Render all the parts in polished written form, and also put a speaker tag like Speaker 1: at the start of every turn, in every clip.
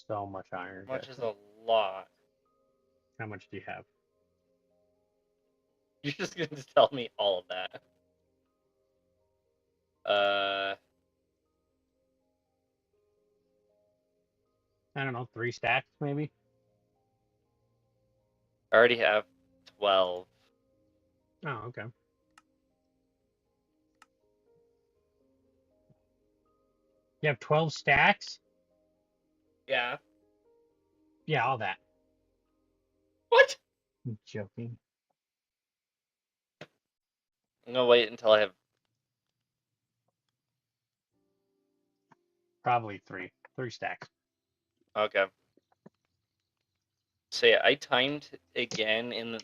Speaker 1: so much iron,
Speaker 2: Much is
Speaker 1: Justin.
Speaker 2: a lot.
Speaker 1: How much do you have?
Speaker 2: You're just going to tell me all of that. Uh,
Speaker 1: I don't know, 3 stacks maybe?
Speaker 2: I already have 12.
Speaker 1: Oh, okay. You have 12 stacks?
Speaker 2: Yeah.
Speaker 1: Yeah, all that.
Speaker 2: What?
Speaker 1: I'm joking.
Speaker 2: I'm gonna wait until I have.
Speaker 1: Probably three. 3 stacks.
Speaker 2: Okay. So yeah, I timed again in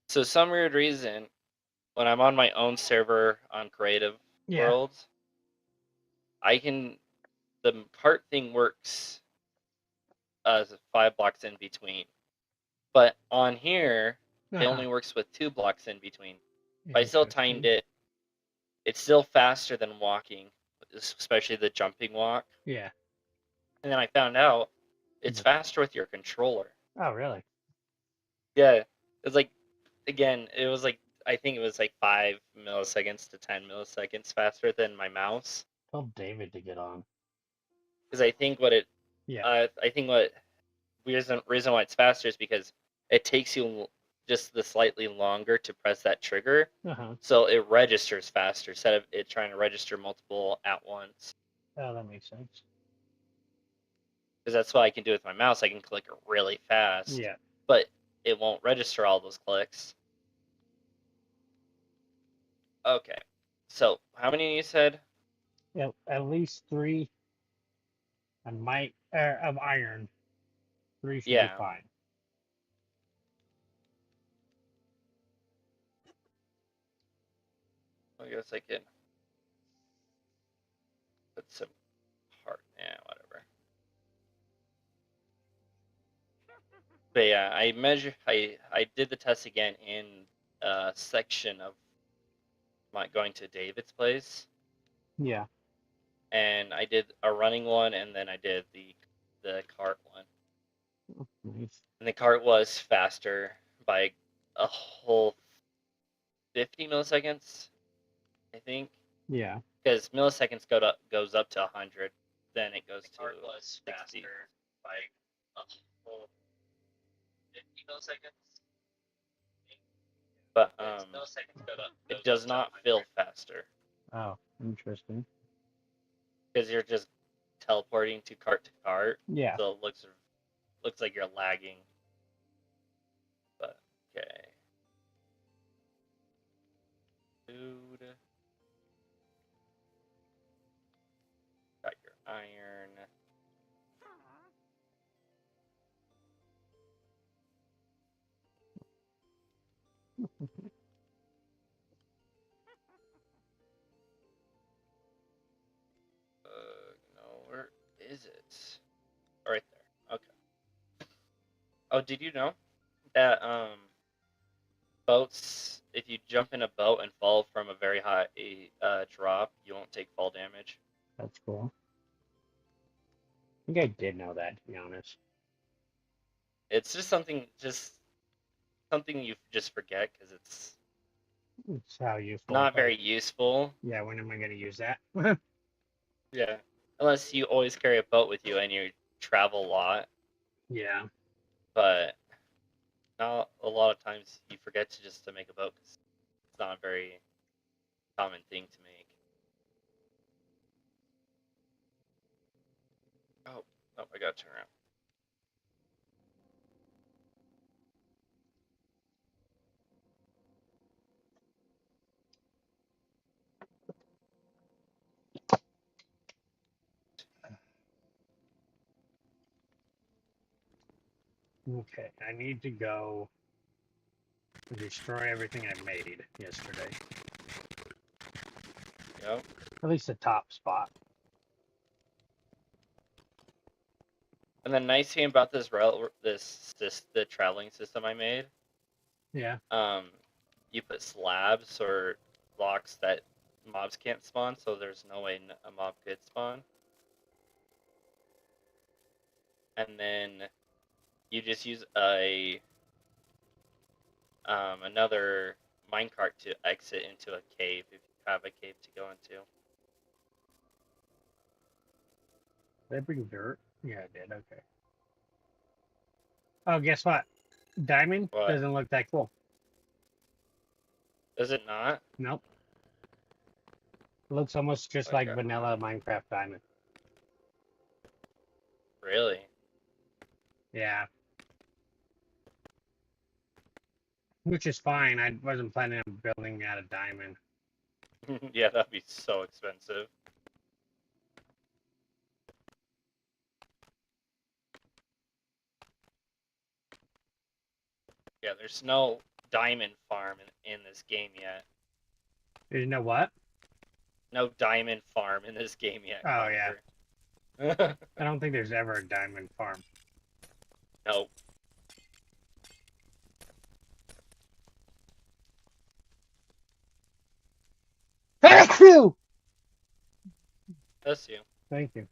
Speaker 2: So some weird reason, when I'm on my own server on Creative
Speaker 1: Yeah.
Speaker 2: Worlds, I can the cart thing works 5 blocks in between, but on here it
Speaker 1: Uh-huh.
Speaker 2: only works with 2 blocks in between. But I still timed
Speaker 1: Interesting.
Speaker 2: it. It's still faster than walking, especially the jumping walk.
Speaker 1: Yeah.
Speaker 2: And then I found out it's
Speaker 1: But,
Speaker 2: faster with your controller.
Speaker 1: oh, really?
Speaker 2: Yeah, it's like again, it was like I think it was like 5 milliseconds to 10 milliseconds faster than my mouse.
Speaker 1: Tell David to get on.
Speaker 2: Because I think what it,
Speaker 1: Yeah.
Speaker 2: I think what reason why it's faster is because it takes you just the slightly longer to press that trigger,
Speaker 1: Uh-huh.
Speaker 2: so it registers faster instead of it trying to register multiple at once.
Speaker 1: Oh, that makes sense.
Speaker 2: Because that's what I can do with my mouse. I can click really fast,
Speaker 1: Yeah.
Speaker 2: but it won't register all those clicks. Okay, so how many you said?
Speaker 1: Yeah, at least three on of iron. Three should be
Speaker 2: Yeah,
Speaker 1: fine.
Speaker 2: I guess I can put some heart. Yeah, whatever. But yeah, I did the test again in a section of my going to David's place,
Speaker 1: Yeah.
Speaker 2: and I did a running one, and then I did the cart one,
Speaker 1: Nice.
Speaker 2: and the cart was faster by a whole 50 milliseconds, I think,
Speaker 1: Yeah.
Speaker 2: because milliseconds goes up to 100, then it goes to
Speaker 3: Cart was
Speaker 2: 60.
Speaker 3: faster by a whole 50 milliseconds.
Speaker 2: But
Speaker 3: As milliseconds
Speaker 2: it
Speaker 3: goes
Speaker 2: does
Speaker 3: up to
Speaker 2: not feel
Speaker 3: 100.
Speaker 2: faster
Speaker 1: Oh, interesting.
Speaker 2: because you're just teleporting to cart,
Speaker 1: Yeah.
Speaker 2: so it looks like you're lagging. But okay, food, got your iron. No, where is it? Oh, right there. Okay. Oh, did you know that boats? If you jump in a boat and fall from a very high drop, you won't take fall damage.
Speaker 1: That's cool. I think I did know that, to be honest.
Speaker 2: It's just something you just forget because it's
Speaker 1: It's how useful.
Speaker 2: not very useful.
Speaker 1: Yeah, when am I going to use that?
Speaker 2: Yeah, unless you always carry a boat with you and you travel a lot.
Speaker 1: Yeah.
Speaker 2: But not a lot of times you forget to make a boat because it's not a very common thing to make. Oh, oh, I got to turn around.
Speaker 1: Okay. I need to go destroy everything I made yesterday.
Speaker 2: Yep.
Speaker 1: At least the top spot.
Speaker 2: And the nice thing about the traveling system I made,
Speaker 1: Yeah.
Speaker 2: um, you put slabs or blocks that mobs can't spawn, so there's no way a mob could spawn. and then you just use another minecart to exit into a cave if you have a cave to go into.
Speaker 1: Did I bring dirt? Yeah, I did. Okay. Oh, guess what? Diamond
Speaker 2: What?
Speaker 1: doesn't look that cool.
Speaker 2: Does it not?
Speaker 1: Nope. It looks almost just like
Speaker 2: Okay.
Speaker 1: vanilla Minecraft diamond.
Speaker 2: Really?
Speaker 1: Yeah. Which is fine. I wasn't planning on building out a diamond.
Speaker 2: Yeah, that'd be so expensive. Yeah, there's no diamond farm in this game yet.
Speaker 1: You know what?
Speaker 2: No diamond farm in this game yet.
Speaker 1: Oh, yeah.
Speaker 2: Yeah.
Speaker 1: I don't think there's ever a diamond farm.
Speaker 2: Nope.
Speaker 1: Thank you!
Speaker 2: That's you.
Speaker 1: Thank you.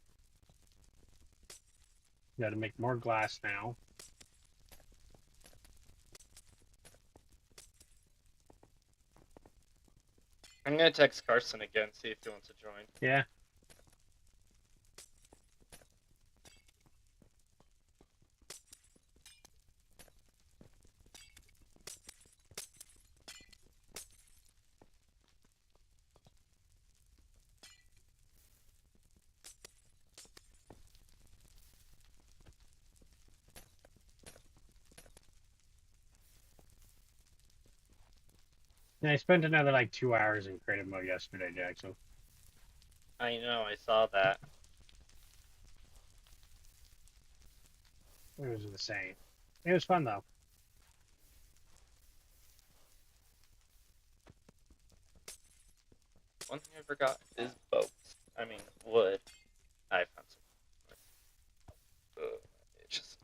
Speaker 1: Gotta make more glass now.
Speaker 2: I'm gonna text Carson again, see if he wants to join.
Speaker 1: Yeah. And I spent another like 2 hours in creative mode yesterday, Jackson.
Speaker 2: I know, I saw that.
Speaker 1: It was insane. It was fun though.
Speaker 2: One thing I forgot is boats. I mean, wood. I found some. It's just.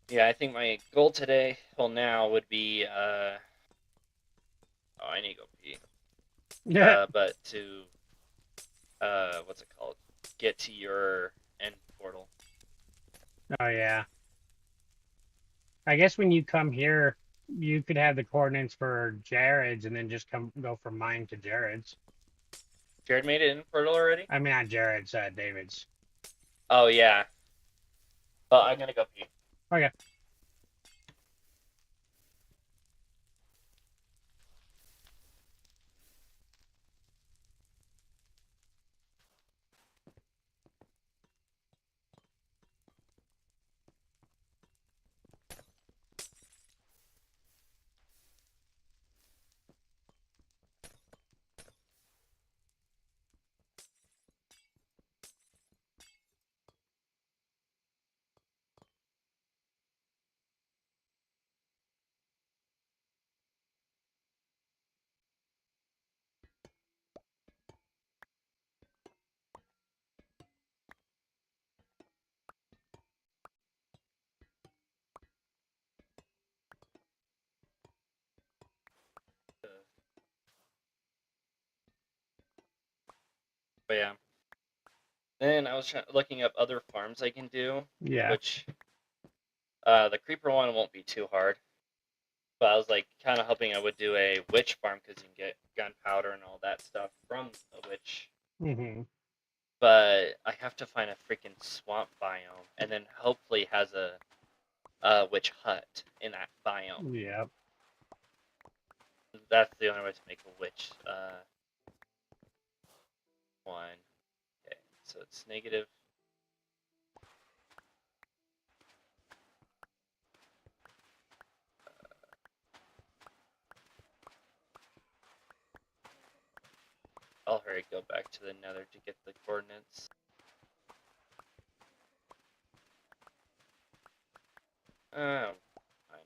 Speaker 2: Yeah, I think my goal today, well now, would be, oh, I need to go pee.
Speaker 1: Yeah.
Speaker 2: But to, what's it called? Get to your end portal.
Speaker 1: Oh yeah. I guess when you come here, you could have the coordinates for Jared's and then just go from mine to Jared's.
Speaker 2: Jared made it in portal already?
Speaker 1: I mean, not Jared's, David's.
Speaker 2: Oh, yeah. Well, I'm gonna go pee.
Speaker 1: Okay.
Speaker 2: But yeah. Then I was looking up other farms I can do,
Speaker 1: Yeah.
Speaker 2: which the creeper one won't be too hard. But I was like kind of hoping I would do a witch farm because you can get gunpowder and all that stuff from a witch.
Speaker 1: Mm-hmm.
Speaker 2: But I have to find a freaking swamp biome, and then hopefully has a witch hut in that biome.
Speaker 1: Yep.
Speaker 2: That's the only way to make a witch one. Okay, so it's negative. I'll hurry go back to the nether to get the coordinates. Oh, fine.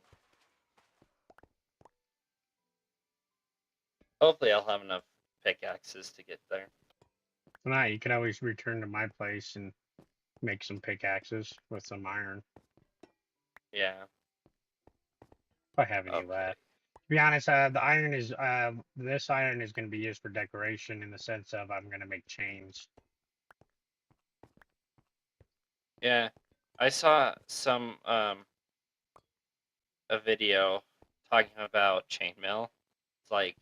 Speaker 2: Hopefully I'll have enough pickaxes to get there.
Speaker 1: Tonight, you could always return to my place and make some pickaxes with some iron.
Speaker 2: Yeah.
Speaker 1: If I have any
Speaker 2: Okay.
Speaker 1: left. be honest, the iron is this iron is going to be used for decoration in the sense of I'm going to make chains.
Speaker 2: Yeah, I saw some a video talking about chainmail. It's like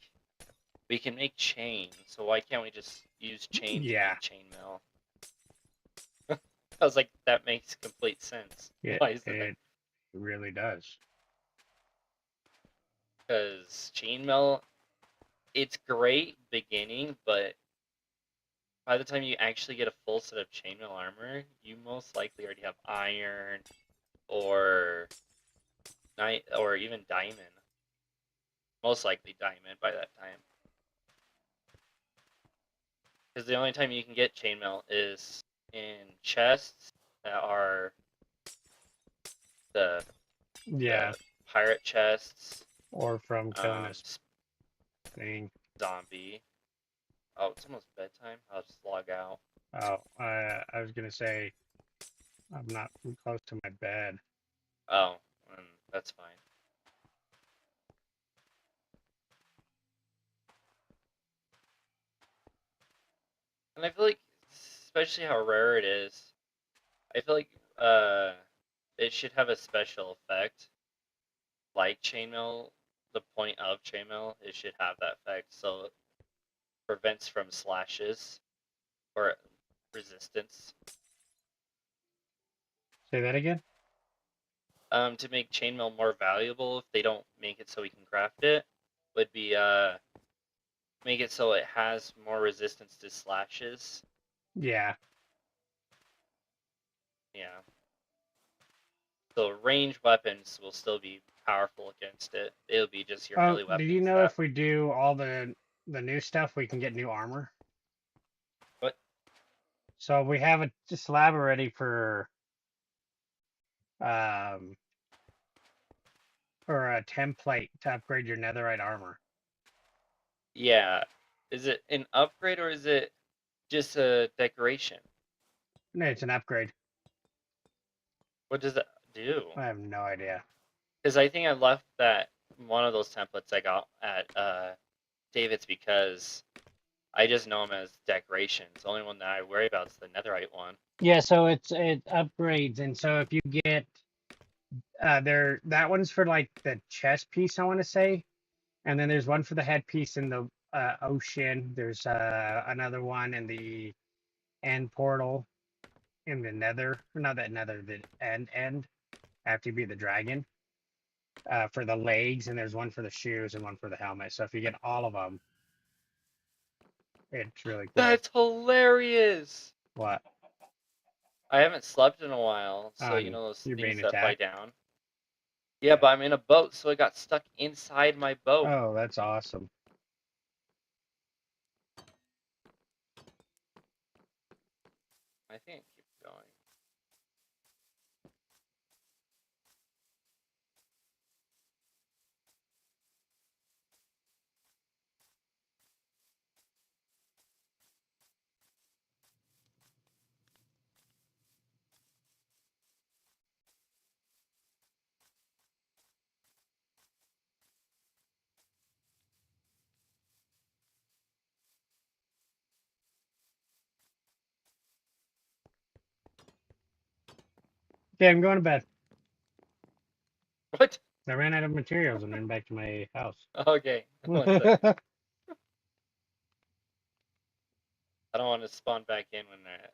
Speaker 2: we can make chains, so why can't we just use chain to
Speaker 1: Yeah.
Speaker 2: make chainmail? I was like, that makes complete sense.
Speaker 1: Yeah,
Speaker 2: Why is that?
Speaker 1: it really does.
Speaker 2: Because chainmail, it's great beginning, but by the time you actually get a full set of chainmail armor, you most likely already have iron or night or even diamond. Most likely diamond by that time. Because the only time you can get chainmail is in chests that are the
Speaker 1: Yeah,
Speaker 2: pirate chests,
Speaker 1: or from killing a
Speaker 2: s-
Speaker 1: thing.
Speaker 2: zombie. Oh, it's almost bedtime. I'll just log out.
Speaker 1: Oh, I was going to say I'm not too close to my bed.
Speaker 2: Oh, that's fine. And I feel like, especially how rare it is, I feel like it should have a special effect, like chainmail. The point of chainmail, it should have that effect, so it prevents from slashes or resistance.
Speaker 1: Say that again?
Speaker 2: To make chainmail more valuable, if they don't make it so we can craft it, would be make it so it has more resistance to slashes.
Speaker 1: Yeah.
Speaker 2: Yeah. So range weapons will still be powerful against it. It'll be just your melee
Speaker 1: Oh,
Speaker 2: weapons.
Speaker 1: did you know if we do all the new stuff, we can get new armor?
Speaker 2: What?
Speaker 1: So we have a slab already for um or a template to upgrade your netherite armor.
Speaker 2: Yeah. Is it an upgrade or is it just a decoration?
Speaker 1: No, it's an upgrade.
Speaker 2: What does that do?
Speaker 1: I have no idea.
Speaker 2: Because I think I left that one of those templates I got at David's because I just know them as decorations. The only one that I worry about is the netherite one.
Speaker 1: Yeah, so it upgrades, and so if you get that one's for like the chest piece, I want to say, and then there's one for the headpiece in the ocean. There's another one in the end portal in the nether, not that nether, the end after you beat the dragon. For the legs, and there's one for the shoes and one for the helmet. So if you get all of them, it's really cool.
Speaker 2: That's hilarious!
Speaker 1: What?
Speaker 2: I haven't slept in a while, so
Speaker 1: Oh,
Speaker 2: you know those
Speaker 1: you're
Speaker 2: things
Speaker 1: being
Speaker 2: that fly
Speaker 1: attacked?
Speaker 2: down. Yeah, but I'm in a boat, so I got stuck inside my boat.
Speaker 1: Oh, that's awesome.
Speaker 2: I think keep going.
Speaker 1: Okay, I'm going to bed.
Speaker 2: What?
Speaker 1: I ran out of materials and ran back to my house.
Speaker 2: Okay. One sec. I don't want to spawn back in when there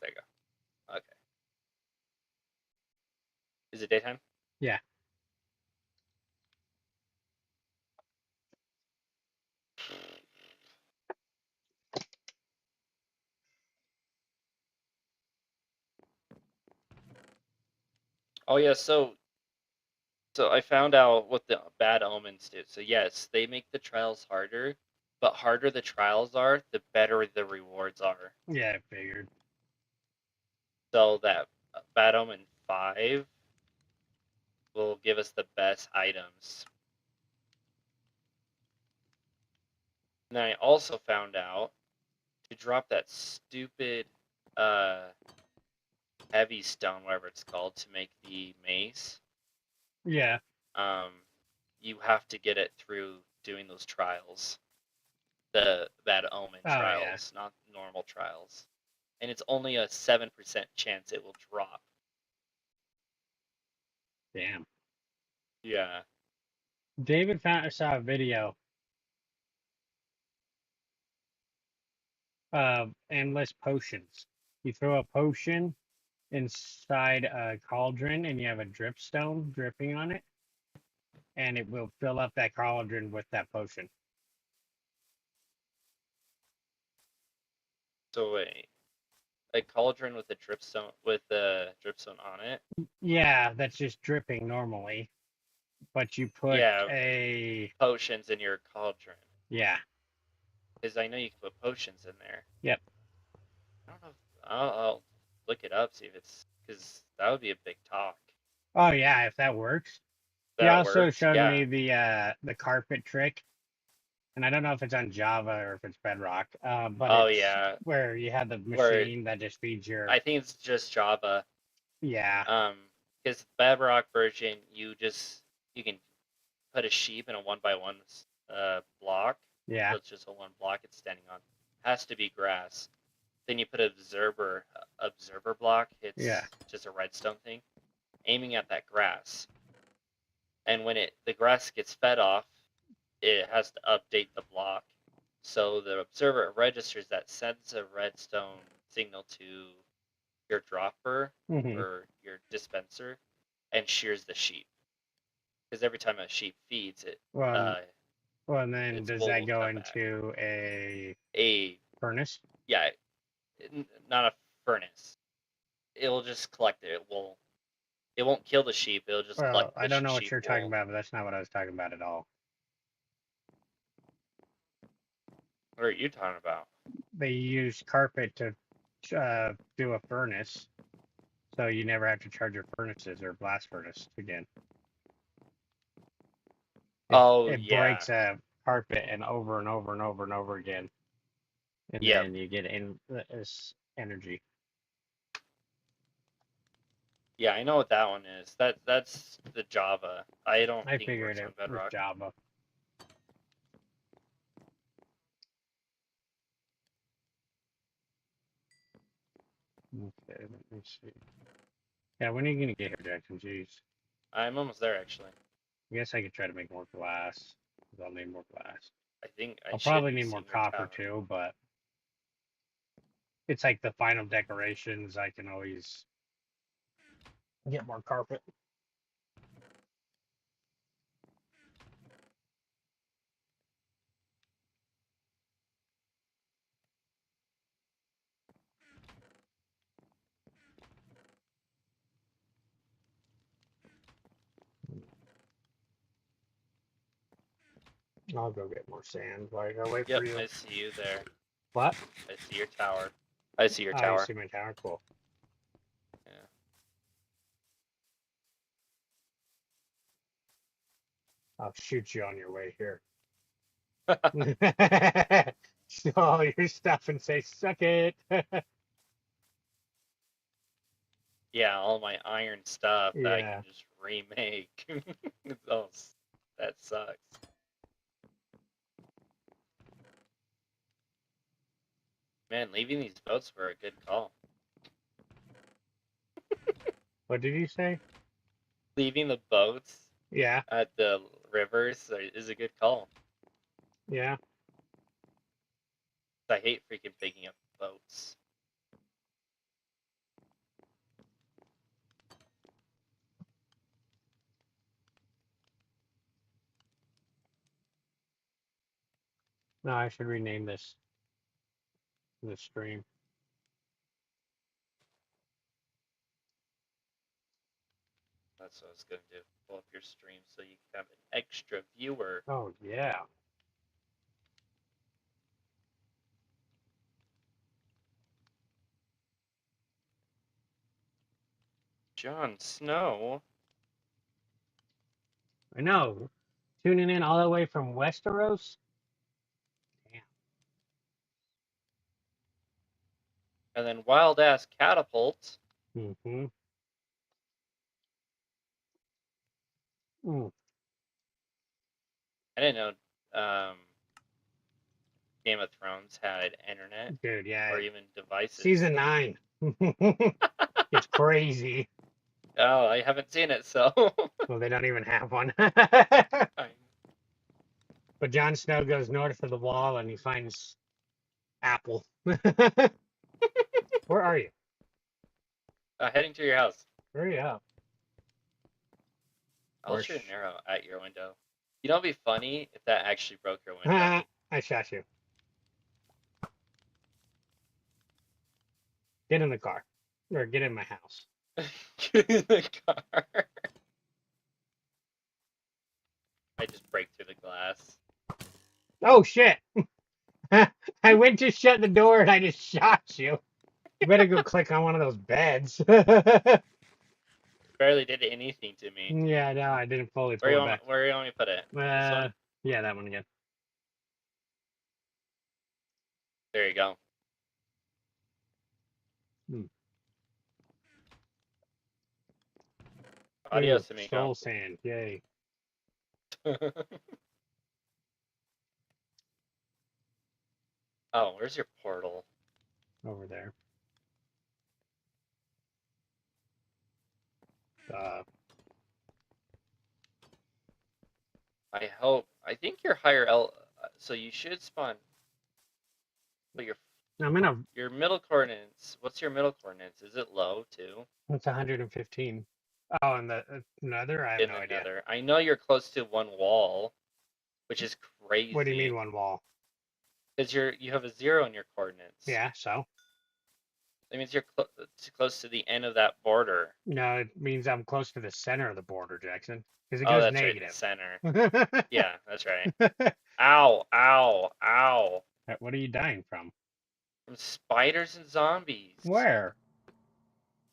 Speaker 2: you go. Okay. Is it daytime?
Speaker 1: Yeah.
Speaker 2: Oh yeah, so I found out what the bad omens do. So yes, they make the trials harder, but harder the trials are, the better the rewards are.
Speaker 1: Yeah, I figured.
Speaker 2: So that bad omen 5 will give us the best items. And I also found out to drop that stupid heavy stone, whatever it's called, to make the mace.
Speaker 1: Yeah.
Speaker 2: you have to get it through doing those trials, the Bad Omen
Speaker 1: Oh, yeah.
Speaker 2: trials, not normal trials, and it's only a 7% chance it will drop.
Speaker 1: Damn.
Speaker 2: Yeah.
Speaker 1: David saw a video of endless potions. You throw a potion inside a cauldron and you have a dripstone dripping on it, and it will fill up that cauldron with that potion.
Speaker 2: So wait, a cauldron with a dripstone on it.
Speaker 1: Yeah, that's just dripping normally, but you put
Speaker 2: Yeah.
Speaker 1: a
Speaker 2: Potions in your cauldron.
Speaker 1: yeah.
Speaker 2: Because I know you can put potions in there.
Speaker 1: Yep.
Speaker 2: I don't know. I'll look it up, see if it's, because that would be a big talk.
Speaker 1: Oh yeah, if that works. He
Speaker 2: That
Speaker 1: also
Speaker 2: works,
Speaker 1: showed
Speaker 2: yeah.
Speaker 1: me the carpet trick, and I don't know if it's on Java or if it's Bedrock. But
Speaker 2: Oh,
Speaker 1: it's
Speaker 2: yeah.
Speaker 1: where you have the
Speaker 2: Where-
Speaker 1: machine that just feeds your
Speaker 2: I think it's just Java.
Speaker 1: yeah.
Speaker 2: Because Bedrock version, you can put a sheep in a 1x1 block.
Speaker 1: Yeah.
Speaker 2: So it's just a one block it's standing on. Has to be grass. Then you put an observer block. It's
Speaker 1: Yeah.
Speaker 2: just a redstone thing, aiming at that grass. And when the grass gets fed off, it has to update the block. So the observer registers that, sends a redstone signal to your dropper
Speaker 1: Mhm.
Speaker 2: or your dispenser, and shears the sheep. Because every time a sheep feeds it,
Speaker 1: Well, and then
Speaker 2: its
Speaker 1: does
Speaker 2: wool
Speaker 1: that
Speaker 2: will
Speaker 1: go
Speaker 2: come back.
Speaker 1: into a
Speaker 2: a
Speaker 1: furnace?
Speaker 2: yeah, not a furnace. It'll just collect it. It won't kill the sheep. It'll just
Speaker 1: Well,
Speaker 2: collect.
Speaker 1: I don't know what
Speaker 2: sheep
Speaker 1: you're talking
Speaker 2: wool.
Speaker 1: about, but that's not what I was talking about at all.
Speaker 2: What are you talking about?
Speaker 1: They use carpet to do a furnace, so you never have to charge your furnaces or blast furnace again. It
Speaker 2: Yeah.
Speaker 1: breaks a carpet and over and over and over and over again, and
Speaker 2: Yep.
Speaker 1: then you get this energy.
Speaker 2: Yeah, I know what that one is. That's the Java. I don't
Speaker 1: I
Speaker 2: think it
Speaker 1: figured
Speaker 2: works
Speaker 1: it
Speaker 2: on
Speaker 1: was
Speaker 2: Bedrock.
Speaker 1: Java. Okay, let me see. Yeah, when are you gonna get here, Jackson? Jeez.
Speaker 2: I'm almost there actually.
Speaker 1: I guess I could try to make more glass. 'Cause I'll need more glass.
Speaker 2: I think I
Speaker 1: I'll
Speaker 2: should
Speaker 1: probably
Speaker 2: be
Speaker 1: need more
Speaker 2: seeing your
Speaker 1: copper
Speaker 2: tower.
Speaker 1: too, but it's like the final decorations. I can always get more carpet. I'll go get more sand while I wait
Speaker 2: Yep,
Speaker 1: for you.
Speaker 2: I see you there.
Speaker 1: What?
Speaker 2: I see your tower. I see your
Speaker 1: Oh,
Speaker 2: tower.
Speaker 1: you see my tower? Cool.
Speaker 2: Yeah.
Speaker 1: I'll shoot you on your way here. All your stuff and say, suck it.
Speaker 2: Yeah, all my iron stuff that I
Speaker 1: Yeah.
Speaker 2: can just remake. Oh, that sucks. Man, leaving these boats were a good call.
Speaker 1: What did you say?
Speaker 2: Leaving the boats
Speaker 1: Yeah.
Speaker 2: at the rivers is a good call.
Speaker 1: Yeah.
Speaker 2: I hate freaking picking up boats.
Speaker 1: No, I should rename this stream.
Speaker 2: That's what I was gonna do. Pull up your stream so you can have an extra viewer.
Speaker 1: Oh, yeah.
Speaker 2: Jon Snow.
Speaker 1: I know. Tuning in all the way from Westeros. Damn.
Speaker 2: And then Wild Ass Catapult.
Speaker 1: Mm-hmm. Mm.
Speaker 2: I didn't know Game of Thrones had internet
Speaker 1: Dude, yeah.
Speaker 2: or even devices.
Speaker 1: Season 9. It's crazy.
Speaker 2: Oh, I haven't seen it, so.
Speaker 1: Well, they don't even have one.
Speaker 2: Fine.
Speaker 1: But Jon Snow goes north of the wall and he finds Apple. Where are you?
Speaker 2: Heading to your house.
Speaker 1: Hurry up.
Speaker 2: I'll
Speaker 1: Or
Speaker 2: shoot an arrow at your window. You know, it'd be funny if that actually broke your window.
Speaker 1: I shot you. Get in the car. Or get in my house.
Speaker 2: Get in the car. I just break through the glass.
Speaker 1: Oh, shit. I went to shut the door and I just shot you. You better go click on one of those beds.
Speaker 2: Barely did anything to me.
Speaker 1: Yeah, no, I didn't fully pull
Speaker 2: Where you
Speaker 1: it
Speaker 2: want
Speaker 1: back.
Speaker 2: where you want me to put it? This one?
Speaker 1: Yeah, that one again.
Speaker 2: There you go. Adios,
Speaker 1: Ooh,
Speaker 2: amigo.
Speaker 1: soul sand, yay.
Speaker 2: Oh, where's your portal?
Speaker 1: Over there.
Speaker 2: I think you're higher so you should spawn. But
Speaker 1: I'm in a.
Speaker 2: your middle coordinates. What's your middle coordinates? Is it low too?
Speaker 1: It's 115. Oh, and the nether? I have
Speaker 2: In
Speaker 1: no
Speaker 2: the
Speaker 1: idea.
Speaker 2: nether. I know you're close to one wall, which is crazy.
Speaker 1: What do you mean one wall?
Speaker 2: Because you have a 0 in your coordinates.
Speaker 1: Yeah, so?
Speaker 2: That means you're close to the end of that border.
Speaker 1: No, it means I'm close to the center of the border, Jackson. Because it
Speaker 2: Oh,
Speaker 1: goes
Speaker 2: that's
Speaker 1: negative.
Speaker 2: right, the center. Yeah, that's right. Ow, ow, ow.
Speaker 1: What are you dying from?
Speaker 2: From spiders and zombies.
Speaker 1: Where?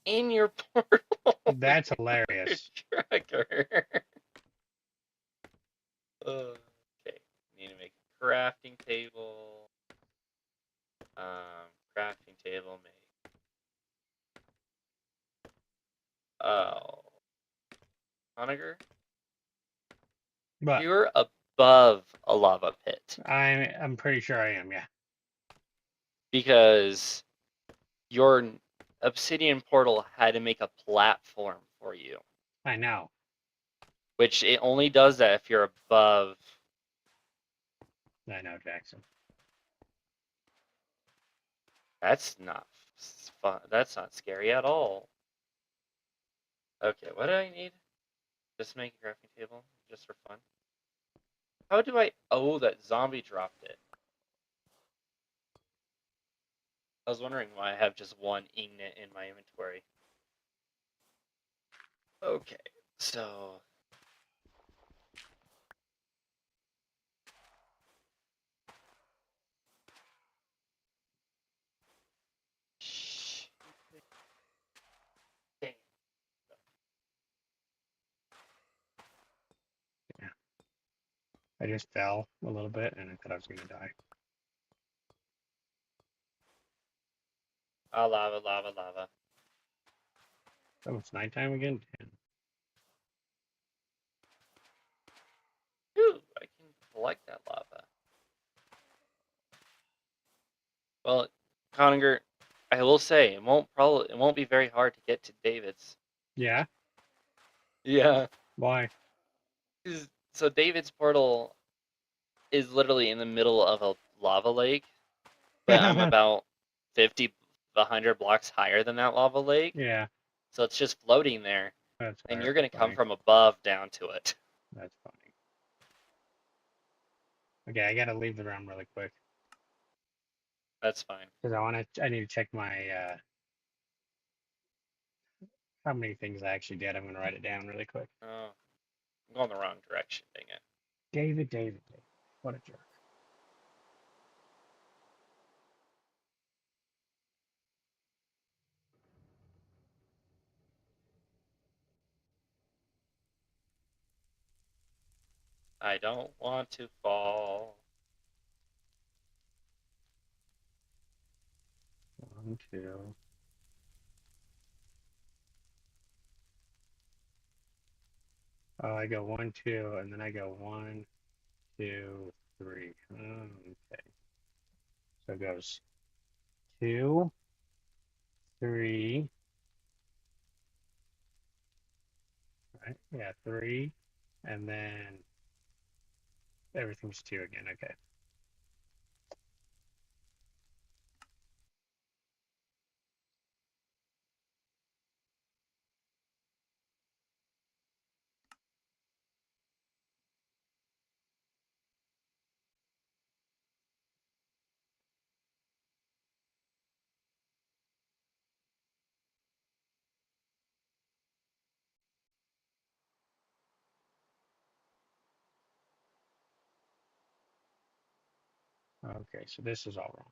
Speaker 2: In your portal.
Speaker 1: That's hilarious.
Speaker 2: Tracker. Okay, need to make a crafting table. Crafting table make. Oh, Onager,
Speaker 1: But
Speaker 2: you're above a lava pit
Speaker 1: I'm pretty sure I am, yeah.
Speaker 2: because your obsidian portal had to make a platform for you,
Speaker 1: I know.
Speaker 2: which it only does that if you're above.
Speaker 1: I know, Jackson.
Speaker 2: That's not fun. That's not scary at all. Okay, what do I need? Just make a crafting table, just for fun. How do I? Oh, that zombie dropped it. I was wondering why I have just one ignit in my inventory. Okay, so. Dang.
Speaker 1: I just fell a little bit and I thought I was going to die.
Speaker 2: Oh, lava, lava, lava.
Speaker 1: Oh, it's nighttime again? Damn.
Speaker 2: Ooh, I can collect that lava. Well, Coninger, I will say it won't be very hard to get to David's.
Speaker 1: Yeah?
Speaker 2: Yeah.
Speaker 1: Why?
Speaker 2: So David's portal is literally in the middle of a lava lake, but I'm about 50, 100 blocks higher than that lava lake.
Speaker 1: Yeah.
Speaker 2: So it's just floating there,
Speaker 1: That's
Speaker 2: and you're going to come
Speaker 1: funny.
Speaker 2: from above down to it.
Speaker 1: That's funny. Okay, I gotta leave the room really quick.
Speaker 2: That's fine.
Speaker 1: Because I need to check my, how many things I actually did. I'm gonna write it down really quick.
Speaker 2: Oh, I'm going the wrong direction, dang it.
Speaker 1: David. What a jerk.
Speaker 2: I don't want to fall.
Speaker 1: 1, 2. Oh, I go 1, 2, and then I go 1, 2, 3. Okay. So it goes 2, 3. Right? Yeah, 3. And then everything's 2 again. Okay. Okay, so this is all wrong.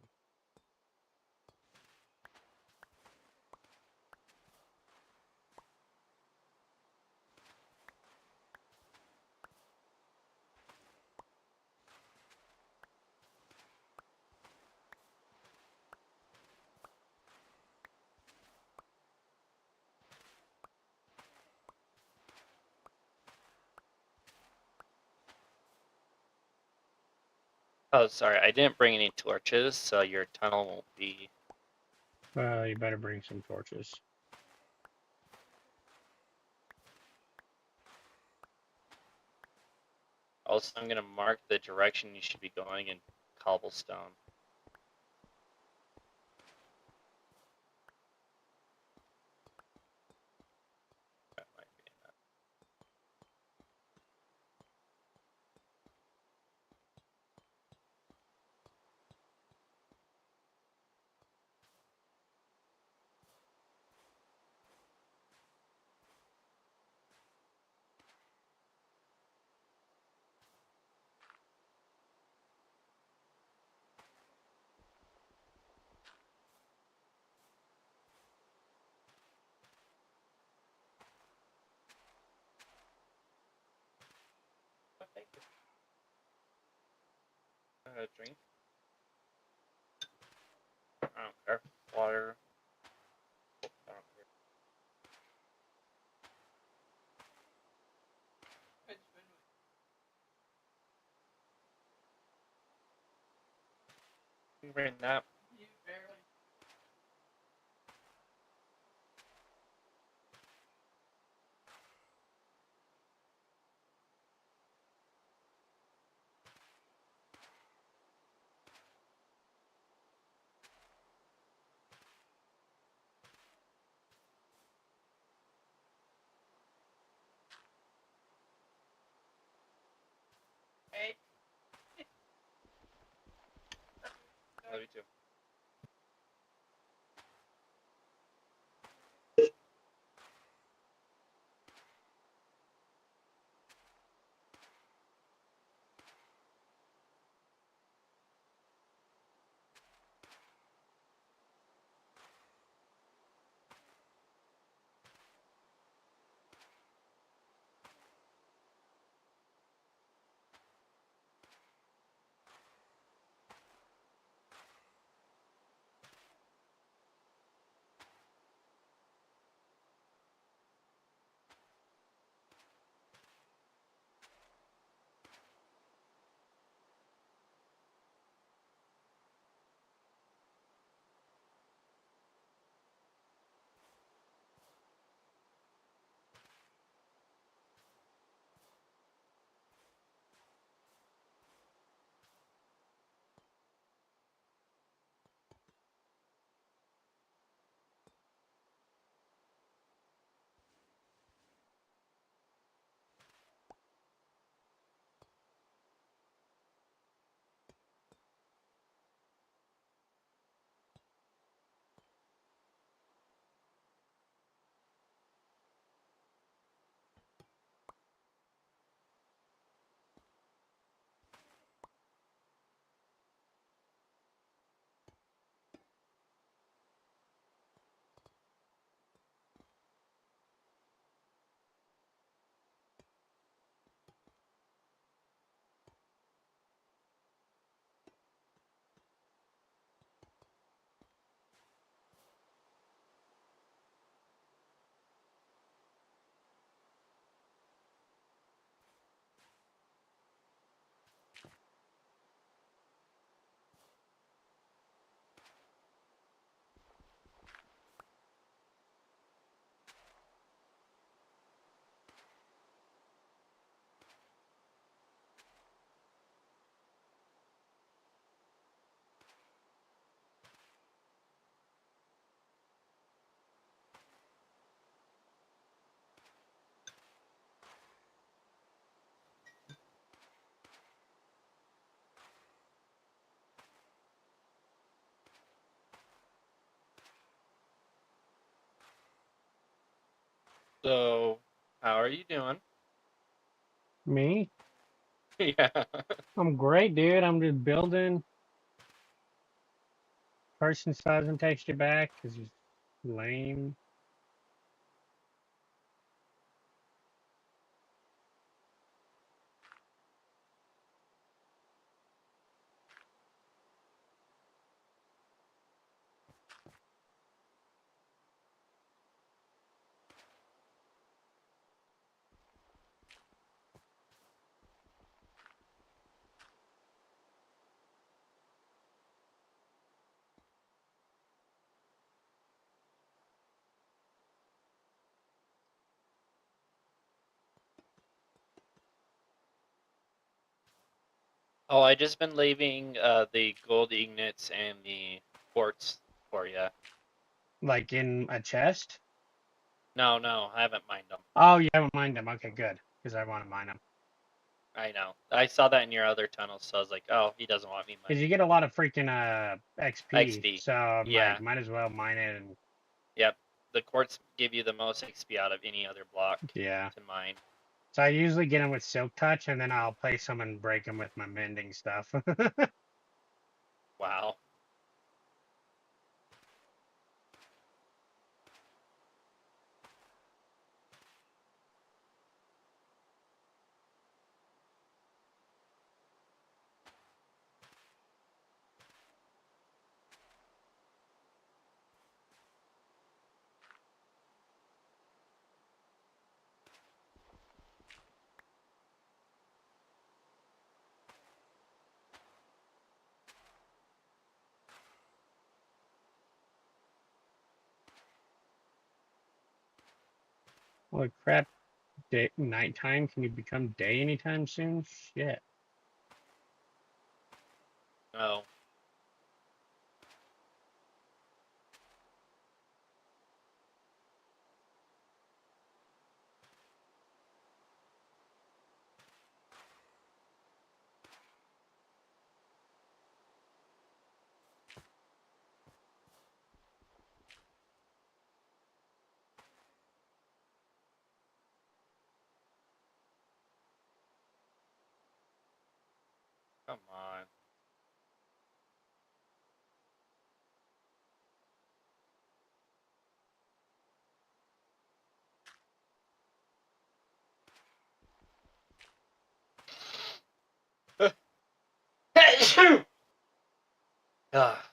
Speaker 2: Oh, sorry, I didn't bring any torches, so your tunnel won't be.
Speaker 1: Well, you better bring some torches.
Speaker 2: Also, I'm gonna mark the direction you should be going in cobblestone. That might be enough. Oh, thank you. Drink. I don't care. Water. I don't care. You can bring that. Love you too. So, how are you doing?
Speaker 1: Me?
Speaker 2: Yeah.
Speaker 1: I'm great, dude. I'm just building. Person still hasn't texted you back because he's lame.
Speaker 2: Oh, I just been leaving the gold ingots and the quartz for you.
Speaker 1: Like in a chest?
Speaker 2: No, I haven't mined them.
Speaker 1: Oh, you haven't mined them. Okay, good. Because I want to mine them.
Speaker 2: I know. I saw that in your other tunnels, so I was like, oh, he doesn't want me
Speaker 1: Because
Speaker 2: mining.
Speaker 1: you get a lot of freaking XP.
Speaker 2: XP.
Speaker 1: So I'm
Speaker 2: Yeah.
Speaker 1: like, might as well mine it. And
Speaker 2: Yep. The quartz give you the most XP out of any other block
Speaker 1: yeah.
Speaker 2: to mine.
Speaker 1: So I usually get them with Silk Touch, and then I'll place them and break them with my mending stuff.
Speaker 2: Wow.
Speaker 1: Holy crap. Day, nighttime? Can you become day anytime soon? Shit.
Speaker 2: No. Come on. Ah.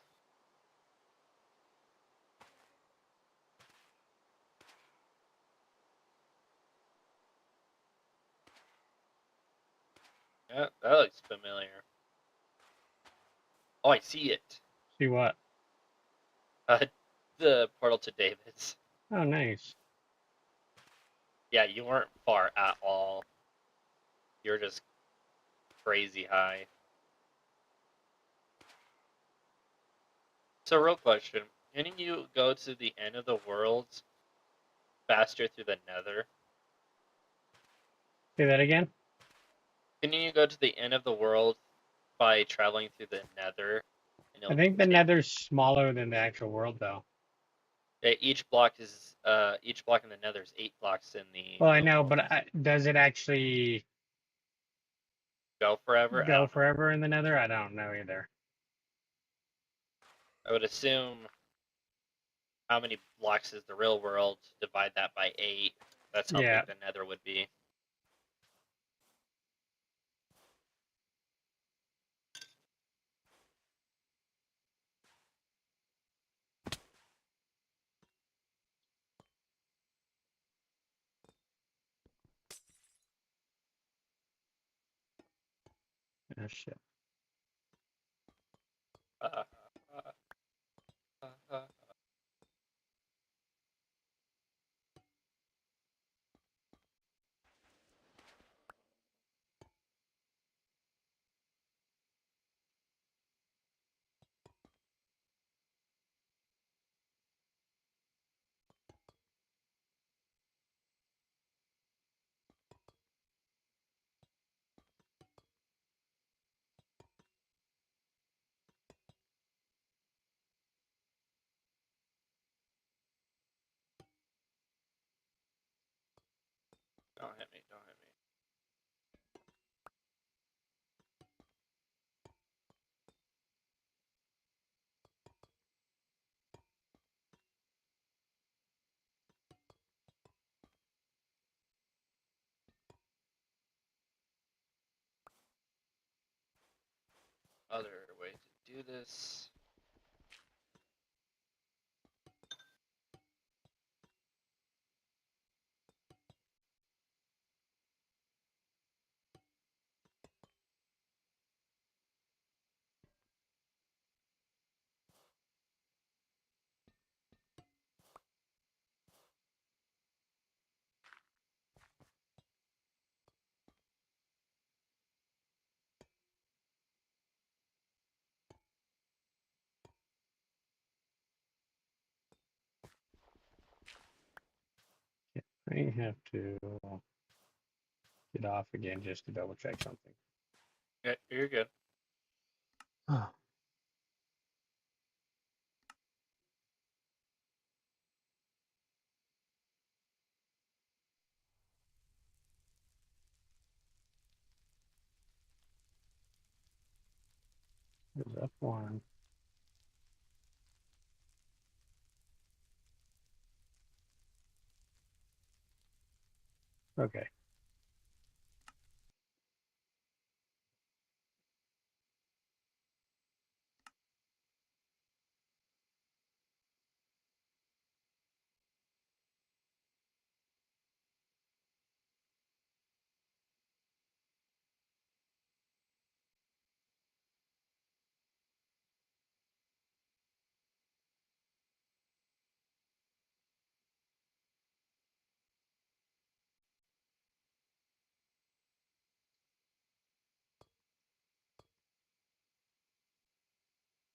Speaker 2: Yeah, that looks familiar. Oh, I see it.
Speaker 1: See what?
Speaker 2: Uh, the portal to David's.
Speaker 1: Oh, nice.
Speaker 2: Yeah, you weren't far at all. You're just crazy high. So, real question: can you go to the end of the world faster through the Nether?
Speaker 1: Say that again?
Speaker 2: Can you go to the end of the world by traveling through the Nether? And
Speaker 1: I
Speaker 2: it'll
Speaker 1: think the
Speaker 2: take
Speaker 1: nether's smaller than the actual world, though.
Speaker 2: each block is each block in the Nether is 8 blocks in the
Speaker 1: Well, I
Speaker 2: real
Speaker 1: know,
Speaker 2: world.
Speaker 1: but does it actually
Speaker 2: Go forever? I
Speaker 1: go
Speaker 2: don't know.
Speaker 1: forever in the nether? I don't know either.
Speaker 2: I would assume how many blocks is the real world? Divide that by 8. That's how
Speaker 1: Yeah.
Speaker 2: big the Nether would be.
Speaker 1: Oh, shit.
Speaker 2: Uh, uh, uh. Don't hit me. Don't hit me. Other way to do this.
Speaker 1: I have to get off again just to double check something.
Speaker 2: Yeah, you're good.
Speaker 1: Oh. There's F1. Okay.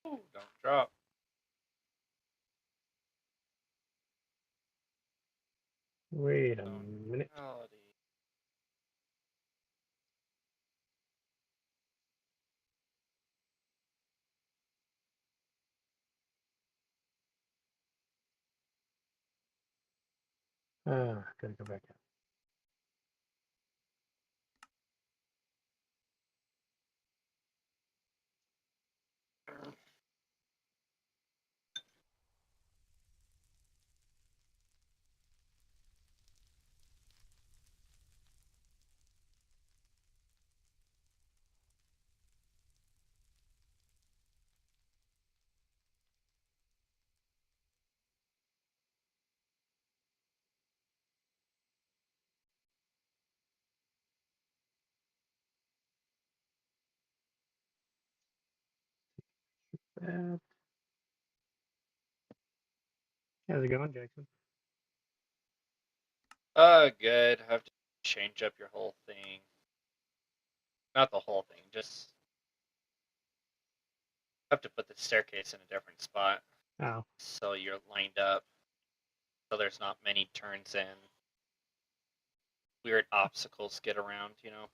Speaker 2: Ooh, don't drop.
Speaker 1: Wait a
Speaker 2: Don't
Speaker 1: minute.
Speaker 2: reality.
Speaker 1: Gotta go back out. That. How's it going, Jackson?
Speaker 2: Good. Have to change up your whole thing. Not the whole thing, just have to put the staircase in a different spot
Speaker 1: Oh.
Speaker 2: so you're lined up. So there's not many turns and weird obstacles get around, you know?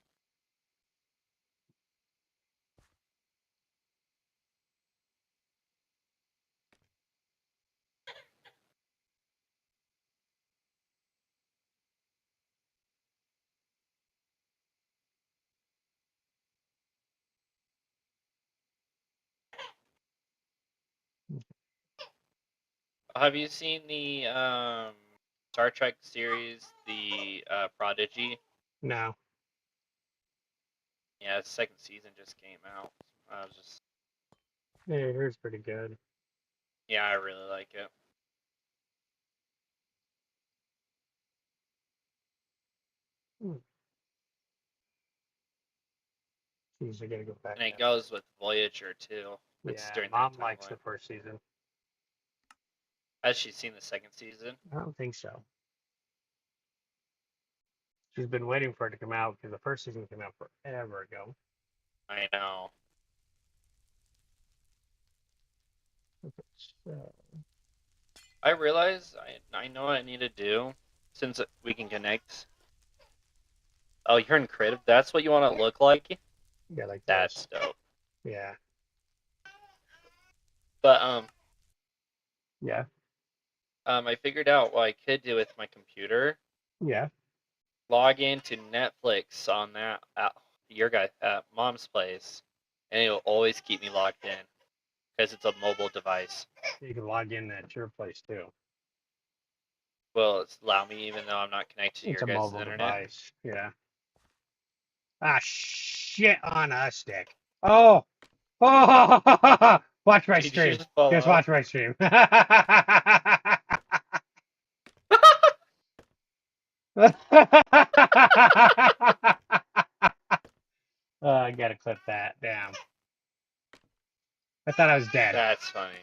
Speaker 2: Have you seen the Star Trek series, the Prodigy?
Speaker 1: No.
Speaker 2: Yeah, the second season just came out. I was just,
Speaker 1: Yeah, here's pretty good.
Speaker 2: yeah, I really like it.
Speaker 1: Jeez, I gotta go back.
Speaker 2: And it
Speaker 1: now.
Speaker 2: goes with Voyager too. It's
Speaker 1: Yeah,
Speaker 2: during
Speaker 1: Mom
Speaker 2: that
Speaker 1: likes
Speaker 2: timeline.
Speaker 1: the first season.
Speaker 2: Has she seen the second season?
Speaker 1: I don't think so. She's been waiting for it to come out because the first season came out forever ago.
Speaker 2: I know.
Speaker 1: So,
Speaker 2: I realize I know what I need to do since we can connect. Oh, you're in Crib? That's what you want to look like?
Speaker 1: yeah, like
Speaker 2: That's
Speaker 1: this.
Speaker 2: dope.
Speaker 1: Yeah.
Speaker 2: But
Speaker 1: Yeah.
Speaker 2: I figured out what I could do with my computer.
Speaker 1: Yeah.
Speaker 2: log into Netflix on that your guy at mom's place, and it'll always keep me logged in because it's a mobile device.
Speaker 1: You can log in at your place too.
Speaker 2: Will it allow me even though I'm not connected to
Speaker 1: It's
Speaker 2: your
Speaker 1: a
Speaker 2: guys'
Speaker 1: mobile
Speaker 2: internet?
Speaker 1: device. Yeah. Ah, shit on us, Dick. Oh, oh! Watch my
Speaker 2: Did you
Speaker 1: stream.
Speaker 2: just fall
Speaker 1: Just
Speaker 2: off?
Speaker 1: watch my stream. I gotta clip that. Damn. I thought I was dead.
Speaker 2: That's funny.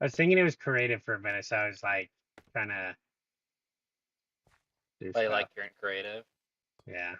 Speaker 1: I was thinking it was creative for a minute, so I was like, trying to do
Speaker 2: Play
Speaker 1: stuff.
Speaker 2: like you're in creative.
Speaker 1: Yeah.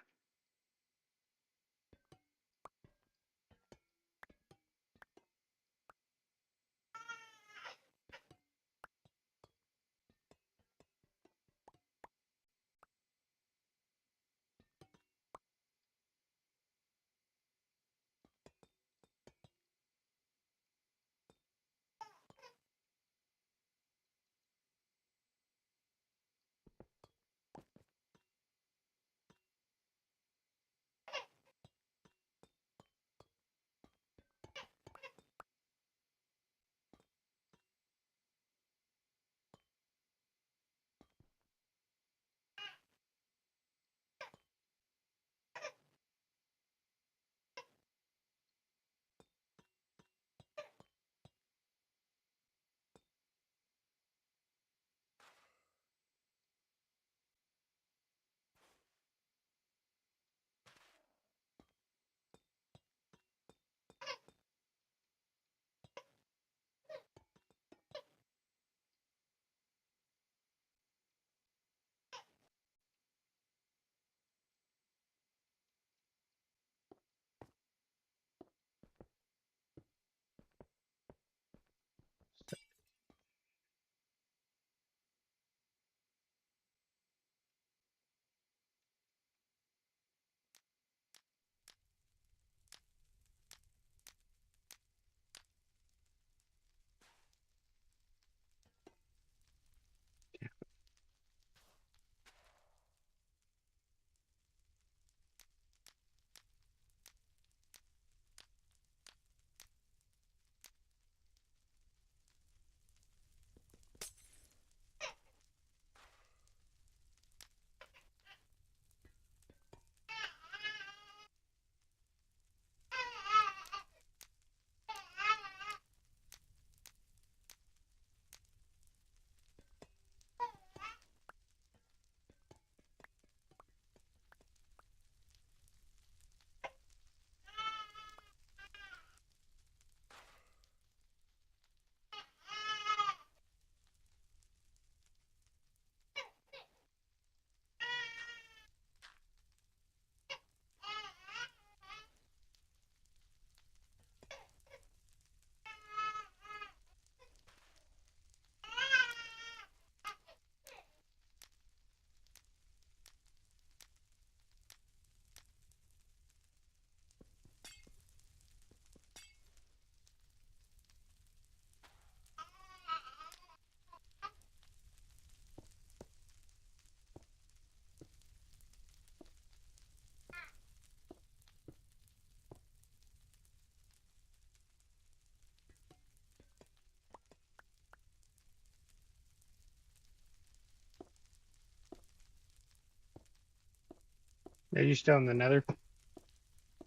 Speaker 1: Are you still in the nether?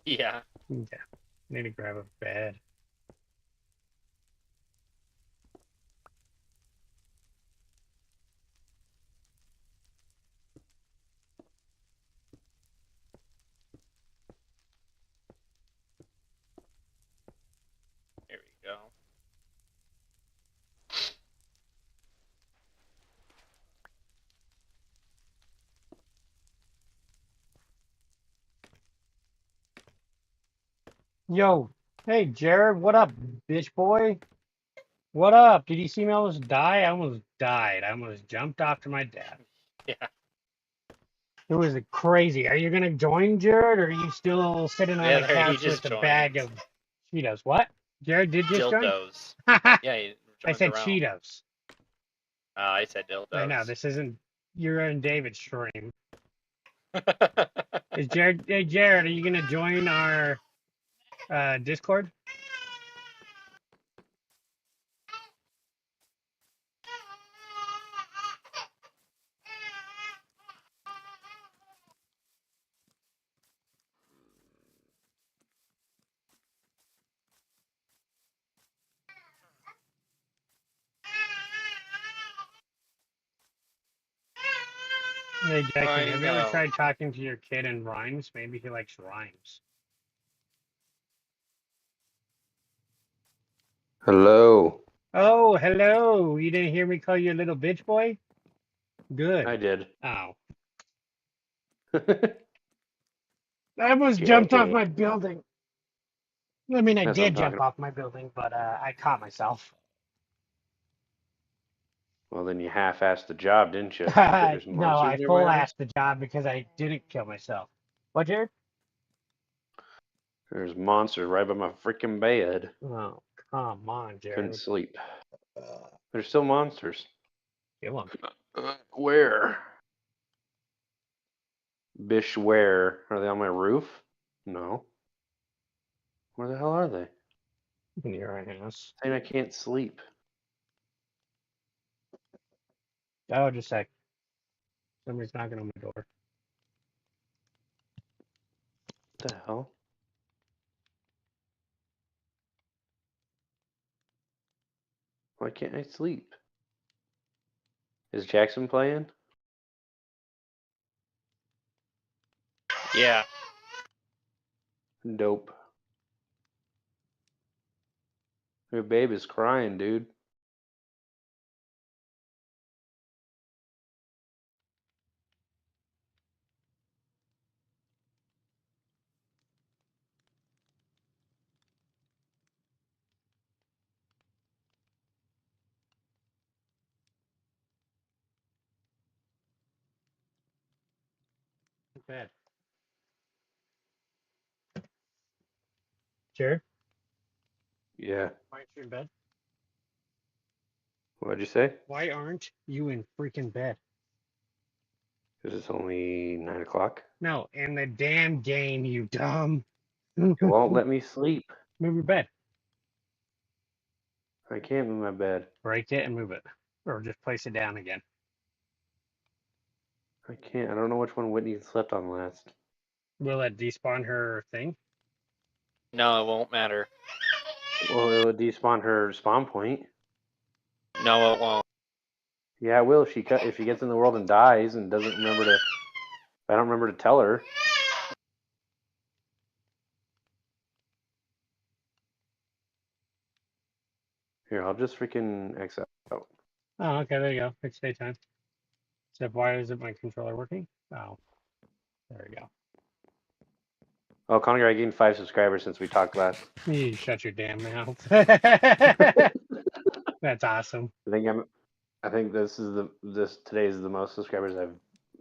Speaker 2: Yeah.
Speaker 1: Okay. Need to grab a bed.
Speaker 2: Here we go.
Speaker 1: Yo, hey Jared, what up, bitch boy? What up? Did you see me almost die? I almost died. I almost jumped off to my death.
Speaker 2: Yeah.
Speaker 1: It was crazy. Are you gonna join, Jared, or are you still sitting on
Speaker 2: Yeah,
Speaker 1: the
Speaker 2: there, he
Speaker 1: couch
Speaker 2: just
Speaker 1: with a bag
Speaker 2: joined.
Speaker 1: of Cheetos? What? Jared did just join?
Speaker 2: Dildos.
Speaker 1: I
Speaker 2: Yeah, he joined
Speaker 1: said
Speaker 2: the realm.
Speaker 1: Cheetos.
Speaker 2: I said dildos.
Speaker 1: I know this isn't you're in David's stream. Is Jared? Hey, Jared, are you gonna join our Discord? Hey, Jackson,
Speaker 2: I
Speaker 1: have you ever
Speaker 2: know.
Speaker 1: tried talking to your kid in rhymes? Maybe he likes rhymes.
Speaker 4: Hello.
Speaker 1: Oh, hello. You didn't hear me call you a little bitch boy? Good.
Speaker 4: I did.
Speaker 1: Oh. I almost
Speaker 4: Yeah,
Speaker 1: jumped off
Speaker 4: okay.
Speaker 1: my building. I mean, I
Speaker 4: That's what I'm
Speaker 1: did jump
Speaker 4: talking
Speaker 1: off my building, but I caught myself.
Speaker 4: Well, then you half-assed the job, didn't you? There's
Speaker 1: No,
Speaker 4: monsters
Speaker 1: I
Speaker 4: near my house.
Speaker 1: full-assed the job because I didn't kill myself. What, Jared?
Speaker 4: There's monsters right by my freaking bed.
Speaker 1: Oh, come on,
Speaker 4: Couldn't
Speaker 1: Jared.
Speaker 4: sleep. There's still monsters.
Speaker 1: Kill him.
Speaker 4: Where? Bish, where? Are they on my roof? No. Where the hell are they?
Speaker 1: In your house.
Speaker 4: Saying I can't sleep.
Speaker 1: Oh, just a sec. Somebody's knocking on my door.
Speaker 4: What the hell? Why can't I sleep? Is Jackson playing?
Speaker 2: Yeah.
Speaker 4: Dope. Your babe is crying, dude.
Speaker 1: Bed. Jared,
Speaker 4: Yeah.
Speaker 1: why aren't you in bed?
Speaker 4: What'd you say?
Speaker 1: Why aren't you in freaking bed?
Speaker 4: Because it's only 9 o'clock.
Speaker 1: No, in the damn game, you dumb.
Speaker 4: It won't let me sleep.
Speaker 1: Move your bed.
Speaker 4: I can't move my bed.
Speaker 1: Break it and move it. Or just place it down again.
Speaker 4: I can't. I don't know which one Whitney slept on last.
Speaker 1: Will it despawn her thing?
Speaker 2: No, it won't matter.
Speaker 4: Well, it would despawn her spawn point.
Speaker 2: No, it won't.
Speaker 4: Yeah, it will. If she gets in the world and dies and doesn't remember to, I don't remember to tell her. Here, I'll just freaking X out.
Speaker 1: Oh, okay, there you go. Fixed daytime. Except why isn't my controller working? Oh, there you go.
Speaker 4: Oh, Connor, I gained 5 subscribers since we talked last.
Speaker 1: You shut your damn mouth. That's awesome.
Speaker 4: I think today is the most subscribers I've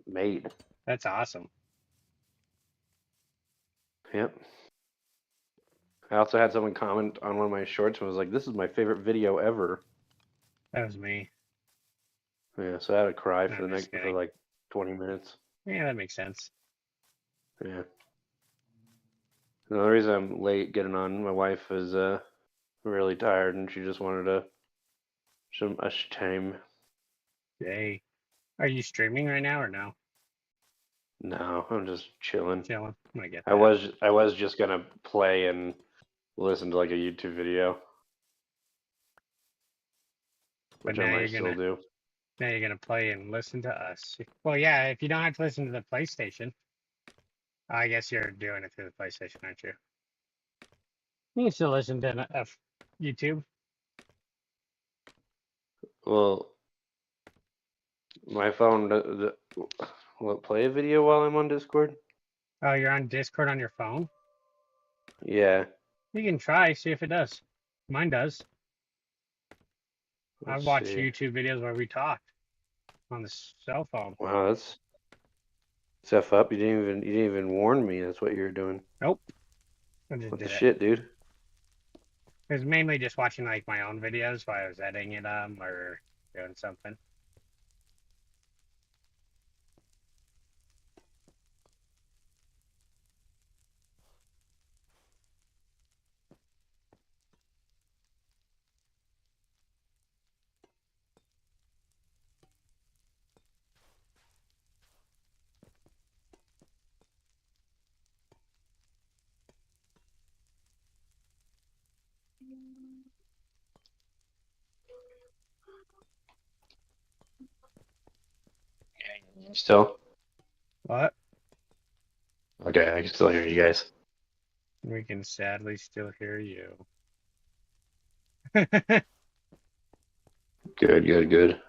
Speaker 4: made.
Speaker 1: That's awesome.
Speaker 4: Yep. I also had someone comment on one of my shorts and was like, "This is my favorite video ever."
Speaker 1: That was me.
Speaker 4: Yeah, so I had to cry
Speaker 1: No,
Speaker 4: for
Speaker 1: just
Speaker 4: for
Speaker 1: kidding.
Speaker 4: like 20 minutes.
Speaker 1: Yeah, that makes sense.
Speaker 4: Yeah. The only reason I'm late getting on, my wife is really tired and she just wanted some us time.
Speaker 1: Hey, are you streaming right now or no?
Speaker 4: No, I'm just chilling.
Speaker 1: Chilling. I'm gonna get
Speaker 4: I
Speaker 1: that.
Speaker 4: was just gonna play and listen to like a YouTube video, which I
Speaker 1: now
Speaker 4: might
Speaker 1: you're
Speaker 4: still
Speaker 1: gonna
Speaker 4: do.
Speaker 1: now you're gonna play and listen to us. Well, yeah, if you don't have to listen to the PlayStation, I guess you're doing it through the PlayStation, aren't you? You can still listen to YouTube.
Speaker 4: Well, my phone will it play a video while I'm on Discord?
Speaker 1: Oh, you're on Discord on your phone?
Speaker 4: Yeah.
Speaker 1: You can try, see if it does. Mine does. I've
Speaker 4: Let's
Speaker 1: watched
Speaker 4: see.
Speaker 1: YouTube videos where we talked on the cell phone.
Speaker 4: Wow, that's stuff up. You didn't even warn me. That's what you're doing.
Speaker 1: Nope. I just
Speaker 4: What the
Speaker 1: did it.
Speaker 4: shit, dude?
Speaker 1: It was mainly just watching like my own videos while I was editing it or doing something.
Speaker 4: Still?
Speaker 1: What?
Speaker 4: Okay, I can still hear you guys.
Speaker 1: We can sadly still hear you.
Speaker 4: Good, good, good.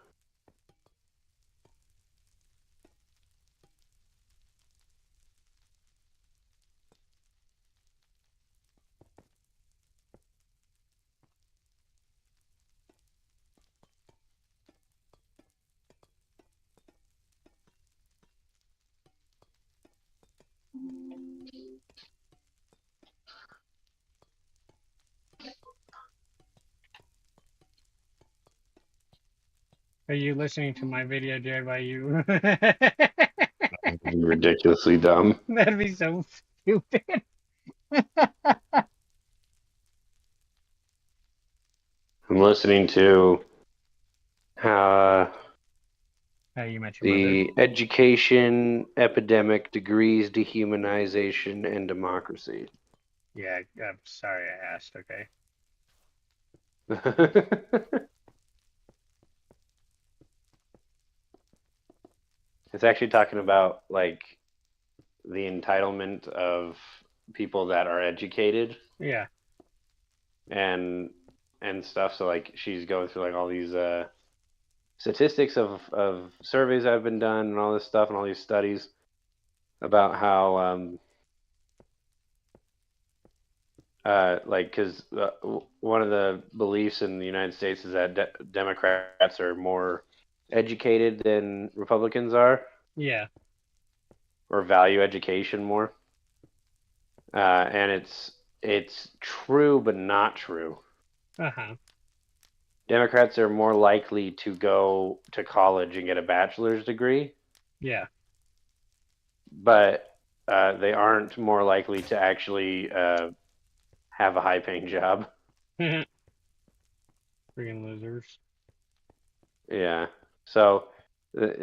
Speaker 1: Are you listening to my video, Jared? Why you?
Speaker 4: Ridiculously dumb.
Speaker 1: That'd be so stupid.
Speaker 4: I'm listening to how
Speaker 1: How you met your mother?
Speaker 4: the education epidemic degrees dehumanization and democracy.
Speaker 1: Yeah, I'm sorry I asked. Okay.
Speaker 4: It's actually talking about like the entitlement of people that are educated
Speaker 1: Yeah.
Speaker 4: and stuff. So like she's going through like all these statistics of surveys that have been done and all this stuff and all these studies about how like because one of the beliefs in the United States is that Democrats are more educated than Republicans are,
Speaker 1: Yeah.
Speaker 4: or value education more. And it's true but not true.
Speaker 1: Uh-huh.
Speaker 4: Democrats are more likely to go to college and get a bachelor's degree,
Speaker 1: Yeah.
Speaker 4: but they aren't more likely to actually have a high-paying job.
Speaker 1: Freaking losers.
Speaker 4: Yeah. So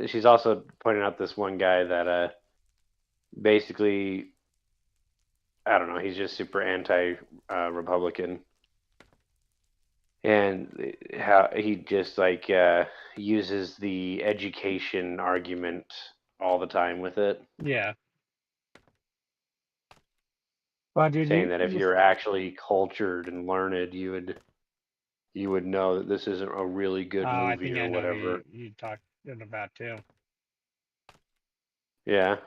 Speaker 4: she's also pointing out this one guy that basically, I don't know, he's just super anti-Republican. And how he just like uses the education argument all the time with it,
Speaker 1: Yeah. Well, dude,
Speaker 4: saying that if you're actually cultured and learned, you would know that this isn't a really good
Speaker 1: I
Speaker 4: movie
Speaker 1: think
Speaker 4: or
Speaker 1: I know who
Speaker 4: whatever.
Speaker 1: you talked about too.
Speaker 4: Yeah.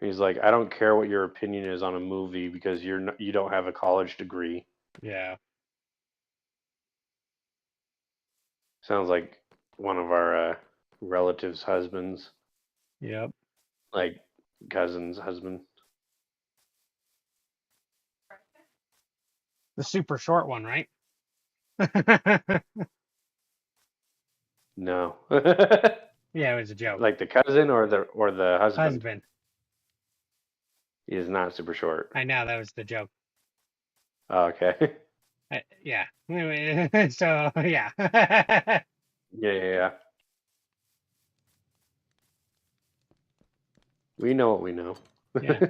Speaker 4: He's like, I don't care what your opinion is on a movie because you don't have a college degree.
Speaker 1: Yeah.
Speaker 4: Sounds like one of our relatives' husbands,
Speaker 1: Yep.
Speaker 4: like cousin's husband.
Speaker 1: The super short one, right?
Speaker 4: No.
Speaker 1: Yeah, it was a joke.
Speaker 4: Like the cousin or the husband.
Speaker 1: Husband.
Speaker 4: He is not super short.
Speaker 1: I know that was the joke.
Speaker 4: Oh, okay.
Speaker 1: Yeah. So yeah.
Speaker 4: Yeah. We know what we know.
Speaker 1: Yeah.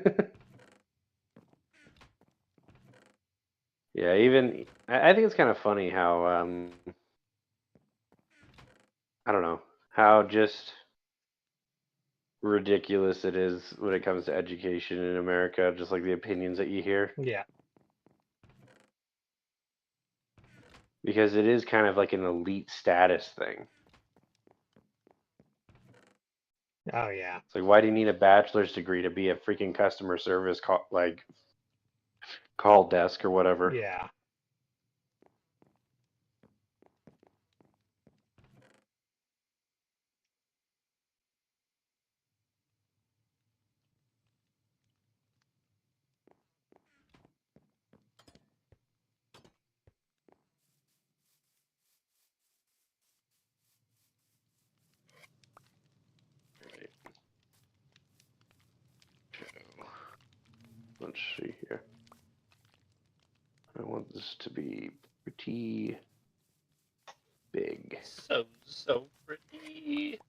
Speaker 4: Yeah, even I think it's kind of funny how I don't know how just ridiculous it is when it comes to education in America, just like the opinions that you hear,
Speaker 1: Yeah.
Speaker 4: because it is kind of like an elite status thing.
Speaker 1: Oh yeah.
Speaker 4: It's like, why do you need a bachelor's degree to be a freaking customer service call desk or whatever?
Speaker 1: Yeah.
Speaker 4: Let's see here. I want this to be pretty big.
Speaker 2: So pretty.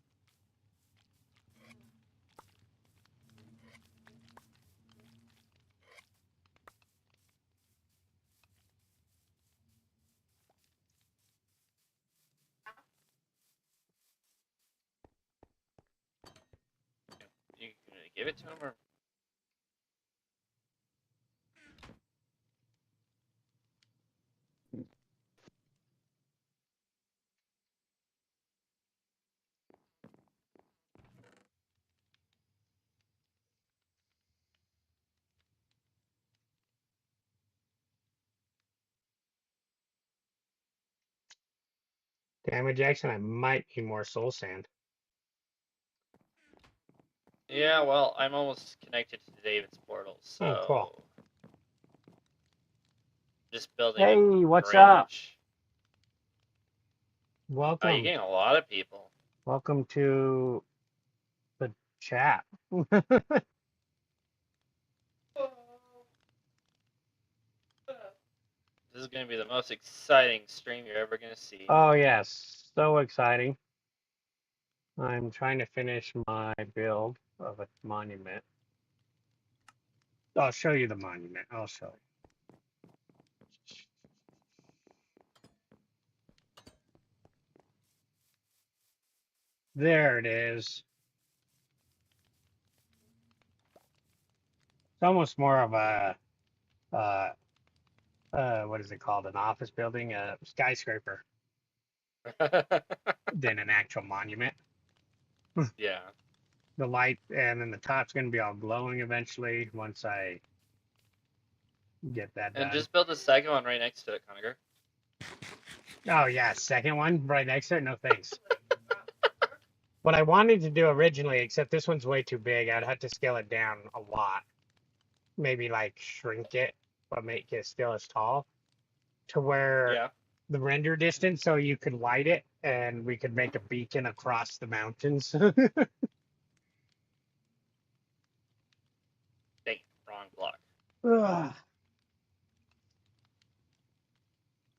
Speaker 2: we give it to him or?
Speaker 1: Damn it, Jackson, I might need more soul sand.
Speaker 2: Yeah, well, I'm almost connected to David's portal, so
Speaker 1: Oh, cool.
Speaker 2: just building
Speaker 1: Hey,
Speaker 2: a
Speaker 1: what's up?
Speaker 2: bridge. Oh, you're
Speaker 1: Welcome.
Speaker 2: getting a lot of people.
Speaker 1: Welcome to the chat.
Speaker 2: This is going to be the most exciting stream you're ever going to see.
Speaker 1: Oh, yes. So exciting. I'm trying to finish my build of a monument. I'll show you the monument. I'll show you. There it is. It's almost more of a, what is it called? An office building, a skyscraper, than an actual monument.
Speaker 2: Yeah.
Speaker 1: The light, and then the top's going to be all glowing eventually once I get that
Speaker 2: And
Speaker 1: done.
Speaker 2: just build a second one right next to it, Conager.
Speaker 1: Oh, yeah, second one right next to it? No thanks. What I wanted to do originally, except this one's way too big, I'd have to scale it down a lot. Maybe like shrink it, but make it still as tall to where
Speaker 2: Yeah.
Speaker 1: the render distance so you could light it and we could make a beacon across the mountains.
Speaker 2: Dang, wrong block.
Speaker 1: Ugh.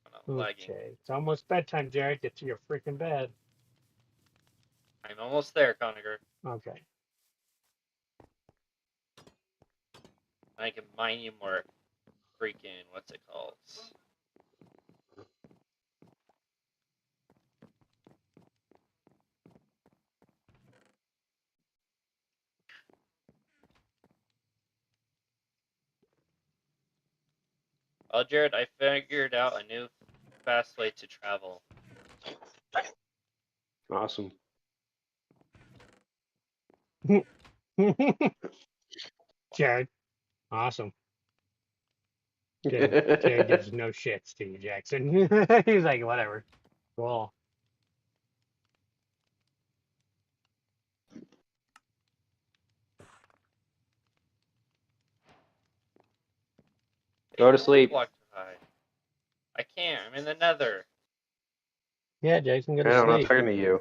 Speaker 2: Oh, no, lagging.
Speaker 1: Okay, it's almost bedtime, Jared. Get to your freaking bed.
Speaker 2: I'm almost there, Conager.
Speaker 1: Okay.
Speaker 2: I can mine you more freaking, what's it called? Well, Jared, I figured out a new fast way to travel.
Speaker 4: Awesome.
Speaker 1: Jared, awesome. Jared gives no shits to you, Jackson. He's like, whatever. Cool.
Speaker 4: Go to
Speaker 2: Hey,
Speaker 4: sleep.
Speaker 2: block too high. I can't. I'm in the nether.
Speaker 1: Yeah, Jackson, go
Speaker 4: I
Speaker 1: to
Speaker 4: know, I'm not
Speaker 1: sleep.
Speaker 4: talking to you.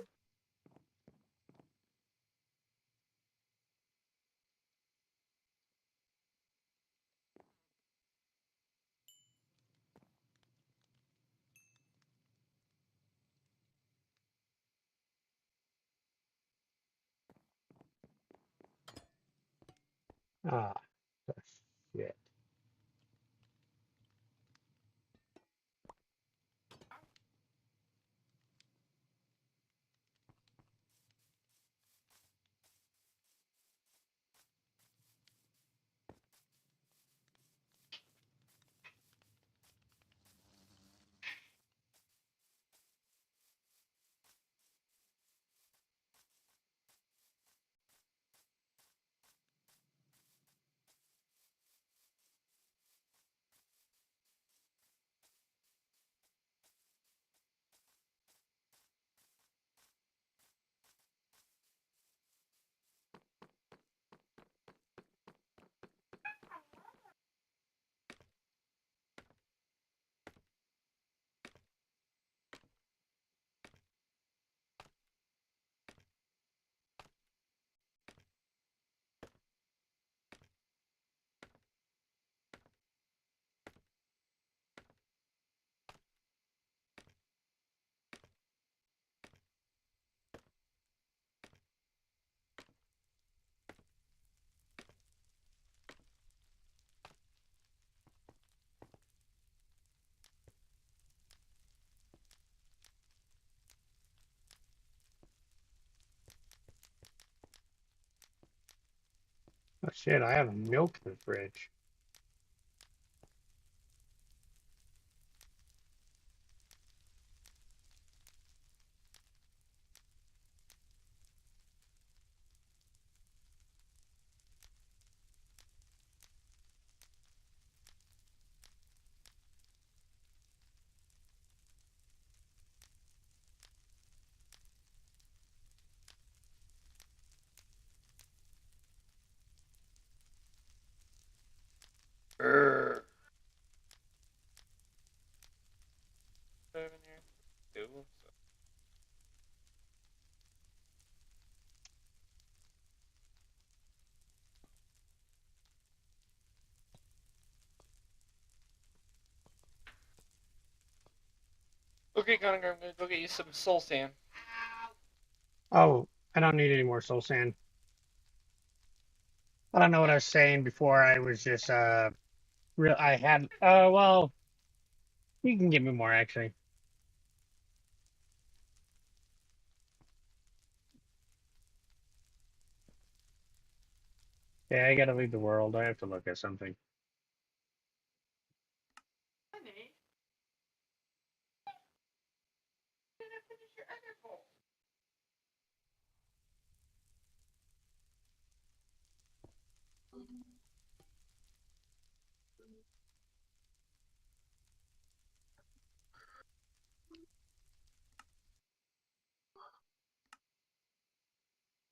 Speaker 1: Ah, shit. shit, I have milk in the fridge.
Speaker 2: Brr. Seven here. Two. Okay, Connor, I'm gonna go get you some soul sand.
Speaker 1: Oh, I don't need any more soul sand. I don't know what I was saying before. I was just real. I had well, you can give me more actually. Yeah, I gotta leave the world. I have to look at something.
Speaker 2: Honey, didn't finish your other bowl.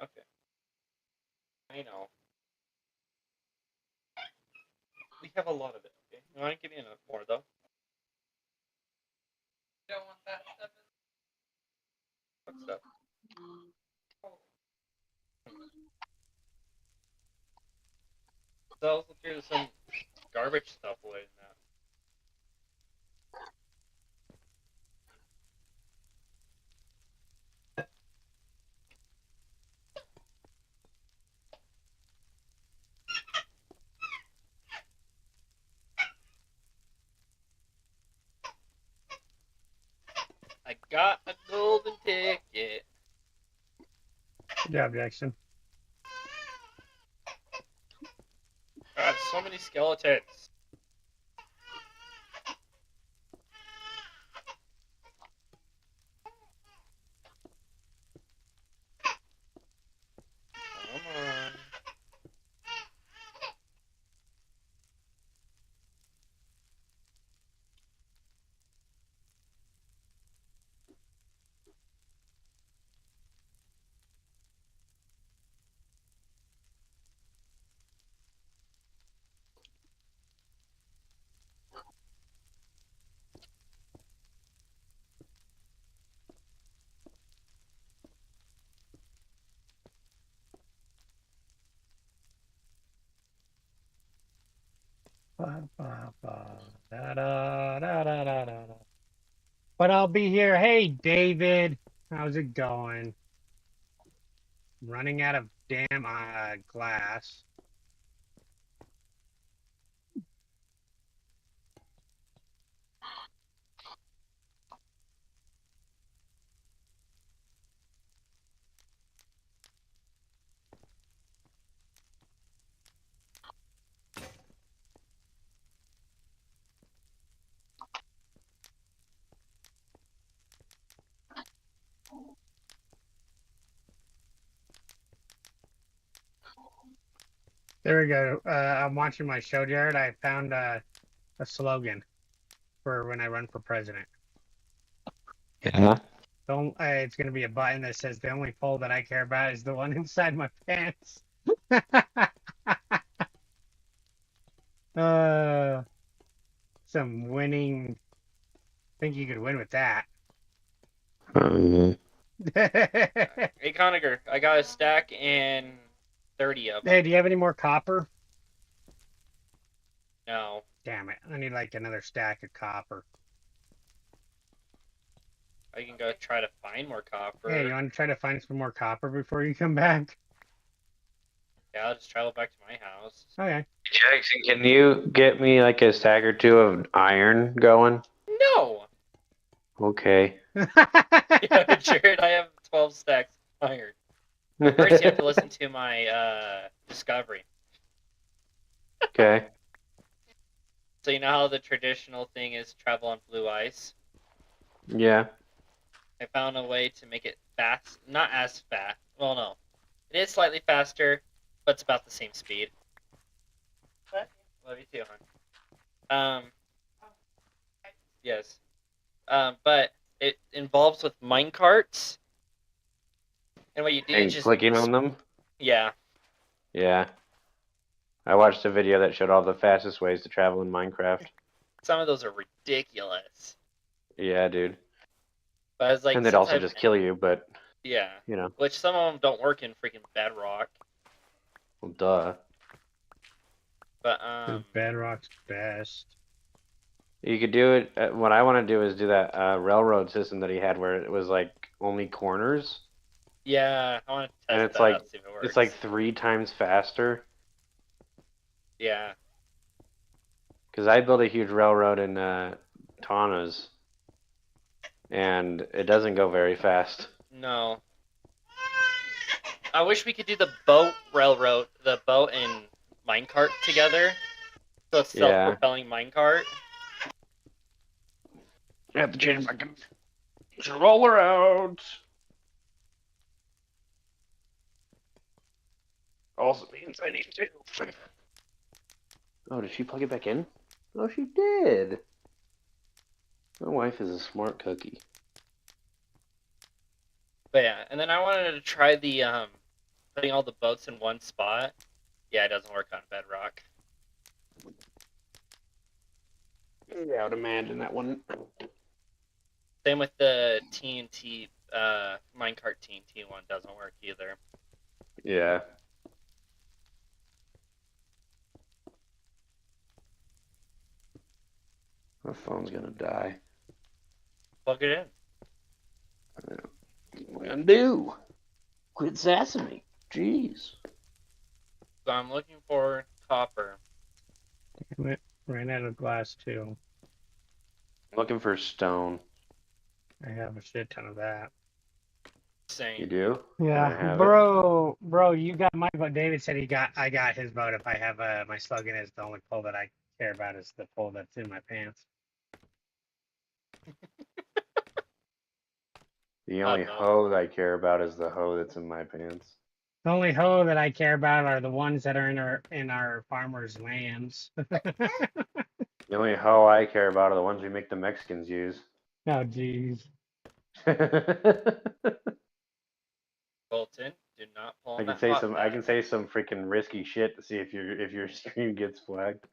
Speaker 2: Okay. I know. We have a lot of it, okay? You want to give me enough more, though? Don't want that stuff. What stuff? So there's some garbage stuff away in that. I got a golden ticket.
Speaker 1: Good job, Jackson.
Speaker 2: God, so many skeletons. Come on.
Speaker 1: Ba, ba, ba, da, da, da, da, da, da, da. But I'll be here. Hey, David, how's it going? Running out of damn glass. There we go. I'm watching my show, Jared. I found a slogan for when I run for president.
Speaker 4: Yeah.
Speaker 1: Don't. It's going to be a button that says the only pole that I care about is the one inside my pants. Some winning. Think you could win with that.
Speaker 2: Hey, Coniger, I got a stack and 30 of them.
Speaker 1: Hey, do you have any more copper?
Speaker 2: No.
Speaker 1: Damn it. I need like another stack of copper.
Speaker 2: I can go try to find more copper.
Speaker 1: Hey, you want to try to find some more copper before you come back?
Speaker 2: Yeah, I'll just travel back to my house.
Speaker 1: Okay.
Speaker 4: Jackson, can you get me like a stack or two of iron going?
Speaker 2: No!
Speaker 4: Okay.
Speaker 2: Yeah, Jared, I have 12 stacks of iron. First, you have to listen to my discovery.
Speaker 4: Okay.
Speaker 2: So you know how the traditional thing is travel on blue ice?
Speaker 4: Yeah.
Speaker 2: I found a way to make it fast, not as fast. Well, no, it is slightly faster, but it's about the same speed. What? Love you too, hon. Yes. But it involves with mine carts, and what you do is
Speaker 4: And
Speaker 2: just
Speaker 4: clicking on them.
Speaker 2: yeah.
Speaker 4: Yeah. I watched a video that showed all the fastest ways to travel in Minecraft.
Speaker 2: Some of those are ridiculous.
Speaker 4: Yeah, dude.
Speaker 2: But I was like,
Speaker 4: And they'd
Speaker 2: since
Speaker 4: also
Speaker 2: I've
Speaker 4: just kill you, but
Speaker 2: yeah,
Speaker 4: you know,
Speaker 2: which some of them don't work in freaking Bedrock.
Speaker 4: well, duh.
Speaker 2: But
Speaker 1: Bedrock's best.
Speaker 4: You could do it. What I want to do is do that railroad system that he had, where it was like only corners,
Speaker 2: yeah, I want to
Speaker 4: and
Speaker 2: test that out, see if it works.
Speaker 4: it's like 3 times faster.
Speaker 2: Yeah.
Speaker 4: Because I built a huge railroad in Taunas, and it doesn't go very fast.
Speaker 2: No. I wish we could do the boat railroad, the boat and minecart together. So it's
Speaker 4: Yeah.
Speaker 2: self-propelling minecart.
Speaker 4: I have to change my controller out. Also means I need to. Oh, did she plug it back in? Oh, she did. My wife is a smart cookie.
Speaker 2: But yeah, and then I wanted to try the putting all the boats in one spot. Yeah, it doesn't work on Bedrock.
Speaker 4: Yeah, I would imagine that one.
Speaker 2: Same with the TNT minecart TNT one doesn't work either.
Speaker 4: Yeah. My phone's gonna die.
Speaker 2: Plug it in.
Speaker 4: What am I gonna do? Quit sassing me. Jeez.
Speaker 2: So I'm looking for copper.
Speaker 1: Damn it. Ran out of glass too.
Speaker 4: Looking for stone.
Speaker 1: I have a shit ton of that.
Speaker 4: You
Speaker 2: Same.
Speaker 4: do? Can I
Speaker 1: Yeah,
Speaker 4: have
Speaker 1: bro, you got my vote. David said I got his vote. If I have my slogan is the only pole that I care about is the pole that's in my pants.
Speaker 4: The only
Speaker 2: no.
Speaker 4: hoe that I care about is the hoe that's in my pants.
Speaker 1: The only hoe that I care about are the ones that are in our farmers' lands.
Speaker 4: The only hoe I care about are the ones we make the Mexicans use.
Speaker 1: Oh, jeez.
Speaker 2: Bolton, do not pull on
Speaker 4: I can
Speaker 2: that
Speaker 4: say
Speaker 2: hot
Speaker 4: some. I
Speaker 2: back.
Speaker 4: can say some freaking risky shit to see if your stream gets flagged.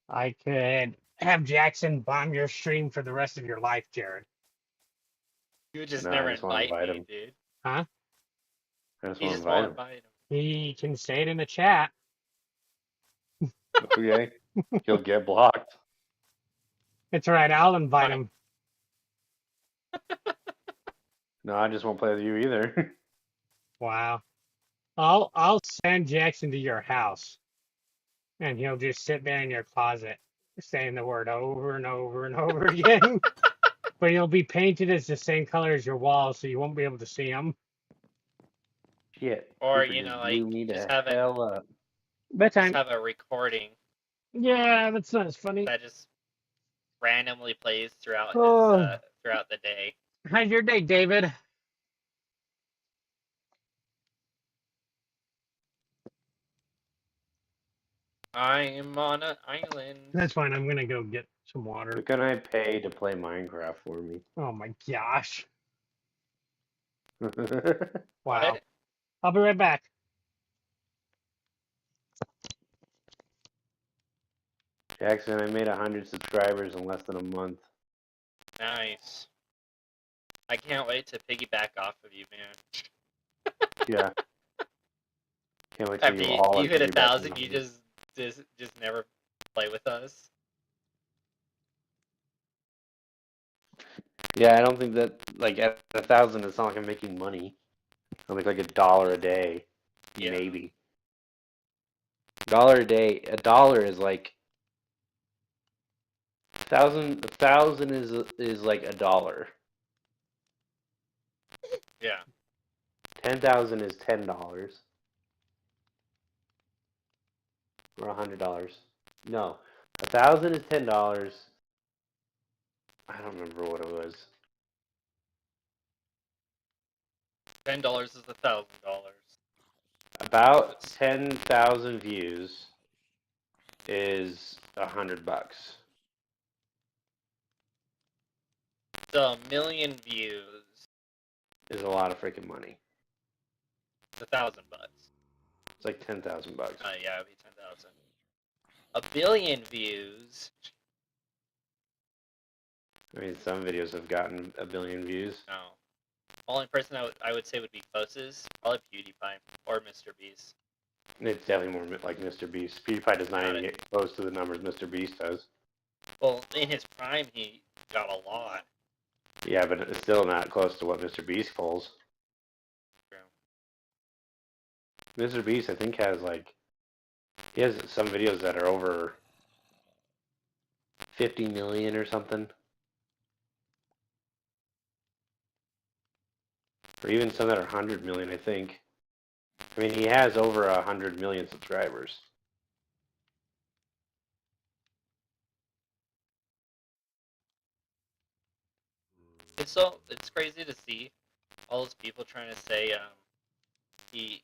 Speaker 1: I could have Jackson bomb your stream for the rest of your life, Jared.
Speaker 2: You would just
Speaker 4: No, I
Speaker 2: never
Speaker 4: just wanna
Speaker 2: invite
Speaker 4: invite
Speaker 2: me,
Speaker 4: him.
Speaker 2: dude.
Speaker 1: Huh?
Speaker 4: I just
Speaker 2: You
Speaker 4: want to
Speaker 2: just won't
Speaker 4: invite
Speaker 2: invite him.
Speaker 1: He can say it in the chat.
Speaker 4: him. Okay, he'll get blocked.
Speaker 1: It's all right. I'll invite
Speaker 2: Fine.
Speaker 1: him.
Speaker 4: No, I just won't play with you either.
Speaker 1: Wow. I'll send Jackson to your house, and he'll just sit there in your closet, saying the word over and over and over again. But he'll be painted as the same color as your wall, so you won't be able to see him.
Speaker 4: Shit.
Speaker 2: Or,
Speaker 4: Creeper
Speaker 2: you
Speaker 4: just
Speaker 2: know,
Speaker 4: blew
Speaker 2: like,
Speaker 4: me
Speaker 2: just
Speaker 4: the
Speaker 2: have it,
Speaker 4: hell up.
Speaker 2: just
Speaker 1: Bedtime.
Speaker 2: have a recording
Speaker 1: Yeah, that's not as funny.
Speaker 2: that just randomly plays throughout his
Speaker 1: Oh.
Speaker 2: throughout the day.
Speaker 1: How's your day, David?
Speaker 2: I am on an island.
Speaker 1: That's fine. I'm gonna go get some water.
Speaker 4: Who can I pay to play Minecraft for me?
Speaker 1: Oh my gosh. Wow.
Speaker 2: What?
Speaker 1: I'll be right back.
Speaker 4: Jackson, I made 100 subscribers in less than a month.
Speaker 2: Nice. I can't wait to piggyback off of you, man.
Speaker 4: Yeah. Can't wait till
Speaker 2: After
Speaker 4: you all
Speaker 2: you hit
Speaker 4: are
Speaker 2: 1,000,
Speaker 4: piggybacking
Speaker 2: you
Speaker 4: on me.
Speaker 2: just never play with us.
Speaker 4: Yeah, I don't think that like at 1,000 it's not like I'm making money. I'll make like $1 a day.
Speaker 2: Yeah.
Speaker 4: Maybe. $1 a day. $1 is like 1,000 is like $1.
Speaker 2: Yeah.
Speaker 4: 10,000 is $10. or $100. No, 1,000 is $10. I don't remember what it was.
Speaker 2: $10 is $1,000.
Speaker 4: About 10,000 views is $100.
Speaker 2: So 1,000,000 views
Speaker 4: Is a lot of freaking money.
Speaker 2: is $1,000.
Speaker 4: It's like $10,000.
Speaker 2: Yeah, it'd be 10,000. 1,000,000,000 views.
Speaker 4: I mean, some videos have gotten 1 billion views.
Speaker 2: No. Only person I would say would be closest, probably PewDiePie or Mr. Beast.
Speaker 4: It's definitely more like Mr. Beast. PewDiePie does not
Speaker 2: Got
Speaker 4: even
Speaker 2: it.
Speaker 4: get close to the numbers Mr. Beast does.
Speaker 2: Well, in his prime, he got a lot.
Speaker 4: Yeah, but it's still not close to what Mr. Beast pulls.
Speaker 2: True.
Speaker 4: Mr. Beast, I think, has like, he has some videos that are over 50 million or something. Or even some that are 100 million, I think. I mean, he has over 100 million subscribers.
Speaker 2: It's crazy to see all those people trying to say he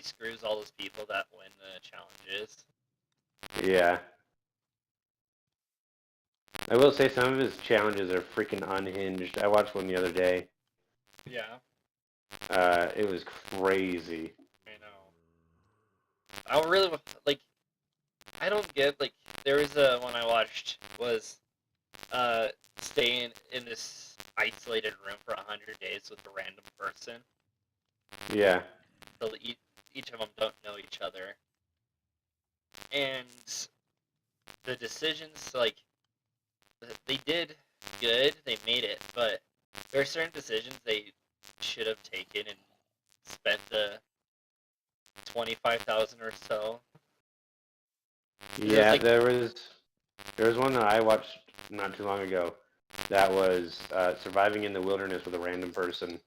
Speaker 2: screws all those people that win the challenges.
Speaker 4: Yeah. I will say some of his challenges are freaking unhinged. I watched one the other day.
Speaker 2: Yeah,
Speaker 4: It was crazy.
Speaker 2: I know. I don't really like. I don't get like there was a one I watched was staying in this isolated room for 100 days with a random person.
Speaker 4: Yeah.
Speaker 2: So each of them don't know each other, and the decisions like they did good, they made it, but there are certain decisions they should have taken and spent the 25,000 or so.
Speaker 4: Yeah,
Speaker 2: like-
Speaker 4: there was one that I watched not too long ago that was surviving in the wilderness with a random person,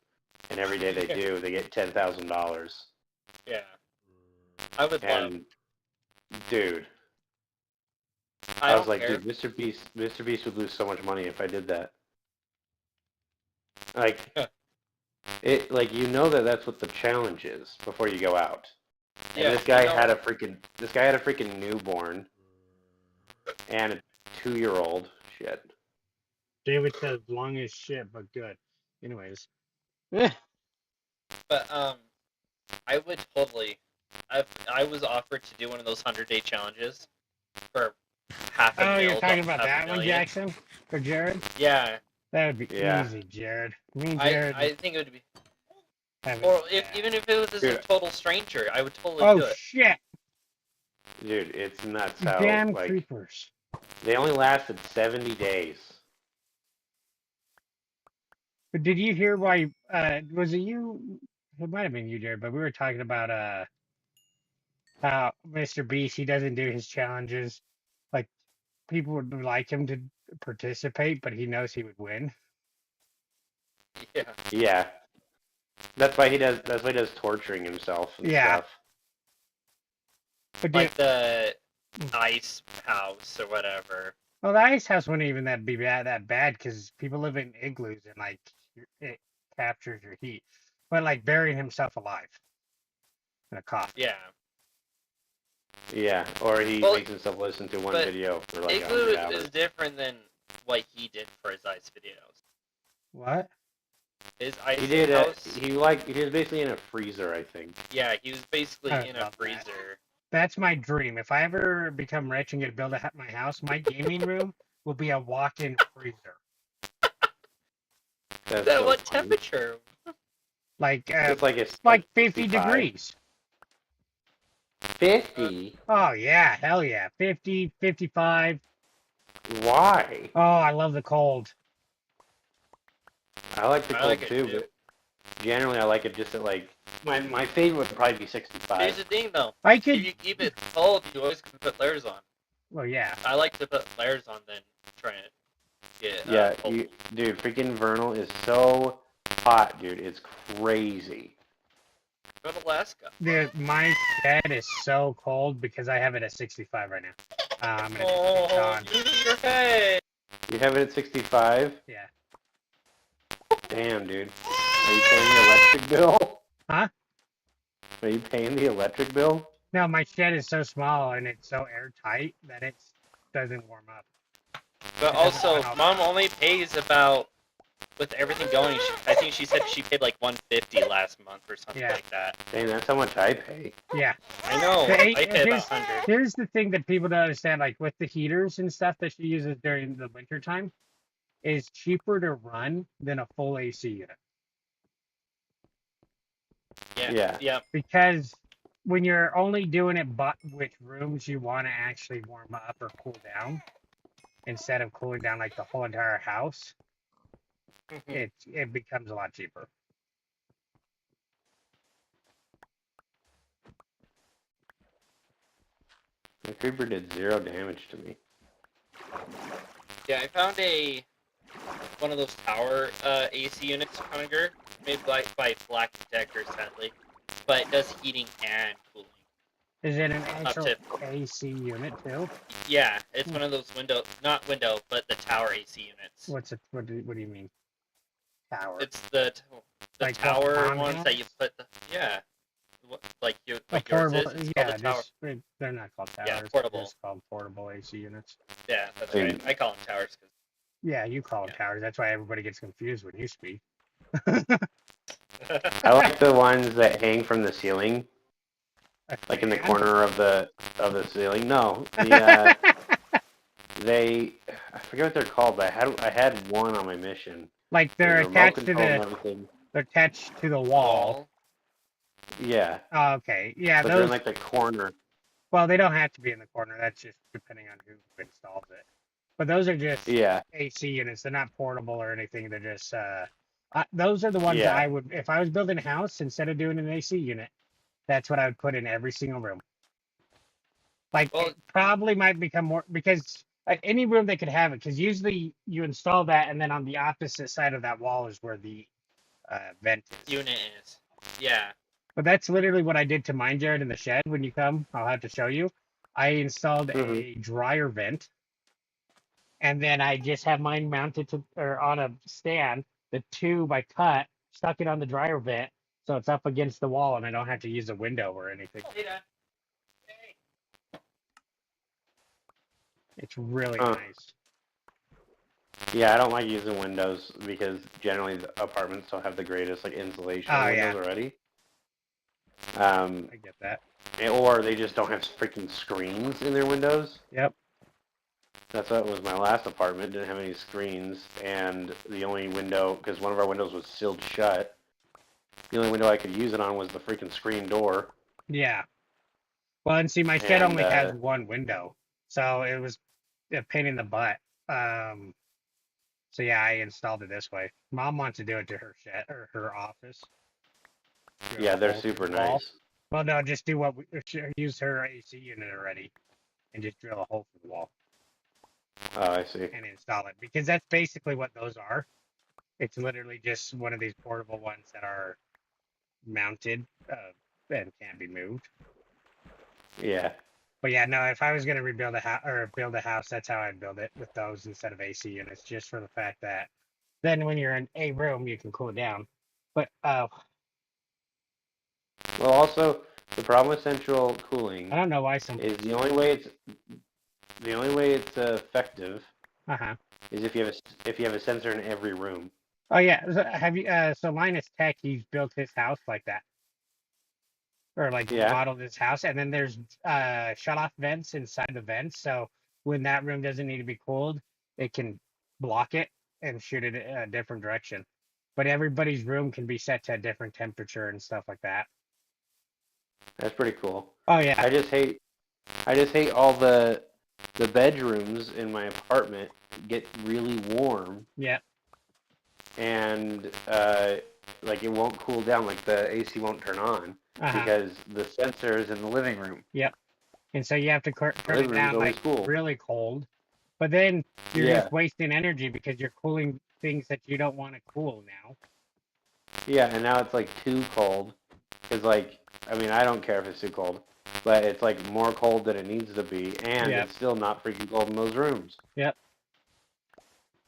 Speaker 4: and every day they do, they get $10,000.
Speaker 2: Yeah, I would love.
Speaker 4: And dude,
Speaker 2: I
Speaker 4: I was
Speaker 2: don't
Speaker 4: like,
Speaker 2: care.
Speaker 4: dude, Mr. Beast would lose so much money if I did that. Like, it like you know that's what the challenge is before you go out. And
Speaker 2: Yeah,
Speaker 4: this guy
Speaker 2: you know-
Speaker 4: had a freaking newborn and a 2-year-old. Shit.
Speaker 1: David says long as shit, but good. Anyways.
Speaker 2: But I would totally. I was offered to do one of those 100-day challenges for half a
Speaker 1: Oh,
Speaker 2: mil.
Speaker 1: you're talking about
Speaker 2: half a
Speaker 1: that one,
Speaker 2: million.
Speaker 1: Jackson? For Jared?
Speaker 2: Yeah,
Speaker 1: That would be
Speaker 4: Yeah.
Speaker 1: easy, Jared. Me and Jared.
Speaker 2: I think it would be.
Speaker 1: have
Speaker 2: Or
Speaker 1: it-
Speaker 2: even if it was just a
Speaker 4: Dude.
Speaker 2: total stranger, I would totally do
Speaker 1: Oh,
Speaker 2: it.
Speaker 1: shit.
Speaker 4: Dude, it's nuts
Speaker 1: You
Speaker 4: how
Speaker 1: damn
Speaker 4: like
Speaker 1: creepers.
Speaker 4: they only lasted 70 days.
Speaker 1: But did you hear why, was it you? It might have been you, Jared, but we were talking about, how Mr. Beast, he doesn't do his challenges. Like, people would like him to participate, but he knows he would win.
Speaker 2: Yeah.
Speaker 4: Yeah. That's why he does torturing himself and
Speaker 1: Yeah.
Speaker 4: stuff.
Speaker 1: But
Speaker 2: Like the ice house or whatever.
Speaker 1: well, the ice house wouldn't even be that bad because people live in igloos and like it captures your heat. But like burying himself alive in a coffin.
Speaker 2: Yeah.
Speaker 4: Yeah, or he
Speaker 2: Well,
Speaker 4: makes himself listen to one
Speaker 2: but
Speaker 4: video for like
Speaker 2: Igloo
Speaker 4: 100 hours.
Speaker 2: is different than what he did for his ice videos.
Speaker 1: What?
Speaker 4: He
Speaker 2: His ice
Speaker 4: did.
Speaker 2: house.
Speaker 4: He was basically in a freezer, I think.
Speaker 2: Yeah, he was basically
Speaker 1: I
Speaker 2: in a
Speaker 1: love that.
Speaker 2: freezer.
Speaker 1: That's my dream. If I ever become rich and get to build my house, my gaming room will be a walk-in freezer.
Speaker 4: That's so
Speaker 2: What
Speaker 4: funny.
Speaker 2: temperature?
Speaker 1: Like
Speaker 4: It's like it's
Speaker 1: like 50
Speaker 4: 65.
Speaker 1: degrees.
Speaker 4: 50.
Speaker 1: Oh yeah, hell yeah. 50, 55.
Speaker 4: Why?
Speaker 1: Oh, I love the cold.
Speaker 4: I like the
Speaker 2: I
Speaker 4: cold
Speaker 2: like it
Speaker 4: too,
Speaker 2: too.
Speaker 4: but generally I like it just at like my favorite would probably be
Speaker 2: Here's
Speaker 4: 65.
Speaker 2: the thing though.
Speaker 1: I
Speaker 2: If
Speaker 1: could
Speaker 2: you keep it cold, you always can put layers on.
Speaker 1: well yeah.
Speaker 2: I like to put layers on than try to get
Speaker 4: Yeah,
Speaker 2: cold.
Speaker 4: dude, freaking Vernal is so hot, dude. It's crazy.
Speaker 2: Go to Alaska.
Speaker 1: My shed is so cold because I have it at 65 right now. And it's
Speaker 2: Oh,
Speaker 1: on.
Speaker 2: you need your head.
Speaker 4: You have it at 65?
Speaker 1: Yeah.
Speaker 4: Damn, dude. Are you paying the electric bill?
Speaker 1: Huh?
Speaker 4: Are you paying the electric bill?
Speaker 1: No, my shed is so small and it's so airtight that it doesn't warm up.
Speaker 2: But also, Mom only pays about, with everything going, I think she said she paid like 150 last month or something
Speaker 1: Yeah.
Speaker 2: like that.
Speaker 4: Dang, that's how much I pay.
Speaker 1: Yeah.
Speaker 2: I know.
Speaker 1: The eight-
Speaker 2: I pay about
Speaker 1: here's-
Speaker 2: 100.
Speaker 1: Here's the thing that people don't understand, like with the heaters and stuff that she uses during the winter time, is cheaper to run than a full AC unit.
Speaker 2: Yeah.
Speaker 4: Yeah.
Speaker 1: Because when you're only doing it but which rooms you want to actually warm up or cool down, instead of cooling down like the whole entire house, it becomes a lot cheaper.
Speaker 4: The creeper did 0 damage to me.
Speaker 2: Yeah, I found one of those tower AC units, Hunger, made by Black Decker, sadly, but it does heating and cooling.
Speaker 1: Is it an actual
Speaker 2: to-
Speaker 1: AC unit too?
Speaker 2: Yeah, it's one of those not window, but the tower AC units.
Speaker 1: What's it? What do you mean? Tower.
Speaker 2: It's the
Speaker 1: Like the
Speaker 2: tower
Speaker 1: farm
Speaker 2: ones that you
Speaker 1: house?
Speaker 2: put like yours
Speaker 1: portable,
Speaker 2: is. It's
Speaker 1: yeah,
Speaker 2: called the tower.
Speaker 1: they're not called towers.
Speaker 2: Yeah,
Speaker 1: they're
Speaker 2: portable.
Speaker 1: just called portable AC units.
Speaker 2: Yeah, that's
Speaker 4: Hey.
Speaker 2: right. I call them towers because
Speaker 1: Yeah, you call them
Speaker 2: Yeah.
Speaker 1: towers. That's why everybody gets confused when you speak.
Speaker 4: I like the ones that hang from the ceiling, like in the corner of the ceiling. No, the I forget what they're called, but I had one on my mission.
Speaker 1: Like they're
Speaker 4: Remote
Speaker 1: attached to
Speaker 4: control and
Speaker 1: the
Speaker 4: everything.
Speaker 1: they're attached to the wall.
Speaker 4: Yeah,
Speaker 1: Oh, okay. Yeah,
Speaker 4: but they're in
Speaker 1: those.
Speaker 4: like the corner.
Speaker 1: Well, they don't have to be in the corner. That's just depending on who installs it. But those are just
Speaker 4: Yeah,
Speaker 1: AC units. They're not portable or anything. They're just those are the ones
Speaker 4: Yeah.
Speaker 1: that I would, if I was building a house, instead of doing an AC unit, that's what I would put in every single room. Like
Speaker 2: Well-
Speaker 1: it probably might become more because any room they could have it, because usually you install that and then on the opposite side of that wall is where the vent is.
Speaker 2: unit is. Yeah.
Speaker 1: But that's literally what I did to mine, Jared, in the shed. When you come, I'll have to show you. I installed a dryer vent, and then I just have mine mounted to or on a stand. The tube I cut, stuck it on the dryer vent, so it's up against the wall, and I don't have to use a window or anything.
Speaker 2: Hey, Dad.
Speaker 1: It's really
Speaker 4: Huh.
Speaker 1: nice.
Speaker 4: yeah. I don't like using windows because generally the apartments don't have the greatest like insulation
Speaker 1: Oh,
Speaker 4: windows
Speaker 1: yeah.
Speaker 4: already.
Speaker 1: I get that.
Speaker 4: Or they just don't have freaking screens in their windows.
Speaker 1: Yep.
Speaker 4: That's what was my last apartment. Didn't have any screens, and the only window, because one of our windows was sealed shut, the only window I could use it on was the freaking screen door.
Speaker 1: Yeah. Well, and see, my shed
Speaker 4: And,
Speaker 1: only has one window, so it was a pain in the butt. So yeah, I installed it this way. Mom wants to do it to her shed or her office. Drill
Speaker 4: Yeah,
Speaker 1: a
Speaker 4: they're
Speaker 1: hole through
Speaker 4: super
Speaker 1: the wall.
Speaker 4: nice.
Speaker 1: Well, no, just do what use her AC unit already, and just drill a hole through the wall
Speaker 4: Oh, I see.
Speaker 1: and install it because that's basically what those are. It's literally just one of these portable ones that are mounted and can't be moved.
Speaker 4: Yeah.
Speaker 1: But yeah, no, if I was gonna rebuild a house or build a house, that's how I'd build it with those instead of AC units, just for the fact that then when you're in a room, you can cool it down. But
Speaker 4: Well, also the problem with central cooling
Speaker 1: I don't know why some.
Speaker 4: is the only way it's effective
Speaker 1: Uh-huh.
Speaker 4: is if you have a sensor in every room.
Speaker 1: Oh yeah, so have you? So Linus Tech, he's built his house like that, or like
Speaker 4: Yeah.
Speaker 1: modeled his house, and then there's shut off vents inside the vents. So when that room doesn't need to be cooled, it can block it and shoot it in a different direction. But everybody's room can be set to a different temperature and stuff like that.
Speaker 4: That's pretty cool.
Speaker 1: Oh yeah,
Speaker 4: I just hate all the bedrooms in my apartment get really warm
Speaker 1: yeah.
Speaker 4: and like it won't cool down, like the AC won't turn on
Speaker 1: Uh-huh.
Speaker 4: because the sensor is in the living room.
Speaker 1: And so you have to turn
Speaker 4: Living
Speaker 1: it
Speaker 4: room's
Speaker 1: down
Speaker 4: always
Speaker 1: like
Speaker 4: cool.
Speaker 1: really cold. But then you're
Speaker 4: Yeah.
Speaker 1: just wasting energy because you're cooling things that you don't want to cool now.
Speaker 4: Yeah, and now it's like too cold. Because, like, I mean, I don't care if it's too cold, but it's, like, more cold than it needs to be, and
Speaker 1: Yep.
Speaker 4: it's still not freaking cold in those rooms.
Speaker 1: Yep.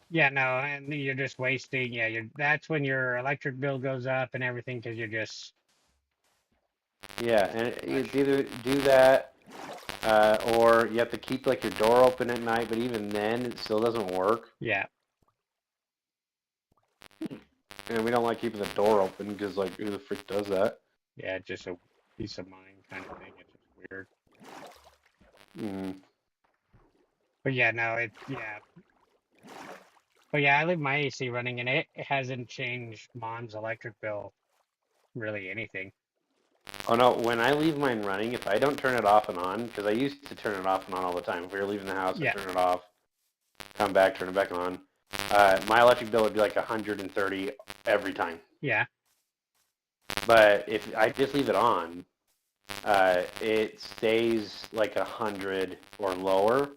Speaker 1: Yeah, no, and you're just wasting. Yeah, that's when your electric bill goes up and everything because you're just.
Speaker 4: Yeah, and it's either do that, or you have to keep, like, your door open at night, but even then, it still doesn't work.
Speaker 1: Yeah.
Speaker 4: And we don't like keeping the door open, because, like, who the freak does that?
Speaker 1: Yeah, just a peace of mind kind of thing. It's just weird.
Speaker 4: Mm.
Speaker 1: But yeah, no, yeah. But yeah, I leave my AC running and it hasn't changed Mom's electric bill really anything.
Speaker 4: Oh no, when I leave mine running, if I don't turn it off and on, because I used to turn it off and on all the time. If we were leaving the house,
Speaker 1: Yeah.
Speaker 4: I turn it off, come back, turn it back on. My electric bill would be like 130 every time.
Speaker 1: Yeah.
Speaker 4: But if I just leave it on, it stays like 100 or lower,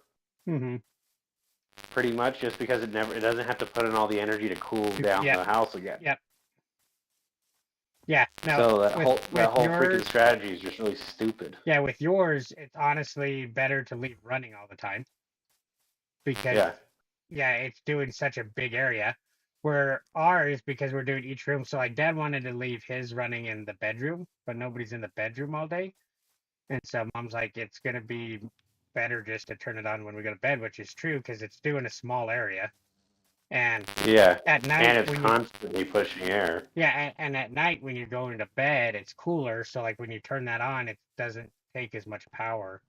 Speaker 1: Mm-hmm.
Speaker 4: pretty much, just because it doesn't have to put in all the energy to cool down
Speaker 1: Yeah.
Speaker 4: the house again.
Speaker 1: Yep. Yeah. No.
Speaker 4: So that whole freaking
Speaker 1: yours,
Speaker 4: strategy is just really stupid.
Speaker 1: yeah, with yours, it's honestly better to leave running all the time because
Speaker 4: Yeah.
Speaker 1: it's doing such a big area. Where ours, because we're doing each room, so like Dad wanted to leave his running in the bedroom, but nobody's in the bedroom all day, and so Mom's like, it's gonna be better just to turn it on when we go to bed, which is true because it's doing a small area, and
Speaker 4: Yeah.
Speaker 1: at night
Speaker 4: And it's
Speaker 1: when
Speaker 4: constantly pushing air.
Speaker 1: and at night when you're going to bed, it's cooler, so like when you turn that on, it doesn't take as much power.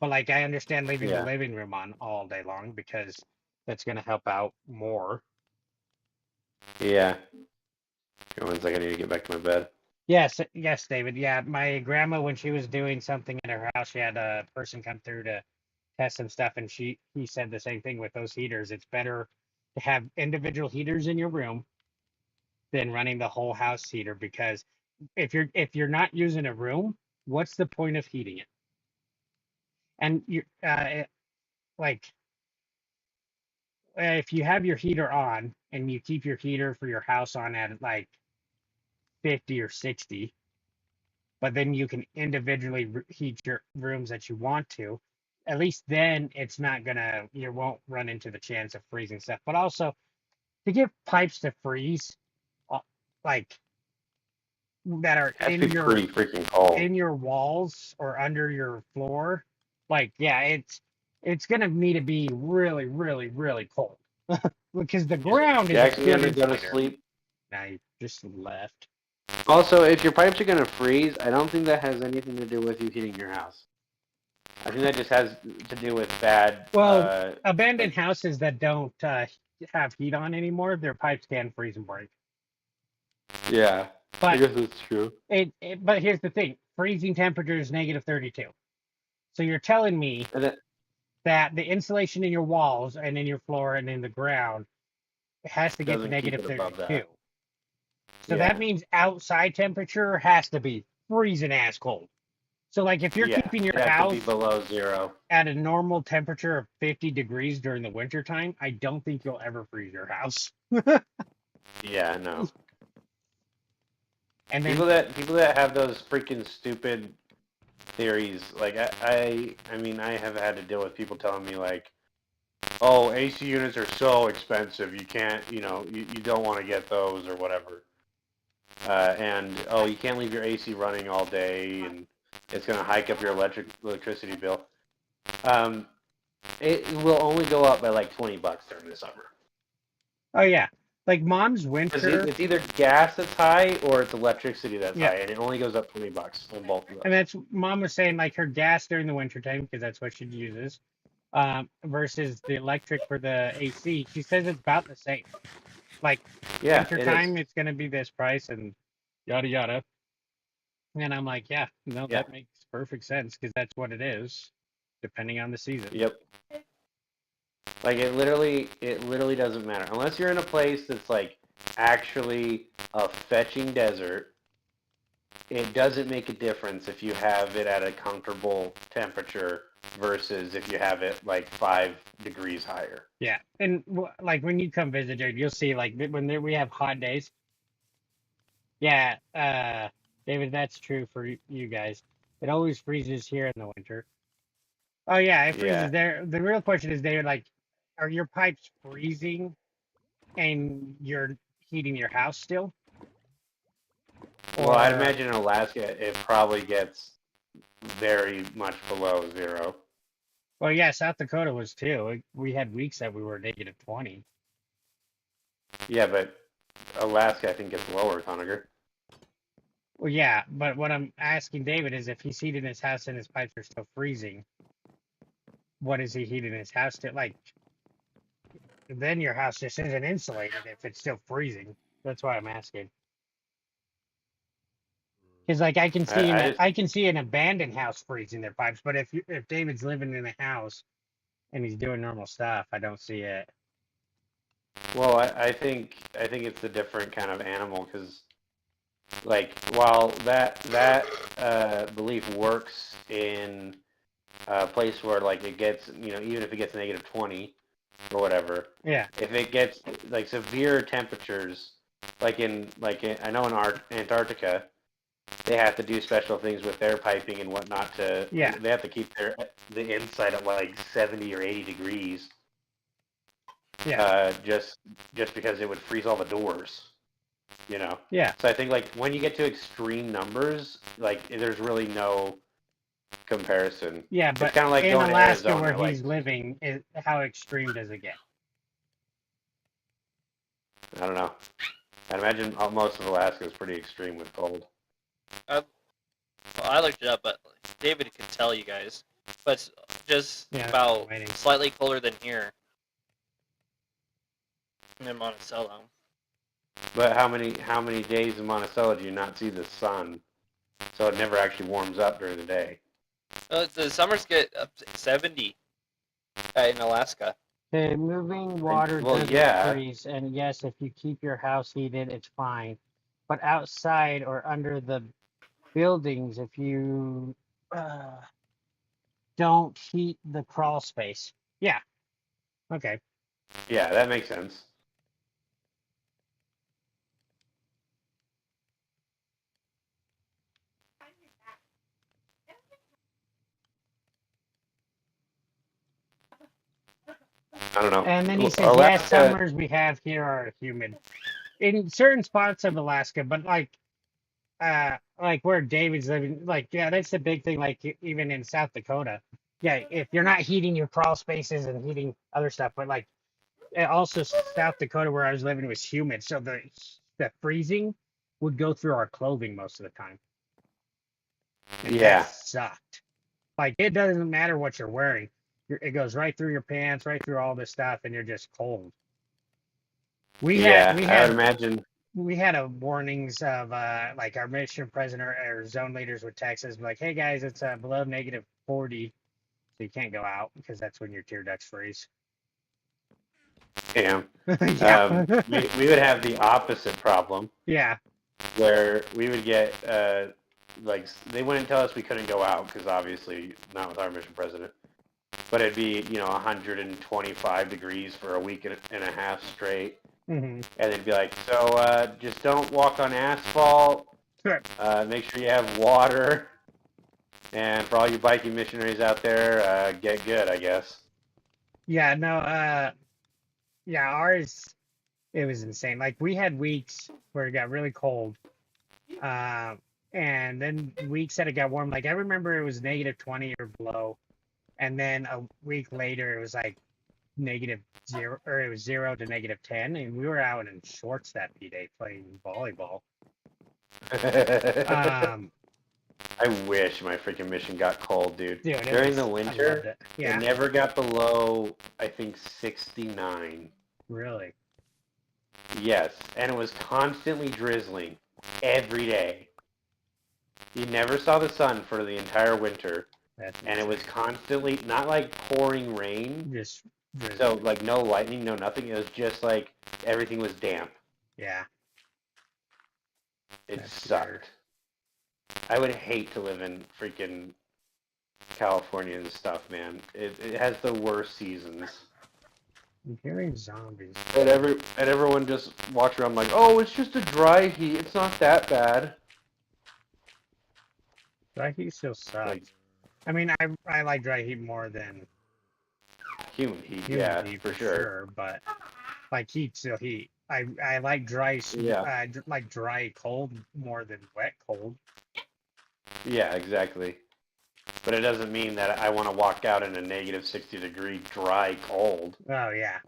Speaker 1: But like I understand leaving the
Speaker 4: Yeah.
Speaker 1: living room on all day long because that's gonna help out more.
Speaker 4: Yeah. Give me 1 second, I need to get back to my bed.
Speaker 1: Yes, David. Yeah, my grandma, when she was doing something in her house, she had a person come through to test some stuff, and he said the same thing with those heaters. It's better to have individual heaters in your room than running the whole house heater because if you're not using a room, what's the point of heating it? And you like if you have your heater on and you keep your heater for your house on at like 50 or 60, but then you can individually heat your rooms that you want to, at least then it's not gonna, you won't run into the chance of freezing stuff. But also to get pipes to freeze, like that are
Speaker 4: It has to
Speaker 1: in
Speaker 4: be
Speaker 1: your
Speaker 4: pretty freaking cold.
Speaker 1: in your walls or under your floor, like yeah, it's gonna need to be really, really, really cold because the ground is a
Speaker 4: Jackson, you
Speaker 1: good
Speaker 4: gonna go to
Speaker 1: insulator.
Speaker 4: sleep?
Speaker 1: Now you just left.
Speaker 4: Also, if your pipes are gonna freeze, I don't think that has anything to do with you heating your house. I think that just has to do with bad.
Speaker 1: Well, abandoned houses that don't have heat on anymore, their pipes can freeze and break.
Speaker 4: Yeah, I
Speaker 1: But
Speaker 4: guess that's true.
Speaker 1: but here's the thing: freezing temperature is -32. So you're telling me
Speaker 4: And then,
Speaker 1: that the insulation in your walls and in your floor and in the ground has to get to
Speaker 4: Doesn't keep it above
Speaker 1: -32.
Speaker 4: that.
Speaker 1: So
Speaker 4: Yeah.
Speaker 1: that means outside temperature has to be freezing ass cold. So like if you're
Speaker 4: yeah,
Speaker 1: keeping your
Speaker 4: it has to be
Speaker 1: house
Speaker 4: below 0.
Speaker 1: at a normal temperature of 50 degrees during the winter time, I don't think you'll ever freeze your house.
Speaker 4: Yeah, no.
Speaker 1: And then
Speaker 4: People that have those freaking stupid theories, like I mean, I have had to deal with people telling me like, oh, AC units are so expensive, you can't, you don't want to get those or whatever. And oh, you can't leave your AC running all day, and it's gonna hike up your electricity bill. It will only go up by like $20 during the summer.
Speaker 1: oh yeah, like Mom's
Speaker 4: 'Cause
Speaker 1: winter,
Speaker 4: it's either gas that's high or it's electricity that's
Speaker 1: Yeah.
Speaker 4: high, and it only goes up $20 on both of
Speaker 1: and
Speaker 4: those.
Speaker 1: that's Mom was saying like her gas during the winter time because that's what she uses, versus the electric for the AC. She says it's about the same. Like
Speaker 4: Yeah,
Speaker 1: winter
Speaker 4: it
Speaker 1: time,
Speaker 4: is.
Speaker 1: it's gonna be this price and yada yada. And I'm like, yeah, no,
Speaker 4: Yeah.
Speaker 1: that makes perfect sense because that's what it is, depending on the season.
Speaker 4: Yep. Like it literally doesn't matter unless you're in a place that's like actually a fetching desert. It doesn't make a difference if you have it at a comfortable temperature versus if you have it like 5 degrees higher.
Speaker 1: Yeah, and like when you come visit, Jared, you'll see like when we have hot days. Yeah, David, that's true for you guys. It always freezes here in the winter. Oh yeah, it freezes
Speaker 4: Yeah.
Speaker 1: there. The real question is, David, like, are your pipes freezing and you're heating your house still?
Speaker 4: Well, I'd
Speaker 1: Or-
Speaker 4: imagine in Alaska it probably gets very much below 0.
Speaker 1: Well, yeah, South Dakota was too. We had weeks that we were negative 20.
Speaker 4: Yeah, but Alaska I think gets lower, Conager.
Speaker 1: Well, yeah, but what I'm asking David is if he's heating his house and his pipes are still freezing, what is he heating his house to? Like, then your house just isn't insulated if it's still freezing. That's why I'm asking. Because like I can see I can see an abandoned house freezing their pipes, but if David's living in a house and he's doing normal stuff, I don't see it.
Speaker 4: Well, I think it's a different kind of animal because, like, while that belief works in a place where like it gets, even if it gets negative 20 or whatever,
Speaker 1: Yeah,
Speaker 4: if it gets like severe temperatures, I know in Antarctica, they have to do special things with their piping and whatnot to.
Speaker 1: Yeah.
Speaker 4: They have to keep the inside at like 70 or 80 degrees.
Speaker 1: yeah,
Speaker 4: Just because it would freeze all the doors,
Speaker 1: yeah.
Speaker 4: So I think like when you get to extreme numbers, like there's really no comparison.
Speaker 1: Yeah,
Speaker 4: It's
Speaker 1: but
Speaker 4: kind of like
Speaker 1: in
Speaker 4: going to
Speaker 1: Alaska
Speaker 4: Arizona,
Speaker 1: where
Speaker 4: like,
Speaker 1: he's living, how extreme does it get?
Speaker 4: I don't know. I imagine most of Alaska is pretty extreme with cold.
Speaker 2: Well, I looked it up, but David could tell you guys. But it's just
Speaker 1: Yeah,
Speaker 2: about
Speaker 1: waiting.
Speaker 2: slightly colder than here. In Monticello.
Speaker 4: But how many days in Monticello do you not see the sun? So it never actually warms up during the day.
Speaker 2: The summers get up to 70 in Alaska.
Speaker 1: The moving water
Speaker 4: well,
Speaker 1: doesn't
Speaker 4: yeah.
Speaker 1: freeze, and yes, if you keep your house heated, it's fine. But outside or under the buildings, if you don't heat the crawl space, yeah, okay,
Speaker 4: Yeah, that makes sense. I don't know.
Speaker 1: and then he says,
Speaker 4: Alaska,
Speaker 1: yes, summers we have here are humid in certain spots of Alaska, but like where David's living, like, yeah, that's the big thing. Like even in South Dakota, yeah, if you're not heating your crawl spaces and heating other stuff, but like also South Dakota where I was living was humid, so the freezing would go through our clothing most of the time. And
Speaker 4: Yeah.
Speaker 1: that sucked. Like it doesn't matter what you're wearing, it goes right through your pants, right through all this stuff, and you're just cold. We
Speaker 4: I would
Speaker 1: had
Speaker 4: imagine.
Speaker 1: we had a warnings of like our mission president or zone leaders would text us like, hey guys, it's below negative 40, so you can't go out because that's when your tear ducts freeze.
Speaker 4: Yeah.
Speaker 1: Yeah.
Speaker 4: We would have the opposite problem
Speaker 1: Yeah,
Speaker 4: where we would get like they wouldn't tell us we couldn't go out because obviously not with our mission president, but it'd be 125 degrees for a week and a half straight,
Speaker 1: hmm
Speaker 4: and they'd be like, so just don't walk on asphalt.
Speaker 1: Sure.
Speaker 4: Make sure you have water, and for all you biking missionaries out there, get good, I guess.
Speaker 1: Yeah, no, yeah, ours, it was insane. Like we had weeks where it got really cold, and then weeks that it got warm. Like I remember it was negative 20 or below, and then a week later it was like negative 0, or it was 0 to negative 10, and we were out in shorts that day playing volleyball.
Speaker 4: I wish my freaking mission got cold, dude.
Speaker 1: Dude,
Speaker 4: During the
Speaker 1: I loved
Speaker 4: winter,
Speaker 1: it. Yeah,
Speaker 4: it never got below, I think, 69.
Speaker 1: really.
Speaker 4: Yes, and it was constantly drizzling every day. You never saw the sun for the entire winter,
Speaker 1: That's
Speaker 4: and it was constantly, not like pouring rain,
Speaker 1: just
Speaker 4: so like no lightning, no nothing. It was just like everything was damp.
Speaker 1: yeah.
Speaker 4: It
Speaker 1: That's
Speaker 4: sucked.
Speaker 1: weird.
Speaker 4: I would hate to live in freaking California and stuff, man. It has the worst seasons.
Speaker 1: I'm hearing zombies.
Speaker 4: And everyone just walks around like, oh, it's just a dry heat. It's not that bad.
Speaker 1: Dry heat still sucks.
Speaker 4: Like
Speaker 1: I mean, I like dry heat more than
Speaker 4: human heat,
Speaker 1: humid
Speaker 4: yeah,
Speaker 1: heat
Speaker 4: for sure.
Speaker 1: but like heat still heat. I like
Speaker 4: Yeah.
Speaker 1: like dry cold more than wet cold.
Speaker 4: Yeah, exactly. But it doesn't mean that I want to walk out in a negative 60-degree dry cold.
Speaker 1: Oh yeah.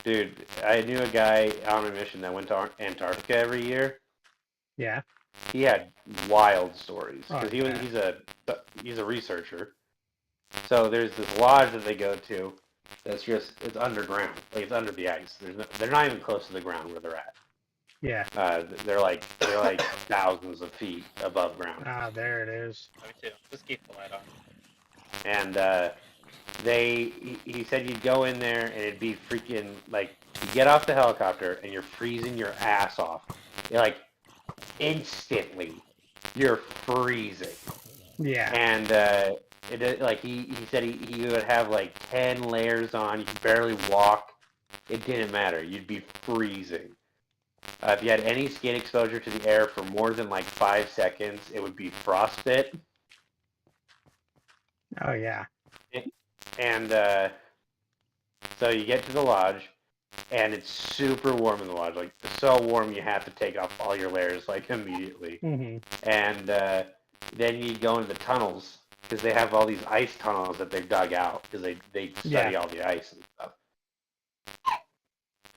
Speaker 4: Dude, I knew a guy on a mission that went to Antarctica every year.
Speaker 1: Yeah.
Speaker 4: He had wild stories
Speaker 1: Oh,
Speaker 4: because
Speaker 1: yeah.
Speaker 4: he's a researcher. So there's this lodge that they go to that's just it's underground, like it's under the ice. They're not even close to the ground where they're at.
Speaker 1: Yeah.
Speaker 4: They're like thousands of feet above ground.
Speaker 1: Ah, there it is.
Speaker 2: Me too. Just keep the light on.
Speaker 4: And he said you'd go in there and it'd be freaking like you get off the helicopter and you're freezing your ass off. You're like instantly you're freezing.
Speaker 1: Yeah.
Speaker 4: And like he said he would have like 10 layers on, you could barely walk. It didn't matter. You'd be freezing. If you had any skin exposure to the air for more than like 5 seconds, it would be frostbite.
Speaker 1: Oh yeah.
Speaker 4: And so you get to the lodge, and it's super warm in the lodge. Like, so warm you have to take off all your layers, like, immediately.
Speaker 1: Mm-hmm.
Speaker 4: And then you go into the tunnels, because they have all these ice tunnels that they've dug out, because they study all the ice and stuff.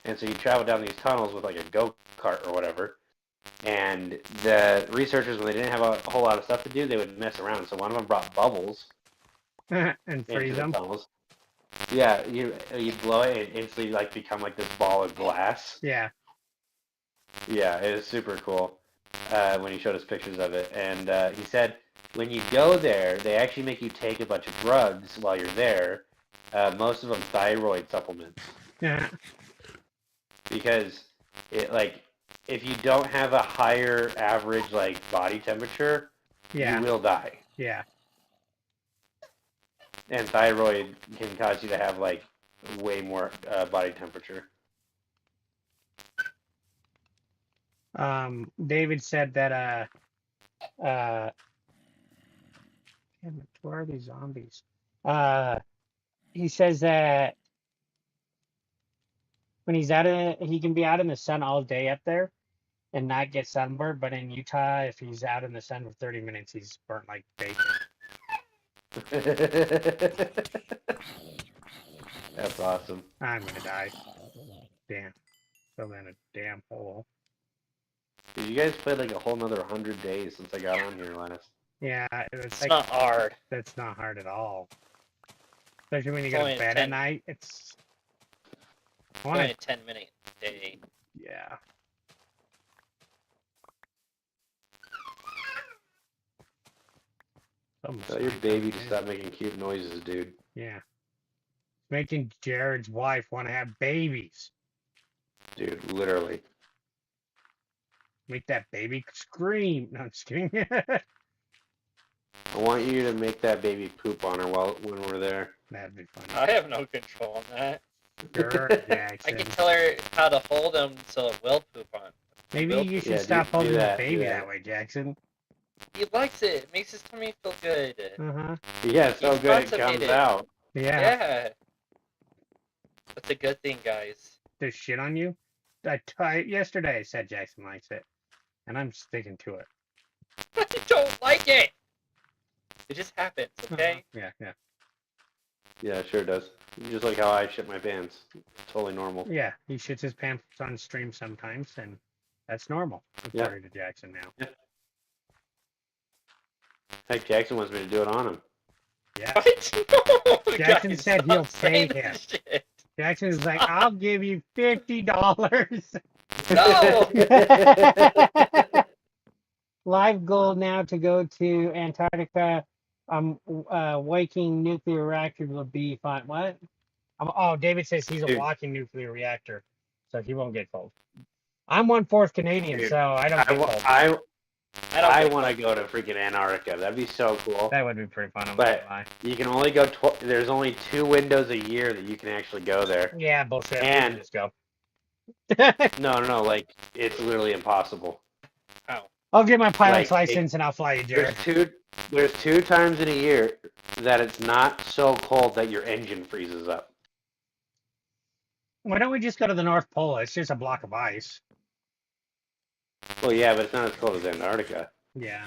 Speaker 4: And so you travel down these tunnels with, like, a go-kart or whatever. And the researchers, when they didn't have a whole lot of stuff to do, they would mess around. So one of them brought bubbles
Speaker 1: And
Speaker 4: into
Speaker 1: freeze
Speaker 4: the
Speaker 1: them.
Speaker 4: tunnels. Yeah, you'd blow it and instantly like become like this ball of glass.
Speaker 1: Yeah.
Speaker 4: Yeah, it was super cool when he showed us pictures of it. And he said when you go there, they actually make you take a bunch of drugs while you're there. Most of them thyroid supplements
Speaker 1: Yeah.
Speaker 4: because it like if you don't have a higher average like body temperature,
Speaker 1: Yeah.
Speaker 4: you will die.
Speaker 1: Yeah.
Speaker 4: And thyroid can cause you to have like way more body temperature.
Speaker 1: David said that damn it, where are these zombies? He says that when he can be out in the sun all day up there and not get sunburned, but in Utah, if he's out in the sun for 30 minutes, he's burnt like bacon.
Speaker 4: That's awesome.
Speaker 1: I'm gonna die. Damn. Fell in a damn hole.
Speaker 4: Dude, you guys played like a whole nother 100 days since I got on here last.
Speaker 1: Yeah, it's
Speaker 2: It's
Speaker 1: like
Speaker 2: not hard.
Speaker 1: that's not hard at all. Especially when you
Speaker 2: It's
Speaker 1: go
Speaker 2: only
Speaker 1: to
Speaker 2: a
Speaker 1: bed
Speaker 2: 10
Speaker 1: at night. It's I
Speaker 2: It's
Speaker 1: wanna
Speaker 2: only a 10-minute day.
Speaker 1: yeah. Almost
Speaker 4: Tell your
Speaker 1: like
Speaker 4: baby to
Speaker 1: that.
Speaker 4: stop making cute noises, dude.
Speaker 1: Yeah. Making Jared's wife want to have babies.
Speaker 4: Dude, literally.
Speaker 1: Make that baby scream. No, I'm just kidding.
Speaker 4: I want you to make that baby poop on her when we're there.
Speaker 1: That'd be funny.
Speaker 2: I have no control on that.
Speaker 1: Sure,
Speaker 2: I
Speaker 1: Jackson.
Speaker 2: can tell her how to hold him so it will poop on.
Speaker 1: Maybe
Speaker 2: Will
Speaker 1: you
Speaker 2: poop.
Speaker 1: should
Speaker 4: Yeah,
Speaker 1: stop
Speaker 4: do
Speaker 1: holding the
Speaker 4: that, do
Speaker 1: baby
Speaker 4: that.
Speaker 1: that way, Jackson.
Speaker 2: He likes it. It makes his tummy feel good.
Speaker 1: Uh-huh.
Speaker 4: Yeah, it's so
Speaker 2: He's
Speaker 4: good it comes
Speaker 2: constipated.
Speaker 4: out.
Speaker 1: Yeah.
Speaker 2: Yeah. That's a good thing, guys.
Speaker 1: There's shit on you. Yesterday I said Jackson likes it. And I'm sticking to it.
Speaker 2: I don't like it. It just happens, okay?
Speaker 1: Yeah, yeah.
Speaker 4: Yeah, it sure does. Just like how I shit my pants. Totally normal.
Speaker 1: Yeah, he shits his pants on stream sometimes, and that's normal. I'm
Speaker 4: Yeah.
Speaker 1: sorry to Jackson now.
Speaker 4: Heck, Jackson wants me to do it on him.
Speaker 1: Yeah.
Speaker 2: What? No,
Speaker 1: Jackson
Speaker 2: guys,
Speaker 1: said
Speaker 2: stop
Speaker 1: he'll
Speaker 2: saying
Speaker 1: pay
Speaker 2: this
Speaker 1: him.
Speaker 2: shit.
Speaker 1: Jackson is like, I'll give you $50.
Speaker 2: No.
Speaker 1: Live goal now to go to Antarctica. Waking nuclear reactor will be fine. What? Oh, David says he's a
Speaker 4: Dude.
Speaker 1: walking nuclear reactor, so he won't get cold. I'm 1/4 Canadian,
Speaker 4: Dude,
Speaker 1: so I don't get cold.
Speaker 4: I
Speaker 2: I don't
Speaker 4: want to go to freaking Antarctica. That'd be so cool.
Speaker 1: That would be pretty fun. I'm
Speaker 4: But-
Speaker 1: not gonna lie.
Speaker 4: You can only go. There's only 2 windows a year that you can actually go there.
Speaker 1: Yeah, bullshit.
Speaker 4: And-
Speaker 1: Just go.
Speaker 4: No. Like it's literally impossible.
Speaker 2: How?
Speaker 1: I'll get my pilot's
Speaker 4: Like,
Speaker 1: license and I'll fly you, Jared.
Speaker 4: There's two times in a year that it's not so cold that your engine freezes up.
Speaker 1: Why don't we just go to the North Pole? It's just a block of ice.
Speaker 4: Well, yeah, but it's not as cold as Antarctica.
Speaker 1: Yeah.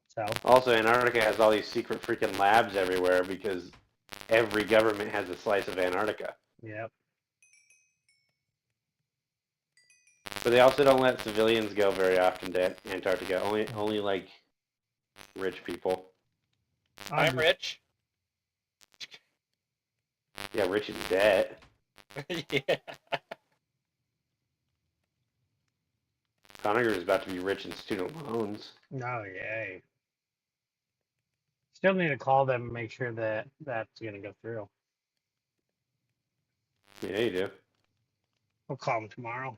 Speaker 1: So,
Speaker 4: Also, Antarctica has all these secret freaking labs everywhere because every government has a slice of Antarctica.
Speaker 1: yep.
Speaker 4: But they also don't let civilians go very often to Antarctica. Only like rich people.
Speaker 2: I'm rich.
Speaker 4: Yeah, rich in debt.
Speaker 2: Yeah.
Speaker 4: Conacher is about to be rich in student loans.
Speaker 1: Oh, yay. Still need to call them and make sure that that's going to go through.
Speaker 4: Yeah, you do.
Speaker 1: We'll call them tomorrow.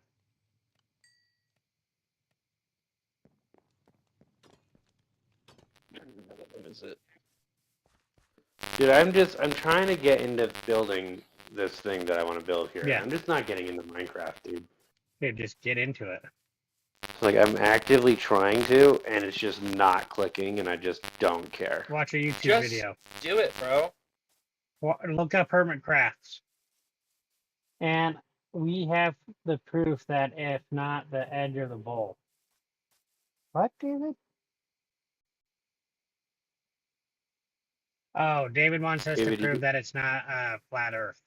Speaker 2: What is it?
Speaker 4: Dude, I'm trying to get into building this thing that I want to build here.
Speaker 1: Yeah.
Speaker 4: I'm just not getting into Minecraft, dude.
Speaker 1: Yeah, just get into it.
Speaker 4: Like, I'm actively trying to, and it's just not clicking, and I just don't care.
Speaker 1: Watch a YouTube
Speaker 2: Just
Speaker 1: video.
Speaker 2: do it, bro.
Speaker 1: Look up Hermit Crafts. And we have the proof that if not the edge of the bowl. What, David? Oh, David wants us
Speaker 4: David,
Speaker 1: to prove that it's not flat Earth.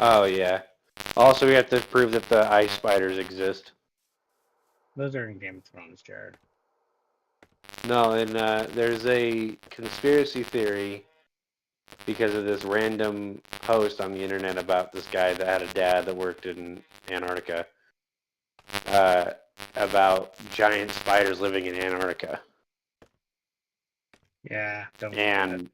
Speaker 4: Oh, yeah. Also, we have to prove that the ice spiders exist.
Speaker 1: Those are in Game of Thrones, Jared.
Speaker 4: No, and there's a conspiracy theory because of this random post on the internet about this guy that had a dad that worked in Antarctica about giant spiders living in Antarctica.
Speaker 1: Yeah, don't.
Speaker 4: And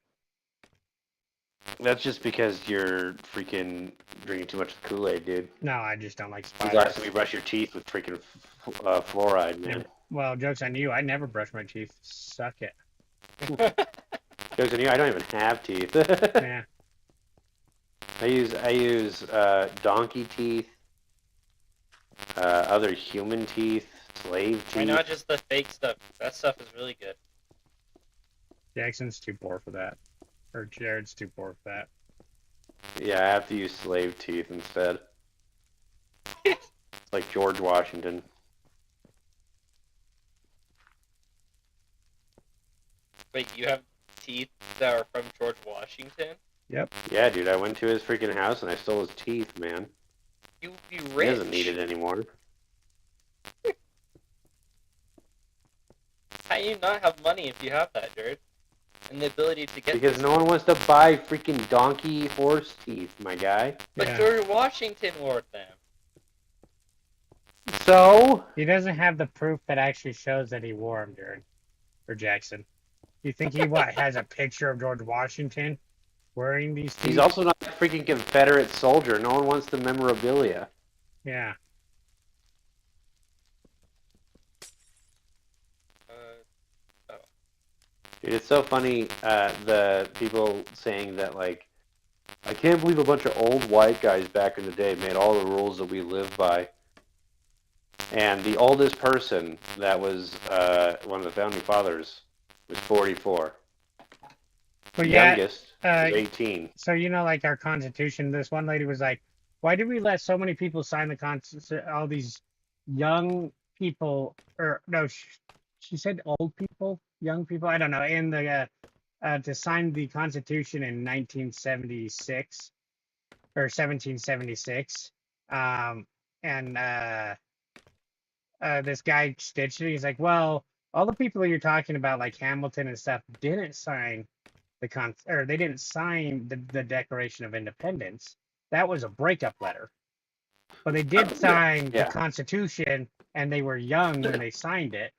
Speaker 4: that's just because you're freaking drinking too much Kool-Aid, dude.
Speaker 1: No, I just don't like
Speaker 4: When's the last
Speaker 1: spiders.
Speaker 4: time you brush your teeth with freaking fluoride, man?
Speaker 1: Well, joke's on you. I never brush my teeth. Suck it.
Speaker 4: Jokes on you, I don't even have teeth.
Speaker 1: Yeah.
Speaker 4: I use donkey teeth, other human teeth, slave
Speaker 2: Why
Speaker 4: teeth.
Speaker 2: not just the fake stuff? That stuff is really good.
Speaker 1: Jackson's too poor for that. Or Jared's too poor for that.
Speaker 4: Yeah, I have to use slave teeth instead. Like George Washington.
Speaker 2: Wait, you have teeth that are from George Washington?
Speaker 4: Yeah, dude, I went to his freaking house and I stole his teeth, man.
Speaker 2: You be
Speaker 4: He
Speaker 2: rich.
Speaker 4: doesn't need it anymore.
Speaker 2: How do you not have money if you have that, Jared? And the ability to get
Speaker 4: Because
Speaker 2: this.
Speaker 4: no one wants to buy freaking donkey horse teeth, my guy.
Speaker 2: But
Speaker 1: Yeah.
Speaker 2: George Washington wore them.
Speaker 4: So?
Speaker 1: He doesn't have the proof that actually shows that he wore them, Jared. Or Jackson. You think he has a picture of George Washington wearing these teeth?
Speaker 4: He's also not a freaking Confederate soldier. No one wants the memorabilia.
Speaker 1: Yeah.
Speaker 4: Dude, it's so funny, the people saying that, like, I can't believe a bunch of old white guys back in the day made all the rules that we live by. And the oldest person that was one of the founding fathers was 44.
Speaker 1: But
Speaker 4: The
Speaker 1: yeah,
Speaker 4: youngest was 18.
Speaker 1: so you know, like our Constitution, this one lady was like, why did we let so many people sign the Constitution, all these young people, or no, she said old people, young people, I don't know, in the, to sign the Constitution in 1976, or 1776, and this guy stitched it, he's like, well, all the people you're talking about, like Hamilton and stuff, didn't sign they didn't sign the Declaration of Independence. That was a breakup letter. But they did sign
Speaker 4: Yeah.
Speaker 1: the Constitution, and they were young when they signed it.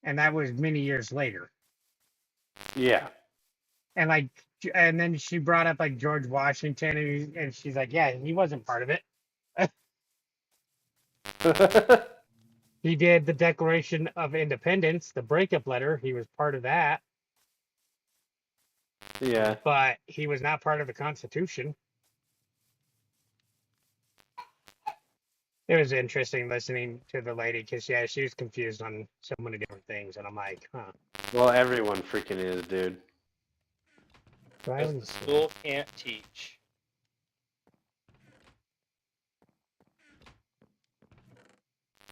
Speaker 1: And that was many years later.
Speaker 4: Yeah.
Speaker 1: And then she brought up like George Washington, and she's like, yeah, he wasn't part of it. He did the Declaration of Independence, the breakup letter. He was part of that,
Speaker 4: Yeah.
Speaker 1: but he was not part of the Constitution. It was interesting listening to the lady because yeah, she was confused on so many different things, and I'm like, huh.
Speaker 4: Well, everyone freaking is, dude.
Speaker 1: So I
Speaker 2: Because the
Speaker 1: wouldn't say-
Speaker 2: school can't teach.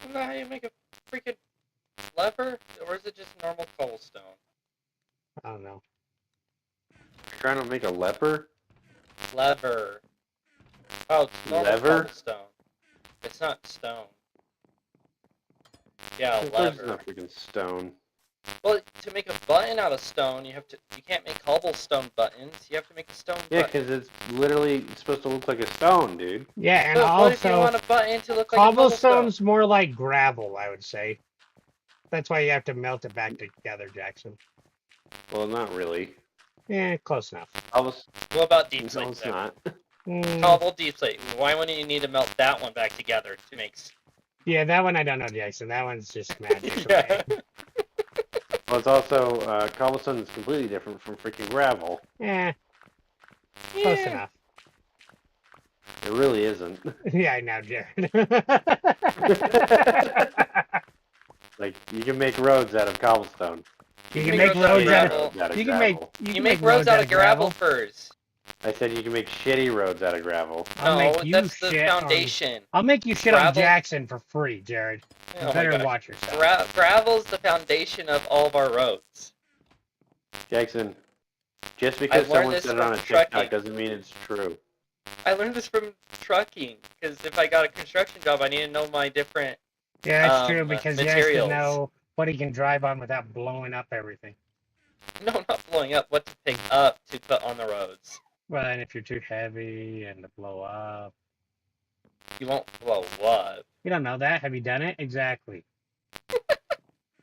Speaker 2: Isn't that how you make a freaking lever? Or is it just normal cobblestone?
Speaker 1: I don't know.
Speaker 4: You're trying to make a leper?
Speaker 2: Lever. Oh, it's normal
Speaker 4: Lever?
Speaker 2: cobblestone. It's not stone. Yeah,
Speaker 4: Of course it's
Speaker 2: lever.
Speaker 4: not freaking stone.
Speaker 2: Well, to make a button out of stone, you can't make cobblestone buttons. You have to make a stone
Speaker 4: Yeah,
Speaker 2: button.
Speaker 4: because it's literally supposed to look like a stone, dude.
Speaker 1: Yeah, and
Speaker 2: But what if you
Speaker 1: also
Speaker 2: want a button to look like a cobblestone?
Speaker 1: cobblestone's more like gravel, I would say. That's why you have to melt it back together, Jackson.
Speaker 4: Well, not really.
Speaker 1: Yeah, close enough.
Speaker 2: What about deep
Speaker 4: No,
Speaker 2: slate?
Speaker 4: it's
Speaker 2: then?
Speaker 4: not.
Speaker 2: Cobble deep slate. Why wouldn't you need to melt that one back together to make?
Speaker 1: Yeah, that one I don't know, Jackson. That one's just magic. for
Speaker 2: Yeah.
Speaker 1: me.
Speaker 4: Well, it's also cobblestone is completely different from freaking gravel.
Speaker 1: Eh, close enough.
Speaker 4: It really isn't.
Speaker 1: Yeah, I know, Jared.
Speaker 4: Like you can make roads out of cobblestone.
Speaker 1: You
Speaker 2: can
Speaker 1: can
Speaker 2: make
Speaker 1: make
Speaker 2: roads
Speaker 1: roads
Speaker 2: out
Speaker 1: out
Speaker 2: of
Speaker 1: of. You can make.
Speaker 4: gravel.
Speaker 2: You make roads out of gravel first.
Speaker 4: I said you can make shitty roads out of gravel.
Speaker 1: I'll
Speaker 2: No,
Speaker 1: make you
Speaker 2: that's the
Speaker 1: shit on-
Speaker 2: foundation.
Speaker 1: I'll make you shit on
Speaker 2: Gravel-
Speaker 1: Jackson for free, Jared. You
Speaker 2: Oh my
Speaker 1: better
Speaker 2: gosh.
Speaker 1: watch yourself.
Speaker 2: Gravel's the foundation of all of our roads.
Speaker 4: Jackson, just because
Speaker 2: learned
Speaker 4: someone
Speaker 2: this
Speaker 4: said it on
Speaker 2: from
Speaker 4: a TikTok
Speaker 2: trucking.
Speaker 4: doesn't mean it's true.
Speaker 2: I learned this from trucking, because if I got a construction job, I need to know my different.
Speaker 1: Yeah, that's true because he has to
Speaker 2: materials.
Speaker 1: know what he can drive on without blowing up everything.
Speaker 2: No, not blowing up. What to pick up to put on the roads.
Speaker 1: Well, and if you're too heavy and to blow up.
Speaker 2: You won't blow up.
Speaker 1: You don't know that. Have you done it? Exactly.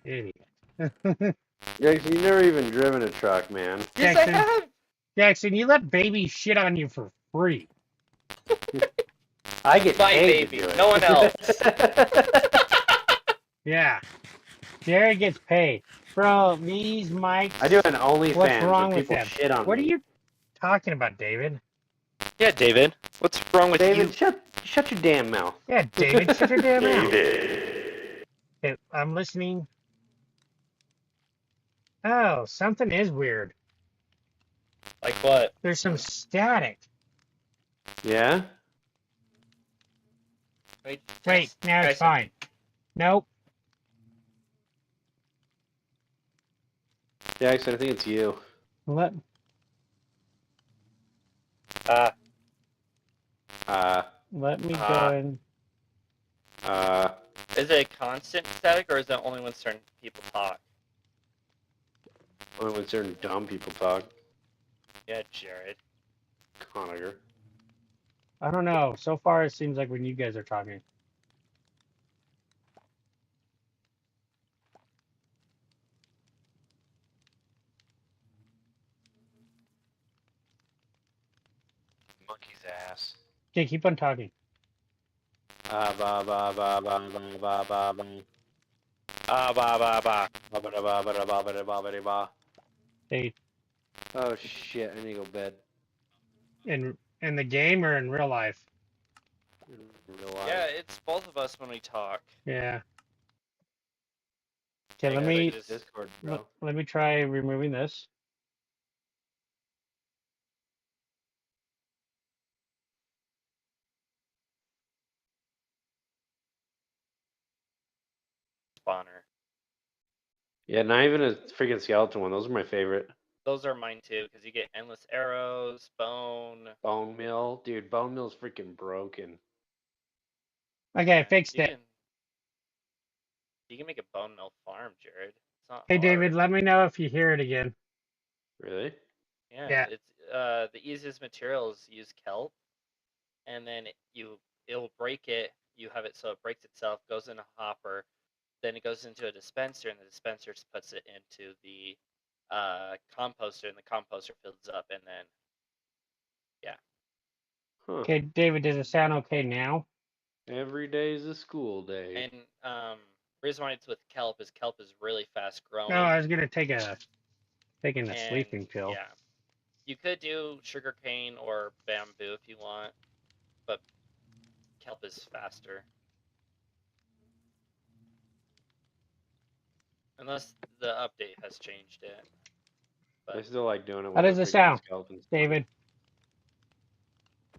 Speaker 1: Idiot.
Speaker 4: Jackson, you never even driven a truck, man.
Speaker 2: Yes,
Speaker 1: Jackson.
Speaker 2: I have.
Speaker 1: Jackson, you let babies shit on you for free.
Speaker 4: I get
Speaker 2: My
Speaker 4: paid
Speaker 2: baby,
Speaker 4: to do it.
Speaker 2: no one else.
Speaker 1: Yeah. Jared gets paid. Bro, these mics.
Speaker 4: I do an OnlyFans
Speaker 1: What's wrong
Speaker 4: where
Speaker 1: with
Speaker 4: people
Speaker 1: them?
Speaker 4: shit on
Speaker 1: What are
Speaker 4: me.
Speaker 1: you talking about, David?
Speaker 2: Yeah, David. What's wrong with
Speaker 4: David,
Speaker 2: you?
Speaker 4: shut your damn mouth.
Speaker 1: Yeah, David, shut your damn mouth.
Speaker 4: David.
Speaker 1: Okay, I'm listening. Oh, something is weird.
Speaker 2: Like what?
Speaker 1: There's some static.
Speaker 4: Yeah?
Speaker 2: Wait,
Speaker 1: Wait, now it's
Speaker 2: Tyson.
Speaker 1: fine. Nope.
Speaker 4: Jackson, I think it's you.
Speaker 1: Let let me go in.
Speaker 2: Is it a constant static, or is that only when certain people talk?
Speaker 4: Only when certain dumb people talk.
Speaker 2: Yeah, Jared.
Speaker 4: Conager.
Speaker 1: I don't know. So far, it seems like when you guys are talking.
Speaker 5: Monkey's ass.
Speaker 1: Okay, keep on talking.
Speaker 4: Ba ba ba ba ba ba ba ba ba.
Speaker 5: Ah, ba, ba, ba.
Speaker 4: Ba ba da ba ba da ba ba da ba ba da ba.
Speaker 1: Hey,
Speaker 4: Oh shit, I need to go to bed.
Speaker 1: in the game or in real life?
Speaker 4: In real life.
Speaker 2: Yeah, it's both of us when we talk.
Speaker 1: Yeah. Okay,
Speaker 2: Hey,
Speaker 1: let
Speaker 2: guys,
Speaker 1: me
Speaker 2: I just-
Speaker 4: Discord, bro.
Speaker 1: let me try removing this.
Speaker 2: Spawner.
Speaker 4: Yeah, not even a freaking skeleton one. Those are my favorite.
Speaker 2: Those are mine too, because you get endless arrows, bone.
Speaker 4: Bone meal, dude. Bone meal's freaking broken.
Speaker 1: Okay, I fixed
Speaker 2: You
Speaker 1: it.
Speaker 2: can, you can make a bone mill farm, Jared. It's not
Speaker 1: Hey,
Speaker 2: hard.
Speaker 1: David, let me know if you hear it again.
Speaker 4: Really?
Speaker 2: Yeah,
Speaker 1: Yeah.
Speaker 2: it's the easiest material is use kelp, and then it'll break it. You have it so it breaks itself, goes in a hopper, then it goes into a dispenser, and the dispenser puts it into the composter, and the composter fills up, and then
Speaker 4: Huh.
Speaker 1: Okay, David, does it sound okay now?
Speaker 4: Every day's a school day.
Speaker 2: and reason why it's with kelp is really fast growing.
Speaker 1: No, I was gonna taking a
Speaker 2: and,
Speaker 1: sleeping pill.
Speaker 2: Yeah, you could do sugarcane or bamboo if you want, but kelp is faster. Unless the update has changed it.
Speaker 4: I still like doing it with
Speaker 1: How does
Speaker 4: the
Speaker 1: it
Speaker 4: freaking
Speaker 1: sound,
Speaker 4: skeleton spawn.
Speaker 1: David?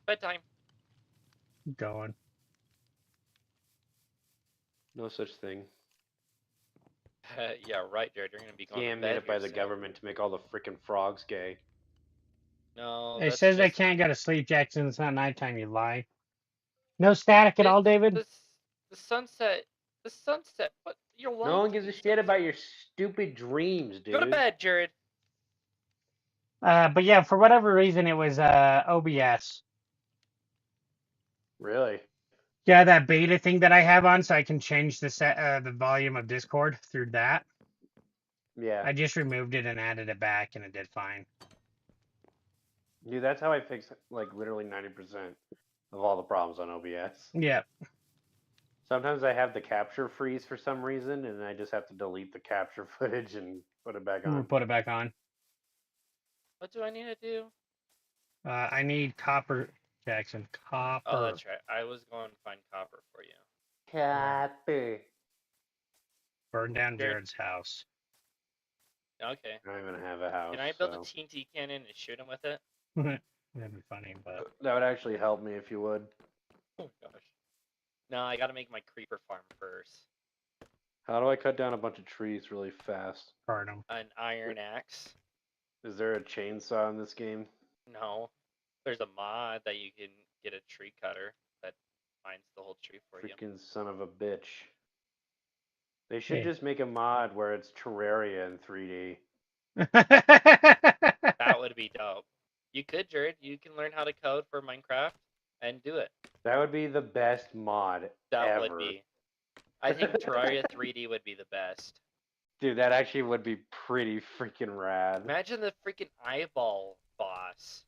Speaker 2: Bedtime.
Speaker 1: Keep going.
Speaker 4: No such thing.
Speaker 2: Yeah, right, Jared. You're gonna be going to
Speaker 4: Scam
Speaker 2: bed
Speaker 4: made up by
Speaker 2: here
Speaker 4: the
Speaker 2: soon.
Speaker 4: government to make all the freaking frogs gay.
Speaker 2: No,
Speaker 1: It
Speaker 2: that's
Speaker 1: says I
Speaker 2: just
Speaker 1: can't go to sleep, Jackson. It's not nighttime, you lie. No static at all,
Speaker 2: it's
Speaker 1: David?
Speaker 2: the sunset. The sunset. What? You're lying.
Speaker 4: No one
Speaker 2: to
Speaker 4: gives
Speaker 2: me,
Speaker 4: a shit
Speaker 2: sunset.
Speaker 4: about your stupid dreams, dude.
Speaker 2: Go to bed, Jared.
Speaker 1: But yeah, for whatever reason, it was OBS.
Speaker 4: Really?
Speaker 1: Yeah, that beta thing that I have on, so I can change the volume of Discord through that.
Speaker 4: Yeah.
Speaker 1: I just removed it and added it back, and it did fine.
Speaker 4: Dude, that's how I fix like literally 90% of all the problems on OBS.
Speaker 1: Yeah.
Speaker 4: Sometimes I have the capture freeze for some reason, and I just have to delete the capture footage and put it back on.
Speaker 1: Put it back on.
Speaker 2: What do I need to do?
Speaker 1: I need copper, Jackson. Copper.
Speaker 2: Oh, that's right. I was going to find copper for you.
Speaker 4: Copper.
Speaker 1: Burn down
Speaker 2: Jared.
Speaker 1: Jared's house.
Speaker 2: Okay.
Speaker 4: I don't even have a house.
Speaker 2: Can I build
Speaker 4: so-
Speaker 2: a TNT cannon and shoot him with it?
Speaker 1: That'd be funny, but
Speaker 4: That would actually help me if you would.
Speaker 2: Oh gosh. No, I gotta make my creeper farm first.
Speaker 4: How do I cut down a bunch of trees really fast?
Speaker 1: burn them.
Speaker 2: An iron axe.
Speaker 4: Is there a chainsaw in this game?
Speaker 2: No. There's a mod that you can get a tree cutter that finds the whole tree for you.
Speaker 4: Freaking son of a bitch. They should
Speaker 1: Hey.
Speaker 4: just make a mod where it's Terraria in 3D.
Speaker 2: That would be dope. You could, Jared. You can learn how to code for Minecraft and do it.
Speaker 4: That would be the best mod
Speaker 2: That
Speaker 4: ever.
Speaker 2: would be. I think Terraria 3D would be the best.
Speaker 4: Dude, that actually would be pretty freaking rad.
Speaker 2: Imagine the freaking eyeball boss.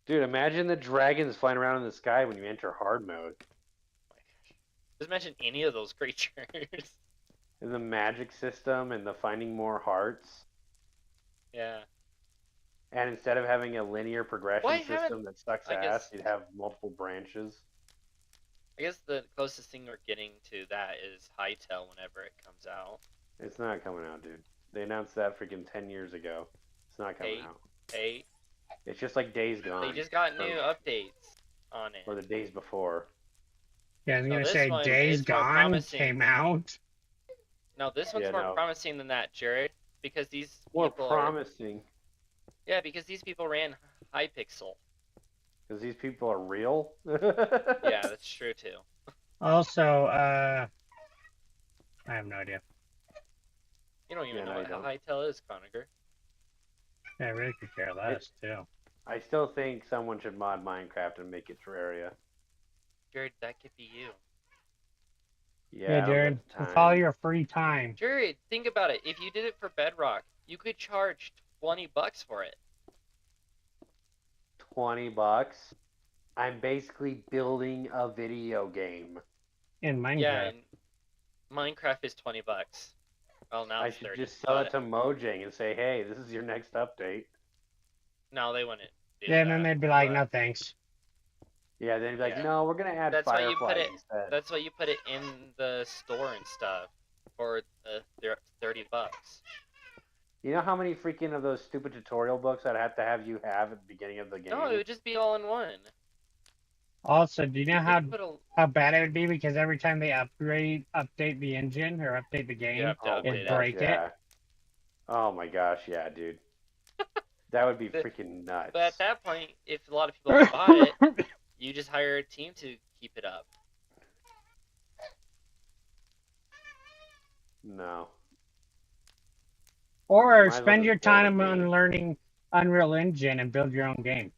Speaker 4: Dude, imagine the dragons flying around in the sky when you enter hard mode.
Speaker 2: Oh my gosh. Just imagine any of those creatures.
Speaker 4: And the magic system and the finding more hearts.
Speaker 2: Yeah.
Speaker 4: And instead of having a linear progression
Speaker 2: Why
Speaker 4: system
Speaker 2: haven't-
Speaker 4: that sucks
Speaker 2: I
Speaker 4: ass,
Speaker 2: guess-
Speaker 4: you'd have multiple branches.
Speaker 2: I guess the closest thing we're getting to that is Hytale whenever it comes out.
Speaker 4: It's not coming out, dude. They announced that freaking 10 years ago. It's not coming
Speaker 2: Eight.
Speaker 4: out.
Speaker 2: Hey,
Speaker 4: It's just like Days Gone.
Speaker 2: they just got
Speaker 4: or-
Speaker 2: new updates on it.
Speaker 4: Or the days before.
Speaker 1: Yeah, I was
Speaker 2: No,
Speaker 1: gonna
Speaker 2: this
Speaker 1: say
Speaker 2: one
Speaker 1: Days
Speaker 2: is more
Speaker 1: Gone
Speaker 2: promising.
Speaker 1: came out.
Speaker 2: No, this one's
Speaker 4: Yeah,
Speaker 2: more
Speaker 4: no.
Speaker 2: promising than that, Jared, because these
Speaker 4: More
Speaker 2: people
Speaker 4: promising.
Speaker 2: yeah, because these people ran Hypixel.
Speaker 4: Because these people are real?
Speaker 2: Yeah, that's true too.
Speaker 1: Also, I have no idea.
Speaker 2: You don't even
Speaker 4: Yeah,
Speaker 2: know
Speaker 4: no,
Speaker 2: what
Speaker 4: you don't.
Speaker 2: Hytale is, Conager.
Speaker 1: Yeah, I really could care less too.
Speaker 4: I still think someone should mod Minecraft and make it Terraria.
Speaker 2: Jared, that could be you.
Speaker 4: Yeah,
Speaker 1: Yeah,
Speaker 4: I don't
Speaker 1: Jared,
Speaker 4: got the
Speaker 1: with
Speaker 4: time.
Speaker 1: all your free time.
Speaker 2: Jared, think about it. If you did it for Bedrock, you could charge $20 for it.
Speaker 4: $20. I'm basically building a video game.
Speaker 1: In Minecraft.
Speaker 2: Yeah, and Minecraft is $20. Well, now
Speaker 4: I
Speaker 2: it's
Speaker 4: should
Speaker 2: 30.
Speaker 4: just sell it
Speaker 2: but
Speaker 4: to Mojang and say, hey, this is your next update.
Speaker 2: no, they wouldn't. Do
Speaker 1: Yeah, and then
Speaker 2: that,
Speaker 1: they'd be like,
Speaker 2: but
Speaker 1: no thanks.
Speaker 4: Yeah, then be like,
Speaker 2: Yeah.
Speaker 4: no, we're gonna add
Speaker 2: That's why you
Speaker 4: Firefly
Speaker 2: put it-
Speaker 4: instead.
Speaker 2: That's why you put it in the store and stuff for $30.
Speaker 4: You know how many freaking of those stupid tutorial books I'd have to have you have at the beginning of the game?
Speaker 2: No, it would just be all in one.
Speaker 1: Also, do you know
Speaker 2: You
Speaker 1: how
Speaker 2: could put a-
Speaker 1: how bad it would be because every time they update the engine or update the game,
Speaker 2: You have to
Speaker 4: Oh my
Speaker 2: update
Speaker 1: it'd
Speaker 2: it.
Speaker 4: gosh,
Speaker 1: break it.
Speaker 4: yeah. Oh my gosh, yeah, dude. That would be
Speaker 2: But-
Speaker 4: freaking nuts.
Speaker 2: But at that point, if a lot of people bought it, you just hire a team to keep it up.
Speaker 4: No.
Speaker 1: Or
Speaker 4: Might as well
Speaker 1: spend
Speaker 4: just
Speaker 1: your
Speaker 4: build a
Speaker 1: time
Speaker 4: game.
Speaker 1: on learning Unreal Engine and build your own game.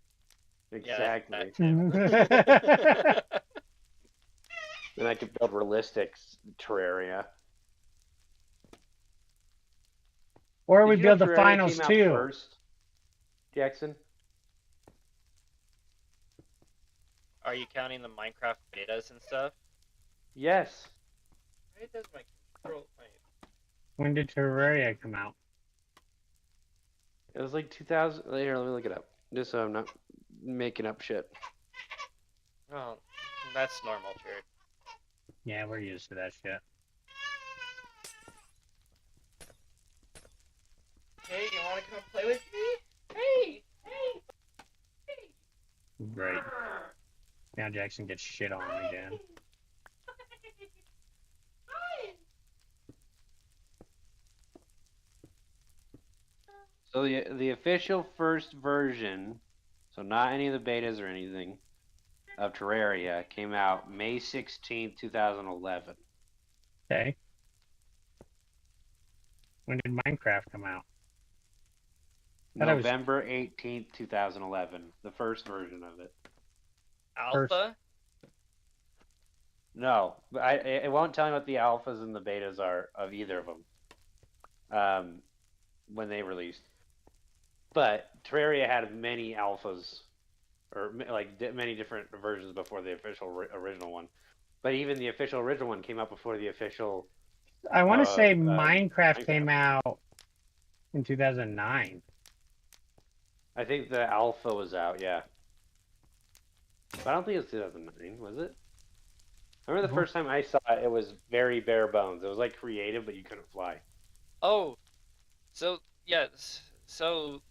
Speaker 4: Exactly.
Speaker 2: Yeah, that too.
Speaker 4: Then I could build realistic Terraria.
Speaker 1: Or
Speaker 4: Did
Speaker 1: we
Speaker 4: you
Speaker 1: build
Speaker 4: know
Speaker 1: the
Speaker 4: Terraria
Speaker 1: finals
Speaker 4: came out
Speaker 1: too.
Speaker 4: First, Jackson?
Speaker 2: Are you counting the Minecraft betas and stuff?
Speaker 4: Yes.
Speaker 2: Why does my control?
Speaker 1: When did Terraria come out?
Speaker 4: It was like 2000. Here, let me look it up. Just so I'm not making up shit.
Speaker 2: Oh, that's normal, Jared.
Speaker 1: Yeah, we're used to that shit.
Speaker 2: Hey, you want to come play with me? Hey, hey.
Speaker 1: Great. Now Jackson gets shit on again.
Speaker 4: So the official first version, so not any of the betas or anything, of Terraria came out May 16th, 2011.
Speaker 1: Okay. When did Minecraft come out? Thought it was
Speaker 4: November 18th, 2011. The first version of it.
Speaker 2: Alpha?
Speaker 4: No, but it won't tell me what the alphas and the betas are of either of them. When they released. But Terraria had many alphas, or many different versions before the official original one. But even the official original one came out before the official.
Speaker 1: I want to say Minecraft
Speaker 4: Minecraft.
Speaker 1: came out in 2009.
Speaker 4: I think the alpha was out, yeah. But I don't think it was 2009, was it? I remember the first time I saw it, it was very bare bones. It was like creative, but you couldn't fly.
Speaker 2: Oh, so yes. So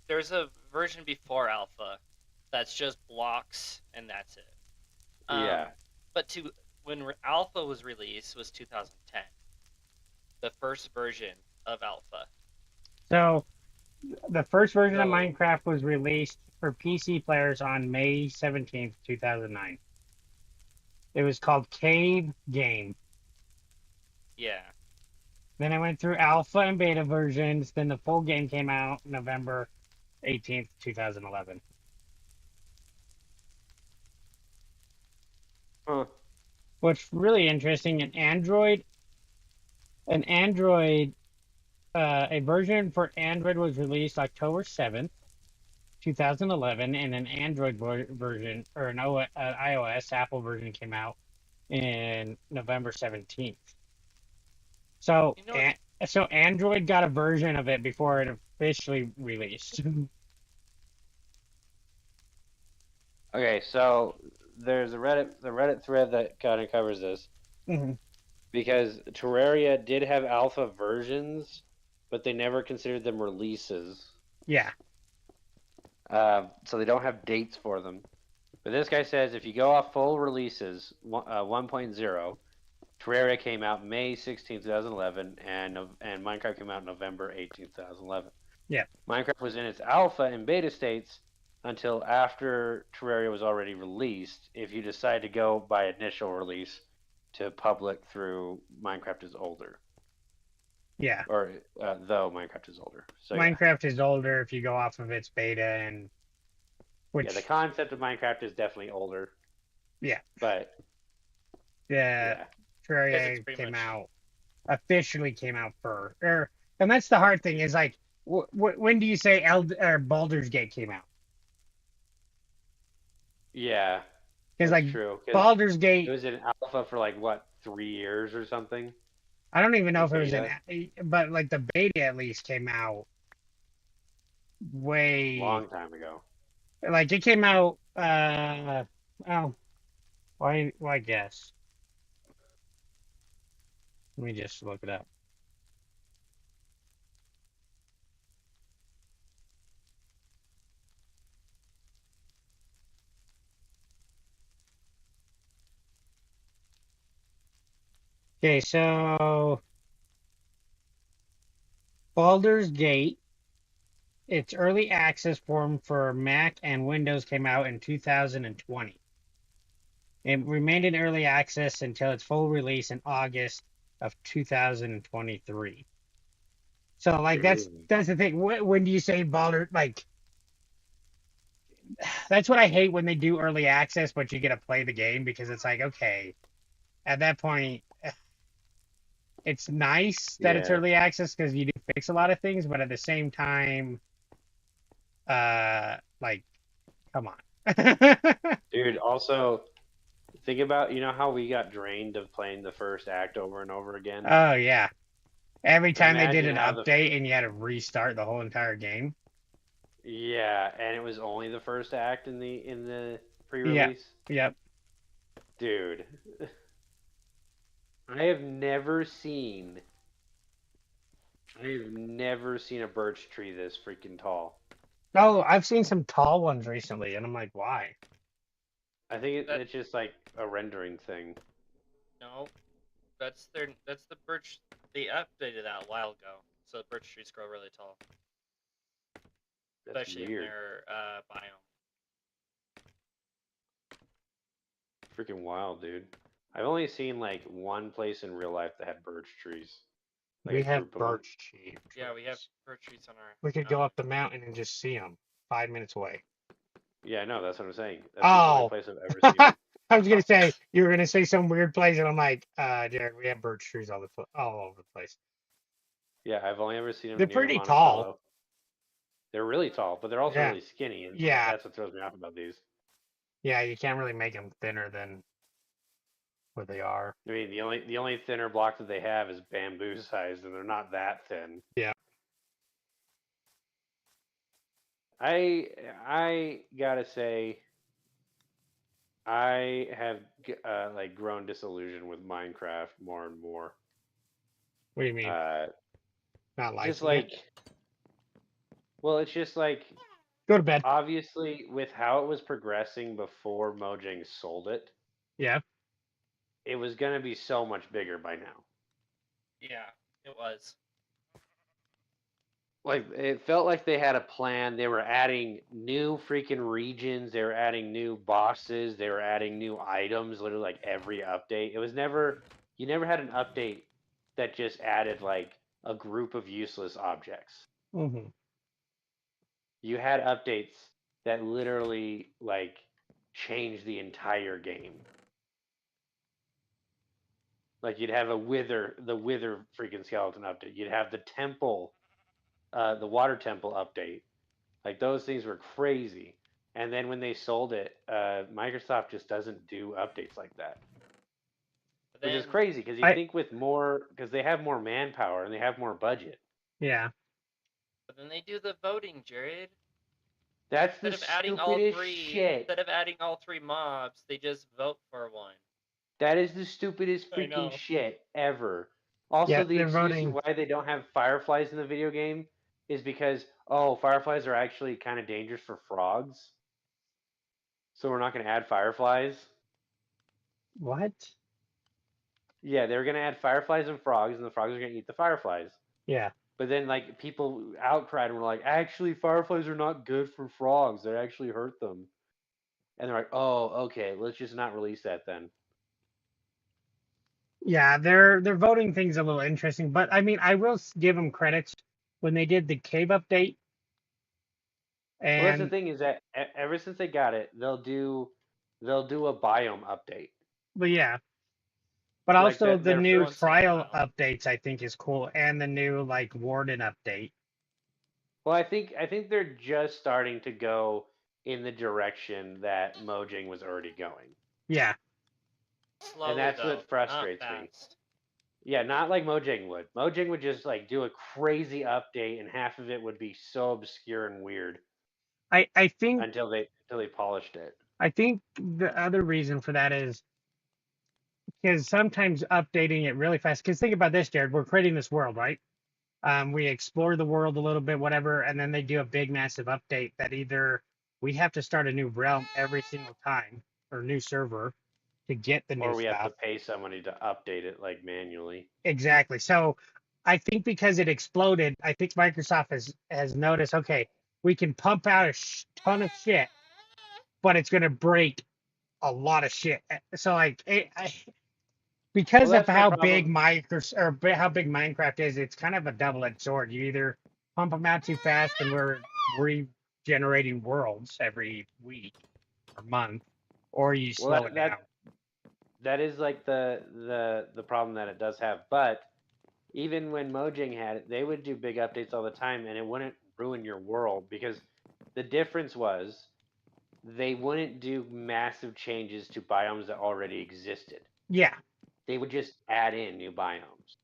Speaker 2: there's a version before Alpha that's just blocks and that's it.
Speaker 4: Yeah.
Speaker 2: But when Alpha was released was 2010. The first version of Alpha.
Speaker 1: So the first version of
Speaker 2: So-
Speaker 1: Minecraft was released for PC players on May 17th, 2009. It was called Cave Game.
Speaker 2: Yeah.
Speaker 1: Then it went through alpha and beta versions. Then the full game came out November 18th, 2011.
Speaker 4: Huh.
Speaker 1: What's really interesting, a version for Android was released October 7th, 2011, and an Android version, or an iOS Apple version came out in November 17th. So,
Speaker 2: You know what-
Speaker 1: so Android got a version of it before it officially released.
Speaker 4: Okay, so there's the Reddit thread that kind of covers this.
Speaker 1: Mhm.
Speaker 4: Because Terraria did have alpha versions, but they never considered them releases.
Speaker 1: Yeah.
Speaker 4: So they don't have dates for them. But this guy says if you go off full releases, 1.0, Terraria came out May 16, 2011, and Minecraft came out November 18, 2011.
Speaker 1: Yeah.
Speaker 4: Minecraft was in its alpha and beta states until after Terraria was already released. If you decide to go by initial release to public through Minecraft is older.
Speaker 1: Yeah.
Speaker 4: Or though Minecraft is older. So
Speaker 1: Minecraft is older if you go off of its beta, and which
Speaker 4: yeah, the concept of Minecraft is definitely older.
Speaker 1: Yeah.
Speaker 4: But
Speaker 1: yeah, Terraria
Speaker 2: it's pretty
Speaker 1: came
Speaker 2: much-
Speaker 1: out officially came out first. And that's the hard thing is like, when do you say Baldur's Gate came out?
Speaker 4: yeah,
Speaker 1: Because
Speaker 4: that's
Speaker 1: like
Speaker 4: true. 'Cause
Speaker 1: Baldur's
Speaker 4: it
Speaker 1: Gate,
Speaker 4: was in alpha for like what, 3 years or something.
Speaker 1: I don't even know if it was
Speaker 4: beta?
Speaker 1: but like the beta at least came out way
Speaker 4: Long time ago.
Speaker 1: like it came out oh why guess. Let me just look it up. Okay, so Baldur's Gate, its early access form for Mac and Windows came out in 2020. It remained in early access until its full release in August of 2023. So like that's the thing. When do you say Baldur? Like that's what I hate when they do early access, but you get to play the game because it's like okay, at that point. It's nice that it's
Speaker 4: Yeah.
Speaker 1: early access because you do fix a lot of things, but at the same time, like, come on.
Speaker 4: Dude, also think about, you know how we got drained of playing the first act over and over again?
Speaker 1: Oh yeah. Every time they did an
Speaker 4: Imagine how the-
Speaker 1: update and you had to restart the whole entire game.
Speaker 4: Yeah, and it was only the first act in the pre-release.
Speaker 1: Yep.
Speaker 4: Dude, I have never seen I've never seen a birch tree this freaking tall.
Speaker 1: Oh, I've seen some tall ones recently, and I'm like, why?
Speaker 4: I think
Speaker 2: That-
Speaker 4: it's just like a rendering thing.
Speaker 2: No, that's the birch. They updated that a while ago, so the birch trees grow really tall,
Speaker 4: That's
Speaker 2: especially in
Speaker 4: weird.
Speaker 2: their biome.
Speaker 4: Freaking wild, dude. I've only seen like one place in real life that had birch trees. Like
Speaker 1: We
Speaker 4: a
Speaker 1: have
Speaker 4: group of 'em.
Speaker 1: birch trees.
Speaker 2: Yeah, we have birch trees on our.
Speaker 1: We could go up the mountain and just see them 5 minutes away.
Speaker 4: Yeah, no, that's what I'm saying. That's the only
Speaker 1: Oh.
Speaker 4: place I've ever seen them.
Speaker 1: I was gonna say you were gonna say some weird place, and I'm like, Jared, we have birch trees all over the place.
Speaker 4: Yeah, I've only ever seen them
Speaker 1: They're
Speaker 4: near
Speaker 1: pretty tall.
Speaker 4: Monticello. They're really tall, but they're also
Speaker 1: Yeah.
Speaker 4: really skinny, and
Speaker 1: Yeah.
Speaker 4: that's what throws me off about these.
Speaker 1: Yeah, you can't really make them thinner than what they are.
Speaker 4: I mean, the only thinner block that they have is bamboo sized, and they're not that thin.
Speaker 1: Yeah.
Speaker 4: I gotta say, I have like grown disillusioned with Minecraft more and more.
Speaker 1: What do you mean? Not liking
Speaker 4: Just like,
Speaker 1: it?
Speaker 4: well, it's just like
Speaker 1: Go to bed.
Speaker 4: obviously with how it was progressing before Mojang sold it,
Speaker 1: Yeah.
Speaker 4: it was gonna be so much bigger by now.
Speaker 2: Yeah, it was.
Speaker 4: Like it felt like they had a plan. They were adding new freaking regions. They were adding new bosses. They were adding new items. Literally, like every update. It was never. You never had an update that just added like a group of useless objects.
Speaker 1: Mm-hmm.
Speaker 4: You had updates that literally like changed the entire game. Like you'd have the wither freaking skeleton update. You'd have the temple, the water temple update. Like those things were crazy. And then when they sold it, Microsoft just doesn't do updates like that,
Speaker 2: But
Speaker 4: which is
Speaker 2: then-
Speaker 4: crazy because you think with more, because they have more manpower and they have more budget.
Speaker 1: Yeah.
Speaker 2: But then they do the voting, Jared.
Speaker 4: That's the
Speaker 2: Instead of adding all
Speaker 4: stupidest
Speaker 2: three,
Speaker 4: shit.
Speaker 2: instead of adding all three mobs, they just vote for one.
Speaker 4: That is the stupidest
Speaker 2: I know.
Speaker 4: freaking shit ever. Also,
Speaker 1: Yeah,
Speaker 4: the
Speaker 1: they're
Speaker 4: excuse
Speaker 1: voting-
Speaker 4: why they don't have fireflies in the video game is because, oh, fireflies are actually kind of dangerous for frogs. So we're not going to add fireflies.
Speaker 1: What?
Speaker 4: Yeah, they were going to add fireflies and frogs, and the frogs are going to eat the fireflies.
Speaker 1: Yeah.
Speaker 4: But then, like, people outcried and were like, actually, fireflies are not good for frogs. They actually hurt them. And they're like, oh, okay, let's just not release that then.
Speaker 1: Yeah, their voting thing's a little interesting, but I mean, I will give them credits when they did the cave update.
Speaker 4: Well, that's the
Speaker 1: And
Speaker 4: thing is that ever since they got it, they'll do a biome update.
Speaker 1: but yeah, but
Speaker 4: Like
Speaker 1: also the
Speaker 4: their
Speaker 1: new
Speaker 2: once in a
Speaker 1: trial
Speaker 2: while.
Speaker 1: updates I think is cool, and the new like warden update.
Speaker 4: Well, I think they're just starting to go in the direction that Mojang was already going.
Speaker 1: Yeah.
Speaker 2: Slowly,
Speaker 4: that's
Speaker 2: though,
Speaker 4: what frustrates
Speaker 2: not
Speaker 4: me.
Speaker 2: fast.
Speaker 4: Yeah, not like Mojang would. Mojang would just like do a crazy update, and half of it would be so obscure and weird
Speaker 1: I think
Speaker 4: until they polished it.
Speaker 1: I think the other reason for that is because sometimes updating it really fast. Because think about this, Jared. We're creating this world, right? We explore the world a little bit, whatever, and then they do a big, massive update that either we have to start a new realm every single time or new server to get the new
Speaker 4: Or we
Speaker 1: stuff.
Speaker 4: have to pay somebody to update it like manually.
Speaker 1: Exactly. So I think because it exploded, I think Microsoft has noticed, okay, we can pump out a ton of shit, but it's going to break a lot of shit. So like, because
Speaker 4: Well,
Speaker 1: of
Speaker 4: that's my
Speaker 1: how
Speaker 4: problem.
Speaker 1: big how big Minecraft is, it's kind of a double-edged sword. You either pump them out too fast, and we're regenerating worlds every week or month, or you slow it down.
Speaker 4: That is like the problem that it does have. But even when Mojang had it, they would do big updates all the time, and it wouldn't ruin your world because the difference was they wouldn't do massive changes to biomes that already existed.
Speaker 1: Yeah.
Speaker 4: They would just add in new biomes.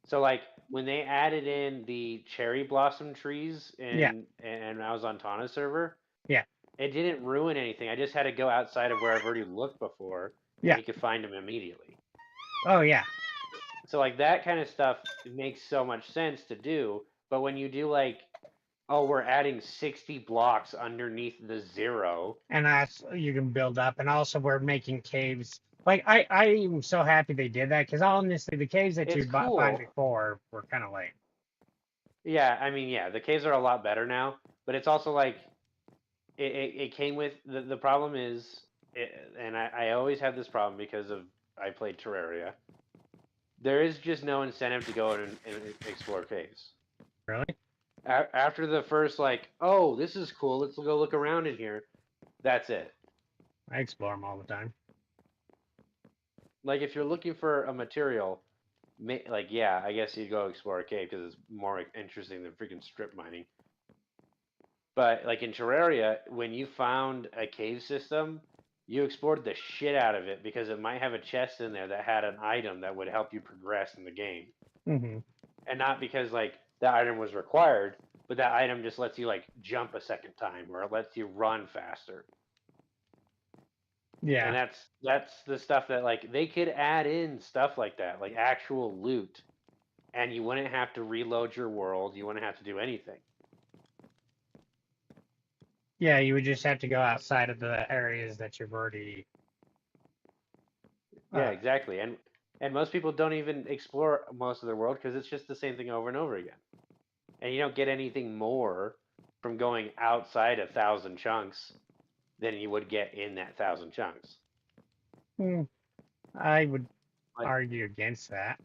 Speaker 4: So like when they added in the cherry blossom trees and I was on Tana's server,
Speaker 1: Yeah.
Speaker 4: it didn't ruin anything. I just had to go outside of where I've already looked before.
Speaker 1: Yeah.
Speaker 4: And you could find them immediately.
Speaker 1: Oh yeah.
Speaker 4: So like that kind of stuff makes so much sense to do. But when you do like, oh, we're adding 60 blocks underneath the 0.
Speaker 1: And that's you can build up, and also we're making caves. Like I am so happy they did that because honestly, the caves that you
Speaker 4: It's
Speaker 1: find
Speaker 4: cool.
Speaker 1: before were kind of lame.
Speaker 4: Yeah, I mean, yeah, the caves are a lot better now, but it's also like it came with the problem is, and I always had this problem because of I played Terraria. There is just no incentive to go and explore caves.
Speaker 1: Really?
Speaker 4: After the first like, oh, this is cool, let's go look around in here. That's it.
Speaker 1: I explore them all the time.
Speaker 4: Like if you're looking for a material, like yeah, I guess you'd go explore a cave because it's more interesting than freaking strip mining. But like in Terraria, when you found a cave system, you explored the shit out of it because it might have a chest in there that had an item that would help you progress in the game.
Speaker 1: Mm-hmm.
Speaker 4: And not because like that item was required, but that item just lets you like jump a second time or it lets you run faster.
Speaker 1: Yeah.
Speaker 4: And that's the stuff that like they could add in stuff like that, like actual loot, and you wouldn't have to reload your world, you wouldn't have to do anything.
Speaker 1: Yeah, you would just have to go outside of the areas that you've already.
Speaker 4: Yeah, exactly. And most people don't even explore most of their world because it's just the same thing over and over again. And you don't get anything more from going outside 1,000 chunks than you would get in that 1,000 chunks.
Speaker 1: I would
Speaker 4: Like-
Speaker 1: argue against that.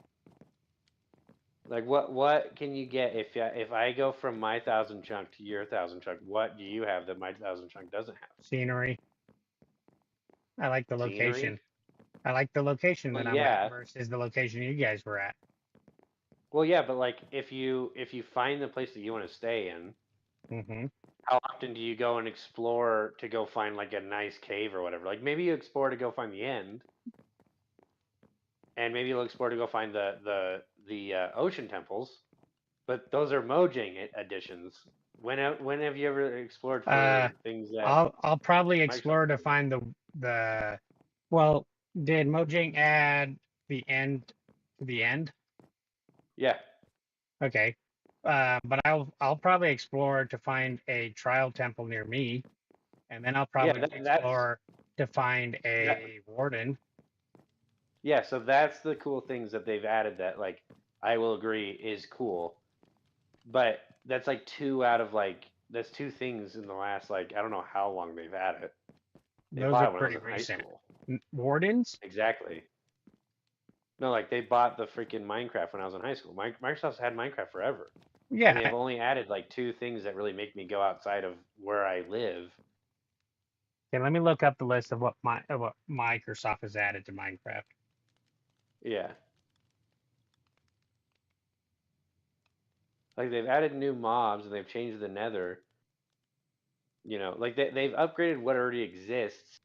Speaker 4: Like what can you get if I go from my 1,000 chunk to your 1,000 chunk? What do you have that my 1,000 chunk doesn't have?
Speaker 1: Scenery. I like the
Speaker 4: Scenery?
Speaker 1: location. I like the location
Speaker 4: Well,
Speaker 1: that I'm
Speaker 4: yeah.
Speaker 1: at versus the location you guys were at.
Speaker 4: Well, yeah, but like if you find the place that you want to stay in,
Speaker 1: Mm-hmm.
Speaker 4: how often do you go and explore to go find like a nice cave or whatever? Like maybe you explore to go find the end, and maybe you'll explore to go find the ocean temples, but those are Mojang additions. When have you ever explored for things that?
Speaker 1: I'll probably
Speaker 4: Microsoft
Speaker 1: explore to
Speaker 4: did.
Speaker 1: find the. Well, did Mojang add the end to the end?
Speaker 4: Yeah,
Speaker 1: Okay. But I'll probably explore to find a trial temple near me, and then I'll probably
Speaker 4: that's
Speaker 1: explore to find a warden.
Speaker 4: yeah. So that's the cool things that they've added that like I will agree is cool, but that's like that's 2 things in the last like I don't know how long they've had it. They
Speaker 1: Those
Speaker 4: bought
Speaker 1: are
Speaker 4: it when I was
Speaker 1: pretty
Speaker 4: in high
Speaker 1: recent.
Speaker 4: school.
Speaker 1: Wardens?
Speaker 4: Exactly. No, like they bought the freaking Minecraft when I was in high school. Microsoft's had Minecraft forever. And
Speaker 1: Yeah.
Speaker 4: they've only added like 2 things that really make me go outside of where I live.
Speaker 1: Okay, let me look up the list of what Microsoft has added to Minecraft.
Speaker 4: Yeah. Like they've added new mobs and they've changed the Nether. You know, like they've upgraded what already exists.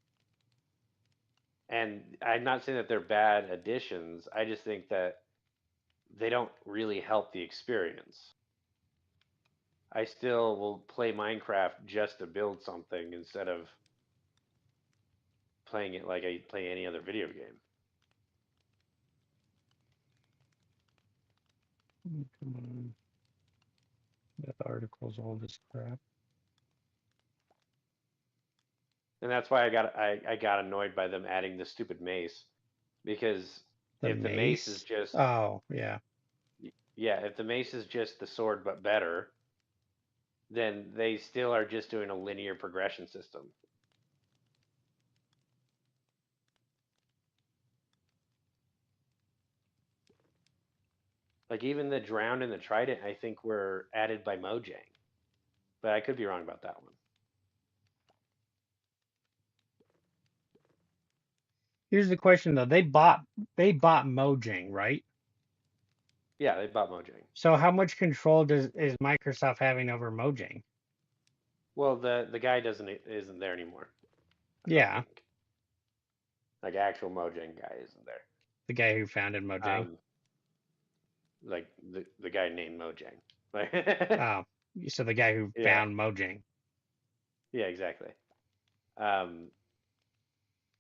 Speaker 4: And I'm not saying that they're bad additions. I just think that they don't really help the experience. I still will play Minecraft just to build something instead of playing it like I play any other video game.
Speaker 1: Come on. That article's all this crap.
Speaker 4: And that's why I got annoyed by them adding the stupid mace, because if the mace is just
Speaker 1: Oh, yeah.
Speaker 4: yeah, if the mace is just the sword but better, then they still are just doing a linear progression system. Like even the drowned and the trident, I think were added by Mojang, but I could be wrong about that one.
Speaker 1: Here's the question though. They bought Mojang, right?
Speaker 4: Yeah, they bought Mojang.
Speaker 1: So how much control is Microsoft having over Mojang?
Speaker 4: Well, the guy isn't there anymore. I don't
Speaker 1: Yeah,
Speaker 4: think. Like actual Mojang guy isn't there.
Speaker 1: the guy who founded Mojang.
Speaker 4: Like the guy named Mojang. Like
Speaker 1: Oh, so the guy who
Speaker 4: Yeah.
Speaker 1: found Mojang.
Speaker 4: Yeah, exactly.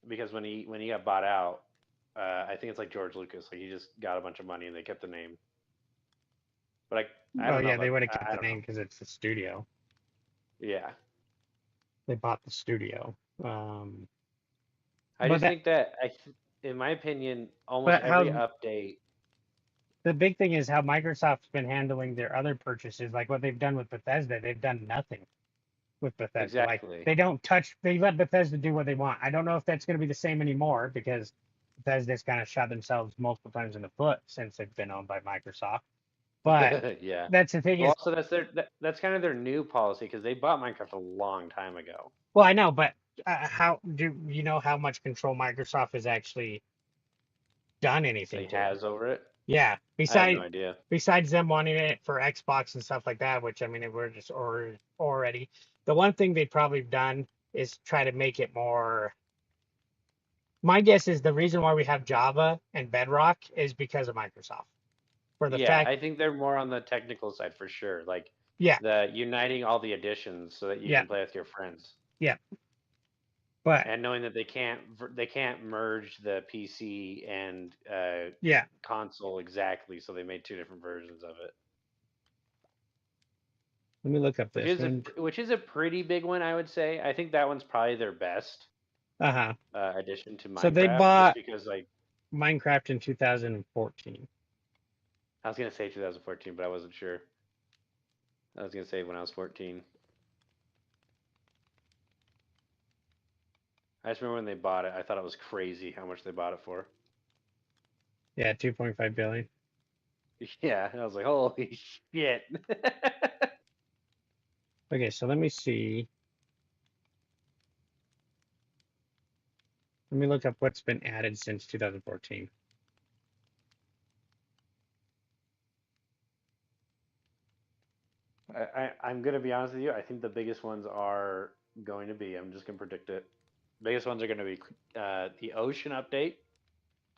Speaker 4: Because when he got bought out, I think it's like George Lucas. Like he just got a bunch of money and they kept the name. But I
Speaker 1: Oh
Speaker 4: don't know.
Speaker 1: yeah, they
Speaker 4: About,
Speaker 1: would have kept
Speaker 4: I
Speaker 1: the
Speaker 4: don't know.
Speaker 1: name because it's the studio.
Speaker 4: Yeah.
Speaker 1: They bought the studio.
Speaker 4: I
Speaker 1: But
Speaker 4: just
Speaker 1: that,
Speaker 4: think that in my opinion, almost
Speaker 1: but
Speaker 4: every
Speaker 1: how
Speaker 4: update.
Speaker 1: the big thing is how Microsoft's been handling their other purchases, like what they've done with Bethesda. They've done nothing with Bethesda. Like
Speaker 4: Exactly.
Speaker 1: they don't touch. They let Bethesda do what they want. I don't know if that's going to be the same anymore because Bethesda's kind of shot themselves multiple times in the foot since they've been owned by Microsoft. But
Speaker 4: Yeah.
Speaker 1: that's the thing
Speaker 4: Well,
Speaker 1: is,
Speaker 4: also that's kind of their new policy because they bought Minecraft a long time ago.
Speaker 1: well, I know, but how do you know how much control Microsoft has actually done anything
Speaker 4: They
Speaker 1: to it?
Speaker 4: has over it.
Speaker 1: Yeah.
Speaker 4: I have no idea.
Speaker 1: Besides them wanting it for Xbox and stuff like that, which I mean, we're just already. The one thing they've probably done is try to make it more. My guess is the reason why we have Java and Bedrock is because of Microsoft. For the
Speaker 4: Yeah,
Speaker 1: fact,
Speaker 4: I think they're more on the technical side for sure. Like
Speaker 1: yeah,
Speaker 4: the uniting all the additions so that you
Speaker 1: yeah,
Speaker 4: can play with your friends.
Speaker 1: yeah. But
Speaker 4: And knowing that they can't merge the PC and
Speaker 1: yeah,
Speaker 4: console exactly, so they made two different versions of it.
Speaker 1: let me look up
Speaker 4: Which
Speaker 1: this
Speaker 4: is
Speaker 1: one.
Speaker 4: which is a pretty big one, I would say. I think that one's probably their best
Speaker 1: Uh-huh.
Speaker 4: addition to
Speaker 1: So they
Speaker 4: Minecraft, just
Speaker 1: bought
Speaker 4: because like
Speaker 1: Minecraft in 2014.
Speaker 4: I was gonna say 2014, but I wasn't sure. I was gonna say when I was 14. I just remember when they bought it, I thought it was crazy how much they bought it for.
Speaker 1: Yeah, 2.5 billion.
Speaker 4: Yeah, I was like, holy shit.
Speaker 1: Okay, so let me see. Let me look up what's been added since 2014.
Speaker 4: I'm gonna be honest with you. I think the biggest ones are going to be. I'm just gonna predict it. Biggest ones are gonna be the ocean update,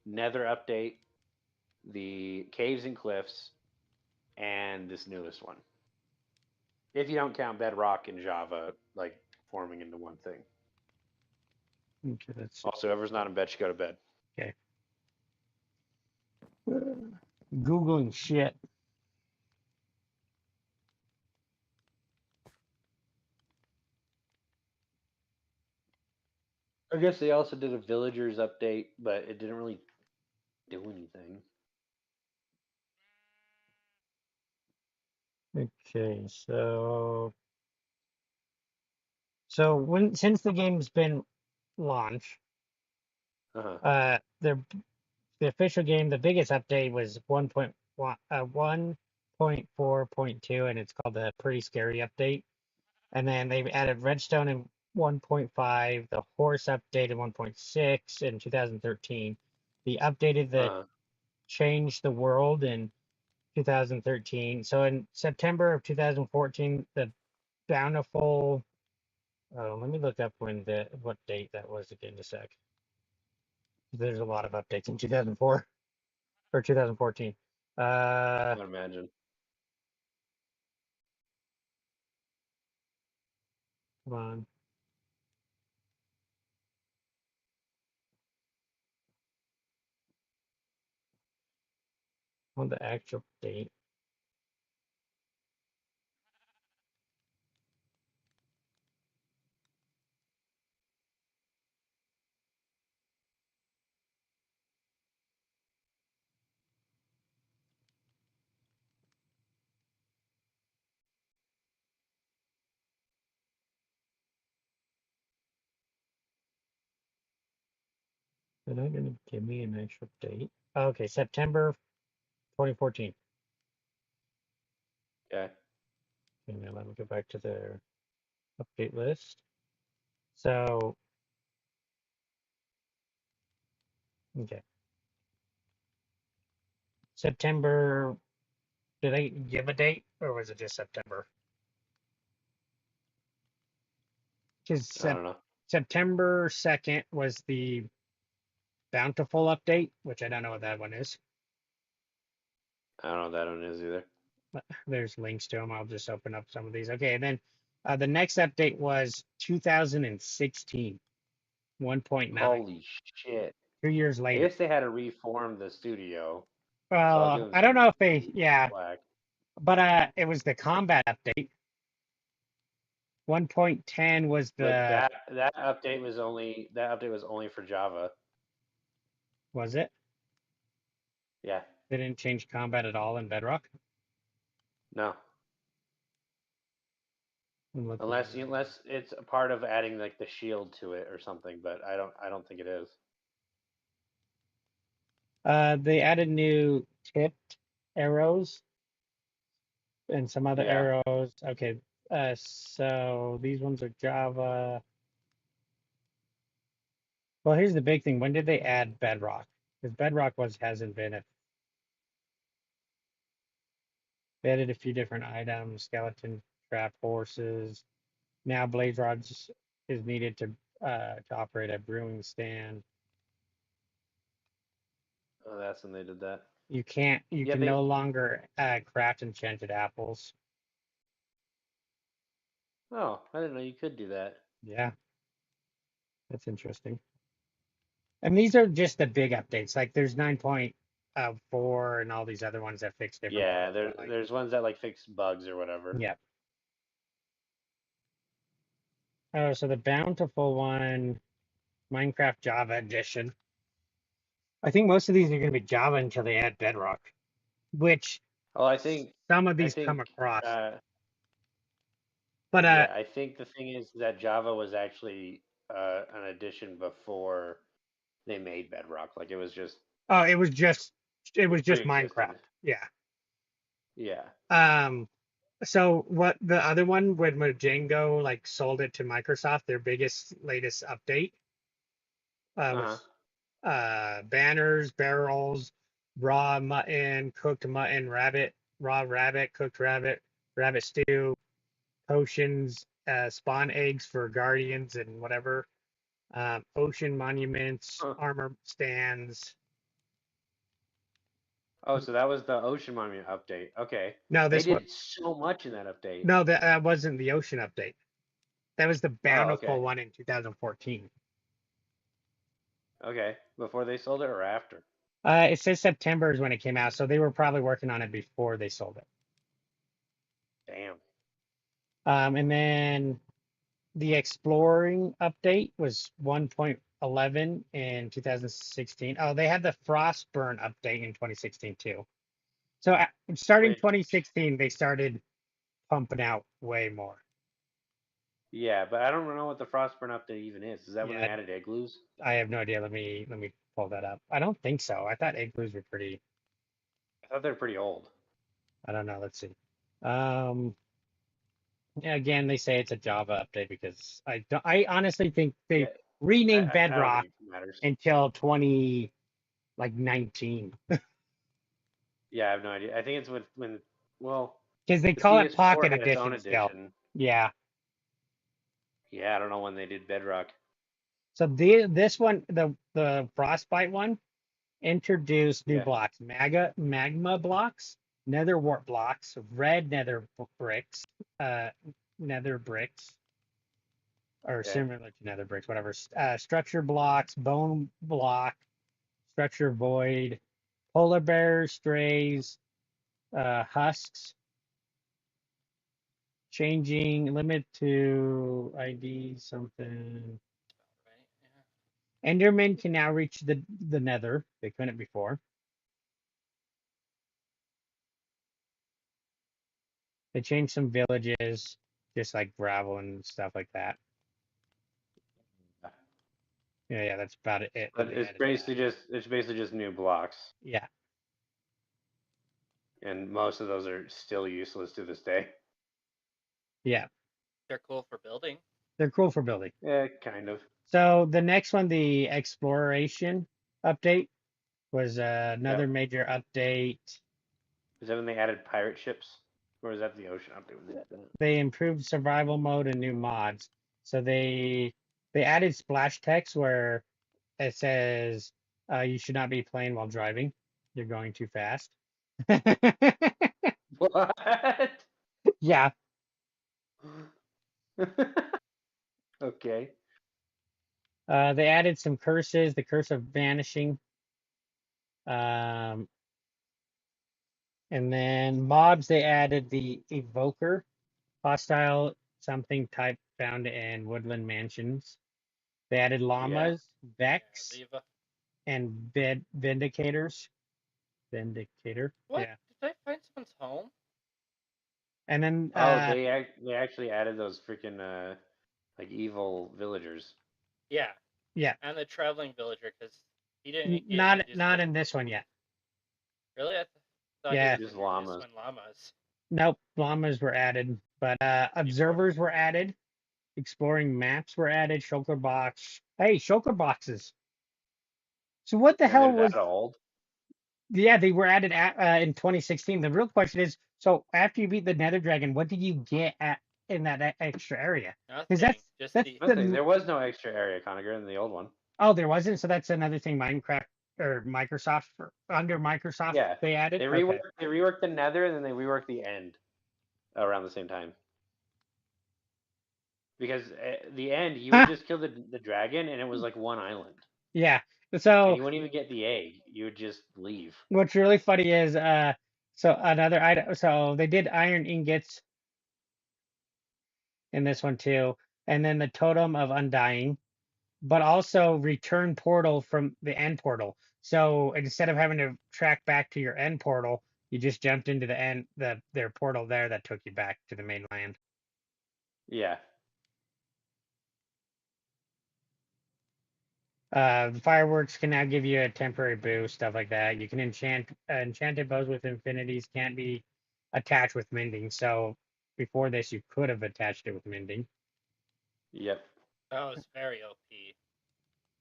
Speaker 4: Nether update, the caves and cliffs, and this newest one. If you don't count Bedrock and Java like forming into one thing.
Speaker 1: Okay, let's see.
Speaker 4: Also, whoever's not in bed should go to bed.
Speaker 1: Okay. Googling shit.
Speaker 4: I guess they also did a villagers update, but it didn't really do anything.
Speaker 1: Okay, so since the game's been launched, the official game, the biggest update was 1.4.2, and it's called the Pretty Scary update. And then they've added Redstone in 1.5, the horse update in 1.6 in 2013. The updated the Change the World in 2013. So in September of 2014, the Bountiful. Oh, let me look up what date that was again in a sec. There's a lot of updates in 2004 or 2014.
Speaker 4: I would imagine.
Speaker 1: Come on. On the actual date. They're not going to give me an actual date. Okay, September 2014.
Speaker 4: Okay.
Speaker 1: And now let me go back to their update list. So, okay. September, did I give a date or was it just September? Because
Speaker 4: I don't know.
Speaker 1: September 2nd was the Bountiful update, which I don't know what that one is.
Speaker 4: I don't know what that one is either.
Speaker 1: But there's links to them. I'll just open up some of these. Okay, and then the next update was 2016, 1.9.
Speaker 4: Holy shit.
Speaker 1: 2 years
Speaker 4: I
Speaker 1: later.
Speaker 4: guess they had to reform the studio. So I'll give
Speaker 1: Well,
Speaker 4: them
Speaker 1: I don't know if
Speaker 4: some
Speaker 1: they, yeah,
Speaker 4: slack.
Speaker 1: but it was the combat update. 1.10 was
Speaker 4: But
Speaker 1: the,
Speaker 4: that update was only for Java.
Speaker 1: was it?
Speaker 4: Yeah.
Speaker 1: They didn't change combat at all in Bedrock.
Speaker 4: No.
Speaker 1: I'm looking
Speaker 4: Unless
Speaker 1: at it.
Speaker 4: unless it's a part of adding like the shield to it or something, but I don't think it is.
Speaker 1: They added new tipped arrows and some other
Speaker 4: Yeah.
Speaker 1: arrows. Okay, so these ones are Java. Well, here's the big thing. When did they add Bedrock? Because Bedrock hasn't been a. They added a few different items: skeleton trap, horses. Now blaze rods is needed to operate a brewing stand.
Speaker 4: Oh, that's when they did that.
Speaker 1: You can't. You
Speaker 4: Yeah,
Speaker 1: can
Speaker 4: they
Speaker 1: no longer craft enchanted apples.
Speaker 4: Oh, I didn't know you could do that.
Speaker 1: Yeah, that's interesting. And these are just the big updates. Like there's 9.4 and all these other ones that fix different.
Speaker 4: Yeah,
Speaker 1: bugs, but, like,
Speaker 4: there's ones that like fix bugs or whatever.
Speaker 1: yeah. Oh, so the bountiful one, Minecraft Java edition. I think most of these are going to be Java until they add Bedrock, which
Speaker 4: Oh, I think
Speaker 1: some of
Speaker 4: I
Speaker 1: these come
Speaker 4: think
Speaker 1: across.
Speaker 4: uh,
Speaker 1: But
Speaker 4: yeah, I think the thing is that Java was actually an addition before they made Bedrock. Like it was just
Speaker 1: oh, it was just
Speaker 4: pre-existed.
Speaker 1: Minecraft. Yeah.
Speaker 4: Yeah.
Speaker 1: So what the other one when Django like sold it to Microsoft, their biggest latest update was banners, barrels, raw mutton, cooked mutton, rabbit, raw rabbit, cooked rabbit, rabbit stew, potions, spawn eggs for guardians and whatever, ocean monuments,
Speaker 4: Huh.
Speaker 1: armor stands.
Speaker 4: Oh, so that was the Ocean Monument update. Okay.
Speaker 1: No,
Speaker 4: They
Speaker 1: this
Speaker 4: did
Speaker 1: one.
Speaker 4: so much in that update.
Speaker 1: No, that wasn't the ocean update. That was the bountiful
Speaker 4: okay.
Speaker 1: one in 2014.
Speaker 4: Okay. Before they sold it or after?
Speaker 1: It says September is when it came out, so they were probably working on it before they sold it.
Speaker 4: Damn.
Speaker 1: And then the exploring update was 1.11 in 2016. Oh, they had the Frostburn update in 2016 too. So starting
Speaker 4: Wait.
Speaker 1: 2016, they started pumping out way more.
Speaker 4: Yeah, but I don't know what the Frostburn update even is. Is that when they
Speaker 1: Yeah.
Speaker 4: added igloos?
Speaker 1: I have no idea. Let me pull that up. I don't think so. I thought igloos were pretty.
Speaker 4: I thought they're pretty old.
Speaker 1: I don't know. Let's see. Yeah, again, they say it's a Java update because I honestly think they
Speaker 4: Yeah,
Speaker 1: renamed
Speaker 4: I don't
Speaker 1: Bedrock
Speaker 4: think it matters.
Speaker 1: until 2019
Speaker 4: Yeah, I have no idea. I think it's well,
Speaker 1: because they
Speaker 4: the
Speaker 1: call it
Speaker 4: PS4
Speaker 1: Pocket
Speaker 4: had its own
Speaker 1: Edition still.
Speaker 4: edition.
Speaker 1: Yeah.
Speaker 4: Yeah, I don't know when they did Bedrock.
Speaker 1: So this one, the Frostbite one, introduced new
Speaker 4: Yeah.
Speaker 1: blocks: magma blocks, nether wart blocks, red nether bricks, nether bricks, or
Speaker 4: Okay.
Speaker 1: similar to nether bricks, whatever. Structure blocks, bone block, structure void, polar bears, strays, husks, changing limit to ID something.
Speaker 2: Right? Yeah.
Speaker 1: Endermen can now reach the nether. They couldn't before. They changed some villages, just like gravel and stuff like that. Yeah, that's about it.
Speaker 4: But
Speaker 1: They
Speaker 4: it's
Speaker 1: added
Speaker 4: basically just new blocks,
Speaker 1: that. Yeah.
Speaker 4: and most of those are still useless to this day.
Speaker 1: Yeah.
Speaker 2: They're cool for building.
Speaker 1: They're cool for building.
Speaker 4: Yeah, kind of.
Speaker 1: So the next one, the exploration update, was another major update.
Speaker 4: Is that when they added pirate ships, or is that the ocean update? When they did that?
Speaker 1: They improved survival mode and new mods. So they added splash text where it says you should not be playing while driving. You're going too fast.
Speaker 4: What?
Speaker 1: Yeah.
Speaker 4: Okay.
Speaker 1: They added some curses, the curse of vanishing. And then mobs, they added the evoker, hostile something type found in woodland mansions. They added llamas, Vex,
Speaker 2: Viva.
Speaker 1: and vindicators. Vindicator.
Speaker 2: What?
Speaker 1: Yeah.
Speaker 2: Did I find someone's home?
Speaker 1: And then
Speaker 4: Oh, they actually added those freaking like evil villagers.
Speaker 2: Yeah.
Speaker 1: Yeah.
Speaker 2: And the traveling villager, because he didn't get
Speaker 1: not
Speaker 2: introduced
Speaker 1: not
Speaker 2: to-
Speaker 1: in this one yet.
Speaker 2: Really? I thought
Speaker 1: Yeah.
Speaker 2: he was
Speaker 4: Just
Speaker 2: introduced
Speaker 4: llamas.
Speaker 2: when llamas.
Speaker 1: Nope, llamas were added, but observers were added, exploring maps were added, shulker box. Hey, shulker boxes. So what the
Speaker 4: And
Speaker 1: hell
Speaker 4: they're
Speaker 1: was?
Speaker 4: that old?
Speaker 1: Yeah, they were added in 2016. The real question is, so after you beat the Nether Dragon, what did you get in that extra area?
Speaker 2: Nothing.
Speaker 1: That's
Speaker 2: Just
Speaker 1: the
Speaker 4: Nothing. There was no extra area, Conager, in the old one.
Speaker 1: Oh, there wasn't. So that's another thing Minecraft or Microsoft under Microsoft
Speaker 4: Yeah,
Speaker 1: they added.
Speaker 4: They reworked the Nether, and then they reworked the End around the same time. Because the End, you would just kill the dragon, and it was like one island.
Speaker 1: Yeah.
Speaker 4: And
Speaker 1: So
Speaker 4: you wouldn't even get the egg. You would just leave.
Speaker 1: what's really funny is so another item. So they did iron ingots in this one too, and then the totem of undying, but also return portal from the end portal. So instead of having to track back to your end portal, you just jumped into their portal there that took you back to the mainland.
Speaker 4: Yeah.
Speaker 1: The fireworks can now give you a temporary boost, stuff like that. You can enchant enchanted bows with infinities can't be attached with mending. So before this, you could have attached it with mending.
Speaker 4: Yep.
Speaker 2: That was very OP.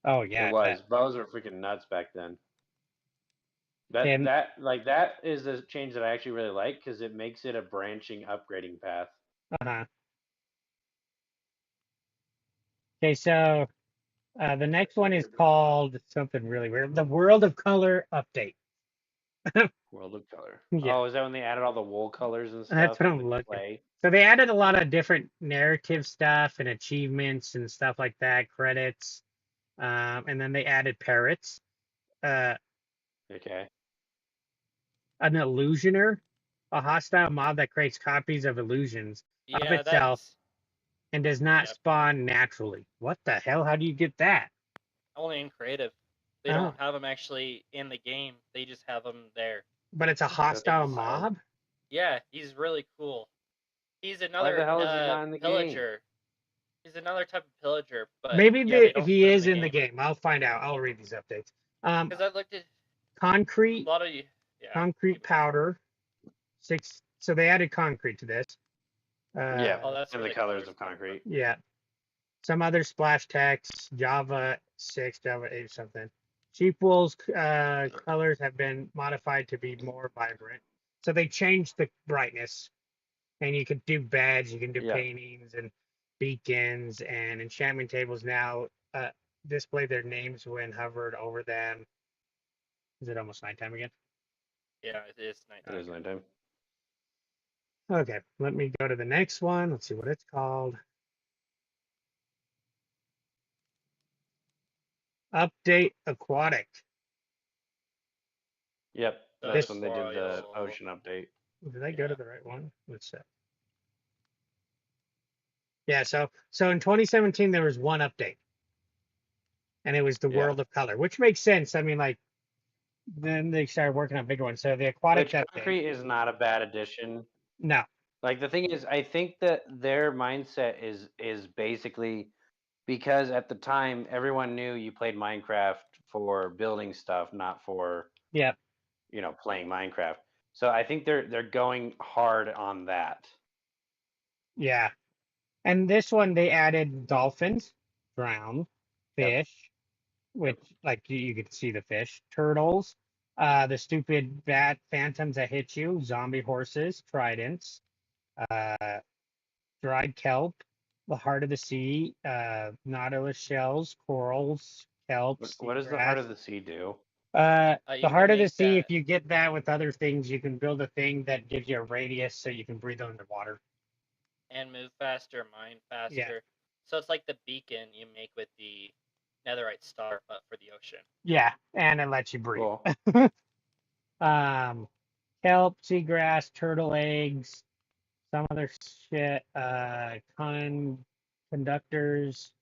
Speaker 1: Oh yeah,
Speaker 4: It was. Bows were freaking nuts back then.
Speaker 1: And-
Speaker 4: That is a change that I actually really like because it makes it a branching upgrading path.
Speaker 1: Uh-huh. Okay, so the next one is called something really weird. The World of Color update.
Speaker 4: World of Color.
Speaker 1: Yeah.
Speaker 4: Oh, is that when they added all the wool colors and stuff?
Speaker 1: That's what
Speaker 4: and
Speaker 1: I'm
Speaker 4: the
Speaker 1: looking.
Speaker 4: clay?
Speaker 1: So they added a lot of different narrative stuff and achievements and stuff like that, credits. And then they added parrots.
Speaker 4: Okay.
Speaker 1: An illusioner, a hostile mob that creates copies of illusions
Speaker 2: Yeah,
Speaker 1: of itself
Speaker 2: that's
Speaker 1: and does not
Speaker 2: Yep.
Speaker 1: spawn naturally. What the hell? How do you get that?
Speaker 2: only in creative. They
Speaker 1: Oh.
Speaker 2: don't have them actually in the game. They just have them there.
Speaker 1: But it's a hostile
Speaker 4: wild.
Speaker 1: mob?
Speaker 2: Yeah, he's really cool. He's
Speaker 4: Why
Speaker 2: another
Speaker 4: the hell is he not in the game?
Speaker 2: pillager. He's another type of pillager, but
Speaker 1: Maybe
Speaker 2: yeah, they don't
Speaker 1: he
Speaker 2: put him
Speaker 1: is in the game. I'll find out. I'll read these updates.
Speaker 2: Because I looked at a
Speaker 1: Concrete
Speaker 2: lot of you. Yeah.
Speaker 1: concrete powder. 6. So they added concrete to this.
Speaker 4: Yeah.
Speaker 2: Oh, that's
Speaker 4: And
Speaker 2: where
Speaker 4: the colors of concrete.
Speaker 1: Yeah. Some other splash text, Java 6, Java 8 something. Sheep wool's colors have been modified to be more vibrant. So they changed the brightness. And you could do badge, you can do
Speaker 4: Yeah.
Speaker 1: paintings and beacons, and enchantment tables now display their names when hovered over them. Is it almost nighttime again?
Speaker 2: Yeah, it is
Speaker 4: It
Speaker 2: nighttime.
Speaker 4: is nighttime.
Speaker 1: Okay, let me go to the next one. Let's see what it's called. Update Aquatic.
Speaker 4: Yep.
Speaker 2: This
Speaker 4: That's when they did the
Speaker 2: royal-
Speaker 4: ocean update.
Speaker 1: Did I go to
Speaker 2: Yeah.
Speaker 1: the right one? Let's see. Yeah, so in 2017 there was one update. And it was the
Speaker 4: Yeah.
Speaker 1: World of Color, which makes sense. I mean, like, then they started working on bigger ones. So the aquatic
Speaker 4: Which
Speaker 1: update.
Speaker 4: concrete is not a bad addition.
Speaker 1: No.
Speaker 4: Like the thing is, I think that their mindset is basically because at the time everyone knew you played Minecraft for building stuff, not for
Speaker 1: Yep.
Speaker 4: playing Minecraft. So I think they're going hard on that.
Speaker 1: Yeah. And this one they added dolphins, drown,
Speaker 4: Yep.
Speaker 1: fish, which like you could see the fish, turtles, the stupid bat phantoms that hit you, zombie horses, tridents, dried kelp, the heart of the sea, nautilus shells, corals, kelp.
Speaker 4: What does the heart of the sea do?
Speaker 2: You
Speaker 1: The
Speaker 2: can
Speaker 1: heart of the
Speaker 2: make
Speaker 1: sea,
Speaker 2: that-
Speaker 1: if you get that with other things, you can build a thing that gives you a radius so you can breathe underwater.
Speaker 2: and move faster, mine faster. So it's like the beacon you make with the netherite star, but for the ocean.
Speaker 1: Yeah, and it lets you breathe.
Speaker 4: Cool.
Speaker 1: Kelp, seagrass, turtle eggs, some other shit, conductors,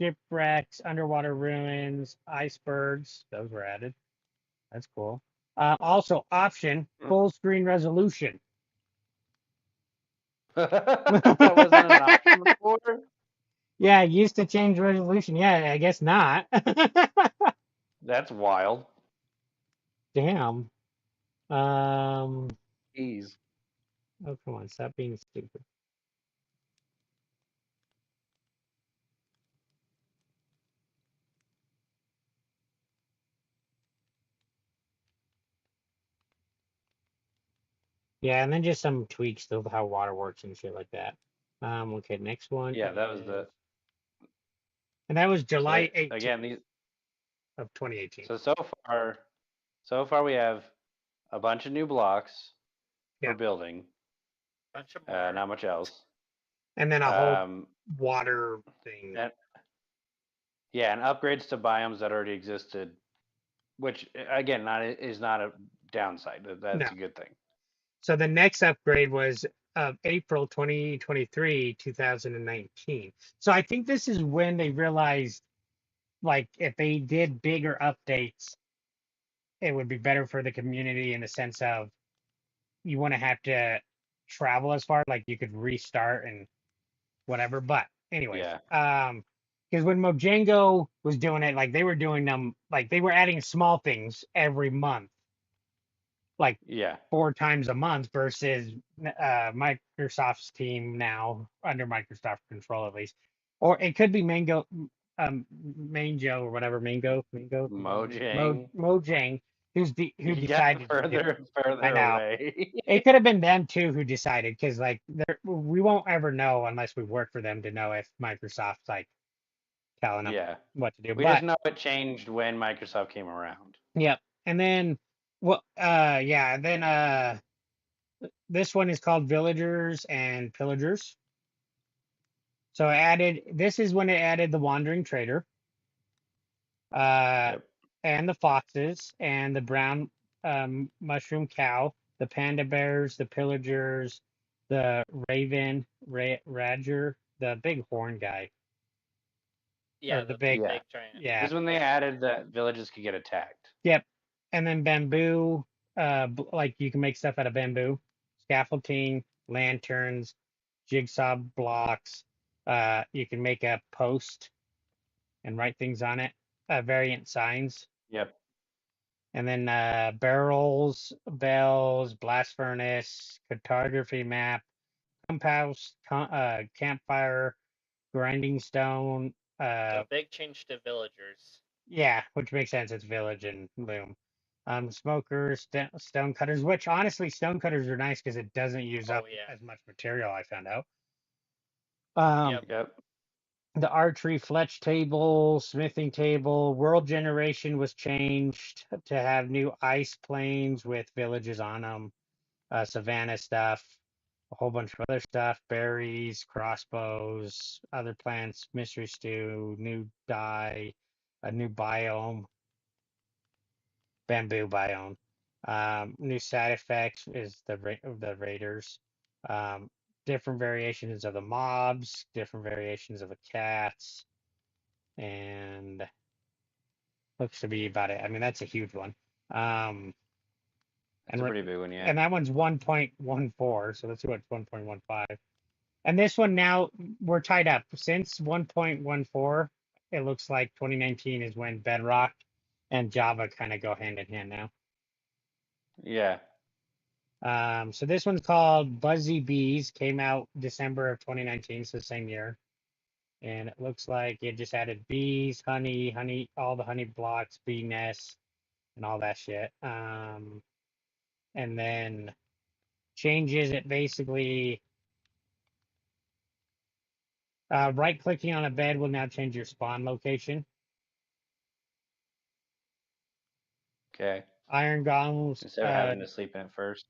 Speaker 1: shipwrecks, underwater ruins, icebergs. Those were added. That's cool. Also, option full screen resolution.
Speaker 4: That wasn't an option before.
Speaker 1: Yeah, it used to change resolution. Yeah, I guess not.
Speaker 4: That's wild.
Speaker 1: Damn. Oh,
Speaker 4: Jeez.
Speaker 1: come on, stop being stupid. Yeah, and then just some tweaks to how water works and shit like that. Okay, next one.
Speaker 4: Yeah, that was the.
Speaker 1: is- And that was
Speaker 4: so
Speaker 1: July
Speaker 4: they-
Speaker 1: 18th
Speaker 4: again, these.
Speaker 1: of 2018.
Speaker 4: So far we have a bunch of new blocks
Speaker 1: Yeah.
Speaker 4: for building.
Speaker 2: Bunch of more.
Speaker 4: Not much else.
Speaker 1: And then a whole
Speaker 4: Um,
Speaker 1: water thing.
Speaker 4: and, yeah, and upgrades to biomes that already existed, which again is not a downside. That's
Speaker 1: No.
Speaker 4: a good thing.
Speaker 1: So the next upgrade was April 2023, 2019. So I think this is when they realized, like, if they did bigger updates, it would be better for the community in the sense of you want to have to travel as far, like you could restart and whatever. But anyways,
Speaker 4: Yeah.
Speaker 1: because when Mojang was doing it, like they were doing them, like they were adding small things every month, like
Speaker 4: Yeah.
Speaker 1: 4 times a month versus Microsoft's team now under Microsoft control at least, or it could be Mango, Mango or whatever,
Speaker 4: Mojang.
Speaker 1: Mojang, who
Speaker 4: You got
Speaker 1: decided to do it.
Speaker 4: further and further
Speaker 1: I know.
Speaker 4: away.
Speaker 1: It could have been them too who decided, because like we won't ever know unless we work for them to know if Microsoft's like telling them
Speaker 4: Yeah.
Speaker 1: what to do.
Speaker 4: We
Speaker 1: But
Speaker 4: just know it changed when Microsoft came around.
Speaker 1: yep, and then this one is called Villagers and Pillagers. So this is when it added the Wandering Trader,
Speaker 4: Yep.
Speaker 1: and the foxes and the brown mushroom cow, the panda bears, the pillagers, the raven, Radger, the big horn guy.
Speaker 2: Yeah,
Speaker 1: the
Speaker 2: the
Speaker 1: big-
Speaker 2: big
Speaker 4: Yeah.
Speaker 2: giant.
Speaker 1: Yeah.
Speaker 4: This is when they added that villages could get attacked.
Speaker 1: Yep. And then bamboo, like you can make stuff out of bamboo, scaffolding, lanterns, jigsaw blocks. You can make a post and write things on it. Variant signs.
Speaker 4: Yep.
Speaker 1: And then barrels, bells, blast furnace, cartography map, compass, campfire, grinding stone.
Speaker 2: So big change to villagers.
Speaker 1: Yeah, which makes sense. It's village and loom. Smokers, stone cutters, which honestly, stone cutters are nice because it doesn't use
Speaker 2: Oh,
Speaker 1: up
Speaker 2: yeah.
Speaker 1: as much material, I found out.
Speaker 2: Yep.
Speaker 4: Yep.
Speaker 1: The archery fletch table, smithing table, world generation was changed to have new ice planes with villages on them, savannah stuff, a whole bunch of other stuff, berries, crossbows, other plants, mystery stew, new dye, a new biome, bamboo biome. New side effects is the raiders. Different variations of the mobs, different variations of the cats, and looks to be about it. I mean, that's a huge one.
Speaker 4: That's
Speaker 1: And
Speaker 4: a pretty big one, yeah.
Speaker 1: and that one's 1.14, so let's see what's 1.15. And this one now we're tied up since 1.14. It looks like 2019 is when Bedrock and Java kind of go hand in hand now.
Speaker 4: Yeah.
Speaker 1: So this one's called Buzzy Bees, came out December of 2019, so same year. And it looks like it just added bees, honey, all the honey blocks, bee nests, and all that shit. And then changes it basically. Right clicking on a bed will now change your spawn location.
Speaker 4: Okay.
Speaker 1: Iron golems.
Speaker 4: Instead of having to sleep in it first.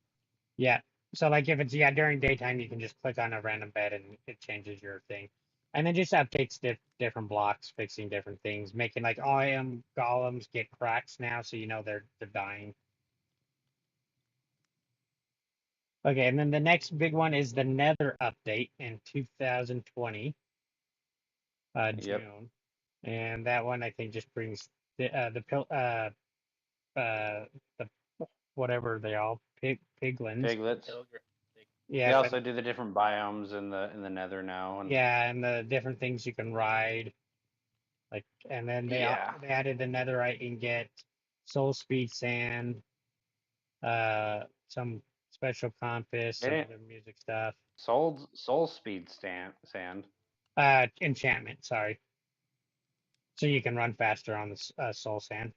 Speaker 1: Yeah. So like if it's during daytime, you can just click on a random bed and it changes your thing. And then just updates different blocks, fixing different things, making like IM golems get cracks now, so you know they're dying. Okay, and then the next big one is the Nether update in 2020,
Speaker 4: Yep.
Speaker 1: June, and that one I think just brings the the whatever they all piglins.
Speaker 4: Piglets.
Speaker 1: Yeah,
Speaker 4: They
Speaker 1: but-
Speaker 4: also do the different biomes in the Nether now. And
Speaker 1: yeah, and the different things you can ride, like, and then they
Speaker 4: Yeah.
Speaker 1: they added the Netherite ingot, soul speed sand, some special compass,
Speaker 4: They
Speaker 1: some
Speaker 4: didn't-
Speaker 1: other music stuff.
Speaker 4: Soul speed sand.
Speaker 1: Enchantment, sorry. So you can run faster on the soul sand.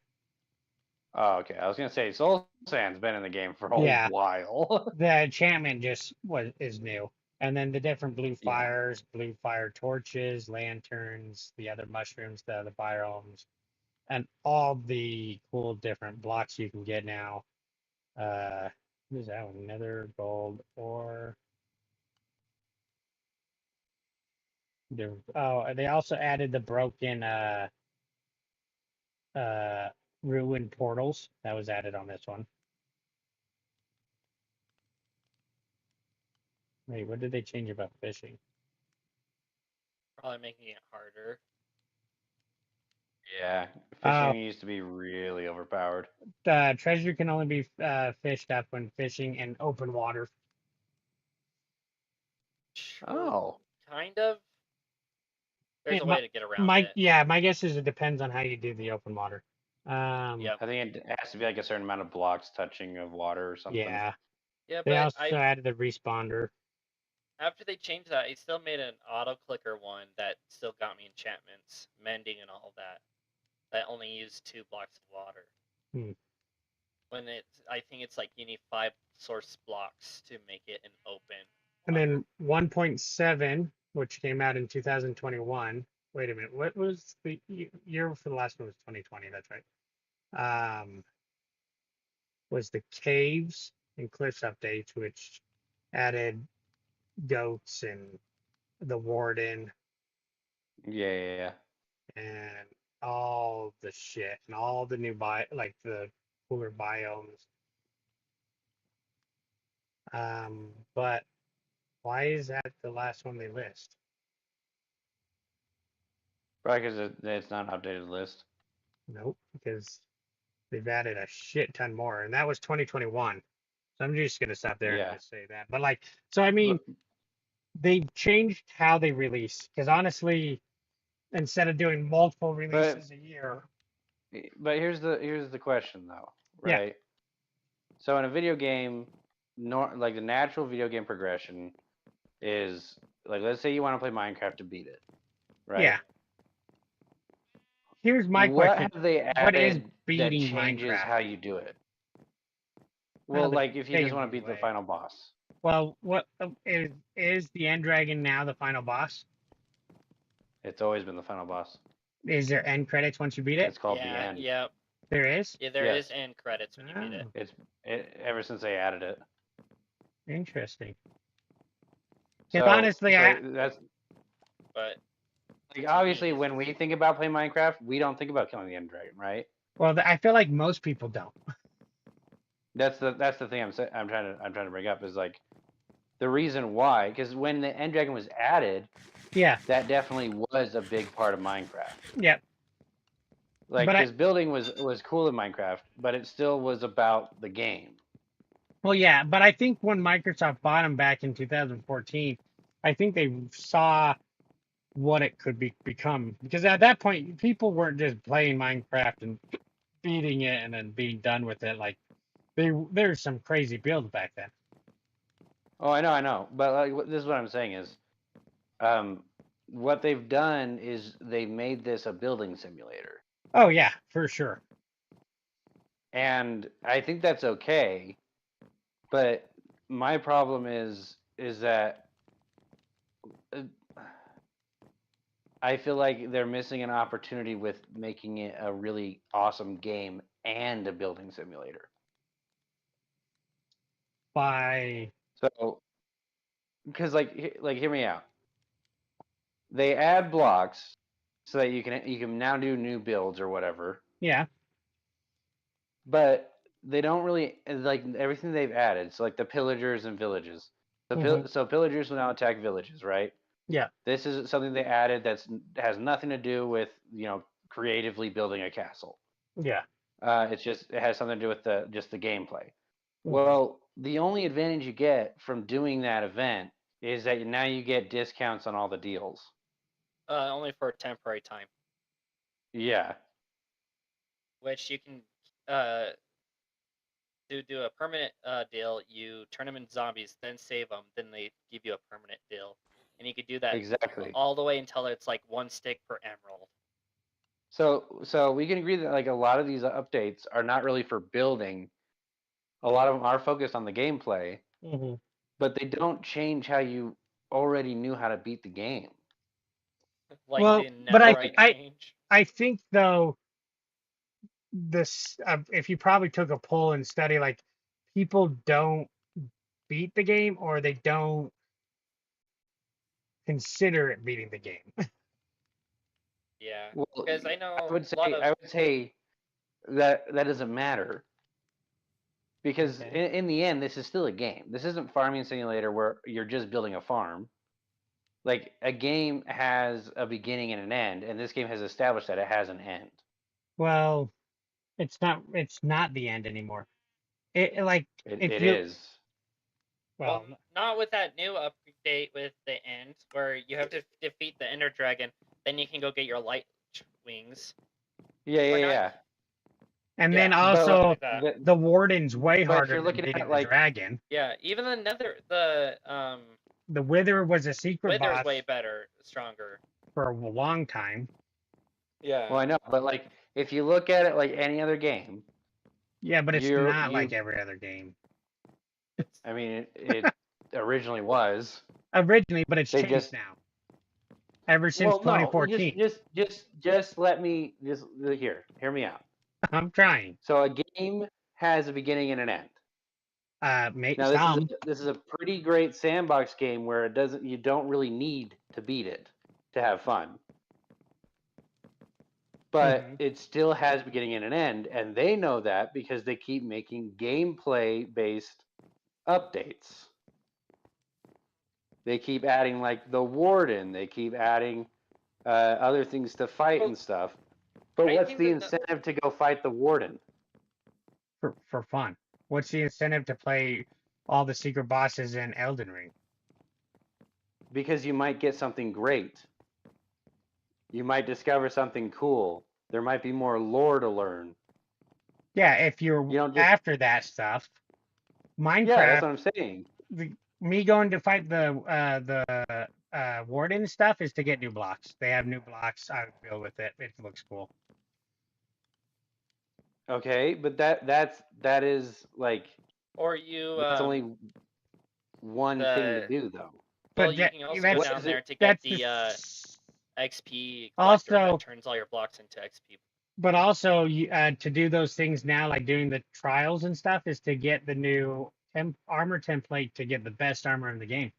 Speaker 4: Oh, okay. I was gonna say Soul Sand's been in the game for a
Speaker 1: Yeah.
Speaker 4: while.
Speaker 1: The enchantment just is new. And then the different blue
Speaker 4: Yeah.
Speaker 1: fires, blue fire torches, lanterns, the other mushrooms, the other biomes, and all the cool different blocks you can get now. What is that one? Nether gold or oh, they also added the broken ruined portals. That was added on this one. Wait, what did they change about fishing?
Speaker 2: Probably making it harder.
Speaker 4: Yeah.
Speaker 1: Oh.
Speaker 4: Fishing used to be really overpowered.
Speaker 1: Treasure can only be fished up when fishing in open water.
Speaker 4: Oh.
Speaker 2: Kind of. There's
Speaker 1: It
Speaker 2: a
Speaker 1: mi-
Speaker 2: way to get around
Speaker 1: My
Speaker 2: it.
Speaker 1: yeah, my guess is it depends on how you do the open water.
Speaker 2: Yep.
Speaker 4: I think it has to be like a certain amount of blocks touching of water or something.
Speaker 1: Yeah.
Speaker 2: Yeah,
Speaker 1: They
Speaker 2: but
Speaker 1: also added the responder.
Speaker 2: after they changed that, I still made an auto clicker one that still got me enchantments, mending, and all that. That only used 2 blocks of water.
Speaker 1: Hmm.
Speaker 2: When I think it's like you need 5 source blocks to make it an open.
Speaker 1: And then 1.7, which came out in 2021. Wait a minute, what was the year for the last one? Was 2020? That's right. Was the caves and cliffs updates, which added goats and the warden
Speaker 4: Yeah.
Speaker 1: and all the shit and all the new like the cooler biomes. But why is that the last one they list?
Speaker 4: Probably because it's not an updated list.
Speaker 1: Nope, because they've added a shit ton more, and that was 2021. So I'm just gonna stop there
Speaker 4: Yeah.
Speaker 1: and just say that. But like, so I mean, they've changed how they release, because honestly, instead of doing multiple releases a year,
Speaker 4: But here's the question though,
Speaker 1: Yeah.
Speaker 4: right? So in a video game, like the natural video game progression is like, let's say you want to play Minecraft to beat it, right?
Speaker 1: Yeah. Here's my
Speaker 4: What
Speaker 1: question:
Speaker 4: have they
Speaker 1: What is
Speaker 4: added that
Speaker 1: beating
Speaker 4: changes
Speaker 1: Minecraft?
Speaker 4: how you do it?
Speaker 1: Well,
Speaker 4: Well,
Speaker 1: the
Speaker 4: like if you just
Speaker 1: biggest
Speaker 4: want to beat the
Speaker 1: way.
Speaker 4: final boss,
Speaker 1: Well, what is the end dragon now the final boss?
Speaker 4: it's always been the final boss.
Speaker 1: Is there end credits once you beat it?
Speaker 4: It's called the
Speaker 2: Yeah,
Speaker 4: end.
Speaker 2: yep.
Speaker 1: There is.
Speaker 2: Yeah, there
Speaker 4: Yes.
Speaker 2: is end credits when you beat it.
Speaker 1: Oh,
Speaker 4: Ever since they added it.
Speaker 1: interesting.
Speaker 4: So,
Speaker 1: Because honestly,
Speaker 4: that's
Speaker 2: But
Speaker 4: like obviously when we think about playing Minecraft, we don't think about killing the end dragon, right?
Speaker 1: well, I feel like most people don't.
Speaker 4: That's the thing I'm trying to bring up is like the reason why, because when the end dragon was added,
Speaker 1: Yeah.
Speaker 4: that definitely was a big part of Minecraft.
Speaker 1: Yep.
Speaker 4: Like
Speaker 1: But
Speaker 4: his building was cool in Minecraft, but it still was about the game.
Speaker 1: Well, yeah, but I think when Microsoft bought them back in 2014, I think they saw what it could become, because at that point people weren't just playing Minecraft and beating it and then being done with it. Like there's some crazy builds back then.
Speaker 4: Oh, I know, but like this is what I'm saying is, what they've done is they made this a building simulator,
Speaker 1: Oh yeah, for sure.
Speaker 4: and I think that's okay. But my problem is that I feel like they're missing an opportunity with making it a really awesome game and a building simulator.
Speaker 1: By
Speaker 4: So, because like hear me out. they add blocks so that you can now do new builds or whatever.
Speaker 1: Yeah.
Speaker 4: But they don't really like everything they've added. So like the pillagers and villages. So pillagers will now attack villages, right?
Speaker 1: Yeah.
Speaker 4: This is something they added has nothing to do with creatively building a castle.
Speaker 1: Yeah.
Speaker 4: It has something to do with the gameplay.
Speaker 1: Mhm.
Speaker 4: Well, the only advantage you get from doing that event is that now you get discounts on all the deals.
Speaker 2: Only for a temporary time,
Speaker 4: Yeah.
Speaker 2: which you can do a permanent deal. You turn them into zombies, then save them, then they give you a permanent deal, and you could do that
Speaker 4: Exactly.
Speaker 2: all the way until it's like 1 stick per emerald.
Speaker 4: So we can agree that like a lot of these updates are not really for building. A lot of them are focused on the gameplay, but they don't change how you already knew how to beat the game.
Speaker 2: Like
Speaker 1: Well,
Speaker 2: the
Speaker 1: but
Speaker 2: netherite change.
Speaker 1: I think though this if you probably took a poll and study, like, people don't beat the game or they don't consider it beating the game.
Speaker 2: Yeah,
Speaker 4: Well,
Speaker 2: because I know
Speaker 4: I would say
Speaker 2: a lot of
Speaker 4: that doesn't matter because
Speaker 1: Okay.
Speaker 4: in the end, this is still a game. This isn't farming simulator where you're just building a farm. Like a game has a beginning and an end, and this game has established that it has an end.
Speaker 1: Well, it's not the end anymore. It like if
Speaker 4: It
Speaker 1: you
Speaker 4: is.
Speaker 1: well,
Speaker 2: not with that new update with the end where you have to defeat the Ender Dragon, then you can go get your light wings.
Speaker 4: Yeah.
Speaker 2: Or not-
Speaker 4: Yeah.
Speaker 1: and
Speaker 2: Yeah,
Speaker 1: then
Speaker 2: but
Speaker 1: also
Speaker 2: like that.
Speaker 1: the warden's way
Speaker 4: But if
Speaker 1: harder
Speaker 4: you're
Speaker 1: than
Speaker 4: looking
Speaker 1: beating
Speaker 4: at,
Speaker 1: the
Speaker 4: like-
Speaker 1: dragon.
Speaker 2: Yeah, even
Speaker 1: The Wither was a secret
Speaker 2: Wither's
Speaker 1: boss
Speaker 2: way better, stronger.
Speaker 1: for a long time.
Speaker 2: Yeah.
Speaker 4: Well, I know, but like if you look at it like any other game,
Speaker 1: Yeah, but it's
Speaker 4: You're-
Speaker 1: not
Speaker 4: you-
Speaker 1: like every other game.
Speaker 4: I mean, it originally was.
Speaker 1: Originally, but it's
Speaker 4: They
Speaker 1: changed
Speaker 4: just-
Speaker 1: now. Ever since
Speaker 4: Well, no,
Speaker 1: 2014.
Speaker 4: just let me hear me out.
Speaker 1: I'm trying.
Speaker 4: So a game has a beginning and an end.
Speaker 1: Mate,
Speaker 4: Now this is a pretty great sandbox game where you don't really need to beat it to have fun. But it still has beginning and an end, and they know that because they keep making gameplay based updates. They keep adding like the warden, they keep adding other things to fight and stuff. But
Speaker 2: I
Speaker 4: what's
Speaker 2: think
Speaker 4: the
Speaker 2: that the-
Speaker 4: incentive to go fight the warden?
Speaker 1: for fun. What's the incentive to play all the secret bosses in Elden Ring?
Speaker 4: Because you might get something great. You might discover something cool. There might be more lore to learn.
Speaker 1: Yeah, if you're
Speaker 4: You don't just-
Speaker 1: after that stuff.
Speaker 4: Yeah, that's
Speaker 1: Minecraft,
Speaker 4: what I'm saying.
Speaker 1: me going to fight the warden stuff is to get new blocks. They have new blocks. I would build with it. It looks cool.
Speaker 4: Okay, but that is like
Speaker 2: Or you
Speaker 4: that's only one thing to
Speaker 2: the-
Speaker 4: do though.
Speaker 2: well,
Speaker 1: But
Speaker 2: you
Speaker 1: that-
Speaker 2: can also
Speaker 1: that's-
Speaker 2: go down there to get
Speaker 1: That's
Speaker 2: the XP collector
Speaker 1: Also-
Speaker 2: that turns all your blocks into XP.
Speaker 1: But also, to do those things now, like doing the trials and stuff, is to get the new armor template to get the best armor in the game.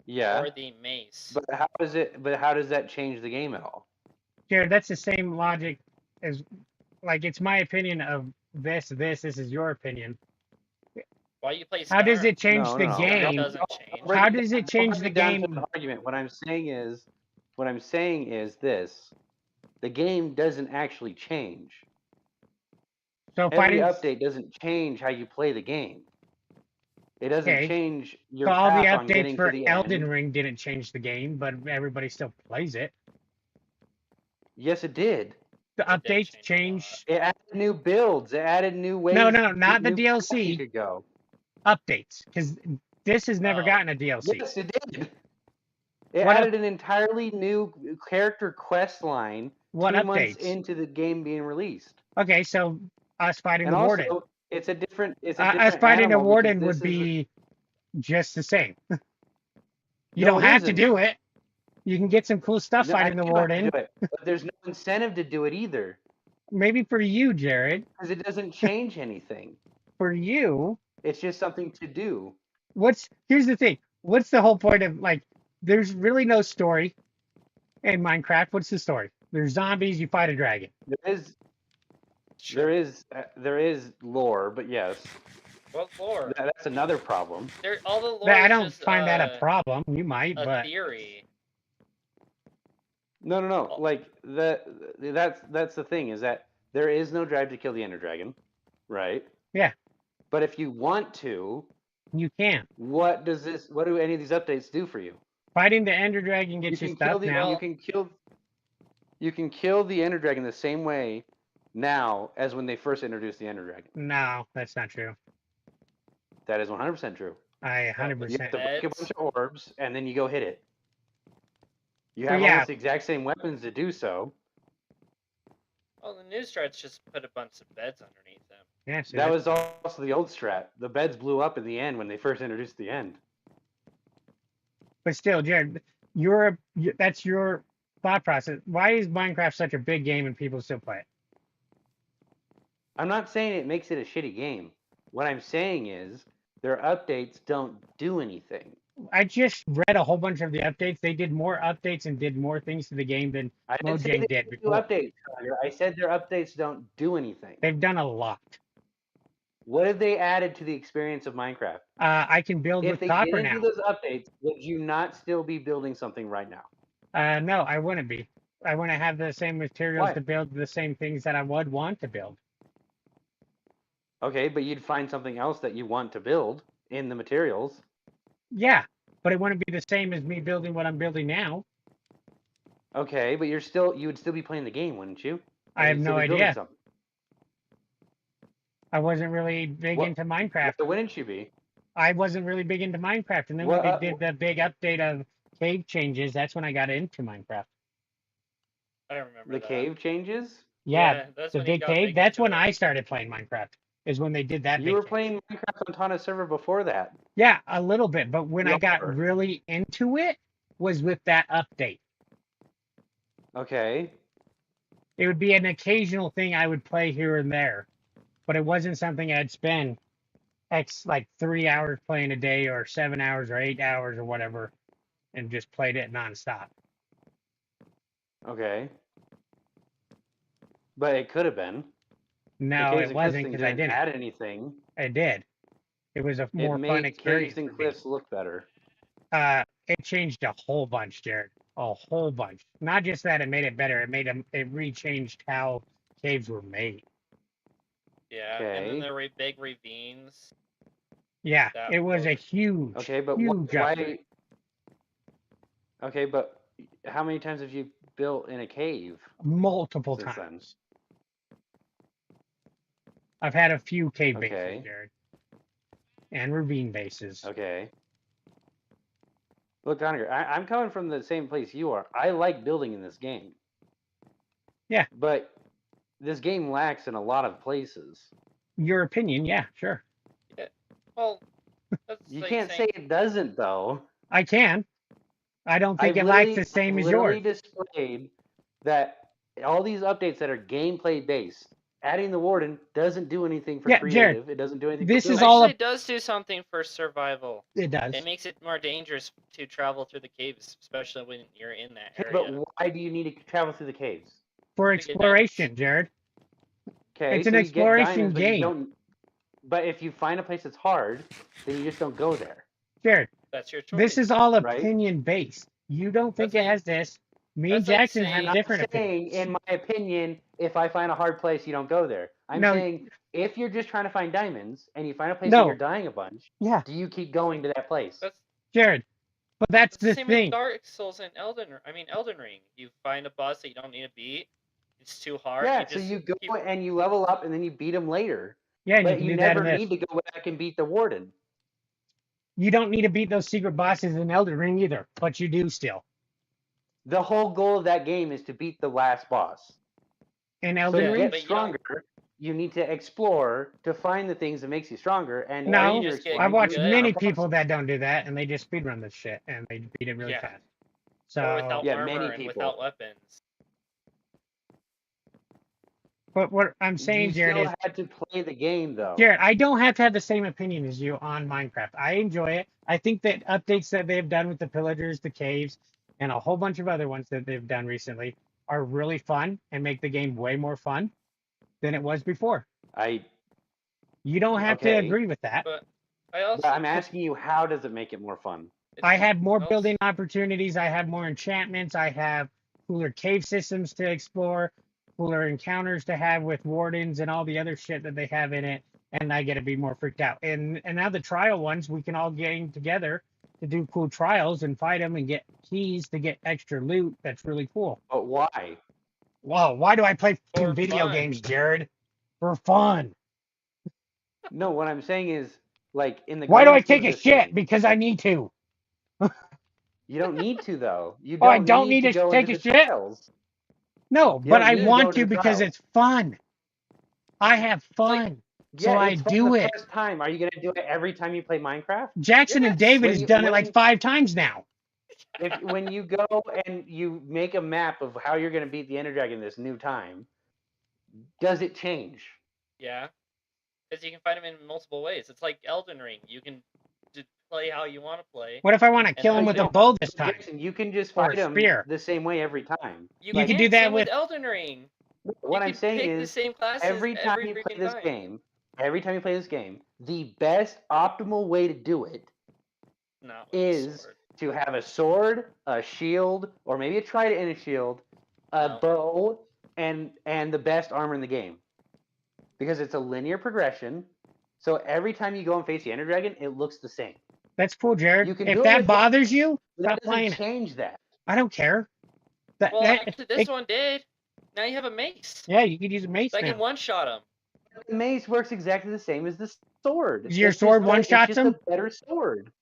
Speaker 4: Yeah.
Speaker 2: Or the mace.
Speaker 4: But how does that change the game at all?
Speaker 1: Jared, that's the same logic as, like, it's my opinion of this is your opinion.
Speaker 2: Why you play
Speaker 1: How does
Speaker 2: Skyrim?
Speaker 1: it change
Speaker 4: No,
Speaker 1: the
Speaker 4: no.
Speaker 1: game?
Speaker 2: It doesn't change.
Speaker 1: How does it
Speaker 4: Don't
Speaker 1: change
Speaker 4: break
Speaker 1: the
Speaker 4: it down to
Speaker 1: game?
Speaker 4: an argument. What I'm saying is this: the game doesn't actually change.
Speaker 1: So
Speaker 4: Every
Speaker 1: fighting,
Speaker 4: update doesn't change how you play the game. It doesn't
Speaker 1: Okay.
Speaker 4: change your
Speaker 1: so all the
Speaker 4: path on getting
Speaker 1: updates for
Speaker 4: to the
Speaker 1: Elden
Speaker 4: end.
Speaker 1: Ring didn't change the game, but everybody still plays it.
Speaker 4: Yes, it did.
Speaker 1: The
Speaker 2: It did
Speaker 1: updates
Speaker 2: change
Speaker 1: change
Speaker 4: It added new builds. It added new ways.
Speaker 1: No, not the
Speaker 4: new paths
Speaker 1: DLC.
Speaker 4: you could go.
Speaker 1: updates because this has never
Speaker 2: Oh.
Speaker 1: gotten a DLC.
Speaker 4: Yes, it did. It
Speaker 1: What
Speaker 4: added an entirely new character quest line
Speaker 1: What
Speaker 4: 2 months
Speaker 1: updates?
Speaker 4: into the game being released.
Speaker 1: Okay, so us fighting
Speaker 4: And
Speaker 1: the warden.
Speaker 4: also, it's a different.
Speaker 1: Us fighting the
Speaker 4: animal
Speaker 1: warden
Speaker 4: because
Speaker 1: would
Speaker 4: this is a-
Speaker 1: be just the same. You
Speaker 4: No,
Speaker 1: don't
Speaker 4: it
Speaker 1: have to
Speaker 4: isn't.
Speaker 1: do it. You can get some cool stuff
Speaker 4: No, I
Speaker 1: fighting the
Speaker 4: do have to
Speaker 1: warden.
Speaker 4: do it, but there's no incentive to do it either
Speaker 1: Maybe for you, Jared.
Speaker 4: because it doesn't change anything.
Speaker 1: For you,
Speaker 4: It's just something to do.
Speaker 1: here's the thing. What's the whole point of, like, there's really no story in Minecraft. What's the story? There's zombies. You fight a dragon.
Speaker 2: Sure.
Speaker 4: There is lore, but yes,
Speaker 2: What lore?
Speaker 4: that's another problem.
Speaker 2: All the lore
Speaker 1: I
Speaker 2: is
Speaker 1: don't
Speaker 2: just,
Speaker 1: find that a problem. You might,
Speaker 2: a
Speaker 1: but
Speaker 2: theory.
Speaker 4: No.
Speaker 2: Oh.
Speaker 4: Like that's the thing is that there is no drive to kill the Ender Dragon, right?
Speaker 1: Yeah.
Speaker 4: But if you want to,
Speaker 1: you can't.
Speaker 4: what do any of these updates do for you?
Speaker 1: Fighting the Ender Dragon gets you stuff now.
Speaker 4: You can kill the Ender Dragon the same way now as when they first introduced the Ender Dragon.
Speaker 1: No, that's not true.
Speaker 4: That is 100% true.
Speaker 1: I 100%.
Speaker 4: You have to break a bunch of orbs and then you go hit it. You have
Speaker 1: Yeah.
Speaker 4: almost the exact same weapons to do so.
Speaker 2: Well, the new strats just put a bunch of beds underneath them.
Speaker 1: Yeah, so
Speaker 4: That was also the old strat. The beds blew up in the end when they first introduced the end.
Speaker 1: But still, Jared, that's your thought process. Why is Minecraft such a big game and people still play it?
Speaker 4: I'm not saying it makes it a shitty game. What I'm saying is their updates don't do anything.
Speaker 1: I just read a whole bunch of the updates. They did more updates and did more things to the game than
Speaker 4: I didn't say
Speaker 1: Mojang
Speaker 4: they
Speaker 1: did
Speaker 4: do
Speaker 1: before.
Speaker 4: updates. Tyler. I said their updates don't do anything.
Speaker 1: They've done a lot.
Speaker 4: What have they added to the experience of Minecraft?
Speaker 1: I can build
Speaker 4: If
Speaker 1: with
Speaker 4: they
Speaker 1: copper
Speaker 4: didn't
Speaker 1: now.
Speaker 4: do those updates, would you not still be building something right now?
Speaker 1: No, I wouldn't be. I wouldn't have the same materials
Speaker 4: Why?
Speaker 1: to build the same things that I would want to build.
Speaker 4: Okay, but you'd find something else that you want to build in the materials.
Speaker 1: Yeah, but it wouldn't be the same as me building what I'm building now.
Speaker 4: Okay, but you would still be playing the game, wouldn't you?
Speaker 1: I have
Speaker 4: You'd
Speaker 1: no
Speaker 4: still be building
Speaker 1: idea.
Speaker 4: something.
Speaker 1: I wasn't really big
Speaker 4: What-
Speaker 1: into Minecraft.
Speaker 4: Why wouldn't you be?
Speaker 1: I wasn't really big into Minecraft, and then
Speaker 4: Well,
Speaker 1: when they did the big update of cave changes, that's when I got into Minecraft.
Speaker 2: I don't remember
Speaker 4: The
Speaker 2: that.
Speaker 4: cave changes?
Speaker 1: Yeah,
Speaker 2: that's
Speaker 1: the
Speaker 2: when he
Speaker 1: big
Speaker 2: got
Speaker 1: cave.
Speaker 2: big
Speaker 1: That's
Speaker 2: into
Speaker 1: when
Speaker 2: it.
Speaker 1: I started playing Minecraft. Is when they did that.
Speaker 4: You
Speaker 1: big
Speaker 4: were
Speaker 1: change.
Speaker 4: playing Minecraft on Tana's server before that.
Speaker 1: Yeah, a little bit, but when I got
Speaker 4: Lower.
Speaker 1: really into it was with that update.
Speaker 4: Okay.
Speaker 1: It would be an occasional thing I would play here and there, but it wasn't something I'd spend like 3 hours playing a day or 7 hours or 8 hours or whatever and just played it nonstop.
Speaker 4: Okay. But it could have been.
Speaker 1: No,
Speaker 4: The Caves
Speaker 1: it
Speaker 4: and Cliffs
Speaker 1: wasn't
Speaker 4: thing
Speaker 1: because I
Speaker 4: didn't
Speaker 1: didn't.
Speaker 4: add anything.
Speaker 1: I did. It was a more
Speaker 4: It
Speaker 1: fun
Speaker 4: made
Speaker 1: experience
Speaker 4: Caves and
Speaker 1: for me.
Speaker 4: Cliffs look better.
Speaker 1: It changed a whole bunch, Jared. A whole bunch. Not just that, it made it better. It re-changed how caves were made.
Speaker 2: Yeah, and then
Speaker 4: Okay.
Speaker 2: there were big ravines.
Speaker 1: Yeah,
Speaker 2: That
Speaker 1: it was a
Speaker 2: was-
Speaker 1: huge,
Speaker 4: Okay, but
Speaker 1: huge upgrade.
Speaker 4: why? Okay, but how many times have you built in a cave
Speaker 1: Multiple
Speaker 4: since
Speaker 1: times. I've had a few cave
Speaker 4: Okay.
Speaker 1: bases, Jared. And ravine bases.
Speaker 4: then? Okay. Look, Doniger, I'm coming from the same place you are. I like building in this game.
Speaker 1: Yeah.
Speaker 4: But this game lacks in a lot of places.
Speaker 1: Your opinion, yeah, sure.
Speaker 2: Well, that's
Speaker 4: You
Speaker 2: like
Speaker 4: can't
Speaker 2: saying,
Speaker 4: say it doesn't, though.
Speaker 1: I can. I don't think
Speaker 4: I've
Speaker 1: it lacks the
Speaker 4: literally-
Speaker 1: same as
Speaker 4: literally
Speaker 1: yours.
Speaker 4: displayed that all these updates that are gameplay based, adding the warden doesn't do anything for
Speaker 1: Yeah,
Speaker 4: creative.
Speaker 1: Jared,
Speaker 4: It doesn't do anything.
Speaker 1: this
Speaker 4: for
Speaker 1: is
Speaker 4: building.
Speaker 1: all
Speaker 2: actually
Speaker 1: a-
Speaker 2: does do something for survival.
Speaker 1: It does.
Speaker 2: It makes it more dangerous to travel through the caves, especially when you're in that
Speaker 4: Okay,
Speaker 2: area.
Speaker 4: but why do you need to travel through the caves?
Speaker 1: For
Speaker 2: to get
Speaker 1: exploration, Jared.
Speaker 4: Okay,
Speaker 1: It's an
Speaker 4: so you get
Speaker 1: exploration
Speaker 4: diamonds, but you
Speaker 1: game.
Speaker 4: don't- But if you find a place that's hard, then you just don't go there.
Speaker 1: Jared,
Speaker 2: That's your choice.
Speaker 1: this is all
Speaker 4: right?
Speaker 1: opinion based. You don't think
Speaker 2: That's
Speaker 1: it
Speaker 2: like-
Speaker 1: has this. Me and
Speaker 2: that's like
Speaker 1: Jackson
Speaker 2: saying-
Speaker 1: have
Speaker 2: I'm
Speaker 1: different
Speaker 4: I'm saying,
Speaker 1: opinions.
Speaker 4: in my opinion, if I find a hard place, you don't go there. I'm
Speaker 1: No.
Speaker 4: saying, if you're just trying to find diamonds and you find a place
Speaker 1: No.
Speaker 4: where you're dying a bunch,
Speaker 1: Yeah,
Speaker 4: do you keep going to that place?
Speaker 2: That's
Speaker 1: Jared. But that's the
Speaker 2: same
Speaker 1: thing.
Speaker 2: with Dark Souls and Elden Ring. You find a boss that you don't need to beat. It's too hard.
Speaker 4: Yeah,
Speaker 2: you
Speaker 4: so
Speaker 2: just
Speaker 4: you go
Speaker 2: keep-
Speaker 4: and you level up and then you beat them later.
Speaker 1: Yeah, and you
Speaker 4: But
Speaker 1: can
Speaker 4: you
Speaker 1: do that
Speaker 4: never
Speaker 1: in this.
Speaker 4: need to go back and beat the warden.
Speaker 1: You don't need to beat those secret bosses in Elden Ring either, but you do still.
Speaker 4: The whole goal of that game is to beat the last boss.
Speaker 1: In
Speaker 4: So
Speaker 1: Elden
Speaker 4: to
Speaker 1: Ring,
Speaker 4: get
Speaker 2: but you don't-
Speaker 4: stronger, you need to explore to find the things that makes you stronger. And
Speaker 1: No,
Speaker 4: as
Speaker 2: you
Speaker 4: you're
Speaker 2: just get
Speaker 4: exploring,
Speaker 1: I've watched
Speaker 2: good.
Speaker 4: you
Speaker 1: many
Speaker 4: find
Speaker 1: people that don't do that, and they just speedrun this shit, and they beat it really
Speaker 2: Yeah.
Speaker 1: fast.
Speaker 2: or
Speaker 1: So
Speaker 2: without
Speaker 4: Yeah,
Speaker 2: armor
Speaker 4: many
Speaker 2: and
Speaker 4: people.
Speaker 2: without weapons.
Speaker 1: But what I'm saying,
Speaker 4: you
Speaker 1: Jared,
Speaker 4: still
Speaker 1: is
Speaker 4: had to play the game though.
Speaker 1: Jared, I don't have to have the same opinion as you on Minecraft. I enjoy it. I think that updates that they've done with the pillagers, the caves, and a whole bunch of other ones that they've done recently are really fun and make the game way more fun than it was before. You don't have to
Speaker 4: Okay.
Speaker 1: agree with that.
Speaker 2: But I also
Speaker 4: But I'm asking you, how does it make it more fun?
Speaker 1: I have more
Speaker 2: also-
Speaker 1: building opportunities. I have more enchantments. I have cooler cave systems to explore, cooler encounters to have with wardens and all the other shit that they have in it. And I get to be more freaked out. And now the trial ones, we can all game together to do cool trials and fight them and get keys to get extra loot. That's really cool.
Speaker 4: But why?
Speaker 1: Whoa, why do I play
Speaker 2: For
Speaker 1: video
Speaker 2: fun.
Speaker 1: games, Jared? For fun.
Speaker 4: No, what I'm saying is, like in the.
Speaker 1: Why do I
Speaker 4: grand scheme
Speaker 1: take
Speaker 4: of
Speaker 1: a
Speaker 4: this
Speaker 1: shit?
Speaker 4: thing,
Speaker 1: Because I need to.
Speaker 4: You don't need to though. You
Speaker 1: Oh, I
Speaker 4: don't
Speaker 1: don't need to
Speaker 4: go
Speaker 1: take
Speaker 4: into
Speaker 1: a
Speaker 4: the
Speaker 1: shit?
Speaker 4: trials.
Speaker 1: No,
Speaker 4: You
Speaker 1: but
Speaker 4: don't
Speaker 1: I
Speaker 4: need to go
Speaker 1: want
Speaker 4: to
Speaker 1: to
Speaker 4: the
Speaker 1: because
Speaker 4: trials.
Speaker 1: it's fun. I have fun. So
Speaker 4: Yeah,
Speaker 1: I
Speaker 4: it's fun
Speaker 1: do
Speaker 4: the
Speaker 1: it.
Speaker 4: first time. Are you gonna do it every time you play Minecraft?
Speaker 1: Jackson and
Speaker 2: Yes.
Speaker 1: David
Speaker 4: When
Speaker 1: has
Speaker 4: you-
Speaker 1: done it like
Speaker 4: when-
Speaker 1: 5 times now.
Speaker 4: When you go and you make a map of how you're gonna beat the Ender Dragon this new time, does it change?
Speaker 2: Yeah, because you can fight them in multiple ways. It's like Elden Ring. You can play how you want to play.
Speaker 1: What if I want to
Speaker 2: And
Speaker 1: kill him
Speaker 2: I
Speaker 1: with a
Speaker 2: don't-
Speaker 1: bow this time?
Speaker 4: Jackson, you can just
Speaker 1: Or a
Speaker 4: fight them
Speaker 1: spear.
Speaker 4: the same way every time.
Speaker 2: You
Speaker 1: can
Speaker 2: can't,
Speaker 1: do that
Speaker 2: same
Speaker 1: with-
Speaker 2: Elden Ring.
Speaker 4: What
Speaker 2: you
Speaker 4: I'm
Speaker 2: could
Speaker 4: saying
Speaker 2: pick
Speaker 4: is,
Speaker 2: the same classes
Speaker 4: every time you play
Speaker 2: freaking
Speaker 4: this
Speaker 2: time.
Speaker 4: game, the best optimal way to do it
Speaker 2: Not with the
Speaker 4: is
Speaker 2: sword.
Speaker 4: to have a sword, a shield, or maybe a trident and a shield, a
Speaker 2: No.
Speaker 4: bow, and the best armor in the game. Because it's a linear progression. So every time you go and face the Ender Dragon, it looks the same.
Speaker 1: That's cool, Jared.
Speaker 4: You can
Speaker 1: If
Speaker 4: do it
Speaker 1: that
Speaker 4: with-
Speaker 1: bothers you,
Speaker 4: That
Speaker 1: stop
Speaker 4: doesn't
Speaker 1: playing it.
Speaker 4: change that.
Speaker 1: I don't care.
Speaker 2: Well,
Speaker 1: That-
Speaker 2: actually, this one did. Now you have a mace.
Speaker 1: yeah, you could use a mace
Speaker 2: So I can
Speaker 1: now.
Speaker 2: one-shot him.
Speaker 4: The mace works exactly the same as the sword.
Speaker 1: Your
Speaker 4: It's
Speaker 1: sword
Speaker 4: just
Speaker 1: one-shots
Speaker 4: it's just
Speaker 1: him?
Speaker 4: a better sword.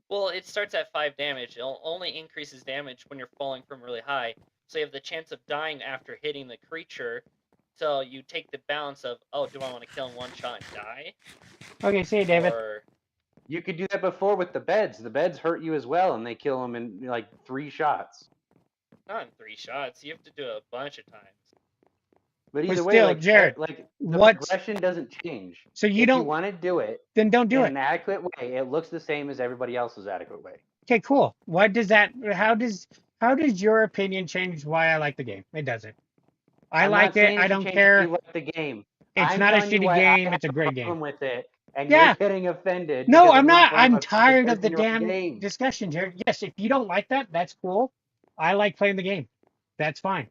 Speaker 2: Well, it starts at 5 damage. It only increases damage when you're falling from really high. So you have the chance of dying after hitting the creature. So you take the balance of, oh, do I want to kill him one shot and die?
Speaker 1: Okay, see you, David.
Speaker 2: Or
Speaker 4: You could do that before with the beds. The beds hurt you as well, and they kill them in like 3 shots.
Speaker 2: not in 3 shots. You have to do it a bunch of times.
Speaker 4: But
Speaker 1: But
Speaker 4: either way,
Speaker 1: still,
Speaker 4: like,
Speaker 1: Jared,
Speaker 4: the
Speaker 1: what's-
Speaker 4: progression doesn't change.
Speaker 1: So you
Speaker 4: If
Speaker 1: don't,
Speaker 4: you want to do it
Speaker 1: then don't do
Speaker 4: in
Speaker 1: it.
Speaker 4: an adequate way, it looks the same as everybody else's adequate way.
Speaker 1: Okay, cool. What does that? How does your opinion change why I like the game? It doesn't. I
Speaker 4: I'm
Speaker 1: like
Speaker 4: not saying
Speaker 1: it. I
Speaker 4: should
Speaker 1: don't
Speaker 4: change
Speaker 1: care.
Speaker 4: how you like the game.
Speaker 1: It's
Speaker 4: I'm
Speaker 1: not a
Speaker 4: telling you
Speaker 1: shitty
Speaker 4: why I
Speaker 1: game.
Speaker 4: have
Speaker 1: It's a great
Speaker 4: problem
Speaker 1: game.
Speaker 4: with it, and
Speaker 1: Yeah.
Speaker 4: you're getting offended.
Speaker 1: No,
Speaker 4: because
Speaker 1: I'm
Speaker 4: we're
Speaker 1: not.
Speaker 4: playing
Speaker 1: I'm
Speaker 4: a
Speaker 1: tired of the
Speaker 4: 13-year-old
Speaker 1: damn
Speaker 4: game.
Speaker 1: discussion, Jared. Yes, if you don't like that, that's cool. I like playing the game. That's fine.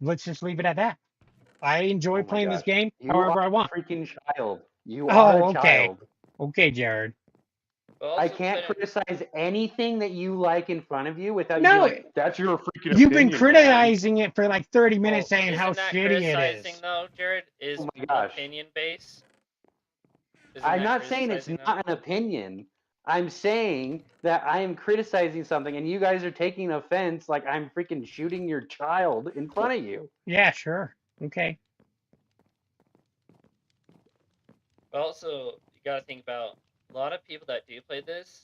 Speaker 1: Let's just leave it at that. I enjoy
Speaker 4: Oh my
Speaker 1: playing this
Speaker 4: gosh.
Speaker 1: game
Speaker 4: You
Speaker 1: however
Speaker 4: are
Speaker 1: I want.
Speaker 4: a freaking child. You
Speaker 1: Oh,
Speaker 4: are a
Speaker 1: okay.
Speaker 4: child.
Speaker 1: Okay, Jared.
Speaker 2: But
Speaker 4: I
Speaker 2: also
Speaker 4: can't
Speaker 2: put it-
Speaker 4: criticize anything that you like in front of you without
Speaker 1: No,
Speaker 4: you being like, that's your freaking
Speaker 1: You've been
Speaker 4: opinion, man."
Speaker 1: criticizing it for like 30 minutes
Speaker 2: Well,
Speaker 1: saying how
Speaker 2: isn't that
Speaker 1: shitty it
Speaker 2: criticizing,
Speaker 1: is.
Speaker 2: though, Jared? Is
Speaker 4: Oh my gosh.
Speaker 2: opinion based? Isn't
Speaker 4: I'm
Speaker 2: that
Speaker 4: not saying it's
Speaker 2: criticizing,
Speaker 4: not an opinion. I'm saying that I am criticizing something and you guys are taking offense like I'm freaking shooting your child in front of you.
Speaker 1: Yeah, sure. Okay.
Speaker 2: But also, you gotta think about a lot of people that do play this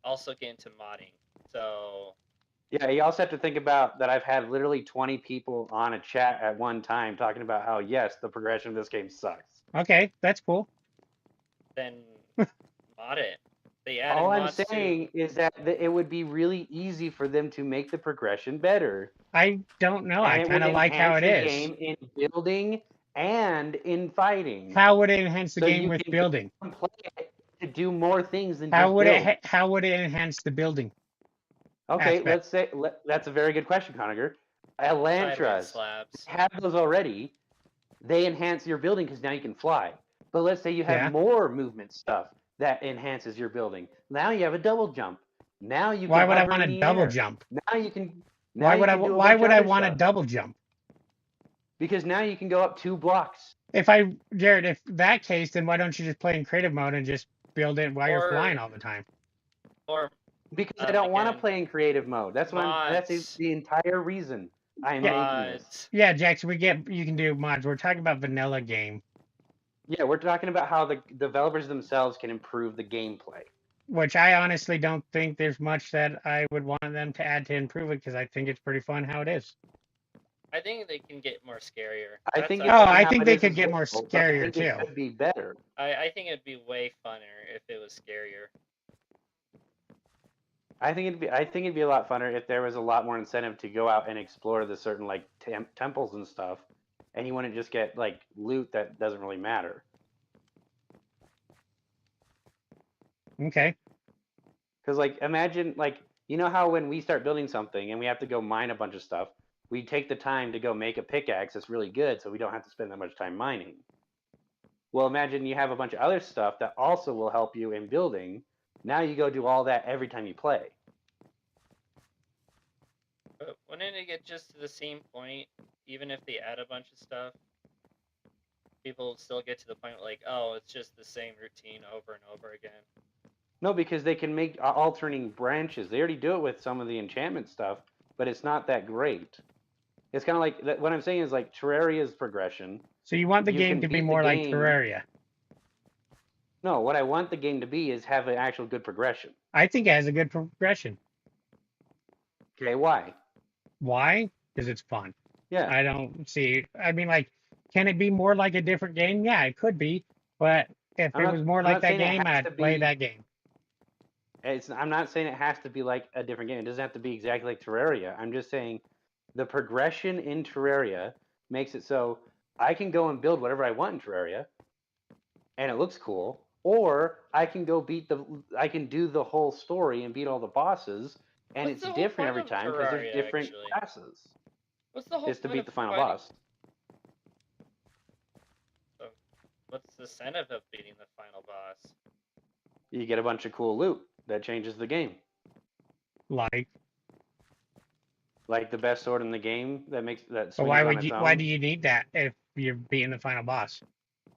Speaker 2: also get into modding. So
Speaker 4: Yeah, you also have to think about that I've had literally 20 people on a chat at one time talking about how, yes, the progression of this game sucks.
Speaker 1: Okay, that's cool.
Speaker 2: then mod it. They added
Speaker 4: All I'm
Speaker 2: mods too.
Speaker 4: saying is that it would be really easy for them to make the progression better.
Speaker 1: I don't know. I
Speaker 4: And it
Speaker 1: kind of
Speaker 4: would
Speaker 1: like how it
Speaker 4: enhance the
Speaker 1: is.
Speaker 4: game in building and in fighting.
Speaker 1: How would it enhance the
Speaker 4: So
Speaker 1: game
Speaker 4: you
Speaker 1: with
Speaker 4: can
Speaker 1: building?
Speaker 4: Play it to do more things than
Speaker 1: How
Speaker 4: just
Speaker 1: would
Speaker 4: build.
Speaker 1: how would it enhance the building?
Speaker 4: Okay,
Speaker 1: aspect?
Speaker 4: let's say that's a very good question, Conager.
Speaker 2: Sideways
Speaker 4: Elantras
Speaker 2: slabs.
Speaker 4: have those already. They enhance your building because now you can fly. But let's say you have
Speaker 1: Yeah.
Speaker 4: more movement stuff that enhances your building. Now you have a double jump. Now you
Speaker 1: Why
Speaker 4: can
Speaker 1: would I
Speaker 4: hover
Speaker 1: want
Speaker 4: in
Speaker 1: a
Speaker 4: the
Speaker 1: double
Speaker 4: air.
Speaker 1: jump?
Speaker 4: Now you can. Now
Speaker 1: Why
Speaker 4: you
Speaker 1: would I?
Speaker 4: can do a
Speaker 1: Why
Speaker 4: bunch of
Speaker 1: would I
Speaker 4: other
Speaker 1: want a
Speaker 4: stuff.
Speaker 1: double jump?
Speaker 4: Because now you can go up 2 blocks.
Speaker 1: If Jared, if that case, then why don't you just play in creative mode and just build it while you're
Speaker 2: Or-
Speaker 1: flying all the time?
Speaker 2: Or
Speaker 4: Because I don't want to
Speaker 2: again,
Speaker 4: play in creative mode. That's what that's
Speaker 2: mods.
Speaker 4: the entire reason I'm making this.
Speaker 2: mods.
Speaker 1: Yeah, Jackson, you can do mods. We're talking about vanilla game,
Speaker 4: Yeah, we're talking about how the developers themselves can improve the gameplay.
Speaker 1: which I honestly don't think there's much that I would want them to add to improve it because I think it's pretty fun how it is.
Speaker 2: I think they can get more scarier.
Speaker 4: I
Speaker 2: That's
Speaker 4: think.
Speaker 2: a-
Speaker 1: Oh, I
Speaker 4: how
Speaker 1: think
Speaker 4: it
Speaker 1: they
Speaker 4: is
Speaker 1: could
Speaker 4: as
Speaker 1: get more
Speaker 4: well, but I
Speaker 1: scarier,
Speaker 4: think it
Speaker 1: too.
Speaker 4: could be better.
Speaker 2: I think it'd be way funner if it was scarier.
Speaker 4: I think it'd be a lot funner if there was a lot more incentive to go out and explore the certain like temples and stuff, and you wouldn't just get like loot that doesn't really matter.
Speaker 1: Okay.
Speaker 4: Because like imagine like you know how when we start building something and we have to go mine a bunch of stuff, we take the time to go make a pickaxe that's really good, so we don't have to spend that much time mining. Well, imagine you have a bunch of other stuff that also will help you in building. Now you go do all that every time you play.
Speaker 2: But wouldn't it get just to the same point, even if they add a bunch of stuff? People still get to the point like, oh, it's just the same routine over and over again.
Speaker 4: No, because they can make alternating branches. They already do it with some of the enchantment stuff, but it's not that great. It's kind of like what I'm saying is like Terraria's progression.
Speaker 1: So you want the
Speaker 4: You
Speaker 1: game
Speaker 4: can
Speaker 1: to be
Speaker 4: beat the
Speaker 1: more like
Speaker 4: game.
Speaker 1: Terraria.
Speaker 4: No, what I want the game to be is have an actual good progression.
Speaker 1: I think it has a good progression.
Speaker 4: Okay, why?
Speaker 1: Why? Because it's fun.
Speaker 4: Yeah,
Speaker 1: I don't see. I mean, like, can it be more like a different game? Yeah, it could be. But if
Speaker 4: I'm
Speaker 1: it
Speaker 4: not-
Speaker 1: was more
Speaker 4: I'm
Speaker 1: like
Speaker 4: not
Speaker 1: that
Speaker 4: saying it
Speaker 1: game,
Speaker 4: has to
Speaker 1: I'd play
Speaker 4: be-
Speaker 1: that game.
Speaker 4: I'm not saying it has to be like a different game. It doesn't have to be exactly like Terraria. I'm just saying the progression in Terraria makes it so I can go and build whatever I want in Terraria, and it looks cool. Or I can go I can do the whole story and beat all the bosses, and
Speaker 2: What's the
Speaker 4: it's
Speaker 2: whole
Speaker 4: different
Speaker 2: point
Speaker 4: every
Speaker 2: of
Speaker 4: time because there's
Speaker 2: Terraria,
Speaker 4: different
Speaker 2: actually?
Speaker 4: classes.
Speaker 2: What's the whole
Speaker 4: It's to
Speaker 2: point
Speaker 4: beat
Speaker 2: of
Speaker 4: the final
Speaker 2: fighting?
Speaker 4: boss.
Speaker 2: What's the incentive of beating the final boss?
Speaker 4: You get a bunch of cool loot that changes the game.
Speaker 1: Like,
Speaker 4: Like the best sword in the game that makes that
Speaker 1: so
Speaker 4: swings
Speaker 1: why
Speaker 4: on
Speaker 1: would
Speaker 4: its
Speaker 1: you?
Speaker 4: own.
Speaker 1: Why do you need that if you're beating the final boss?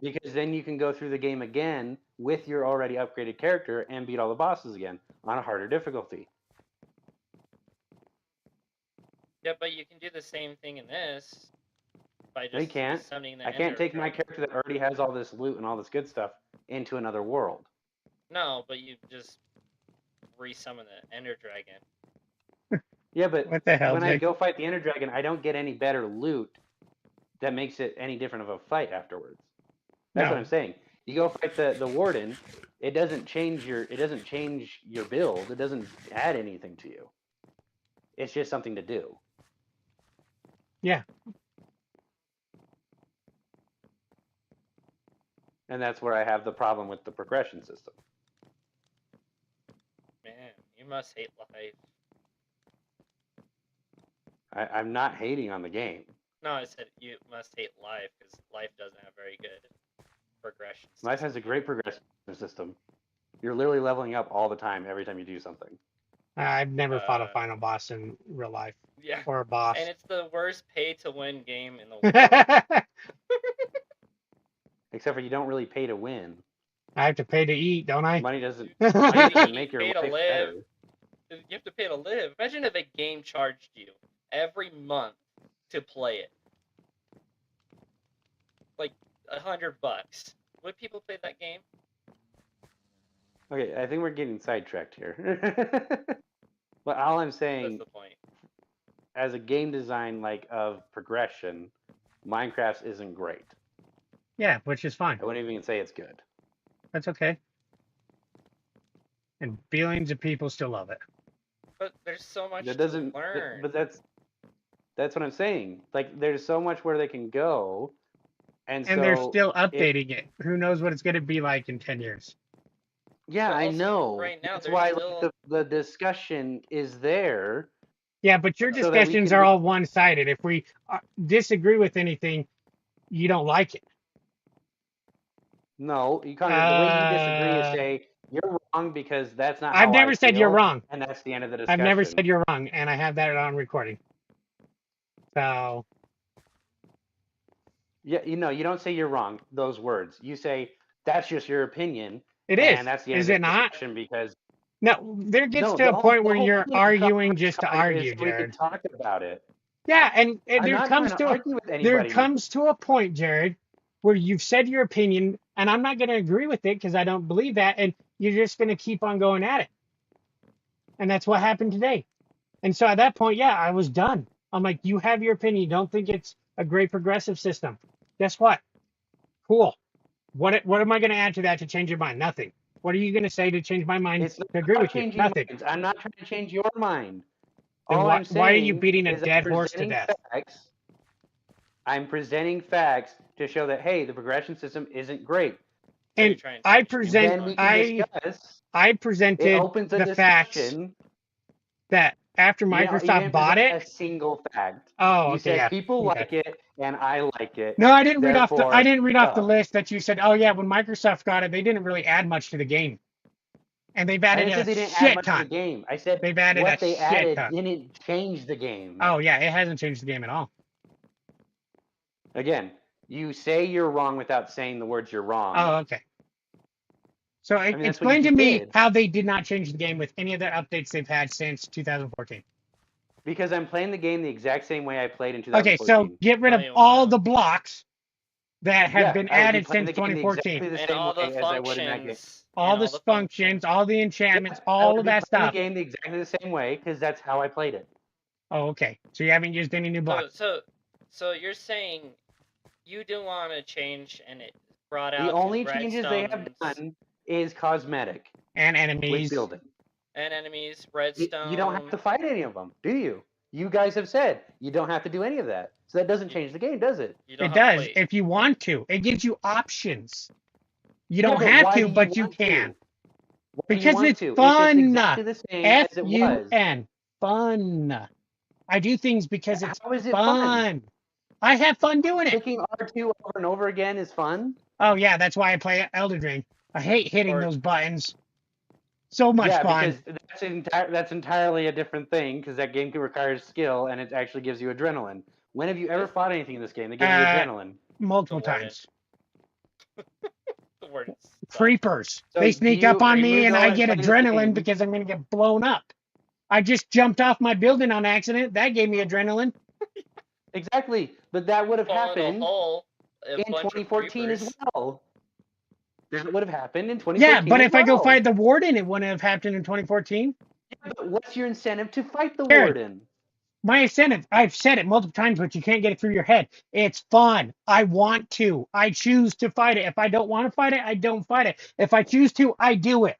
Speaker 4: Because then you can go through the game again with your already upgraded character and beat all the bosses again on a harder difficulty.
Speaker 2: Yeah, but you can do the same thing in this by
Speaker 4: No, you
Speaker 2: just
Speaker 4: can't.
Speaker 2: summoning the
Speaker 4: I can't
Speaker 2: Ender
Speaker 4: take my
Speaker 2: Dragon.
Speaker 4: character that already has all this loot and all this good stuff into another world.
Speaker 2: No, but you just resummon the Ender Dragon.
Speaker 4: Yeah, but
Speaker 1: What the hell,
Speaker 4: when I
Speaker 1: Jake?
Speaker 4: go fight the Ender Dragon, I don't get any better loot that makes it any different of a fight afterwards. That's what
Speaker 1: No.
Speaker 4: I'm saying. You go fight the Warden, it doesn't change your build. It doesn't add anything to you. It's just something to do.
Speaker 1: Yeah.
Speaker 4: And that's where I have the problem with the progression system.
Speaker 2: Man, you must hate life.
Speaker 4: I'm not hating on the game.
Speaker 2: No, I said you must hate life because life doesn't have very good progression.
Speaker 4: Life has a great progression system. You're literally leveling up all the time every time you do something.
Speaker 1: I've never fought a
Speaker 2: Uh,
Speaker 1: final boss in real life
Speaker 2: Yeah,
Speaker 1: or a boss.
Speaker 2: and it's the worst pay-to-win game in the world.
Speaker 4: Except for you don't really pay to win.
Speaker 1: I have to pay to eat, don't I?
Speaker 4: Money doesn't
Speaker 2: Pay to
Speaker 4: make
Speaker 2: eat,
Speaker 4: your
Speaker 2: pay to
Speaker 4: life
Speaker 2: live.
Speaker 4: better.
Speaker 2: You have to pay to live. Imagine if a game charged you every month to play it, like $100. Would people play that game?
Speaker 4: Okay, I think we're getting sidetracked here. But all I'm
Speaker 2: That's
Speaker 4: saying,
Speaker 2: the point.
Speaker 4: as a game design like of progression, Minecraft isn't great.
Speaker 1: Yeah, which is fine.
Speaker 4: I wouldn't even say it's good.
Speaker 1: That's okay. And billions of people still love it.
Speaker 2: But there's so much
Speaker 4: That doesn't.
Speaker 2: to learn.
Speaker 4: But that's what I'm saying. Like, there's so much where they can go, and
Speaker 1: And they're
Speaker 4: so
Speaker 1: still updating it. Who knows what it's going to be like in 10 years?
Speaker 4: yeah,
Speaker 2: But
Speaker 4: I
Speaker 2: also,
Speaker 4: know.
Speaker 2: right now,
Speaker 4: That's
Speaker 2: there's
Speaker 4: why
Speaker 2: still-
Speaker 4: like, the discussion is there.
Speaker 1: Yeah, but your
Speaker 4: So that we
Speaker 1: discussions
Speaker 4: can
Speaker 1: are
Speaker 4: be-
Speaker 1: all one-sided. If we disagree with anything, you don't like it.
Speaker 4: No, you kind of the way you disagree is say you're wrong because that's not.
Speaker 1: I've
Speaker 4: how
Speaker 1: never
Speaker 4: I
Speaker 1: said you're
Speaker 4: feel,
Speaker 1: wrong.
Speaker 4: and that's the end of the discussion.
Speaker 1: I've never said you're wrong, and I have that on recording. So,
Speaker 4: Yeah, you don't say you're wrong. Those words. You say that's just your opinion.
Speaker 1: it is.
Speaker 4: And that's the end
Speaker 1: Is
Speaker 4: of
Speaker 1: it
Speaker 4: the
Speaker 1: not?
Speaker 4: discussion because
Speaker 1: No, there gets
Speaker 4: no,
Speaker 1: to
Speaker 4: the
Speaker 1: a
Speaker 4: whole-
Speaker 1: point
Speaker 4: the
Speaker 1: where
Speaker 4: whole
Speaker 1: you're
Speaker 4: point of
Speaker 1: arguing just to
Speaker 4: talking is
Speaker 1: argue,
Speaker 4: so we can
Speaker 1: Jared.
Speaker 4: talk about it.
Speaker 1: Yeah, and
Speaker 4: I'm
Speaker 1: there
Speaker 4: not
Speaker 1: comes
Speaker 4: trying
Speaker 1: to
Speaker 4: argue with
Speaker 1: there
Speaker 4: anybody.
Speaker 1: comes to a point, Jared, where you've said your opinion, and I'm not going to agree with it because I don't believe that, and you're just going to keep on going at it. And that's what happened today. And so at that point, yeah, I was done. I'm like, you have your opinion. You don't think it's a great progressive system. Guess what? Cool. What am I going to add to that to change your mind? Nothing. What are you going to say to change my mind
Speaker 4: It's not
Speaker 1: to agree
Speaker 4: about
Speaker 1: with you?
Speaker 4: changing
Speaker 1: Nothing.
Speaker 4: minds. I'm not trying to change your mind.
Speaker 1: Then
Speaker 4: All
Speaker 1: why,
Speaker 4: I'm saying
Speaker 1: why are you beating a
Speaker 4: is I'm
Speaker 1: dead horse to
Speaker 4: presenting
Speaker 1: death?
Speaker 4: facts. I'm presenting facts to show that hey, the progression system isn't great.
Speaker 2: So you're
Speaker 1: And
Speaker 2: trying to
Speaker 1: I
Speaker 2: change people's
Speaker 1: present,
Speaker 4: Then we can discuss.
Speaker 1: I
Speaker 4: It
Speaker 1: presented
Speaker 4: opens a
Speaker 1: the facts
Speaker 4: discussion.
Speaker 1: that after
Speaker 4: You
Speaker 1: Microsoft
Speaker 4: didn't
Speaker 1: bought
Speaker 4: present
Speaker 1: it.
Speaker 4: a single fact.
Speaker 1: Oh,
Speaker 4: You
Speaker 1: okay,
Speaker 4: said
Speaker 1: yeah.
Speaker 4: people
Speaker 1: Okay.
Speaker 4: like it and I like it.
Speaker 1: No, I didn't read off the.
Speaker 4: Therefore,
Speaker 1: I didn't read off the
Speaker 4: suck.
Speaker 1: list that you said. Oh yeah, when Microsoft got it, they didn't really add much to the game, and they've
Speaker 4: I
Speaker 1: added
Speaker 4: didn't say
Speaker 1: a
Speaker 4: they didn't add
Speaker 1: shit
Speaker 4: much to the
Speaker 1: ton.
Speaker 4: game. I said
Speaker 1: They've added
Speaker 4: what
Speaker 1: a
Speaker 4: they
Speaker 1: shit
Speaker 4: added
Speaker 1: ton.
Speaker 4: didn't change the game.
Speaker 1: Oh yeah, it hasn't changed the game at all.
Speaker 4: Again, you say you're wrong without saying the words you're wrong.
Speaker 1: Oh okay. So
Speaker 4: mean, that's what
Speaker 1: explain
Speaker 4: you
Speaker 1: to me
Speaker 4: did.
Speaker 1: how they did not change the game with any of the updates they've had since 2014.
Speaker 4: Because I'm playing the game the exact same way I played in
Speaker 1: Okay,
Speaker 4: 2014.
Speaker 1: so get rid
Speaker 2: No,
Speaker 1: of
Speaker 2: you
Speaker 1: all
Speaker 2: won't.
Speaker 1: the blocks that have been
Speaker 4: I would be
Speaker 1: added
Speaker 4: playing
Speaker 1: since
Speaker 4: the game
Speaker 1: 2014.
Speaker 4: exactly the
Speaker 2: And
Speaker 4: same
Speaker 2: all the
Speaker 4: way as I would in that game.
Speaker 2: functions.
Speaker 1: All
Speaker 2: and
Speaker 1: the functions, all the enchantments,
Speaker 4: I
Speaker 1: all
Speaker 4: would
Speaker 1: of
Speaker 4: be
Speaker 1: that
Speaker 4: playing
Speaker 1: stuff.
Speaker 4: the game exactly the same way because that's how I played it.
Speaker 1: Oh, okay. So you haven't used any new blocks.
Speaker 2: So you're saying you do want to change, and it brought out
Speaker 4: The only changes they have
Speaker 2: redstones
Speaker 4: done is cosmetic
Speaker 1: And
Speaker 4: with
Speaker 1: enemies.
Speaker 4: building.
Speaker 2: and enemies,
Speaker 4: You
Speaker 2: redstone.
Speaker 4: don't have to fight any of them, do you? You guys have said you don't have to do any of that. So that doesn't change the game, does it?
Speaker 2: You don't
Speaker 1: It
Speaker 2: have to
Speaker 1: does
Speaker 2: wait.
Speaker 1: if you want to. It gives you options. You
Speaker 4: Yeah,
Speaker 1: don't
Speaker 4: but
Speaker 1: have
Speaker 4: why
Speaker 1: to,
Speaker 4: do you
Speaker 1: but you
Speaker 4: want to?
Speaker 1: can.
Speaker 4: Why do you
Speaker 1: Because
Speaker 4: want
Speaker 1: it's
Speaker 4: to?
Speaker 1: fun.
Speaker 4: It's just exactly the same as it was.
Speaker 1: F-U-N. Fun. I do things because it's
Speaker 4: How is it
Speaker 1: fun. I have fun doing it.
Speaker 4: Clicking R2 over and over again is fun.
Speaker 1: Oh yeah, that's why I play Elden Ring. I hate hitting
Speaker 2: Or-
Speaker 1: those buttons. So much
Speaker 4: Yeah,
Speaker 1: fun.
Speaker 4: because that's entirely a different thing because that game requires skill and it actually gives you adrenaline. When have you ever fought anything in this game that gives you adrenaline?
Speaker 1: Multiple
Speaker 2: The warden.
Speaker 1: times.
Speaker 2: The word sucks.
Speaker 1: Creepers.
Speaker 4: So
Speaker 1: They sneak
Speaker 4: you-
Speaker 1: up on
Speaker 4: you
Speaker 1: me and
Speaker 4: go
Speaker 1: I
Speaker 4: and
Speaker 1: get
Speaker 4: play the
Speaker 1: adrenaline
Speaker 4: game.
Speaker 1: because I'm going to get blown up. I just jumped off my building on accident. That gave me adrenaline.
Speaker 4: Exactly, but that would have
Speaker 2: Fall in a
Speaker 4: happened
Speaker 2: hole, a
Speaker 4: in
Speaker 2: bunch of
Speaker 4: 2014 as
Speaker 2: creepers.
Speaker 4: well. That would have happened in 2014.
Speaker 1: Yeah, but
Speaker 4: as
Speaker 1: if I go
Speaker 4: well.
Speaker 1: fight the warden, it wouldn't have happened in 2014.
Speaker 4: Yeah, but what's your incentive to fight the
Speaker 1: Jared.
Speaker 4: warden?
Speaker 1: My incentive, I've said it multiple times, but you can't get it through your head. It's fun. I want to. I choose to fight it. If I don't want to fight it, I don't fight it. If I choose to, I do it.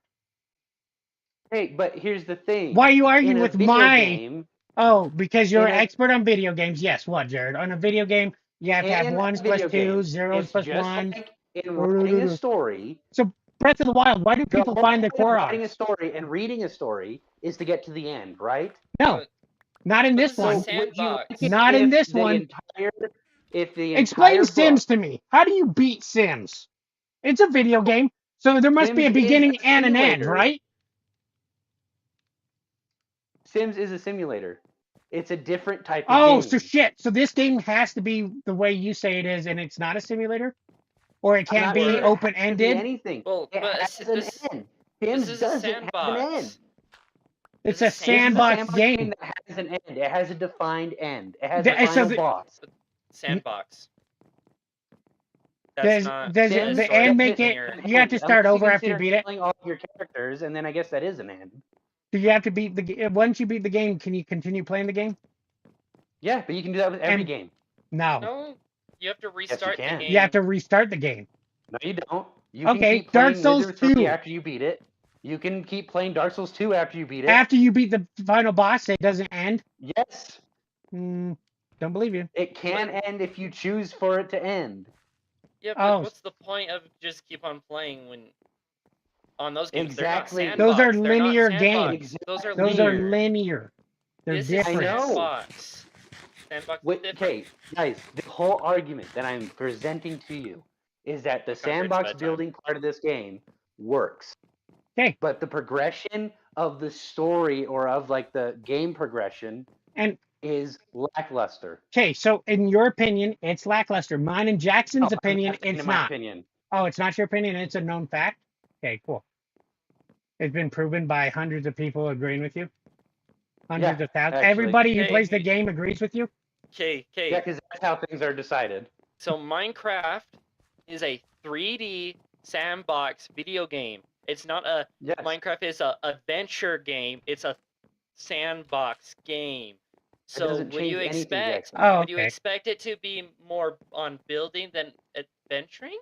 Speaker 4: Hey, but here's the thing.
Speaker 1: Why are you
Speaker 4: In
Speaker 1: arguing
Speaker 4: a
Speaker 1: with
Speaker 4: video
Speaker 1: my...
Speaker 4: game,
Speaker 1: Oh, because you're
Speaker 4: In
Speaker 1: an
Speaker 4: a-
Speaker 1: expert on video games. Yes, what, Jared? On a video game, you have to have
Speaker 4: in a
Speaker 1: ones plus
Speaker 4: video
Speaker 1: twos,
Speaker 4: game,
Speaker 1: zeros
Speaker 4: it's
Speaker 1: plus
Speaker 4: just
Speaker 1: ones.
Speaker 4: like in writing a story.
Speaker 1: Breath of the Wild, why do
Speaker 4: The
Speaker 1: people
Speaker 4: whole
Speaker 1: find the
Speaker 4: point of writing a
Speaker 1: Koroks?
Speaker 4: story and reading a story is to get to the end, right?
Speaker 1: No, not in
Speaker 2: But
Speaker 1: this
Speaker 2: this is
Speaker 1: one.
Speaker 2: a sandbox.
Speaker 4: like it
Speaker 1: Not in
Speaker 4: if
Speaker 1: this
Speaker 4: the
Speaker 1: one.
Speaker 4: If the
Speaker 1: Explain
Speaker 4: entire
Speaker 1: Sims
Speaker 4: book-
Speaker 1: to me. How do you beat Sims? It's a video game, so there must be a
Speaker 4: Sims is
Speaker 1: beginning
Speaker 4: a
Speaker 1: and an end,
Speaker 4: simulator.
Speaker 1: right?
Speaker 4: Sims is a simulator. It's a different type of
Speaker 1: Oh,
Speaker 4: game.
Speaker 1: so shit. So this game has to be the way you say it is, and it's not a simulator? Or it
Speaker 4: I'm
Speaker 1: can't
Speaker 4: not
Speaker 1: be
Speaker 4: sure it has to be
Speaker 1: open-ended?
Speaker 4: anything.
Speaker 2: Well,
Speaker 4: It
Speaker 2: but
Speaker 4: has an
Speaker 2: this
Speaker 4: end. Sims
Speaker 2: is a
Speaker 4: doesn't have an end.
Speaker 2: sandbox.
Speaker 1: It's
Speaker 2: This
Speaker 1: a
Speaker 2: is a
Speaker 1: sandbox game.
Speaker 4: that has an end. It has a defined end. It has
Speaker 1: The-
Speaker 4: a
Speaker 1: so
Speaker 4: final
Speaker 1: the-
Speaker 4: boss.
Speaker 2: Sandbox.
Speaker 1: Does
Speaker 2: not
Speaker 1: the
Speaker 4: Sims
Speaker 1: end
Speaker 2: story
Speaker 1: make it?
Speaker 2: linear.
Speaker 1: You have to start over after you
Speaker 4: consider
Speaker 1: beat it.
Speaker 4: killing all of your characters, and then I guess that is an end.
Speaker 1: Do you have to beat the? Once you beat the game, can you continue playing the game?
Speaker 4: Yeah, but you can do that with every
Speaker 1: And-
Speaker 4: game.
Speaker 1: No.
Speaker 2: No, you have to restart the
Speaker 4: can.
Speaker 2: game.
Speaker 1: You have to restart the game.
Speaker 4: No, you don't. You
Speaker 1: Okay,
Speaker 4: can keep
Speaker 1: Dark
Speaker 4: playing
Speaker 1: Souls
Speaker 4: Witcher 3
Speaker 1: 2.
Speaker 4: after you beat it. You can keep playing Dark Souls 2 after you beat it.
Speaker 1: After you beat the final boss, it doesn't end.
Speaker 4: Yes,
Speaker 1: Don't believe you.
Speaker 4: it can end if you choose for it to end.
Speaker 2: Yeah, but
Speaker 1: Oh.
Speaker 2: what's the point of just keep on playing when on those games
Speaker 4: Exactly.
Speaker 2: they're not
Speaker 1: Those are
Speaker 2: sandbox, they're not
Speaker 1: linear
Speaker 2: sandbox.
Speaker 1: games.
Speaker 2: Those are
Speaker 1: Those
Speaker 2: linear.
Speaker 1: are linear. They're
Speaker 2: This
Speaker 1: different.
Speaker 2: is
Speaker 4: I know.
Speaker 2: sandbox. Sandbox is
Speaker 4: Wait,
Speaker 2: different.
Speaker 4: okay, guys, the whole argument that I'm presenting to you is that the
Speaker 2: Concrete's
Speaker 4: sandbox
Speaker 2: bedtime.
Speaker 4: building part of this game works.
Speaker 1: Okay.
Speaker 4: But the progression of the story or of like the game progression
Speaker 1: And
Speaker 4: is lackluster.
Speaker 1: okay, so in your opinion, it's lackluster. Mine and Jackson's
Speaker 4: No, I'm
Speaker 1: opinion,
Speaker 4: not saying
Speaker 1: it's
Speaker 4: in my
Speaker 1: not.
Speaker 4: opinion.
Speaker 1: Oh, it's not your opinion. It's a known fact. Okay, cool. It's been proven by hundreds of people agreeing with you. Hundreds
Speaker 4: Yeah,
Speaker 1: of thousands.
Speaker 4: actually.
Speaker 1: Everybody who
Speaker 2: Hey,
Speaker 1: plays the
Speaker 2: you-
Speaker 1: game agrees with you.
Speaker 2: Okay,
Speaker 4: Yeah, because that's how things are decided.
Speaker 2: So Minecraft is a 3D sandbox video game. It's not a
Speaker 4: Yes.
Speaker 2: Minecraft is a adventure game. It's a sandbox game. So
Speaker 4: doesn't
Speaker 2: would you
Speaker 4: change anything,
Speaker 2: expect
Speaker 4: Jackson.
Speaker 1: Oh,
Speaker 2: would you
Speaker 1: okay.
Speaker 2: expect it to be more on building than adventuring?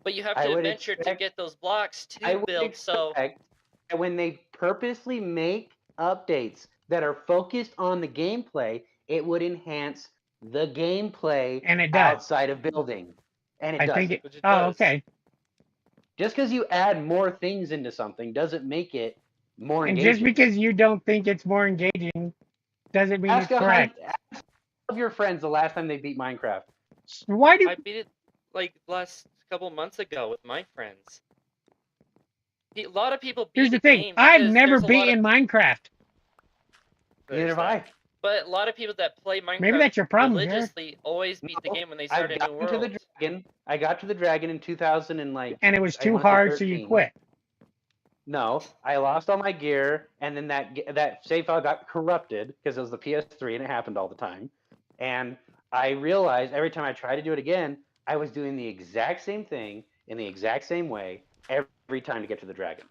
Speaker 2: But you have
Speaker 4: I
Speaker 2: to
Speaker 4: would
Speaker 2: adventure to
Speaker 4: expect-
Speaker 2: get those blocks
Speaker 4: I
Speaker 2: to
Speaker 4: would
Speaker 2: build. So
Speaker 4: expect that when they purposely make updates that are focused on the gameplay, it would enhance the gameplay
Speaker 1: And it does.
Speaker 4: outside of building. And it
Speaker 1: I think
Speaker 4: doesn't.
Speaker 1: it.
Speaker 2: Which it
Speaker 1: Oh,
Speaker 2: does.
Speaker 1: okay.
Speaker 4: Just because you add more things into something doesn't make it more
Speaker 1: And
Speaker 4: engaging.
Speaker 1: just because you don't think it's more engaging doesn't mean
Speaker 4: ask
Speaker 1: it's correct.
Speaker 4: ask of your friends the last time they beat Minecraft.
Speaker 1: Why do
Speaker 2: I beat it like last couple months ago with my friends. A lot of people beat
Speaker 1: here's the
Speaker 2: the
Speaker 1: thing?
Speaker 2: game
Speaker 1: I've
Speaker 2: because
Speaker 1: never
Speaker 2: there's a lot of-
Speaker 1: beaten Minecraft.
Speaker 2: there's
Speaker 4: Neither have
Speaker 2: that.
Speaker 4: I.
Speaker 2: But a lot of people that play Minecraft
Speaker 1: Maybe that's your problem, Jared.
Speaker 2: religiously always beat the
Speaker 4: No,
Speaker 2: game when they
Speaker 4: I
Speaker 2: start a
Speaker 4: got
Speaker 2: new
Speaker 4: into
Speaker 2: world.
Speaker 4: the dragon. I got to the dragon in 2000 and like.
Speaker 1: And it was
Speaker 4: I
Speaker 1: too
Speaker 4: wanna say
Speaker 1: hard, so you
Speaker 4: 13.
Speaker 1: quit.
Speaker 4: No, I lost all my gear, and then that save file got corrupted because it was the PS3, and it happened all the time. And I realized every time I tried to do it again, I was doing the exact same thing in the exact same way every time to get to the dragon.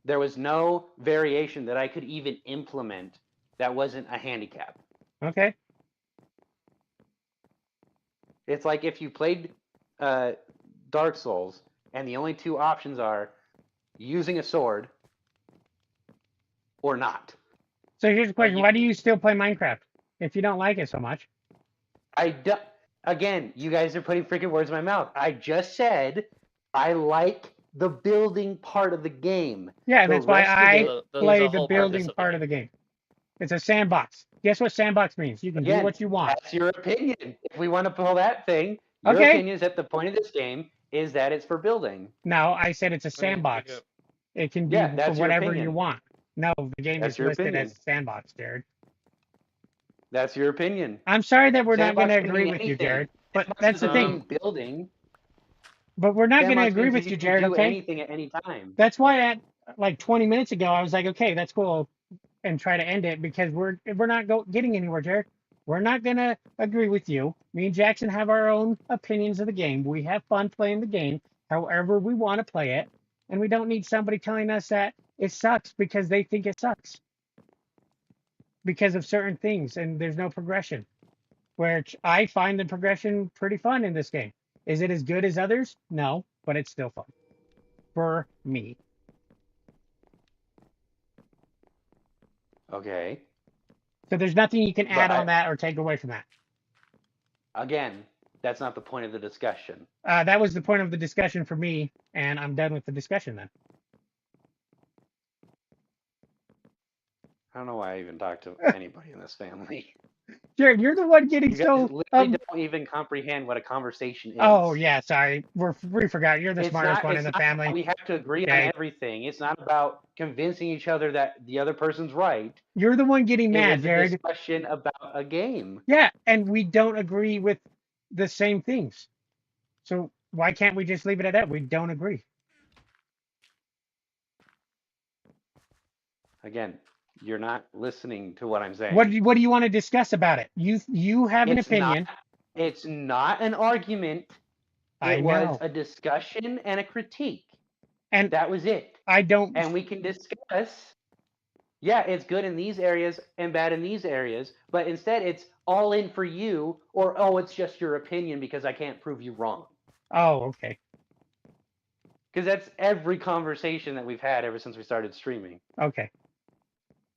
Speaker 4: There was no variation that I could even implement that wasn't a handicap.
Speaker 1: Okay.
Speaker 4: It's like if you played Dark Souls, and the only two options are using a sword or not.
Speaker 1: So here's the question:
Speaker 2: you-
Speaker 1: why do you still play Minecraft if you don't like it so much?
Speaker 4: Again, you guys are putting freaking words in my mouth. I just said I like the building part of the game.
Speaker 1: Yeah, and
Speaker 4: The
Speaker 1: that's why
Speaker 4: rest of
Speaker 1: I
Speaker 4: it
Speaker 2: The
Speaker 1: play the
Speaker 2: whole
Speaker 1: building
Speaker 2: purpose of
Speaker 1: part of the game. It's a sandbox. Guess what sandbox means? You can do
Speaker 4: Again,
Speaker 1: what you want.
Speaker 4: That's your opinion. If we want to pull that thing, your
Speaker 1: Okay.
Speaker 4: opinion is that the point of this game is that it's for building.
Speaker 1: No, I said it's a
Speaker 2: I mean,
Speaker 1: sandbox.
Speaker 2: like
Speaker 1: It can be
Speaker 4: Yeah,
Speaker 1: for
Speaker 4: that's your
Speaker 1: whatever you
Speaker 4: opinion.
Speaker 1: want. No, the game
Speaker 4: That's
Speaker 1: is
Speaker 4: your
Speaker 1: listed
Speaker 4: opinion.
Speaker 1: as sandbox, Jared.
Speaker 4: That's your opinion.
Speaker 1: I'm sorry that we're not going
Speaker 4: Sandbox
Speaker 1: to
Speaker 4: can
Speaker 1: agree
Speaker 4: mean
Speaker 1: with you,
Speaker 4: anything.
Speaker 1: Jared. But
Speaker 4: Sandbox
Speaker 1: that's the
Speaker 4: doesn't
Speaker 1: thing.
Speaker 4: mean building.
Speaker 1: But we're not going to
Speaker 4: Sandbox
Speaker 1: agree
Speaker 4: means
Speaker 1: with you,
Speaker 4: can
Speaker 1: Jared.
Speaker 4: do
Speaker 1: Okay.
Speaker 4: anything at any time.
Speaker 1: That's why at like 20 minutes ago I was like, okay, that's cool, and try to end it because we're not getting anywhere, Jared. We're not going to agree with you. Me and Jackson have our own opinions of the game. We have fun playing the game however we want to play it, and we don't need somebody telling us that it sucks because they think it sucks because of certain things, and there's no progression. Which I find the progression pretty fun in this game. Is it as good as others? No, but it's still fun for me.
Speaker 4: Okay.
Speaker 1: So there's nothing you can
Speaker 4: But
Speaker 1: add on that or take away from that.
Speaker 4: Again, that's not the point of the discussion.
Speaker 1: That was the point of the discussion for me, and I'm done with the discussion then.
Speaker 4: I don't know why I even talk to anybody in this family.
Speaker 1: Jared, you're the one getting
Speaker 4: You guys
Speaker 1: so.
Speaker 4: literally don't even comprehend what a conversation is.
Speaker 1: Oh yeah, sorry, we forgot. You're the
Speaker 4: It's
Speaker 1: smartest
Speaker 4: not,
Speaker 1: one
Speaker 4: it's
Speaker 1: in the
Speaker 4: not
Speaker 1: family.
Speaker 4: about we have to agree
Speaker 1: Okay.
Speaker 4: on everything. It's not about convincing each other that the other person's right.
Speaker 1: You're the one getting
Speaker 4: It
Speaker 1: mad,
Speaker 4: is a
Speaker 1: Jared.
Speaker 4: discussion about a game.
Speaker 1: Yeah, and we don't agree with the same things. So why can't we just leave it at that? We don't agree.
Speaker 4: Again, you're not listening to what I'm saying.
Speaker 1: What do you want to discuss about it? You have an
Speaker 4: It's
Speaker 1: opinion.
Speaker 4: It's not an argument.
Speaker 1: I
Speaker 4: It was
Speaker 1: know.
Speaker 4: a discussion and a critique.
Speaker 1: And
Speaker 4: That was it.
Speaker 1: I don't.
Speaker 4: And we can discuss, yeah, it's good in these areas and bad in these areas, but instead it's all in for you, or oh, it's just your opinion because I can't prove you wrong.
Speaker 1: Oh, okay.
Speaker 4: Because that's every conversation that we've had ever since we started streaming.
Speaker 1: Okay.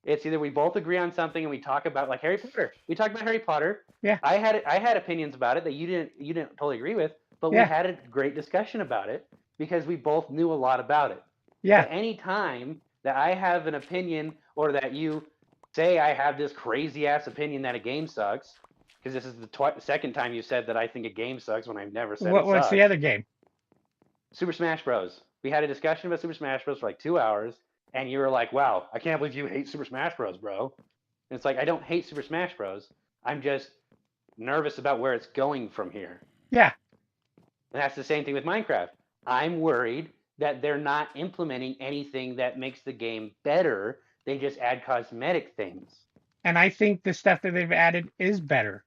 Speaker 4: It's either we both agree on something and we talk about like Harry Potter. We talked about Harry Potter.
Speaker 1: Yeah.
Speaker 4: I had opinions about it that you didn't totally agree with, but
Speaker 1: Yeah.
Speaker 4: we had a great discussion about it because we both knew a lot about it.
Speaker 1: Yeah.
Speaker 4: At any time that I have an opinion or that you say I have this crazy ass opinion that a game sucks, because this is the second time you said that I think a game sucks when I've never said it
Speaker 1: What's
Speaker 4: sucks.
Speaker 1: the other game?
Speaker 4: Super Smash Bros. We had a discussion about Super Smash Bros. For like 2 hours, and you were like, wow, I can't believe you hate Super Smash Bros, bro. And it's like, I don't hate Super Smash Bros. I'm just nervous about where it's going from here.
Speaker 1: Yeah.
Speaker 4: And that's the same thing with Minecraft. I'm worried that they're not implementing anything that makes the game better. They just add cosmetic things.
Speaker 1: And I think the stuff that they've added is better.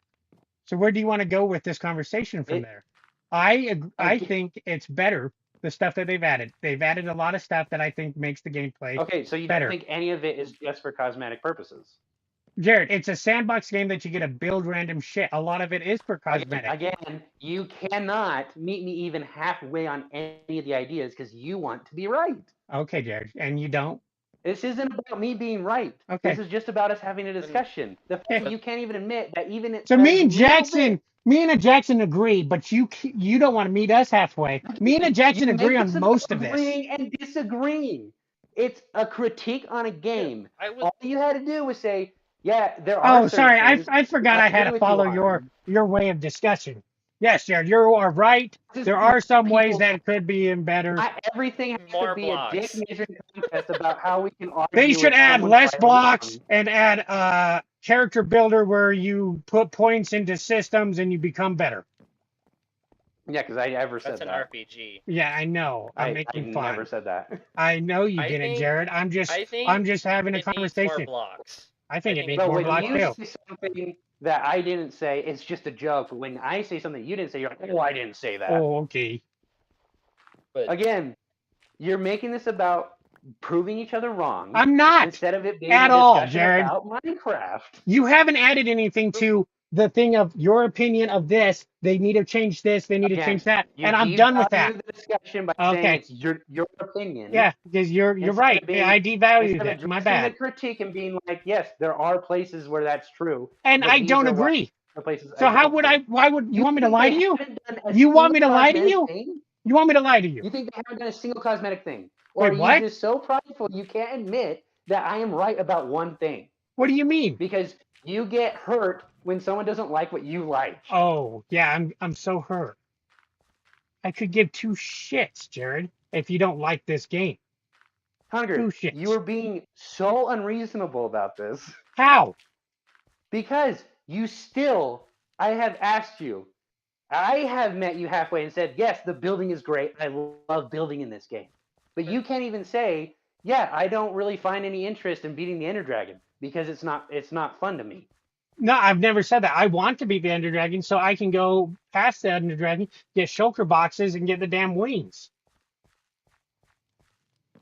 Speaker 1: So where do you want to go with this conversation from there? I
Speaker 4: I-
Speaker 1: think it's better The stuff that they've added. They've added a lot of stuff that I think makes the gameplay
Speaker 4: Okay, so you
Speaker 1: better.
Speaker 4: don't think any of it is just for cosmetic purposes?
Speaker 1: Jared, it's a sandbox game that you get to build random shit. A lot of it is for cosmetic.
Speaker 4: Again, you cannot meet me even halfway on any of the ideas because you want to be right.
Speaker 1: Okay, Jared, and you don't.
Speaker 4: This isn't about me being right.
Speaker 1: Okay.
Speaker 4: This is just about us having a discussion. The fact that you can't even admit that even it.
Speaker 1: So me and Jackson agree, but you don't want to meet us halfway. Me and Jackson agree on most of this.
Speaker 4: Agreeing and disagreeing. It's a critique on a game. All you had to do was say, yeah, there are.
Speaker 1: Oh, sorry, I forgot I had to follow your way of discussion. Yes, Jared, you are right. There are some ways that it could be in better.
Speaker 4: Not everything has to be a dick measuring contest about how we can argue.
Speaker 1: They should
Speaker 4: with
Speaker 1: add
Speaker 4: someone's
Speaker 1: less
Speaker 4: right
Speaker 1: blocks
Speaker 4: wrong.
Speaker 1: and add character builder where you put points into systems and you become better.
Speaker 4: Yeah, because I never said
Speaker 2: That's an
Speaker 4: that.
Speaker 2: RPG.
Speaker 1: Yeah, I know. I'm
Speaker 4: I
Speaker 1: making fun.
Speaker 4: never said that.
Speaker 1: I know you
Speaker 2: I
Speaker 1: didn't,
Speaker 2: think-
Speaker 1: Jared. I'm just having a
Speaker 2: It needs more
Speaker 1: conversation.
Speaker 2: blocks.
Speaker 1: I think
Speaker 2: I
Speaker 1: it
Speaker 2: think-
Speaker 1: needs
Speaker 4: But
Speaker 1: more
Speaker 4: when
Speaker 1: blocks
Speaker 4: you
Speaker 1: too.
Speaker 4: say something that I didn't say, it's just a joke. When I say something you didn't say, you're like, oh, I didn't say that.
Speaker 1: Oh, okay.
Speaker 2: But
Speaker 4: Again, you're making this about proving each other wrong.
Speaker 1: I'm not.
Speaker 4: Instead of it being
Speaker 1: at
Speaker 4: a
Speaker 1: all,
Speaker 4: discussion
Speaker 1: Jared.
Speaker 4: about Minecraft.
Speaker 1: You haven't added anything to the thing of your opinion of this. They need to change this. They need to
Speaker 4: Again,
Speaker 1: change that.
Speaker 4: You
Speaker 1: And I'm done with that.
Speaker 4: devalued the discussion by
Speaker 1: Okay.
Speaker 4: saying it's your opinion.
Speaker 1: Yeah, because you're
Speaker 4: Instead
Speaker 1: right.
Speaker 4: of being-
Speaker 1: I devalued
Speaker 4: Instead of
Speaker 1: it. My
Speaker 4: addressing
Speaker 1: bad.
Speaker 4: the critique and being like, yes, there are places where that's true.
Speaker 1: And
Speaker 4: but
Speaker 1: I
Speaker 4: these
Speaker 1: don't
Speaker 4: are what
Speaker 1: agree.
Speaker 4: the places
Speaker 1: So how
Speaker 4: don't
Speaker 1: would
Speaker 4: think.
Speaker 1: I? Why would you want me to
Speaker 4: think
Speaker 1: lie
Speaker 4: they
Speaker 1: to you?
Speaker 4: haven't done a
Speaker 1: You want me to
Speaker 4: single
Speaker 1: lie to
Speaker 4: cosmetic
Speaker 1: you?
Speaker 4: thing?
Speaker 1: You want me to lie to you?
Speaker 4: You think they haven't done a single cosmetic thing? Or
Speaker 1: Wait,
Speaker 4: are you
Speaker 1: what?
Speaker 4: just so prideful you can't admit that I am right about one thing?
Speaker 1: What do you mean?
Speaker 4: Because you get hurt when someone doesn't like what you like.
Speaker 1: Oh, yeah, I'm so hurt. I could give two shits, Jared, if you don't like this game.
Speaker 4: Hunger,
Speaker 1: two shits.
Speaker 4: you are being so unreasonable about this.
Speaker 1: How?
Speaker 4: Because I have asked you, I have met you halfway and said, yes, the building is great. I love building in this game. But you can't even say, yeah, I don't really find any interest in beating the Ender Dragon because it's not fun to me.
Speaker 1: No, I've never said that. I want to beat the Ender Dragon so I can go past the Ender Dragon, get shulker boxes, and get the damn wings.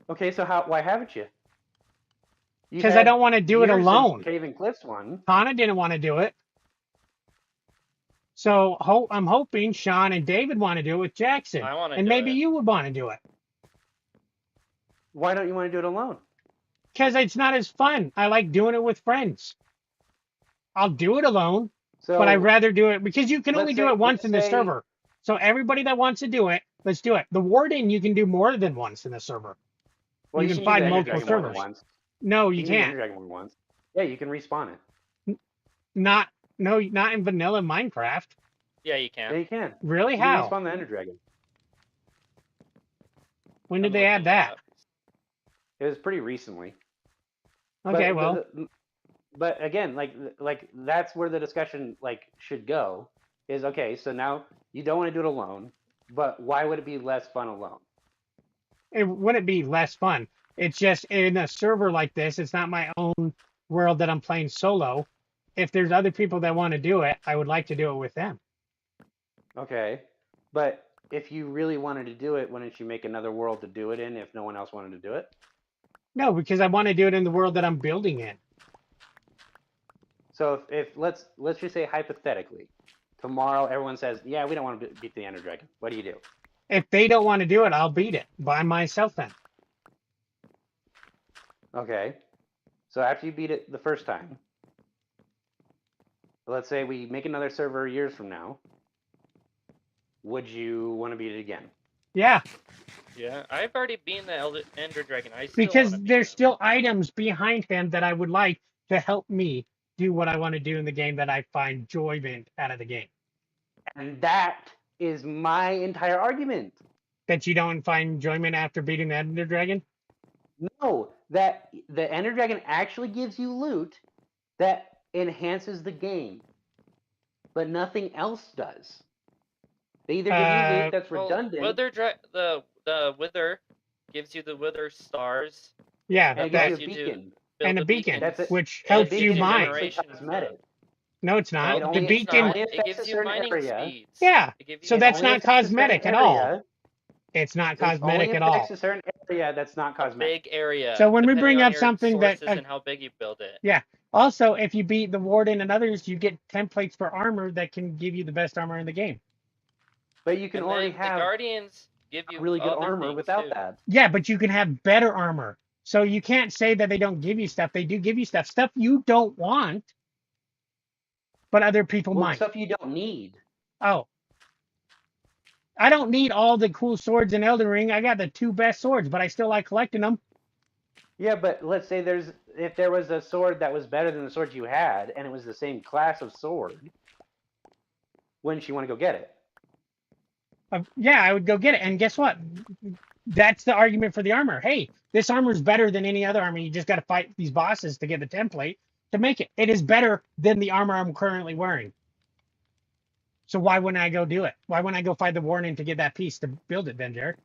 Speaker 4: Okay, so why haven't you?
Speaker 1: Because I don't want to do it alone.
Speaker 4: Cave and Cliffs one.
Speaker 1: Connor didn't want to do it. So I'm hoping Sean and David want to do it with Jackson.
Speaker 2: I want to
Speaker 1: and
Speaker 2: do
Speaker 1: maybe
Speaker 2: it.
Speaker 1: you would want to do it.
Speaker 4: Why don't you want to do it alone?
Speaker 1: Because it's not as fun. I like doing it with friends. I'll do it alone,
Speaker 4: So,
Speaker 1: but I'd rather do it because you can
Speaker 4: let's
Speaker 1: only do
Speaker 4: say-
Speaker 1: it once
Speaker 4: let's
Speaker 1: in the
Speaker 4: say-
Speaker 1: server. So everybody that wants to do it, let's do it. The Warden, you can do more than once in the server.
Speaker 4: well,
Speaker 1: you
Speaker 4: you
Speaker 1: can
Speaker 4: do
Speaker 1: find
Speaker 4: the Ender
Speaker 1: multiple
Speaker 4: Dragon one
Speaker 1: servers.
Speaker 4: once.
Speaker 1: No, you
Speaker 4: can do the Ender
Speaker 1: can't.
Speaker 4: Dragon one once. Yeah, you can respawn it.
Speaker 1: Not in vanilla Minecraft.
Speaker 2: Yeah, you
Speaker 4: Yeah,
Speaker 2: can.
Speaker 4: you can.
Speaker 1: Really?
Speaker 4: You can
Speaker 1: How?
Speaker 4: respawn the Ender Dragon.
Speaker 1: When did
Speaker 2: I'm
Speaker 1: they add
Speaker 2: looking it
Speaker 1: that?
Speaker 2: up.
Speaker 4: It was pretty recently.
Speaker 1: Okay,
Speaker 4: But
Speaker 1: well,
Speaker 4: but again, like that's where the discussion should go. Is okay. So now you don't want to do it alone, but why would it be less fun alone?
Speaker 1: it wouldn't be less fun. It's just in a server like this, it's not my own world that I'm playing solo. If there's other people that want to do it, I would like to do it with them.
Speaker 4: Okay, but if you really wanted to do it, wouldn't you make another world to do it in if no one else wanted to do it?
Speaker 1: No, because I want to do it in the world that I'm building in.
Speaker 4: So if let's just say hypothetically, tomorrow everyone says, yeah, we don't want to beat the Ender Dragon. What do you do?
Speaker 1: If they don't want to do it, I'll beat it by myself then.
Speaker 4: Okay, so after you beat it the first time, let's say we make another server years from now. Would you want to beat it again?
Speaker 1: Yeah,
Speaker 2: Yeah, I've already beaten the Ender Dragon. I still
Speaker 1: because
Speaker 2: wanna beat
Speaker 1: there's
Speaker 2: him.
Speaker 1: still items behind him that I would like to help me do what I want to do in the game that I find enjoyment out of the game.
Speaker 4: And that is my entire argument.
Speaker 1: That you don't find enjoyment after beating the Ender Dragon?
Speaker 4: No, that the Ender Dragon actually gives you loot that enhances the game, but nothing else does. They either give you loot that's
Speaker 2: Well,
Speaker 4: redundant,
Speaker 2: the Wither gives you the Wither stars.
Speaker 1: Yeah,
Speaker 4: and it
Speaker 1: that,
Speaker 4: gives you a
Speaker 2: you do.
Speaker 4: beacon.
Speaker 2: build
Speaker 1: and a
Speaker 2: the
Speaker 1: beacon,
Speaker 4: That's it.
Speaker 1: which
Speaker 4: And a
Speaker 1: helps you
Speaker 4: beacon
Speaker 1: mine.
Speaker 2: generate-
Speaker 4: is cosmetic.
Speaker 1: No, it's
Speaker 4: It
Speaker 1: not.
Speaker 4: only-
Speaker 1: The
Speaker 4: it's
Speaker 1: beacon,
Speaker 4: not.
Speaker 2: It
Speaker 4: affects
Speaker 2: gives
Speaker 4: a
Speaker 2: you
Speaker 4: certain
Speaker 2: mining
Speaker 4: area.
Speaker 2: speeds.
Speaker 1: Yeah,
Speaker 2: It gives
Speaker 1: so
Speaker 2: you
Speaker 1: that's
Speaker 4: Only
Speaker 1: not
Speaker 4: affects a certain
Speaker 1: cosmetic at all.
Speaker 4: area.
Speaker 1: It's not
Speaker 4: It
Speaker 1: cosmetic
Speaker 4: only
Speaker 1: at all.
Speaker 4: affects a certain area that's not
Speaker 2: A
Speaker 4: cosmetic.
Speaker 2: big area.
Speaker 1: So when we
Speaker 2: depending
Speaker 1: bring
Speaker 2: on
Speaker 1: up
Speaker 2: your
Speaker 1: something that-
Speaker 2: sources and how big you build it.
Speaker 1: Yeah. Also, if you beat the Warden and others, you get templates for armor that can give you the best armor in the game.
Speaker 4: But you can
Speaker 2: And
Speaker 4: already
Speaker 2: then the
Speaker 4: have
Speaker 2: Guardians give you
Speaker 4: really good
Speaker 2: other
Speaker 4: armor
Speaker 2: things,
Speaker 4: without
Speaker 2: too.
Speaker 4: that.
Speaker 1: Yeah, but you can have better armor. So you can't say that they don't give you stuff. They do give you stuff. Stuff you don't want, but other people
Speaker 4: Well,
Speaker 1: might.
Speaker 4: stuff you don't need.
Speaker 1: Oh. I don't need all the cool swords in Elden Ring. I got the 2 best swords, but I still like collecting them.
Speaker 4: Yeah, but let's say if there was a sword that was better than the sword you had, and it was the same class of sword, wouldn't you want to go get it?
Speaker 1: Yeah, I would go get it. And guess what? That's the argument for the armor. Hey, this armor is better than any other armor. You just got to fight these bosses to get the template to make it. It is better than the armor I'm currently wearing. So why wouldn't I go do it? Why wouldn't I go fight the Warden to get that piece to build it then, Jared?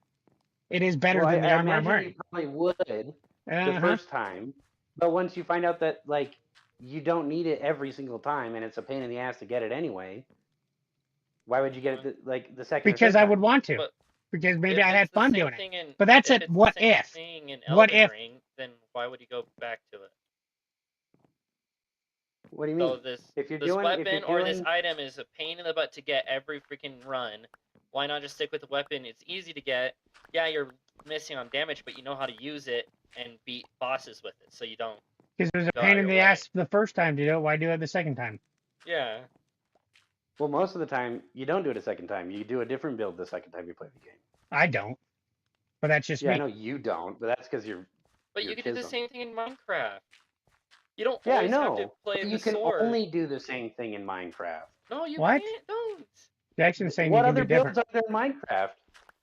Speaker 1: It is better
Speaker 4: Well,
Speaker 1: than the
Speaker 4: I
Speaker 1: armor I'm
Speaker 4: imagine
Speaker 1: wearing.
Speaker 4: you probably would the
Speaker 1: Uh-huh.
Speaker 4: first time, but once you find out that like you don't need it every single time, and it's a pain in the ass to get it anyway, why would you get it the second? or
Speaker 1: Because
Speaker 4: third
Speaker 1: I would
Speaker 4: time?
Speaker 1: want to.
Speaker 2: But
Speaker 1: Because maybe
Speaker 2: if
Speaker 1: I had
Speaker 2: it's the
Speaker 1: fun
Speaker 2: same
Speaker 1: doing it.
Speaker 2: thing in-
Speaker 1: But that's
Speaker 2: if
Speaker 1: it.
Speaker 2: it's the
Speaker 1: What
Speaker 2: same
Speaker 1: if?
Speaker 2: thing in
Speaker 1: What
Speaker 2: Elden
Speaker 1: if-
Speaker 2: Ring, then why would you go back to it?
Speaker 4: What do you mean?
Speaker 2: So this
Speaker 4: If you're
Speaker 2: this
Speaker 4: doing- if
Speaker 2: weapon
Speaker 4: you're
Speaker 2: or this
Speaker 4: doing-
Speaker 2: item is a pain in the butt to get every freaking run. Why not just stick with the weapon? It's easy to get. Yeah, you're missing on damage, but you know how to use it and beat bosses with it, so you don't.
Speaker 1: Because it was a
Speaker 2: Go
Speaker 1: pain
Speaker 2: out
Speaker 1: in
Speaker 2: your
Speaker 1: the
Speaker 2: way.
Speaker 1: ass the first time to do it. Why do it the second time?
Speaker 2: Yeah.
Speaker 4: Well, most of the time you don't do it a second time. You do a different build the second time you play the game.
Speaker 1: I don't. But that's just
Speaker 4: Yeah,
Speaker 1: me.
Speaker 4: I know you don't, but that's because you're.
Speaker 2: But
Speaker 4: Your
Speaker 2: you can do the
Speaker 4: chisel.
Speaker 2: same thing in Minecraft. You don't
Speaker 4: Yeah, I
Speaker 2: always have
Speaker 4: know.
Speaker 2: to play
Speaker 4: But
Speaker 2: the
Speaker 4: you can
Speaker 2: sword.
Speaker 4: only do the same thing in Minecraft.
Speaker 2: No, you
Speaker 1: What?
Speaker 2: can't. Don't.
Speaker 1: Jackson's saying
Speaker 4: What
Speaker 1: you can
Speaker 4: other
Speaker 1: do different.
Speaker 4: builds are there in Minecraft?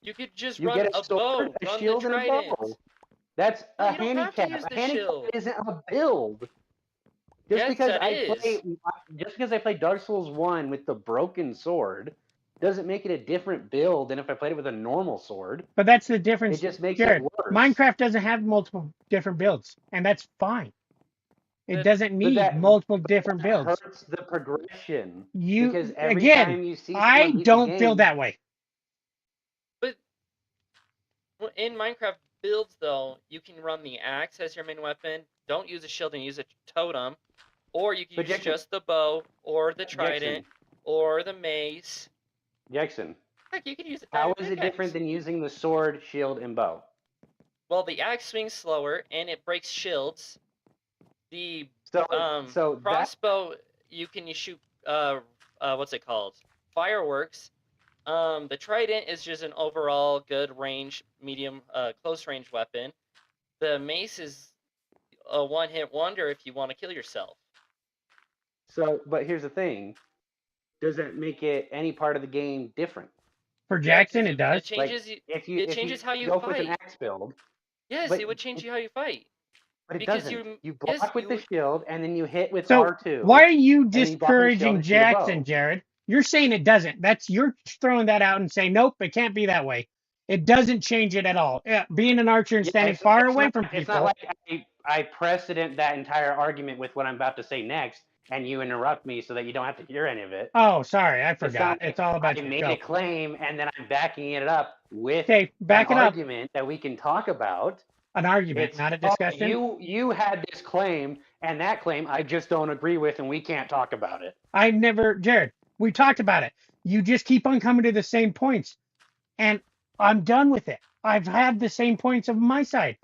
Speaker 2: You could just
Speaker 4: You
Speaker 2: run
Speaker 4: get
Speaker 2: a
Speaker 4: a sword,
Speaker 2: bow,
Speaker 4: a
Speaker 2: run
Speaker 4: shield,
Speaker 2: the
Speaker 4: and a
Speaker 2: trident.
Speaker 4: bow. That's
Speaker 2: No,
Speaker 4: a
Speaker 2: you don't have to
Speaker 4: handicap.
Speaker 2: use
Speaker 4: A
Speaker 2: the
Speaker 4: handicap
Speaker 2: shield.
Speaker 4: isn't a build. Just
Speaker 2: Yes,
Speaker 4: because
Speaker 2: that
Speaker 4: just because I played Dark Souls 1 with the broken sword doesn't make it a different build than if I played it with a normal sword.
Speaker 1: But that's the
Speaker 4: It
Speaker 1: difference.
Speaker 4: just makes
Speaker 1: Jared,
Speaker 4: it worse.
Speaker 1: Minecraft doesn't have multiple different builds, and that's fine. It
Speaker 2: But-
Speaker 1: doesn't need
Speaker 4: that-
Speaker 1: multiple different
Speaker 4: That
Speaker 1: builds.
Speaker 4: hurts the progression.
Speaker 1: You
Speaker 4: Because every
Speaker 1: again,
Speaker 4: time you see
Speaker 1: I
Speaker 4: someone beat the
Speaker 1: don't feel
Speaker 4: game-
Speaker 1: that way.
Speaker 2: Well, in Minecraft builds, though, you can run the axe as your main weapon. Don't use a shield and use a totem. Or you can
Speaker 4: But
Speaker 2: use
Speaker 4: Jackson-
Speaker 2: just the bow, or the trident, or the mace.
Speaker 4: Jackson,
Speaker 2: Heck, you can use a
Speaker 4: how
Speaker 2: diamond
Speaker 4: is it
Speaker 2: pickaxe.
Speaker 4: different than using the sword, shield, and bow?
Speaker 2: Well, the axe swings slower, and it breaks shields. The
Speaker 4: So, that
Speaker 2: crossbow, you can shoot, what's it called? Fireworks. The trident is just an overall good range, medium, close range weapon. The mace is a one-hit wonder if you want to kill yourself.
Speaker 4: but here's the thing: does it make it any part of the game different?
Speaker 1: For
Speaker 2: Yeah, 'cause
Speaker 1: Jackson, it does.
Speaker 2: It changes.
Speaker 4: If you
Speaker 2: It changes how you
Speaker 4: go with an
Speaker 2: fight.
Speaker 4: axe build,
Speaker 2: Yes,
Speaker 4: but
Speaker 2: it would change you how you fight.
Speaker 4: but it
Speaker 2: Because
Speaker 4: doesn't. You
Speaker 2: yes,
Speaker 4: block with
Speaker 2: you
Speaker 4: the
Speaker 2: would-
Speaker 4: shield, and then you hit with
Speaker 1: So,
Speaker 4: R2.
Speaker 1: Why are you
Speaker 4: then you block with the shield
Speaker 1: discouraging
Speaker 4: and shoot a bow.
Speaker 1: Jackson, Jared? You're saying it doesn't. You're throwing that out and saying, nope, it can't be that way. It doesn't change it at all. Yeah, being an archer and
Speaker 4: Yeah,
Speaker 1: standing
Speaker 4: it's-
Speaker 1: far
Speaker 4: it's
Speaker 1: away
Speaker 4: not-
Speaker 1: from
Speaker 4: It's
Speaker 1: people.
Speaker 4: not like I precedent that entire argument with what I'm about to say next, and you interrupt me so that you don't have to hear any of it.
Speaker 1: Oh, sorry, I
Speaker 4: It's
Speaker 1: forgot.
Speaker 4: not
Speaker 1: It's all about
Speaker 4: I
Speaker 1: you.
Speaker 4: made
Speaker 1: Go.
Speaker 4: a claim, and then I'm backing it up with
Speaker 1: Okay, back
Speaker 4: an
Speaker 1: it up.
Speaker 4: argument that we can talk about.
Speaker 1: An argument,
Speaker 4: It's
Speaker 1: not a discussion.
Speaker 4: You had this claim, and that claim I just don't agree with, and we can't talk about it.
Speaker 1: I never, Jared, we talked about it. You just keep on coming to the same points. And I'm done with it. I've had the same points of my side.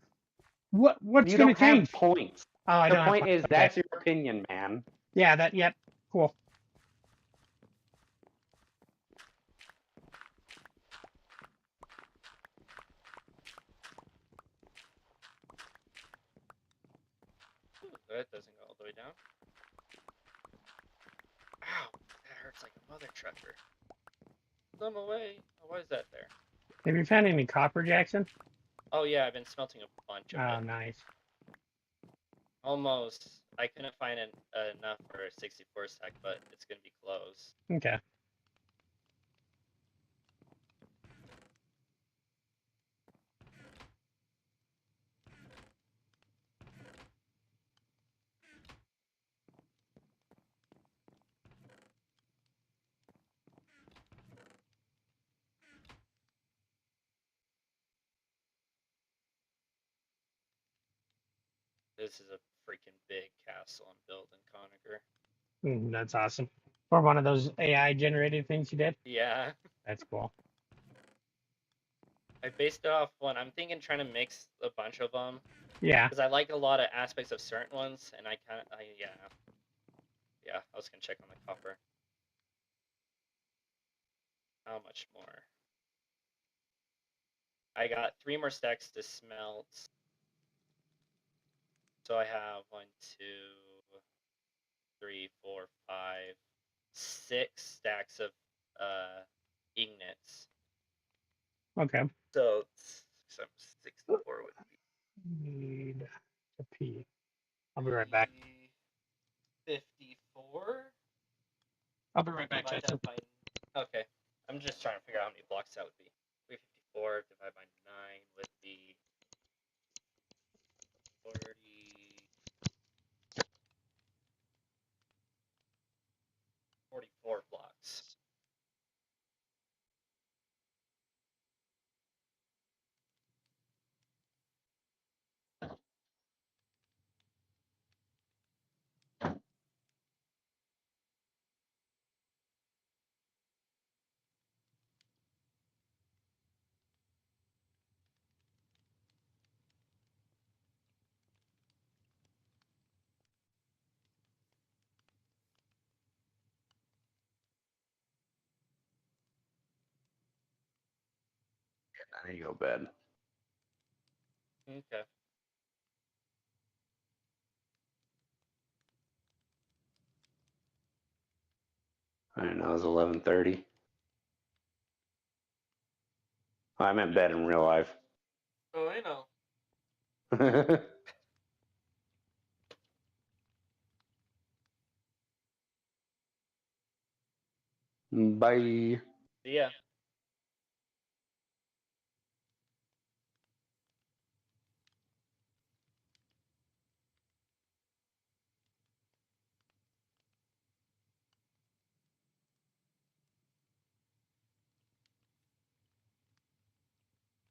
Speaker 1: What's
Speaker 4: You
Speaker 1: going
Speaker 4: don't
Speaker 1: to change?
Speaker 4: have points.
Speaker 1: Oh, I
Speaker 4: The
Speaker 1: don't have
Speaker 4: point
Speaker 1: points.
Speaker 4: is
Speaker 1: Okay.
Speaker 4: that's your opinion, man.
Speaker 1: Yeah, yep, cool.
Speaker 2: Ooh, that doesn't go all the way down. Ow, that hurts like a mother trucker. Some away. Oh, why is that there?
Speaker 1: Have you found any copper, Jackson?
Speaker 2: Oh yeah, I've been smelting a bunch of
Speaker 1: Oh,
Speaker 2: it.
Speaker 1: nice.
Speaker 2: Almost. I couldn't find enough for a 64 stack, but it's gonna be close.
Speaker 1: Okay.
Speaker 2: This is a freaking big castle I'm building, Conacher.
Speaker 1: That's awesome. Or one of those AI generated things you did.
Speaker 2: Yeah,
Speaker 1: That's cool.
Speaker 2: I based it off one. I'm thinking trying to mix a bunch of them
Speaker 1: Yeah.
Speaker 2: because I like a lot of aspects of certain ones, and I was gonna check on the copper. How much more? I got 3 more stacks to smelt. So I have 1, 2, 3, 4, 5, 6 stacks of ignits.
Speaker 1: Okay.
Speaker 2: So 64 would
Speaker 1: Need to pee. I'll be right back.
Speaker 2: 54.
Speaker 1: I'll be right back,
Speaker 2: Divide
Speaker 1: Jackson.
Speaker 2: that by. Okay. I'm just trying to figure out how many blocks that would be. 354 divided by 9 would be 40. 44 blocks.
Speaker 4: I need to go to bed.
Speaker 2: Okay.
Speaker 4: I didn't know it was 11:30. I meant bed in real life.
Speaker 2: Oh, I know.
Speaker 4: Bye.
Speaker 2: Yeah.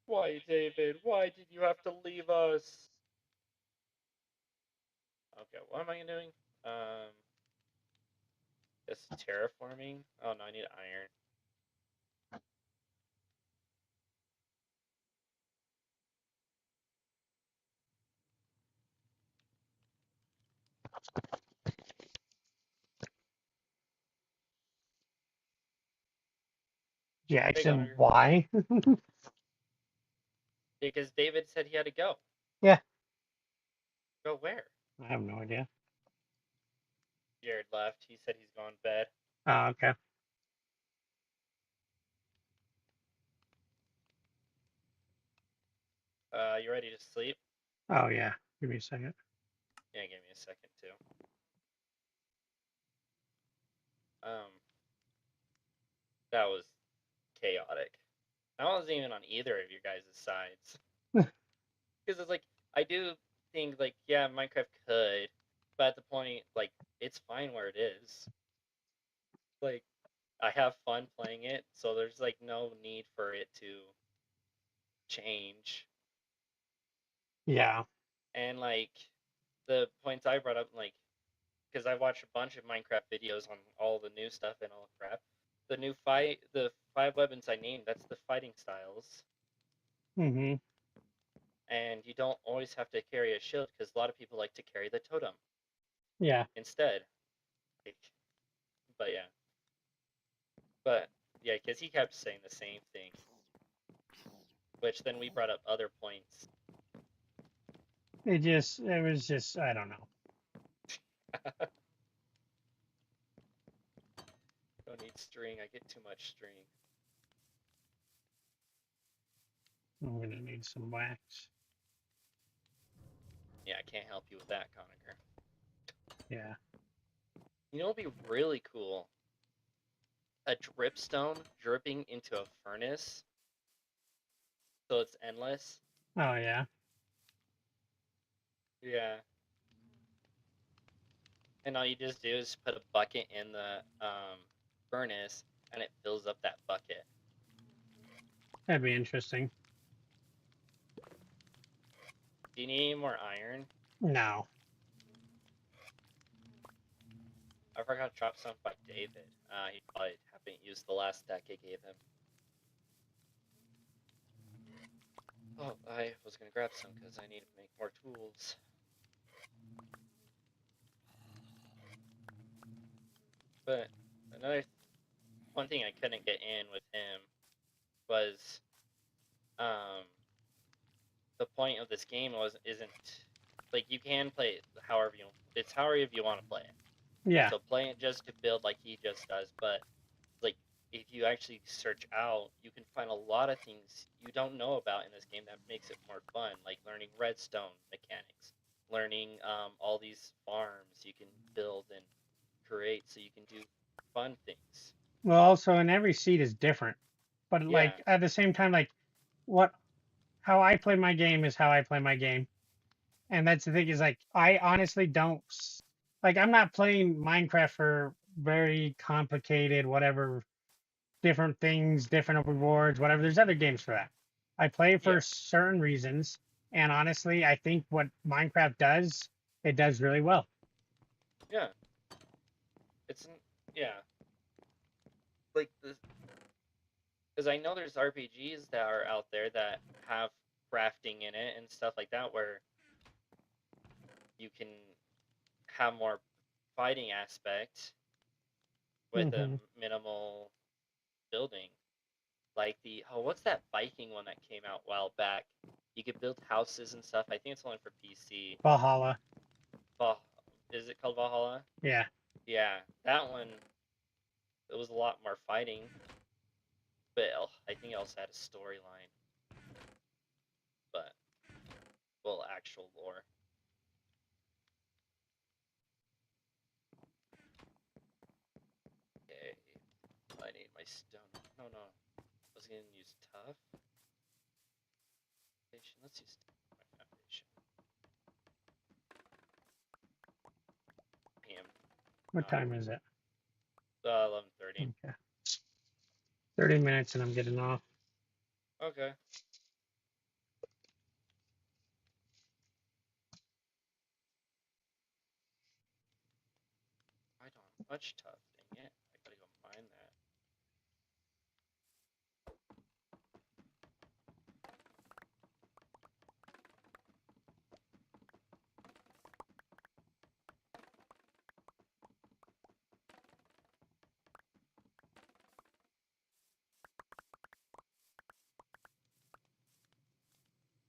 Speaker 2: Why, David? Why did you have to leave us? Okay, what am I doing? This terraforming. Oh no, I need iron.
Speaker 1: Jackson,
Speaker 2: Connor.
Speaker 1: why?
Speaker 2: Because David said he had to go.
Speaker 1: Yeah.
Speaker 2: Go where?
Speaker 1: I have no idea.
Speaker 2: Jared left. He said he's going to bed.
Speaker 1: Oh, okay.
Speaker 2: You ready to sleep?
Speaker 1: Oh, yeah. Give me a second.
Speaker 2: Yeah, give me a second too. That was chaotic. I wasn't even on either of your guys' sides. Because it's like, I do think, like, yeah, Minecraft could, but at the point, like, it's fine where it is. Like, I have fun playing it, so there's, like, no need for it to change.
Speaker 1: Yeah.
Speaker 2: And, like, the points I brought up, like, because I watched a bunch of Minecraft videos on all the new stuff and all the crap. The 5 weapons I named, that's the fighting styles.
Speaker 1: Mm-hmm.
Speaker 2: And you don't always have to carry a shield, because a lot of people like to carry the totem
Speaker 1: Yeah.
Speaker 2: instead. Like, but yeah. But yeah, because he kept saying the same thing. Which then we brought up other points.
Speaker 1: It was just, I don't know.
Speaker 2: Don't need string, I get too much string.
Speaker 1: I'm gonna need some wax.
Speaker 2: Yeah, I can't help you with that, Conacher.
Speaker 1: Yeah.
Speaker 2: You know what would be really cool? A dripstone dripping into a furnace. So it's endless.
Speaker 1: Oh, yeah.
Speaker 2: Yeah. And all you just do is put a bucket in the furnace, and it fills up that bucket.
Speaker 1: That'd be interesting.
Speaker 2: Do you need any more iron?
Speaker 1: No.
Speaker 2: I forgot to drop some by David. He probably haven't used the last deck I gave him. Oh, I was gonna grab some because I need to make more tools. But one thing I couldn't get in with him was the point of this game isn't like you can play it however you want to play it.
Speaker 1: Yeah.
Speaker 2: So play it just to build like he just does, but like if you actually search out, you can find a lot of things you don't know about in this game that makes it more fun, like learning redstone mechanics, learning all these farms you can build and create so you can do fun things.
Speaker 1: Well, also, and every seed is different, but like
Speaker 2: Yeah.
Speaker 1: at the same time, like how I play my game is how I play my game, and that's the thing is like I honestly don't like I'm not playing Minecraft for very complicated whatever different things, different rewards, whatever. There's other games for that. I play for
Speaker 2: Yeah.
Speaker 1: certain reasons, and honestly, I think what Minecraft does, it does really well.
Speaker 2: Yeah. Yeah. Like this, because I know there's RPGs that are out there that have crafting in it and stuff like that where you can have more fighting aspect with a
Speaker 1: Mhm.
Speaker 2: minimal building. Like what's that Viking one that came out a while back? You could build houses and stuff. I think it's only for PC.
Speaker 1: Valhalla.
Speaker 2: Is it called Valhalla?
Speaker 1: Yeah.
Speaker 2: Yeah, that one. It was a lot more fighting, but I think it also had a storyline. But well, actual lore. Okay, I need my stone. No, I was gonna use tough. Let's use my foundation. Damn.
Speaker 1: What time is it?
Speaker 2: 11:30.
Speaker 1: Okay. 30 minutes and I'm getting off.
Speaker 2: Okay. I don't have much tough. Dang it. I gotta go mine that.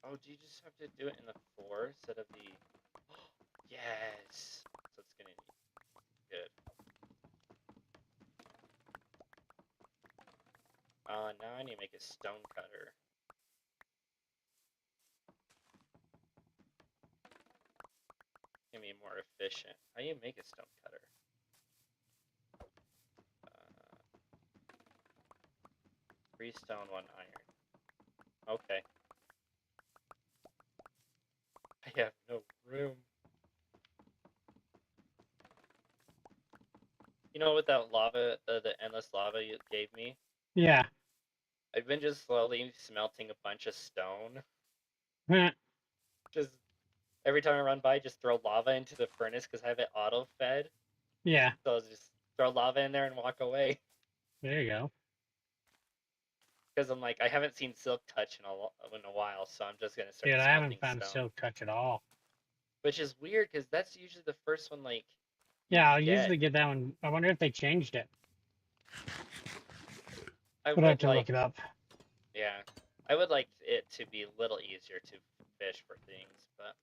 Speaker 2: Oh, do you just have to do it in the 4 instead of the... Yes! So it's gonna be good. Now I need to make a stone cutter. Gonna be more efficient. How do you make a stone cutter? 3 stone, 1 iron. Okay. I have no room. You know, with that lava, the endless lava you gave me,
Speaker 1: Yeah.
Speaker 2: I've been just slowly smelting a bunch of stone.
Speaker 1: Heh.
Speaker 2: Just every time I run by, just throw lava into the furnace because I have it auto fed.
Speaker 1: Yeah.
Speaker 2: So I'll just throw lava in there and walk away.
Speaker 1: There you go.
Speaker 2: Because I'm like, I haven't seen Silk Touch in a while, so I'm just gonna start
Speaker 1: Dude, I haven't
Speaker 2: smelting
Speaker 1: found
Speaker 2: stone.
Speaker 1: Silk Touch at all.
Speaker 2: Which is weird because that's usually the first one. Like,
Speaker 1: Yeah, I'll
Speaker 2: get.
Speaker 1: usually get that one. I wonder if they changed it.
Speaker 2: I
Speaker 1: But I have
Speaker 2: would
Speaker 1: to
Speaker 2: like,
Speaker 1: look it up.
Speaker 2: yeah, I would like it to be a little easier to fish for things, but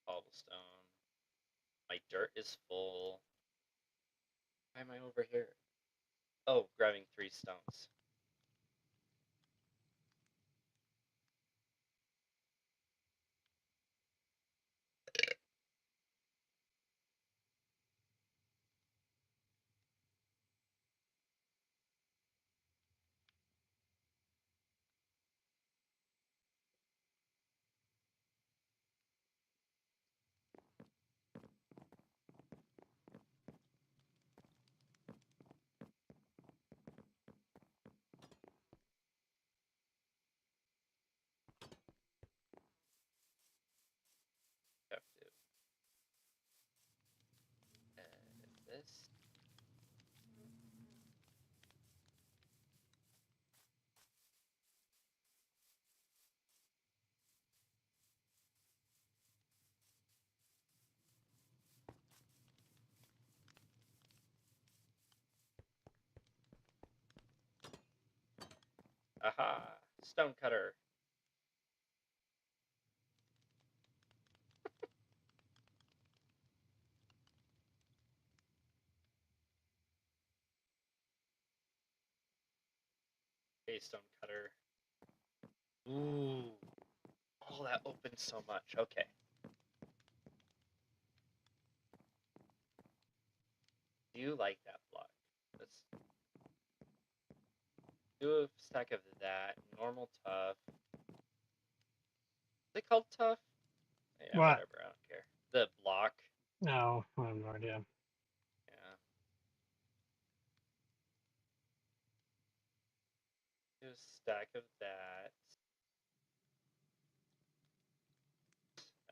Speaker 2: cobblestone. My dirt is full. Why am I over here? Oh, grabbing 3 stones. Aha! Stonecutter. Hey, Stonecutter. Ooh. Oh, that opens so much. Okay. Do you like that block? Let's do a stack of that. Normal tough. Is it called tough? Yeah,
Speaker 1: What?
Speaker 2: whatever. I don't care. The block.
Speaker 1: No, I have no idea.
Speaker 2: Yeah. Do a stack of that.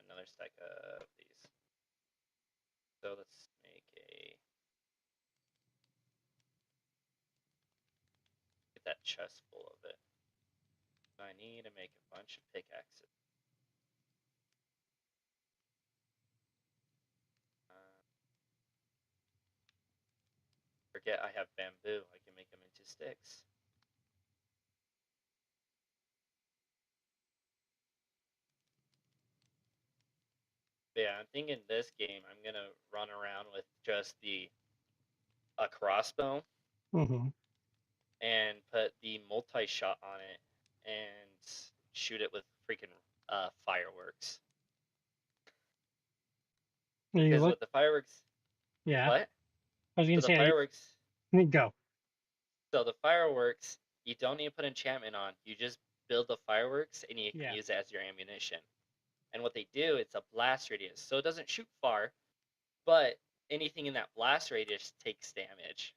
Speaker 2: Another stack of these. So let's make get that chest full of it. I need to make a bunch of pickaxes. Forget I have bamboo. I can make them into sticks. But yeah, I'm thinking this game I'm gonna run around with just a crossbow
Speaker 1: Mm-hmm.
Speaker 2: and put the multi-shot on it and shoot it with freaking fireworks.
Speaker 1: You
Speaker 2: Because
Speaker 1: look,
Speaker 2: with the fireworks,
Speaker 1: yeah.
Speaker 2: what?
Speaker 1: I was
Speaker 2: So
Speaker 1: gonna
Speaker 2: the
Speaker 1: say,
Speaker 2: fireworks,
Speaker 1: go.
Speaker 2: so the fireworks, you don't need to put enchantment on. You just build the fireworks and you can
Speaker 1: Yeah.
Speaker 2: use it as your ammunition. And what they do, it's a blast radius, so it doesn't shoot far, but anything in that blast radius takes damage.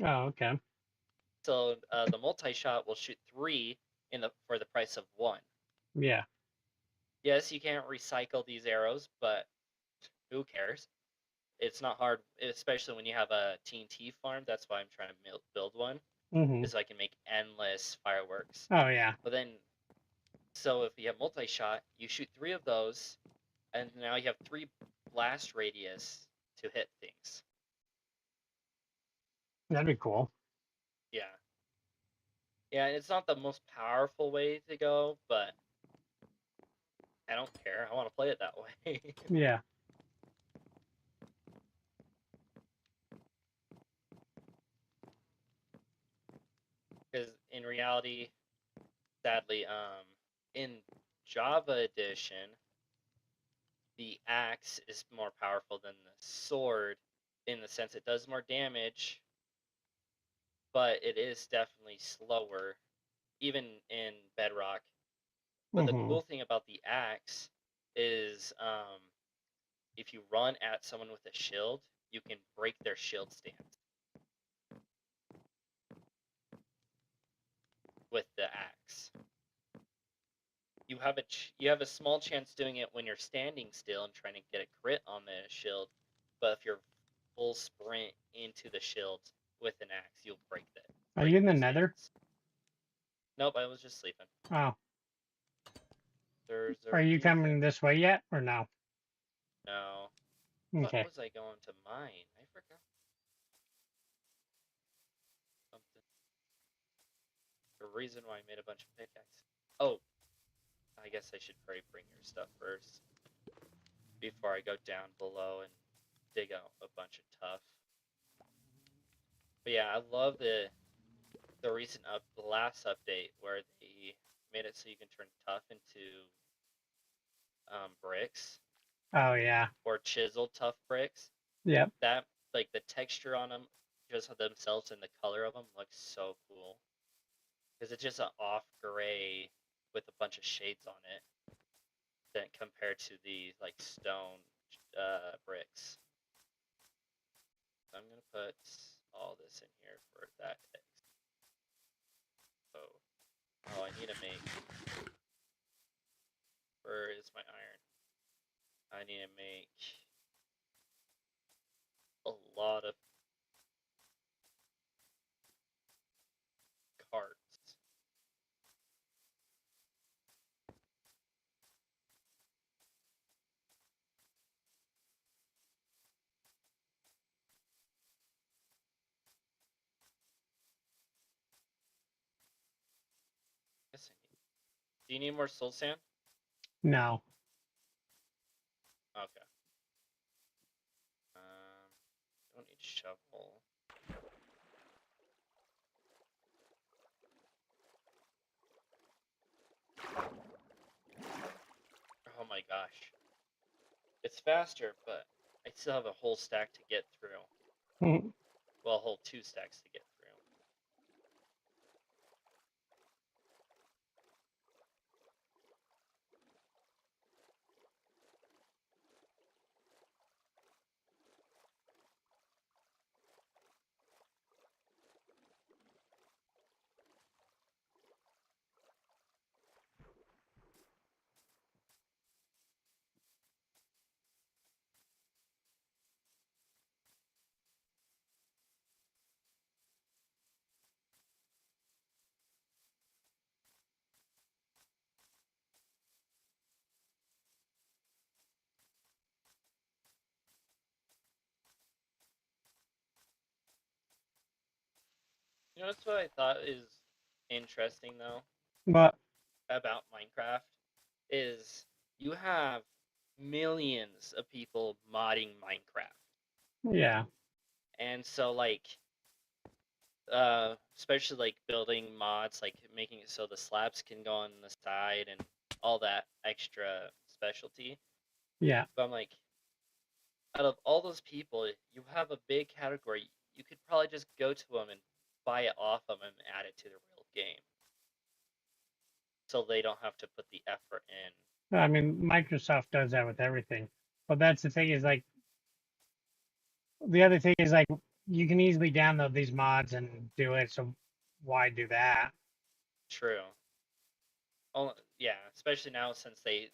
Speaker 1: Oh, okay.
Speaker 2: So the multi-shot will shoot 3 for the price of 1.
Speaker 1: Yeah.
Speaker 2: Yes, you can't recycle these arrows, but who cares? It's not hard, especially when you have a TNT farm. That's why I'm trying to build one,
Speaker 1: Mm-hmm.
Speaker 2: is so I can make endless fireworks.
Speaker 1: Oh, yeah.
Speaker 2: But then, so if you have multi-shot, you shoot 3 of those, and now you have 3 blast radius to hit things.
Speaker 1: That'd be cool.
Speaker 2: Yeah. Yeah, it's not the most powerful way to go, but I don't care. I want to play it that way.
Speaker 1: Yeah.
Speaker 2: Because in reality, sadly, in Java Edition, the axe is more powerful than the sword in the sense it does more damage, but it is definitely slower, even in Bedrock. But the
Speaker 1: Mm-hmm.
Speaker 2: cool thing about the axe is if you run at someone with a shield, you can break their shield stance with the axe. You have a small chance doing it when you're standing still and trying to get a crit on the shield, but if you're full sprint into the shield with an axe, you'll break that.
Speaker 1: Are you in the nether?
Speaker 2: Nope, I was just sleeping.
Speaker 1: Oh.
Speaker 2: There's a
Speaker 1: Are you
Speaker 2: reason.
Speaker 1: coming this way yet, or no?
Speaker 2: No.
Speaker 1: Okay.
Speaker 2: What was I going to mine? I forgot something. The reason why I made a bunch of pickaxes. Oh, I guess I should probably bring your stuff first before I go down below and dig out a bunch of tuff. But yeah, I love the last update where they made it so you can turn tuff into bricks
Speaker 1: Oh, yeah.
Speaker 2: or chiseled tuff bricks.
Speaker 1: Yep.
Speaker 2: That like the texture on them, just themselves and the color of them looks so cool. Because it's just an off gray with a bunch of shades on it, than compared to the like stone bricks. So I'm gonna put all this in here for that text. Oh, I need to make. Where is my iron? I need to make a lot of carts. Do you need more soul sand?
Speaker 1: No.
Speaker 2: Okay. Don't need shovel. Oh my gosh. It's faster, but I still have a whole stack to get through.
Speaker 1: Mhm.
Speaker 2: Well, a whole 2 stacks to get through. You know what's what I thought is interesting though
Speaker 1: But
Speaker 2: about Minecraft is you have millions of people modding Minecraft.
Speaker 1: yeah.
Speaker 2: And so like especially like building mods like making it so the slabs can go on the side and all that extra specialty.
Speaker 1: Yeah.
Speaker 2: But I'm like, out of all those people, you have a big category. You could probably just go to them and buy it off them and add it to the real game, so they don't have to put the effort in.
Speaker 1: I mean, Microsoft does that with everything. But that's the thing is like the other thing is like you can easily download these mods and do it. So why do that?
Speaker 2: True. Oh yeah, especially now since they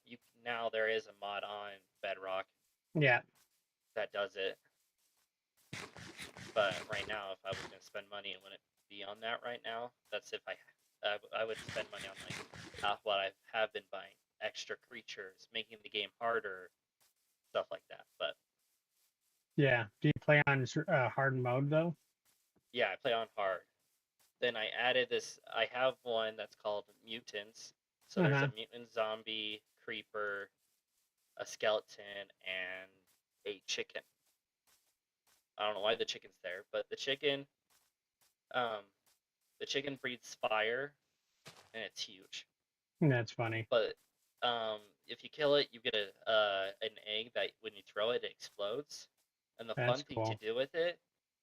Speaker 2: you now there is a mod on Bedrock
Speaker 1: Yeah.
Speaker 2: that does it. But right now, if I was gonna spend money, it wouldn't be on that right now. That's if I would spend money on like what I have been buying, extra creatures, making the game harder, stuff like that. But
Speaker 1: Yeah. Do you play on hard mode though?
Speaker 2: yeah, I play on hard. Then I added this. I have one that's called mutants. So there's
Speaker 1: Uh-huh.
Speaker 2: a mutant zombie, creeper, a skeleton, and a chicken. I don't know why the chicken's there, but um, the chicken breathes fire, and it's huge.
Speaker 1: That's funny.
Speaker 2: But if you kill it, you get an egg that when you throw it, it explodes. And the
Speaker 1: That's
Speaker 2: fun thing to
Speaker 1: cool.
Speaker 2: do with it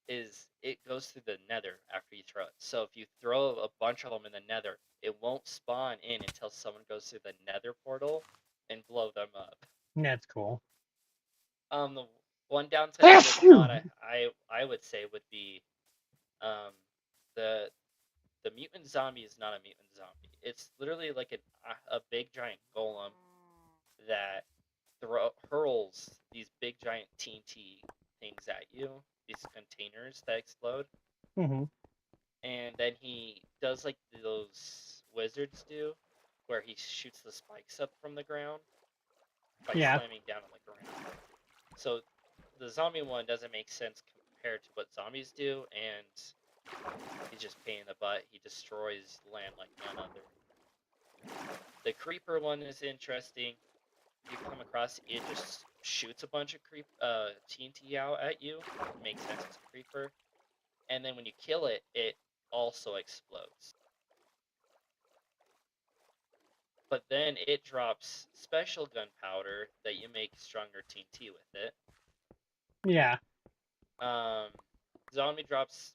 Speaker 2: is it goes through the nether after you throw it. So if you throw a bunch of them in the nether, it won't spawn in until someone goes through the nether portal and blow them up.
Speaker 1: That's cool.
Speaker 2: The one downside of this mod, I would say, would be um, the mutant zombie is not a mutant zombie. It's literally like a big giant golem that hurls these big giant TNT things at you, these containers that explode,
Speaker 1: Hmm.
Speaker 2: and then he does like those wizards do, where he shoots the spikes up from the ground by
Speaker 1: Yeah.
Speaker 2: slamming down on the ground. So the zombie one doesn't make sense compared to what zombies do, and he's just pain in the butt. He destroys land like none other. The creeper one is interesting. You come across it just shoots a bunch of TNT out at you. Makes sense, it's a creeper. And then when you kill it, it also explodes. But then it drops special gunpowder that you make stronger TNT with it.
Speaker 1: Yeah.
Speaker 2: Zombie drops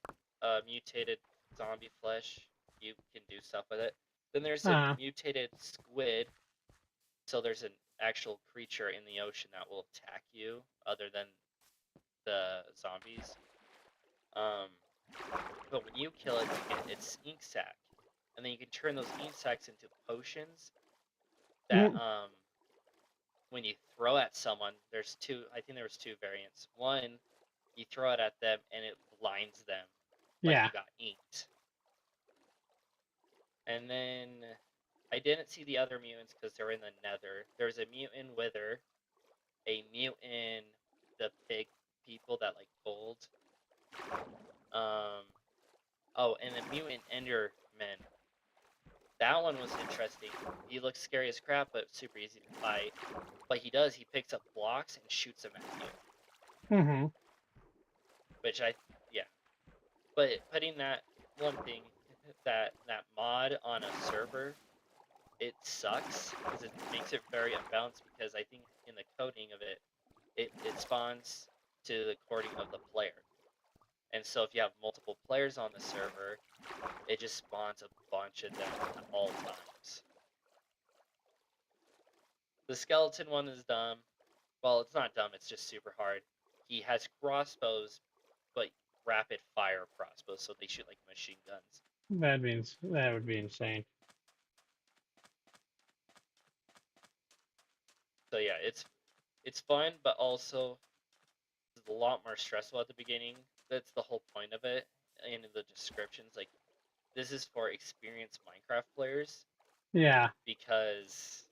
Speaker 2: mutated zombie flesh. You can do stuff with it. Then there's a mutated squid. So there's an actual creature in the ocean that will attack you other than the zombies. But when you kill it, you get its ink sac, and then you can turn those ink sacs into potions. That when you throw at someone, there's two. I think there was 2 variants. One, you throw it at them and it blinds them, like
Speaker 1: Yeah.
Speaker 2: you got inked. And then I didn't see the other mutants because they're in the nether. There's a mutant wither, a mutant the pig people that like gold. Oh, and a mutant enderman. That one was interesting. He looks scary as crap, but super easy to fight. But he picks up blocks and shoots them at you.
Speaker 1: Mm-hmm.
Speaker 2: Which yeah. But putting that one thing, that mod on a server, it sucks because it makes it very unbalanced, because I think in the coding of it, it spawns to the according of the player. And so if you have multiple players on the server, it just spawns a bunch of them at all times. The skeleton one is dumb. Well, it's not dumb, it's just super hard. He has crossbows, but rapid fire crossbows, so they shoot like machine guns.
Speaker 1: That would be insane.
Speaker 2: So yeah, it's fun, but also it's a lot more stressful at the beginning. That's the whole point of it. And in the descriptions, like, this is for experienced Minecraft players,
Speaker 1: Yeah.
Speaker 2: because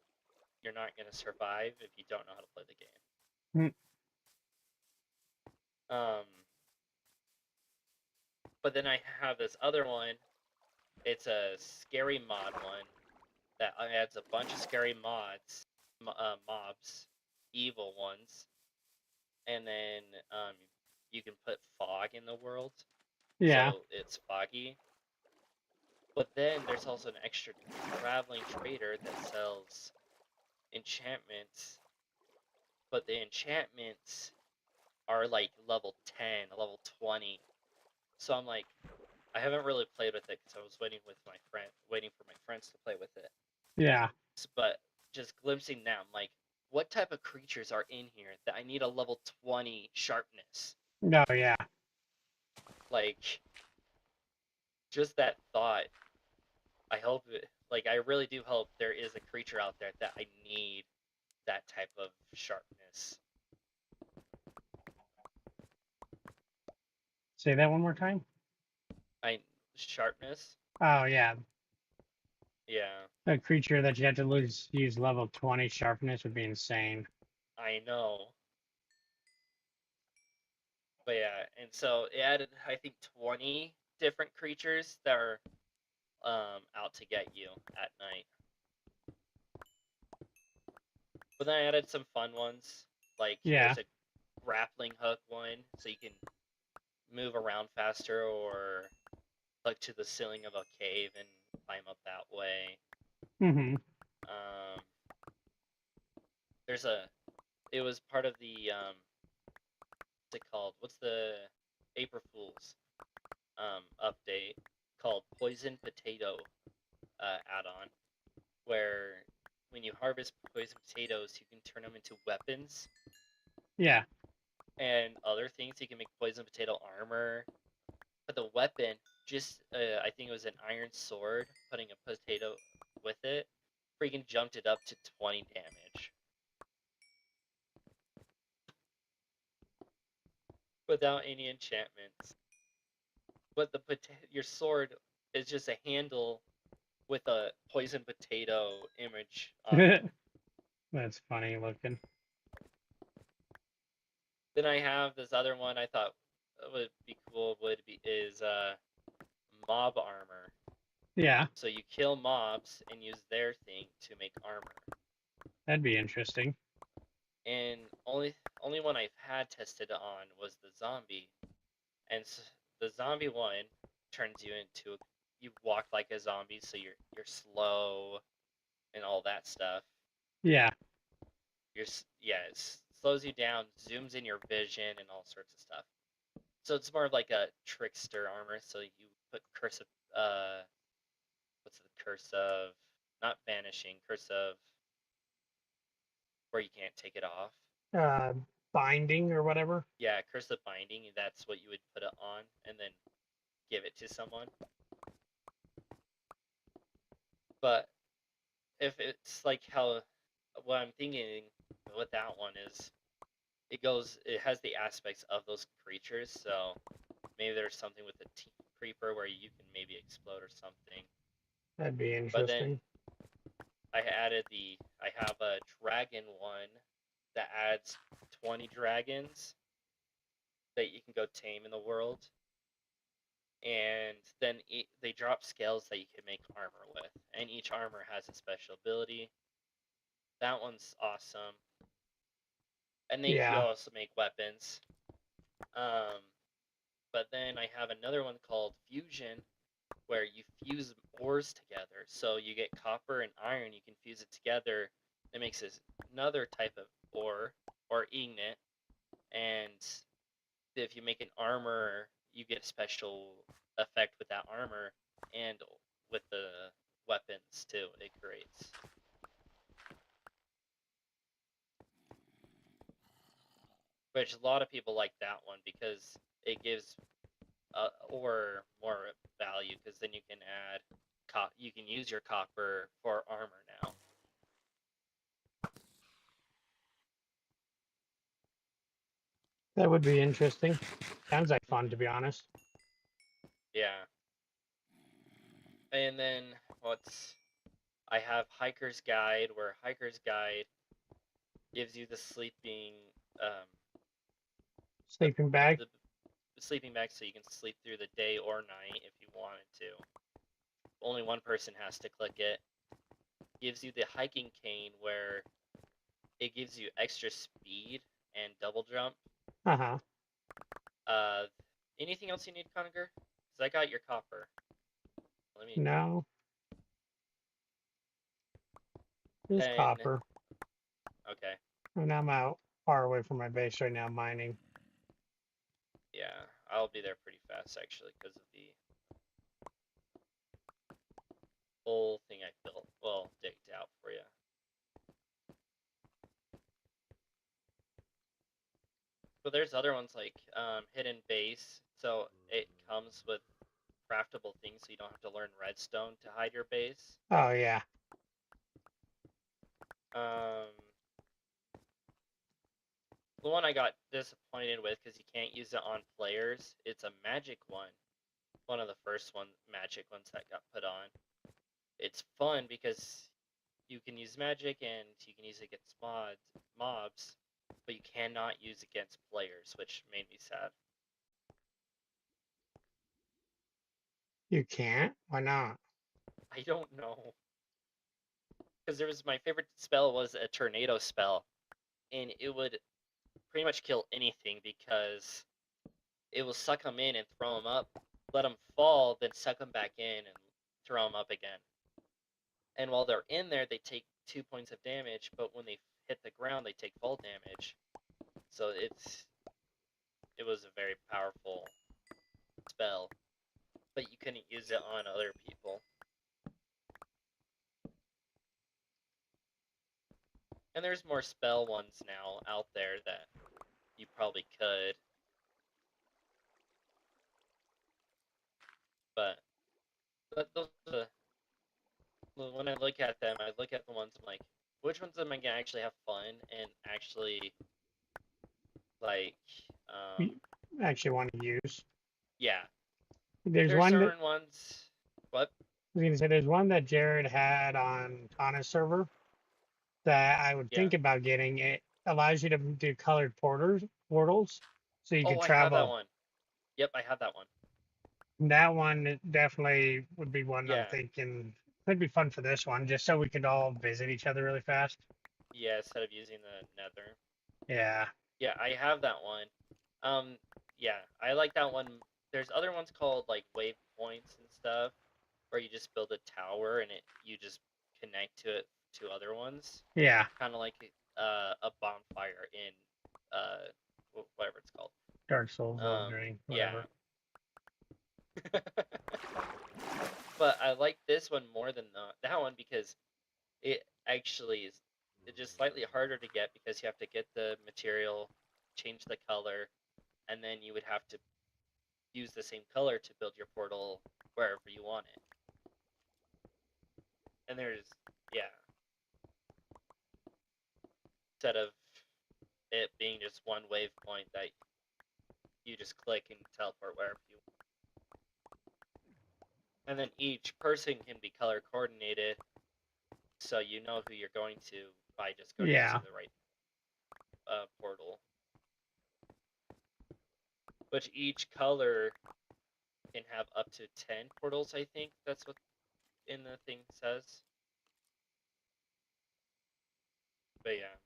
Speaker 2: you're not gonna survive if you don't know how to play the game. But then I have this other one. It's a scary mod one that adds a bunch of scary mobs, evil ones, and then you can put fog in the world.
Speaker 1: Yeah.
Speaker 2: So it's foggy. But then there's also an extra traveling trader that sells enchantments. But the enchantments are like level 10, level 20. So I'm like, I haven't really played with it because I was waiting for my friends to play with it.
Speaker 1: Yeah.
Speaker 2: But just glimpsing now, I'm like, what type of creatures are in here that I need a level 20 sharpness?
Speaker 1: No, yeah.
Speaker 2: Like, just that thought. I really do hope there is a creature out there that I need that type of sharpness.
Speaker 1: Say that one more time.
Speaker 2: Sharpness?
Speaker 1: Oh, yeah.
Speaker 2: Yeah,
Speaker 1: A creature that you have to use level 20 sharpness would be insane.
Speaker 2: I know. But yeah, and so it added, I think, 20 different creatures that are out to get you at night. But then I added some fun ones, like
Speaker 1: Yeah.
Speaker 2: there's a grappling hook one, so you can move around faster or hook to the ceiling of a cave and climb up that way.
Speaker 1: Mm-hmm.
Speaker 2: It was part of the what's it called? What's the April Fool's update called Poison Potato add-on, where when you harvest poison potatoes, you can turn them into weapons
Speaker 1: Yeah.
Speaker 2: and other things. You can make poison potato armor. But the weapon, just I think it was an iron sword, putting a potato with it, freaking jumped it up to 20 damage. Without any enchantments. But your sword is just a handle with a poison potato image on it.
Speaker 1: That's funny looking.
Speaker 2: Then I have this other one I thought would be cool. Is mob armor.
Speaker 1: Yeah.
Speaker 2: So you kill mobs and use their thing to make armor.
Speaker 1: That'd be interesting.
Speaker 2: And only one I've had tested on was the zombie, and the zombie one turns you into you walk like a zombie, so you're slow and all that stuff.
Speaker 1: Yeah.
Speaker 2: It slows you down, zooms in your vision, and all sorts of stuff. So it's more of like a trickster armor. So you put curse of what's the curse of, not vanishing, curse of where you can't take it off.
Speaker 1: Binding or whatever.
Speaker 2: Yeah, curse of binding. That's what you would put it on and then give it to someone. But if it's like how, what I'm thinking with that one is, it has the aspects of those creatures. So maybe there's something with the creeper where you can maybe explode or something.
Speaker 1: That'd be interesting.
Speaker 2: But then I have a dragon one that adds 20 dragons that you can go tame in the world. And then they drop scales that you can make armor with. and each armor has a special ability. That one's awesome. And you
Speaker 1: Yeah.
Speaker 2: also make weapons. But then I have another one called Fusion, where you fuse ores together. So you get copper and iron, you can fuse it together. It makes another type of ore, or ignet. And if you make an armor, you get a special effect with that armor and with the weapons too it creates. Which a lot of people like that one because it gives or more value, because then you can add you can use your copper for armor now.
Speaker 1: That would be interesting. Sounds like fun, to be honest.
Speaker 2: Yeah. And then I have Hiker's Guide, where Hiker's Guide gives you the sleeping
Speaker 1: Sleeping bag.
Speaker 2: the sleeping bag, so you can sleep through the day or night if you wanted to. Only one person has to click it. Gives you the hiking cane, where it gives you extra speed and double jump.
Speaker 1: Uh-huh.
Speaker 2: Anything else you need, Conager? Because I got your copper. Let me.
Speaker 1: No. Just
Speaker 2: And-
Speaker 1: copper.
Speaker 2: Okay.
Speaker 1: And I'm out far away from my base right now mining.
Speaker 2: Yeah, I'll be there pretty fast actually because of the whole thing I built. Well, digged out for you. But there's other ones like Hidden Base. So it comes with craftable things, so you don't have to learn redstone to hide your base.
Speaker 1: Oh, yeah.
Speaker 2: The one I got disappointed with because you can't use it on players. It's a magic one. One of the first magic ones that got put on. It's fun because you can use magic and you can use it against mobs, but you cannot use against players, which made me sad.
Speaker 1: You can't? Why not?
Speaker 2: I don't know. Because my favorite spell was a tornado spell, and it would pretty much kill anything because it will suck them in and throw them up, let them fall, then suck them back in and throw them up again. And while they're in there, they take 2 points of damage, but when they hit the ground, they take fall damage. So it was a very powerful spell, but you couldn't use it on other people. And there's more spell ones now out there that you probably could. But those are when I look at them, I look at the ones I'm like, which ones am I gonna actually have fun and actually like
Speaker 1: Actually want to use.
Speaker 2: yeah.
Speaker 1: There's
Speaker 2: There's
Speaker 1: one that,
Speaker 2: certain ones. What?
Speaker 1: I was gonna say there's one that Jared had on Tana's server that I would
Speaker 2: Yeah.
Speaker 1: think about getting. It allows you to do colored portals, so you can
Speaker 2: I have that
Speaker 1: travel.
Speaker 2: one. Yep, I have that one.
Speaker 1: That one definitely would be one
Speaker 2: Yeah.
Speaker 1: I'm thinking could be fun for this one, just so we could all visit each other really fast.
Speaker 2: Yeah, instead of using the nether.
Speaker 1: Yeah.
Speaker 2: Yeah, I have that one. Yeah, I like that one. There's other ones called like waypoints and stuff, where you just build a tower and you just connect to it to other ones,
Speaker 1: Yeah.
Speaker 2: kind of like a bonfire in whatever it's called.
Speaker 1: Dark Souls, Elden Ring, whatever.
Speaker 2: Yeah. But I like this one more than that one because it actually is just slightly harder to get because you have to get the material, change the color, and then you would have to use the same color to build your portal wherever you want it. And yeah. Instead of it being just one waypoint that you just click and teleport wherever you want. And then each person can be color coordinated, so you know who you're going to by just going
Speaker 1: Yeah.
Speaker 2: to the right portal. Which each color can have up to 10 portals, I think. That's what in the thing says. But yeah.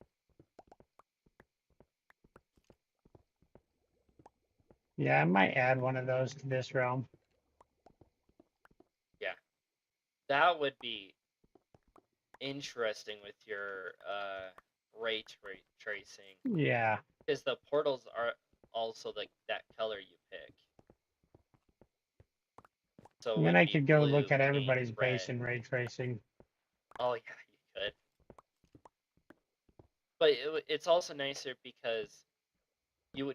Speaker 1: Yeah, I might add one of those to this realm.
Speaker 2: That would be interesting with your ray tracing,
Speaker 1: Yeah.
Speaker 2: because the portals are also like that color you pick. So it
Speaker 1: And then
Speaker 2: would
Speaker 1: I
Speaker 2: be
Speaker 1: could go
Speaker 2: blue,
Speaker 1: look at
Speaker 2: pink,
Speaker 1: everybody's
Speaker 2: red.
Speaker 1: base and ray tracing.
Speaker 2: Oh yeah, you could. But it's also nicer because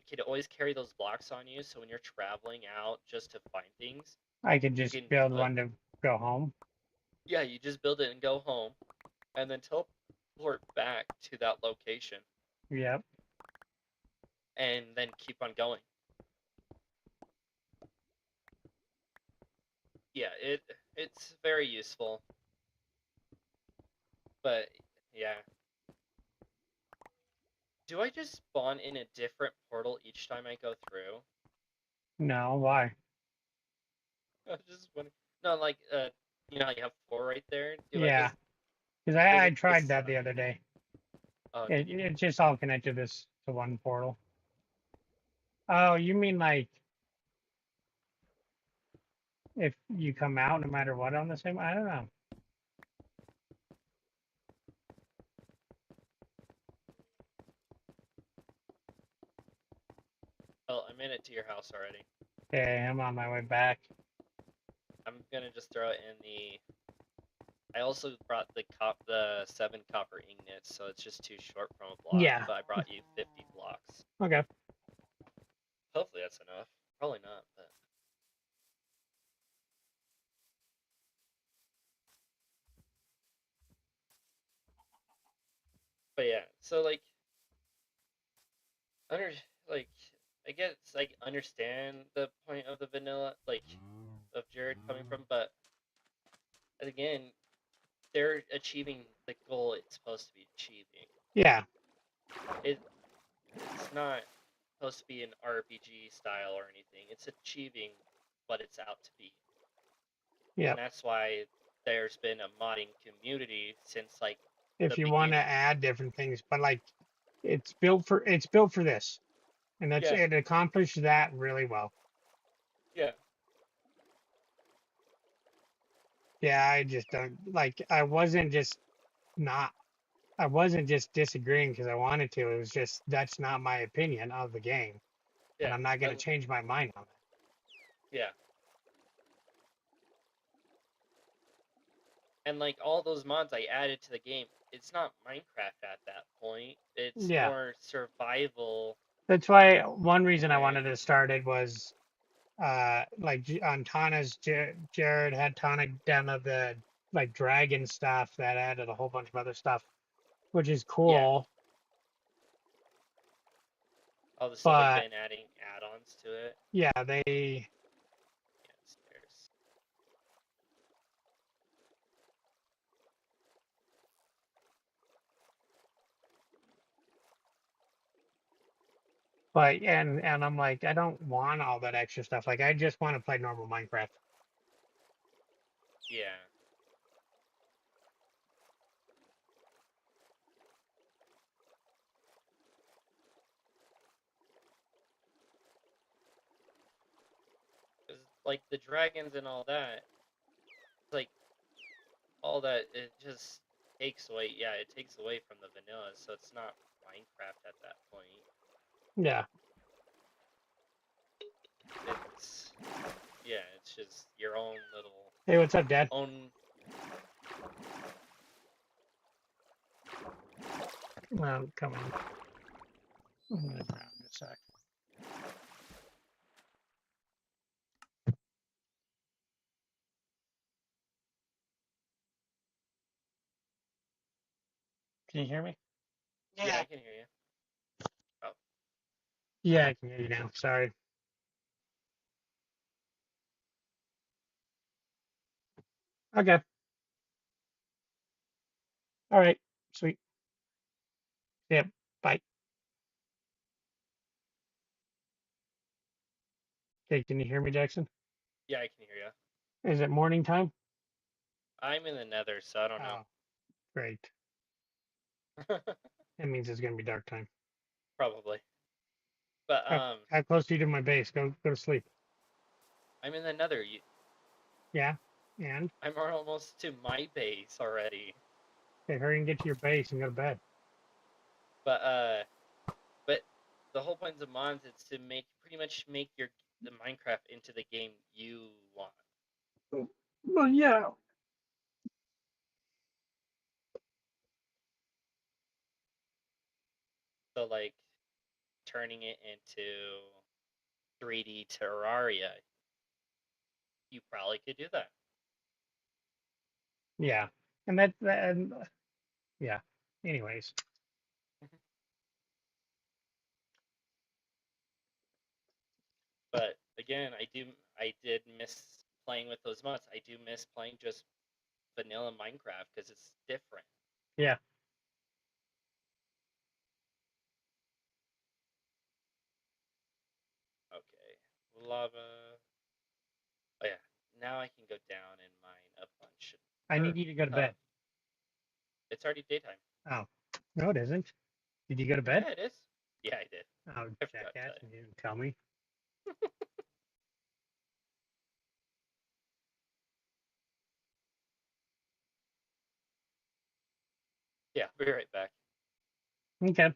Speaker 2: could always carry those blocks on you. So when you're traveling out just to find things,
Speaker 1: I could just
Speaker 2: can
Speaker 1: build
Speaker 2: put-
Speaker 1: one to go home.
Speaker 2: yeah, you just build it and go home, and then teleport back to that location,
Speaker 1: Yep.
Speaker 2: and then keep on going. Yeah, it's very useful. But yeah. Do I just spawn in a different portal each time I go through?
Speaker 1: No, why?
Speaker 2: I was just wondering. No, like you know how you have 4 right there? Do I
Speaker 1: Yeah.
Speaker 2: just
Speaker 1: Because
Speaker 2: does
Speaker 1: I
Speaker 2: it
Speaker 1: tried that the
Speaker 2: decide-
Speaker 1: other day.
Speaker 2: Oh,
Speaker 1: It,
Speaker 2: did you?
Speaker 1: it just all connected this to one portal. Oh, you mean like if you come out no matter what on the same? I don't know.
Speaker 2: Well, I made it to your house already.
Speaker 1: Okay, I'm on my way back.
Speaker 2: I'm gonna just throw it in the. I also brought the 7 copper ingots, so it's just too short from a block.
Speaker 1: Yeah.
Speaker 2: But I brought you 50 blocks.
Speaker 1: Okay.
Speaker 2: Hopefully that's enough. Probably not, but. But yeah, so like, under like, I guess like understand the point of the vanilla of Jared coming from, but again, they're achieving the goal it's supposed to be achieving.
Speaker 1: Yeah.
Speaker 2: It's not supposed to be an RPG style or anything. It's achieving what it's out to be.
Speaker 1: Yeah.
Speaker 2: And that's why there's been a modding community since like
Speaker 1: If
Speaker 2: the
Speaker 1: you want to
Speaker 2: beginning.
Speaker 1: add different things, but like it's built for this, and that's
Speaker 2: Yeah.
Speaker 1: it accomplished that really well.
Speaker 2: Yeah.
Speaker 1: Yeah, I just don't like. I wasn't just disagreeing because I wanted to. It was just that's not my opinion of the game,
Speaker 2: Yeah.
Speaker 1: and I'm not going to change my mind on it.
Speaker 2: Yeah. And like all those mods I added to the game, it's not Minecraft at that point. It's
Speaker 1: Yeah.
Speaker 2: more survival.
Speaker 1: That's why one reason I
Speaker 2: Right.
Speaker 1: wanted to start it was, like on Tana's, Jared had Tana download the like dragon stuff that added a whole bunch of other stuff, which is cool.
Speaker 2: All the stuff
Speaker 1: But-
Speaker 2: they've been adding add-ons to it.
Speaker 1: Yeah, they.
Speaker 2: Yeah, stairs.
Speaker 1: But and I'm like, I don't want all that extra stuff. Like, I just want to play normal Minecraft.
Speaker 2: Yeah. Like the dragons and all that, like all that, it just takes away. Yeah, it takes away from the vanilla, so it's not Minecraft at that point.
Speaker 1: Yeah.
Speaker 2: It's it's just your own little
Speaker 1: Hey, what's up, Dad?
Speaker 2: own.
Speaker 1: Well, come on. I'm gonna grab a sec. Can you hear me?
Speaker 2: Yeah, I can hear you.
Speaker 1: Yeah, I can hear you now. Sorry. Okay. All right. Sweet. Yep. Bye. Okay, can you hear me, Jackson?
Speaker 2: Yeah, I can hear you.
Speaker 1: Is it morning time?
Speaker 2: I'm in the Nether, so I don't
Speaker 1: Oh, great.
Speaker 2: know.
Speaker 1: That means it's gonna be dark time.
Speaker 2: Probably. But
Speaker 1: How close are you to my base? Go to sleep.
Speaker 2: I'm in the Nether.
Speaker 1: Yeah. And
Speaker 2: I'm almost to my base already.
Speaker 1: okay, hurry and get to your base and go to bed.
Speaker 2: But the whole point of mods is to pretty much make the Minecraft into the game you want.
Speaker 1: Well, yeah.
Speaker 2: So like turning it into 3D Terraria, you probably could do that.
Speaker 1: Yeah. And yeah. Anyways.
Speaker 2: But again, I did miss playing with those mods. I do miss playing just vanilla Minecraft because it's different.
Speaker 1: Yeah.
Speaker 2: Okay, lava. Oh yeah, now I can go down and mine a bunch.
Speaker 1: I need you to go to bed.
Speaker 2: It's already daytime.
Speaker 1: Oh. No, it isn't. Did you go to bed?
Speaker 2: Yeah, it is. Yeah, I did.
Speaker 1: Oh,
Speaker 2: I forgot to
Speaker 1: jackass,
Speaker 2: tell
Speaker 1: and you didn't tell me.
Speaker 2: Yeah, I'll be right back.
Speaker 1: Okay.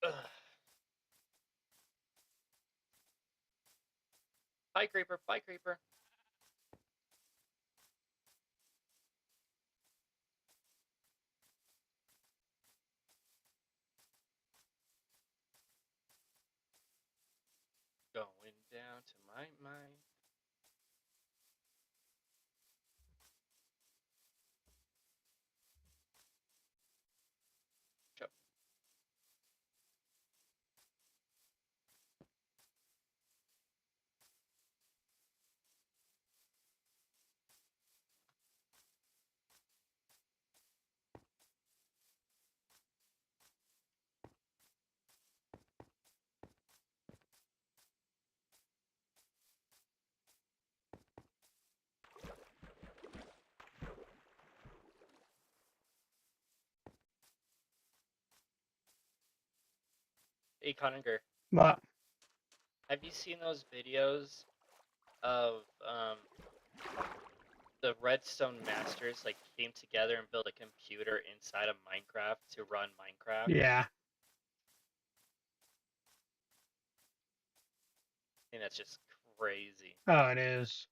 Speaker 2: Ugh. Bye, creeper. Bye, creeper. Going down to my mind. Chop. Hey, Coninger,
Speaker 1: But
Speaker 2: have you seen those videos of the Redstone Masters like came together and built a computer inside of Minecraft to run Minecraft?
Speaker 1: yeah.
Speaker 2: I think that's just crazy.
Speaker 1: Oh, it is.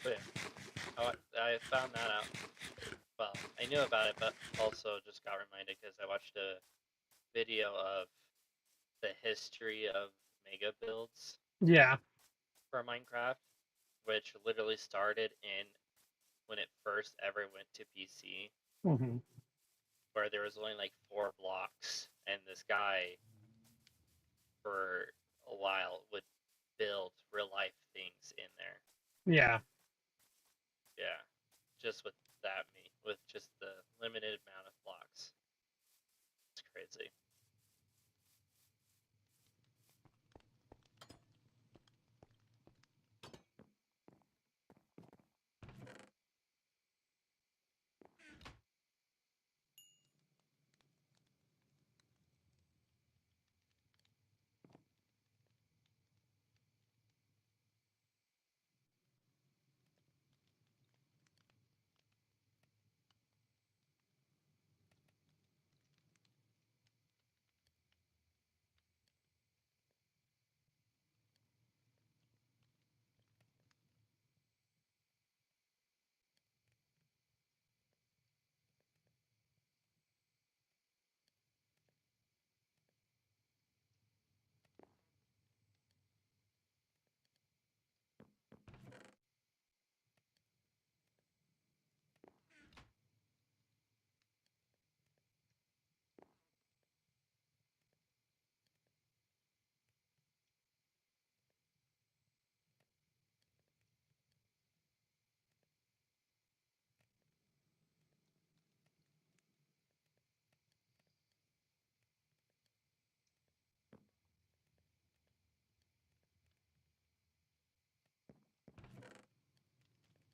Speaker 1: But yeah, I found that out. Well, I knew about it, but also just got reminded because I watched a video of the history of mega builds Yeah.
Speaker 2: for Minecraft, which literally started in when it first ever went to PC,
Speaker 1: Hmm.
Speaker 2: where there was only like 4 blocks, and this guy for a while would build real life things in there.
Speaker 1: Yeah.
Speaker 2: Yeah, just with with just the limited amount of blocks. It's crazy.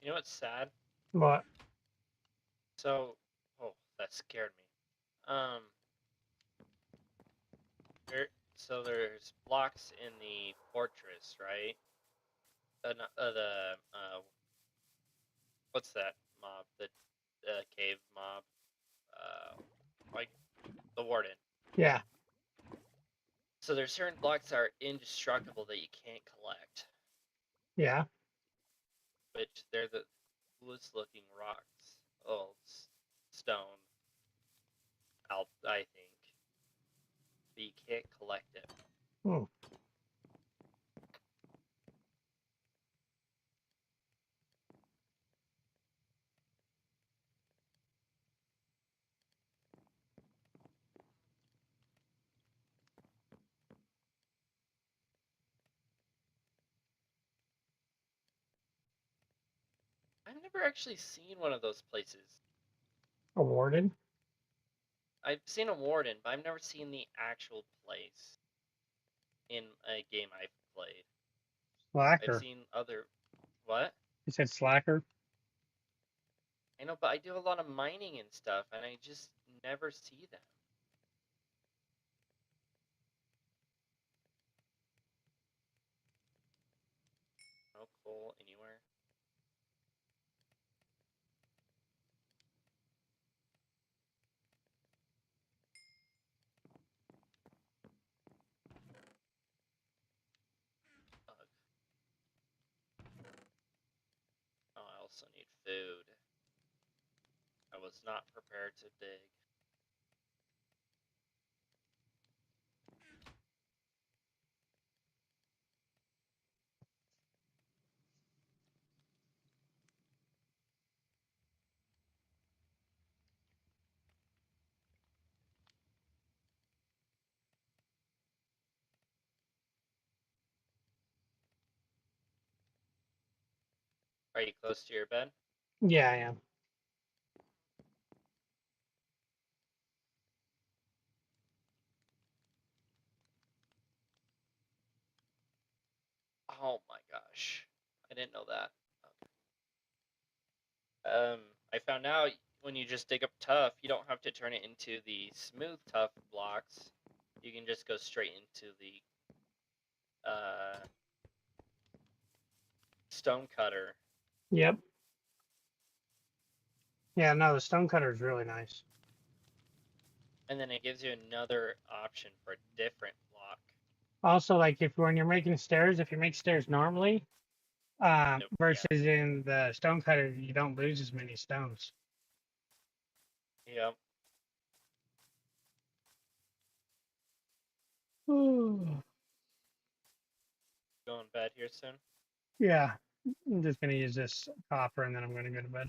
Speaker 2: You know what's sad?
Speaker 1: What?
Speaker 2: So, oh, that scared me. Um, so there's blocks in the fortress, right? What's that mob? The cave mob. Like the warden.
Speaker 1: Yeah.
Speaker 2: So there's certain blocks that are indestructible that you can't collect,
Speaker 1: Yeah.
Speaker 2: which they're the coolest looking rocks. Oh, stone. I think, but you can't collect it.
Speaker 1: Hmm.
Speaker 2: I've never actually seen one of those places.
Speaker 1: Awarded.
Speaker 2: I've seen a warden, but I've never seen the actual place in a game I've played. I've
Speaker 1: Slacker.
Speaker 2: seen other. What?
Speaker 1: You said slacker.
Speaker 2: I know, but I do a lot of mining and stuff, and I just never see them. No coal anywhere. Ugh. Oh, I also need food. I was not prepared to dig. Are you close to your bed?
Speaker 1: Yeah, I am.
Speaker 2: Oh my gosh. I didn't know that. I found out when you just dig up tough, you don't have to turn it into the smooth tough blocks. You can just go straight into the stone cutter.
Speaker 1: Yep. Yeah, no, the stonecutter is really nice.
Speaker 2: And then it gives you another option for a different block.
Speaker 1: Also, like if when you're making stairs, if you make stairs normally,
Speaker 2: Nope, yeah.
Speaker 1: versus in the stonecutter, you don't lose as many stones.
Speaker 2: Yep. Going to bed here soon.
Speaker 1: Yeah, I'm just gonna use this copper and then I'm gonna go to bed.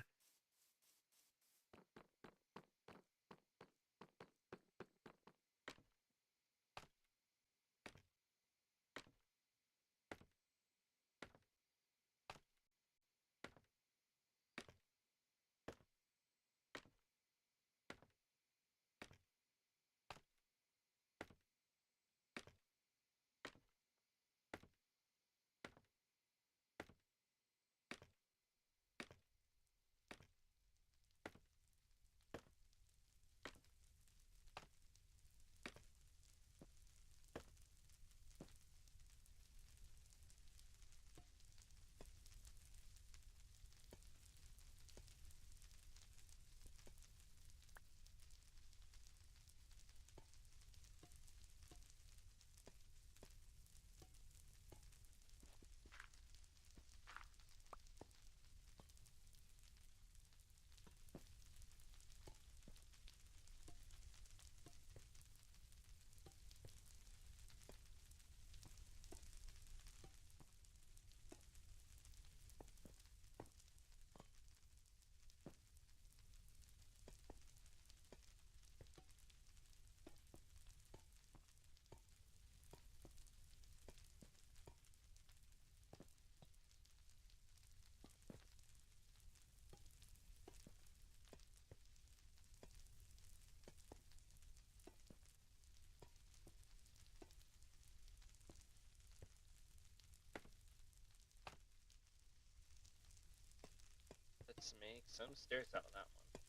Speaker 2: Let's make some stairs out of that one.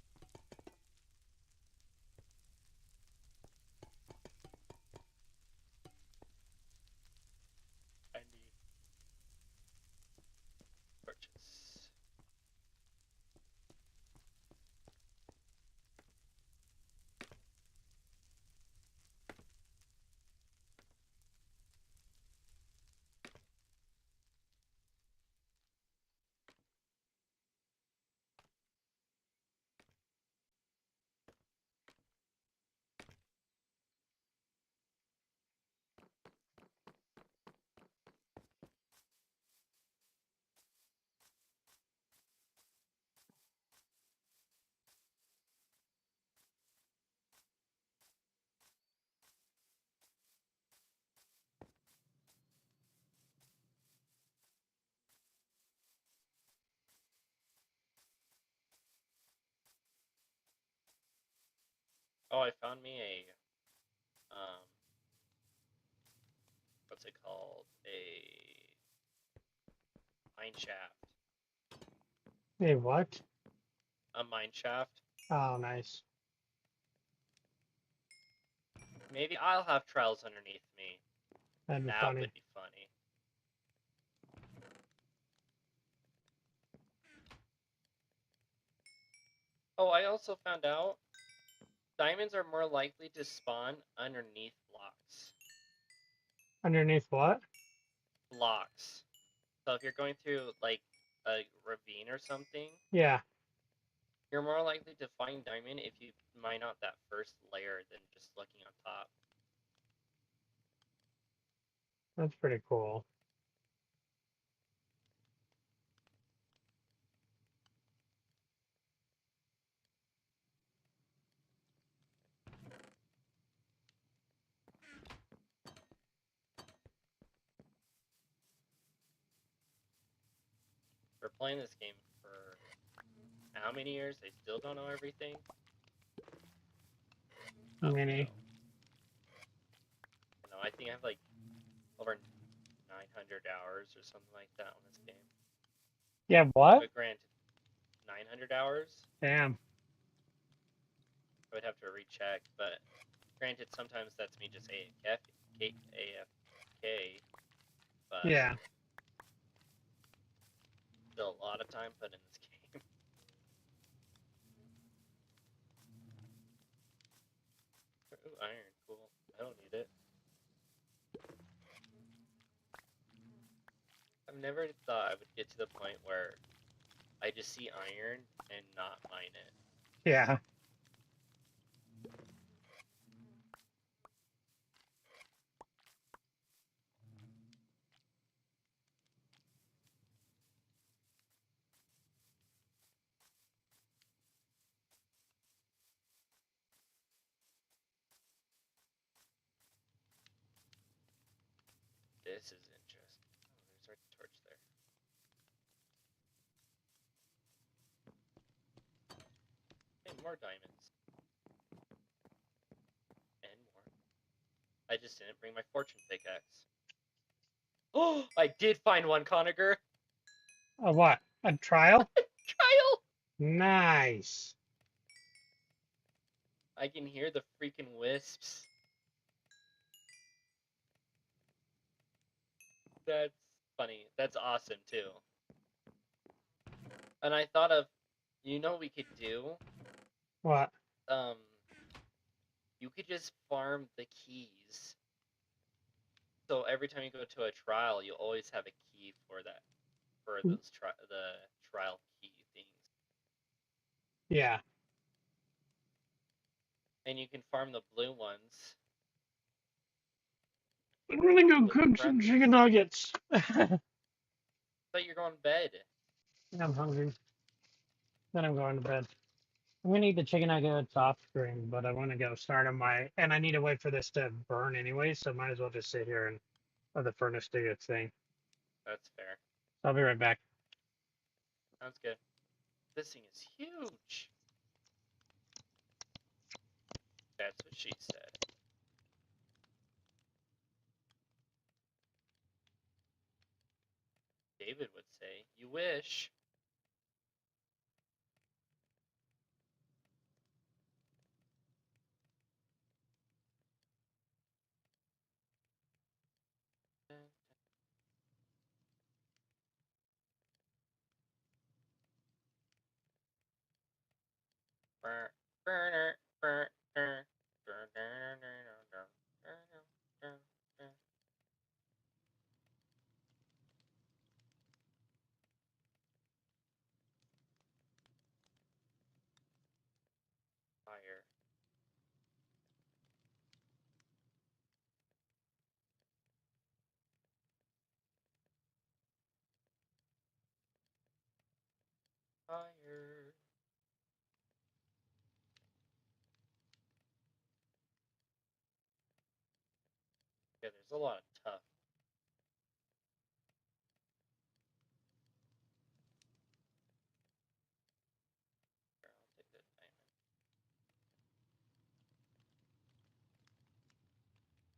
Speaker 2: I need purchase. Oh, I found me a what's it called? A mine shaft.
Speaker 1: Hey, what?
Speaker 2: A mine shaft.
Speaker 1: Oh, nice.
Speaker 2: Maybe I'll have trials underneath me.
Speaker 1: That'd be
Speaker 2: That
Speaker 1: funny.
Speaker 2: would be funny. Oh, I also found out diamonds are more likely to spawn underneath blocks.
Speaker 1: Underneath what?
Speaker 2: Blocks. So if you're going through like a ravine or something,
Speaker 1: Yeah,
Speaker 2: you're more likely to find diamond if you mine out that first layer than just looking on top.
Speaker 1: that's pretty cool.
Speaker 2: We're playing this game for how many years? They still don't know everything.
Speaker 1: Mini.
Speaker 2: No, I think I have like over 900 hours or something like that on this game.
Speaker 1: Yeah, what?
Speaker 2: But granted, 900 hours.
Speaker 1: Damn.
Speaker 2: I would have to recheck, but granted, sometimes that's me just AFK, but
Speaker 1: Yeah.
Speaker 2: still a lot of time put in this game. Ooh, iron, cool. I don't need it. I've never thought I would get to the point where I just see iron and not mine it.
Speaker 1: Yeah.
Speaker 2: This is interesting. Oh, there's our torch there. Hey, more diamonds. And more. I just didn't bring my fortune pickaxe. Oh, I did find one, Conager.
Speaker 1: A what? A trial?
Speaker 2: Trial!
Speaker 1: Nice.
Speaker 2: I can hear the freaking wisps. That's funny. That's awesome, too. And I thought of, you know what we could do?
Speaker 1: What?
Speaker 2: You could just farm the keys. So every time you go to a trial, you always have a key for that, for those the trial key things.
Speaker 1: Yeah.
Speaker 2: And you can farm the blue ones.
Speaker 1: I'm gonna go
Speaker 2: with
Speaker 1: cook some
Speaker 2: preppers.
Speaker 1: chicken nuggets.
Speaker 2: But you're going to bed.
Speaker 1: I'm hungry. Then I'm going to bed. I'm gonna eat the chicken nuggets off screen, but I want to go start on my, and I need to wait for this to burn anyway, so might as well just sit here and let the furnace do its thing.
Speaker 2: That's fair.
Speaker 1: I'll be right back.
Speaker 2: Sounds good. This thing is huge. That's what she said. David would say, "You wish." Fire. Fire. Yeah, there's a lot of tough. Here, I'll take that diamond.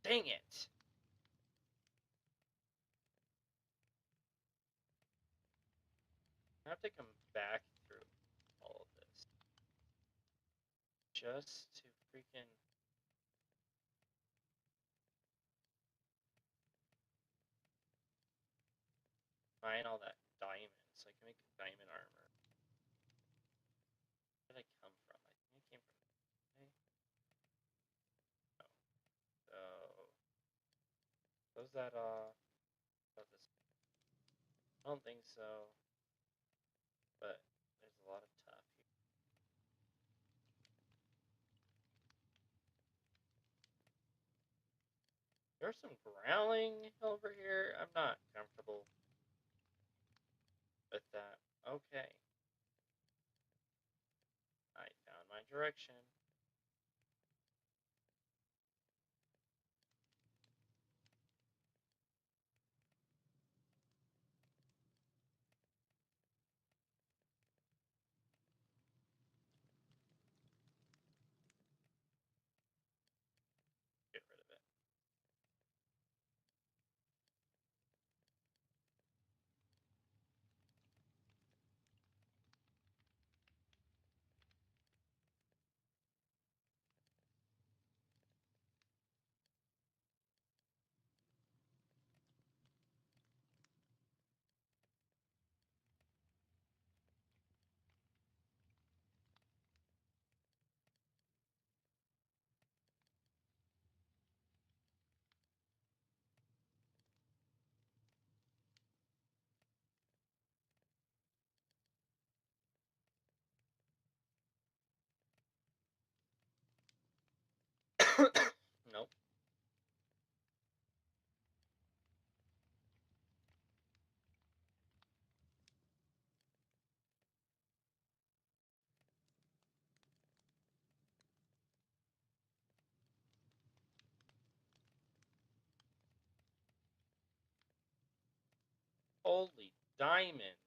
Speaker 2: Dang it! I have to come back through all of this just to freaking. Find all that diamond so I can make diamond armor. Where did I come from? I think I came from this way. No. So was that about this? I don't think so. But there's a lot of tough here. There's some growling over here. I'm not comfortable with that. Okay. I found my direction. Get rid of it. Nope. Holy diamonds.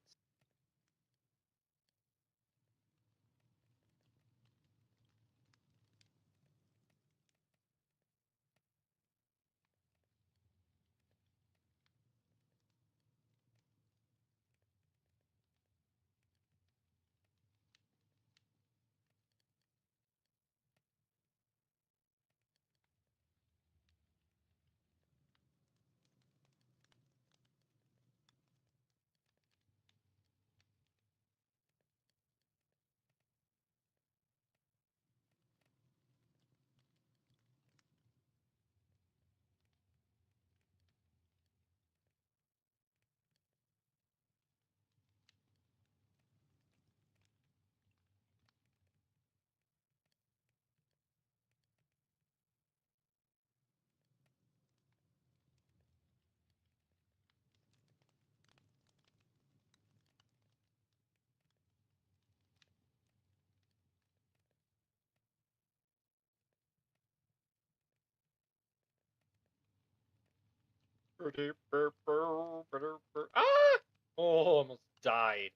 Speaker 2: Ah! Oh, almost died.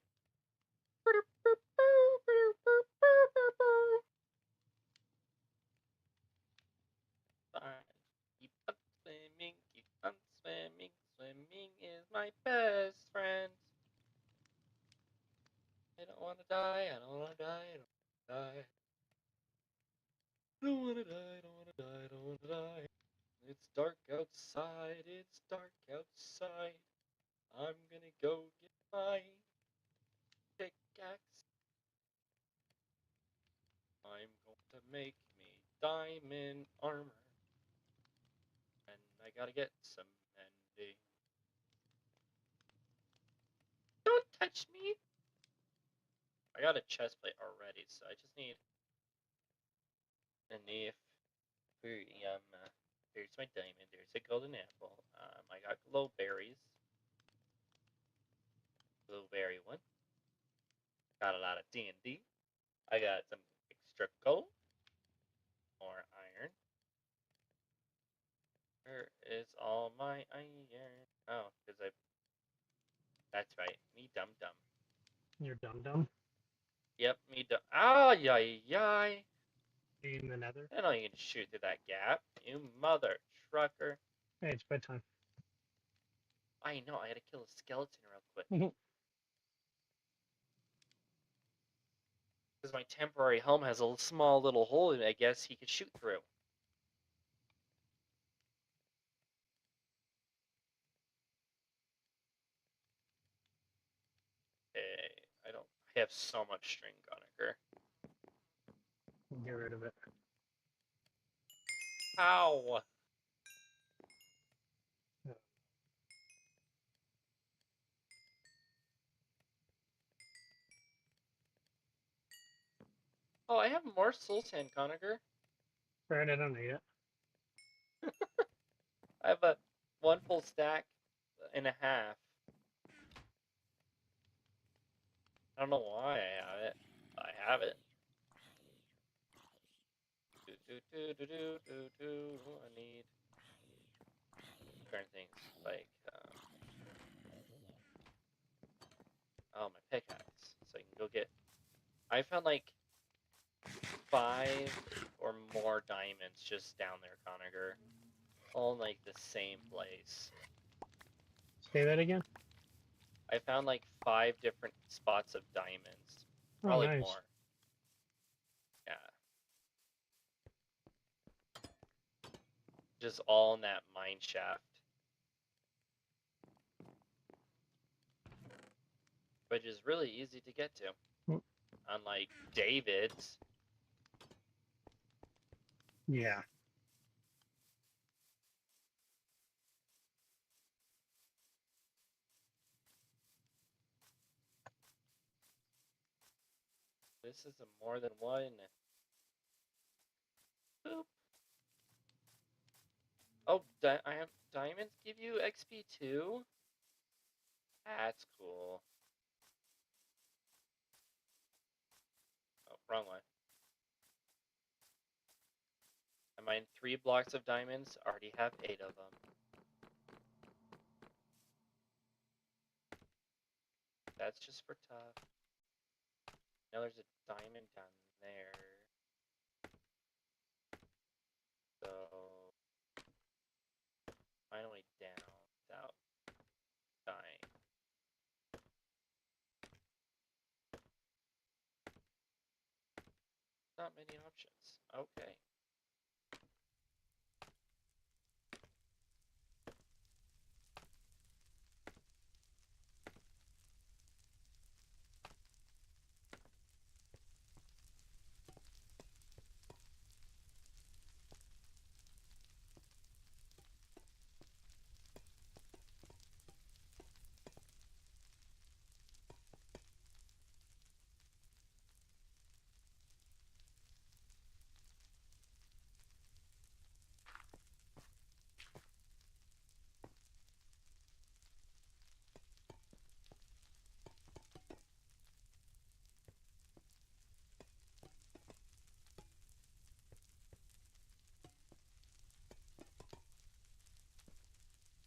Speaker 2: Fine. Keep on swimming, keep on swimming. Swimming is my best friend. I don't wanna die, I don't wanna die, I don't wanna die. I don't wanna die, I don't wanna die, I don't wanna die. It's dark outside, it's dark outside. I'm gonna go get my pickaxe. I'm going to make me diamond armor. And I gotta get some mending. Don't touch me! I got a chest plate already, so I just need enough. Here's my diamond. There's a golden apple. I got glowberries. Blueberry one. Got a lot of D&D. I got some extra gold. More iron. Where is all my iron? Oh, because I... That's right. Me dum-dum.
Speaker 1: You're dum-dum.
Speaker 2: Yep, me dum... Ah, yay, yay.
Speaker 1: In the nether.
Speaker 2: I know you can shoot through that gap, you mother trucker.
Speaker 1: Hey, it's bedtime.
Speaker 2: I know, I gotta kill a skeleton real quick.
Speaker 1: Mhm.
Speaker 2: Because my temporary home has a small little hole in it, I guess he could shoot through. Hey, I have so much string, Gunnaker.
Speaker 1: Get rid of it.
Speaker 2: Ow! Oh, I have more soul sand, Conacher.
Speaker 1: Right, I don't need it.
Speaker 2: I have a 1 full stack and a half. I don't know why I have it. I have it. I need certain things like oh, my pickaxe, so I can go get. I found like 5 or more diamonds just down there, Conacher, all in like the same place.
Speaker 1: Say that again.
Speaker 2: I found like 5 different spots of diamonds,
Speaker 1: Oh,
Speaker 2: probably
Speaker 1: nice.
Speaker 2: more. Yeah. Just all in that mine shaft. Which is really easy to get to.
Speaker 1: Mm.
Speaker 2: Unlike David's.
Speaker 1: Yeah.
Speaker 2: This is a more than one. Boop. Oh, I have diamonds give you XP too? That's cool. Oh, wrong one. I mined 3 blocks of diamonds, already have 8 of them. That's just for tough. Now there's a diamond down there. So, find a way down without dying. Not many options. Okay.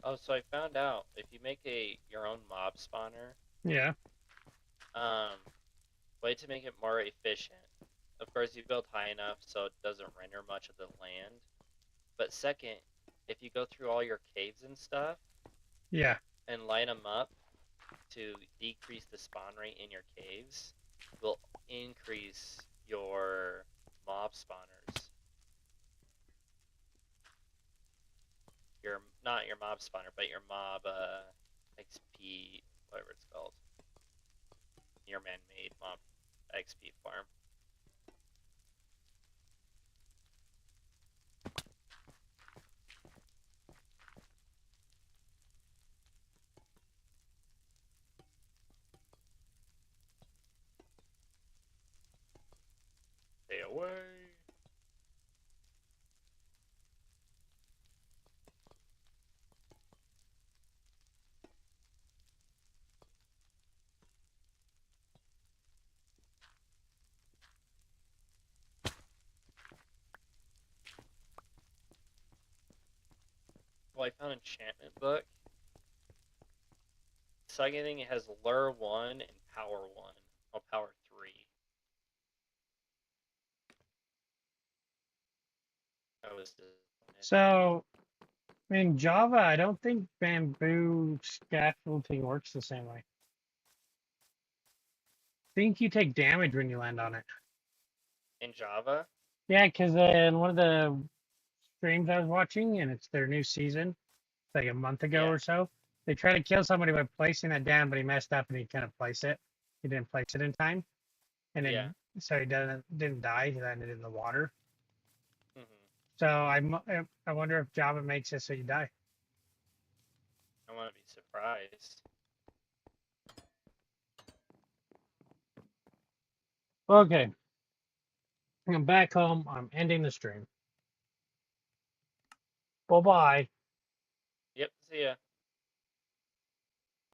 Speaker 2: Oh, so I found out if you make your own mob spawner,
Speaker 1: Yeah.
Speaker 2: way to make it more efficient. Of course, you build high enough so it doesn't render much of the land. But second, if you go through all your caves and stuff
Speaker 1: Yeah.
Speaker 2: and line them up to decrease the spawn rate in your caves, will increase your mob spawners. Not your mob spawner, but your mob XP, whatever it's called. Your man-made mob XP farm. Stay away. Well, I found an enchantment book. Second thing, it has Lure 1 and Power 1. Oh, Power 3. was disappointed.
Speaker 1: So in Java, I don't think bamboo scaffolding works the same way. I think you take damage when you land on it.
Speaker 2: In Java,
Speaker 1: Yeah, because in one of the streams I was watching, and it's their new season, like a month ago
Speaker 2: Yeah.
Speaker 1: or so, they tried to kill somebody by placing it down, but he messed up and he couldn't place it. He didn't place it in time, and then
Speaker 2: Yeah.
Speaker 1: so he didn't die. He landed in the water.
Speaker 2: hmm
Speaker 1: So I wonder if Java makes it so you die.
Speaker 2: I want to be surprised.
Speaker 1: Okay. I'm back home. I'm ending the stream. Bye bye.
Speaker 2: Yep. See ya.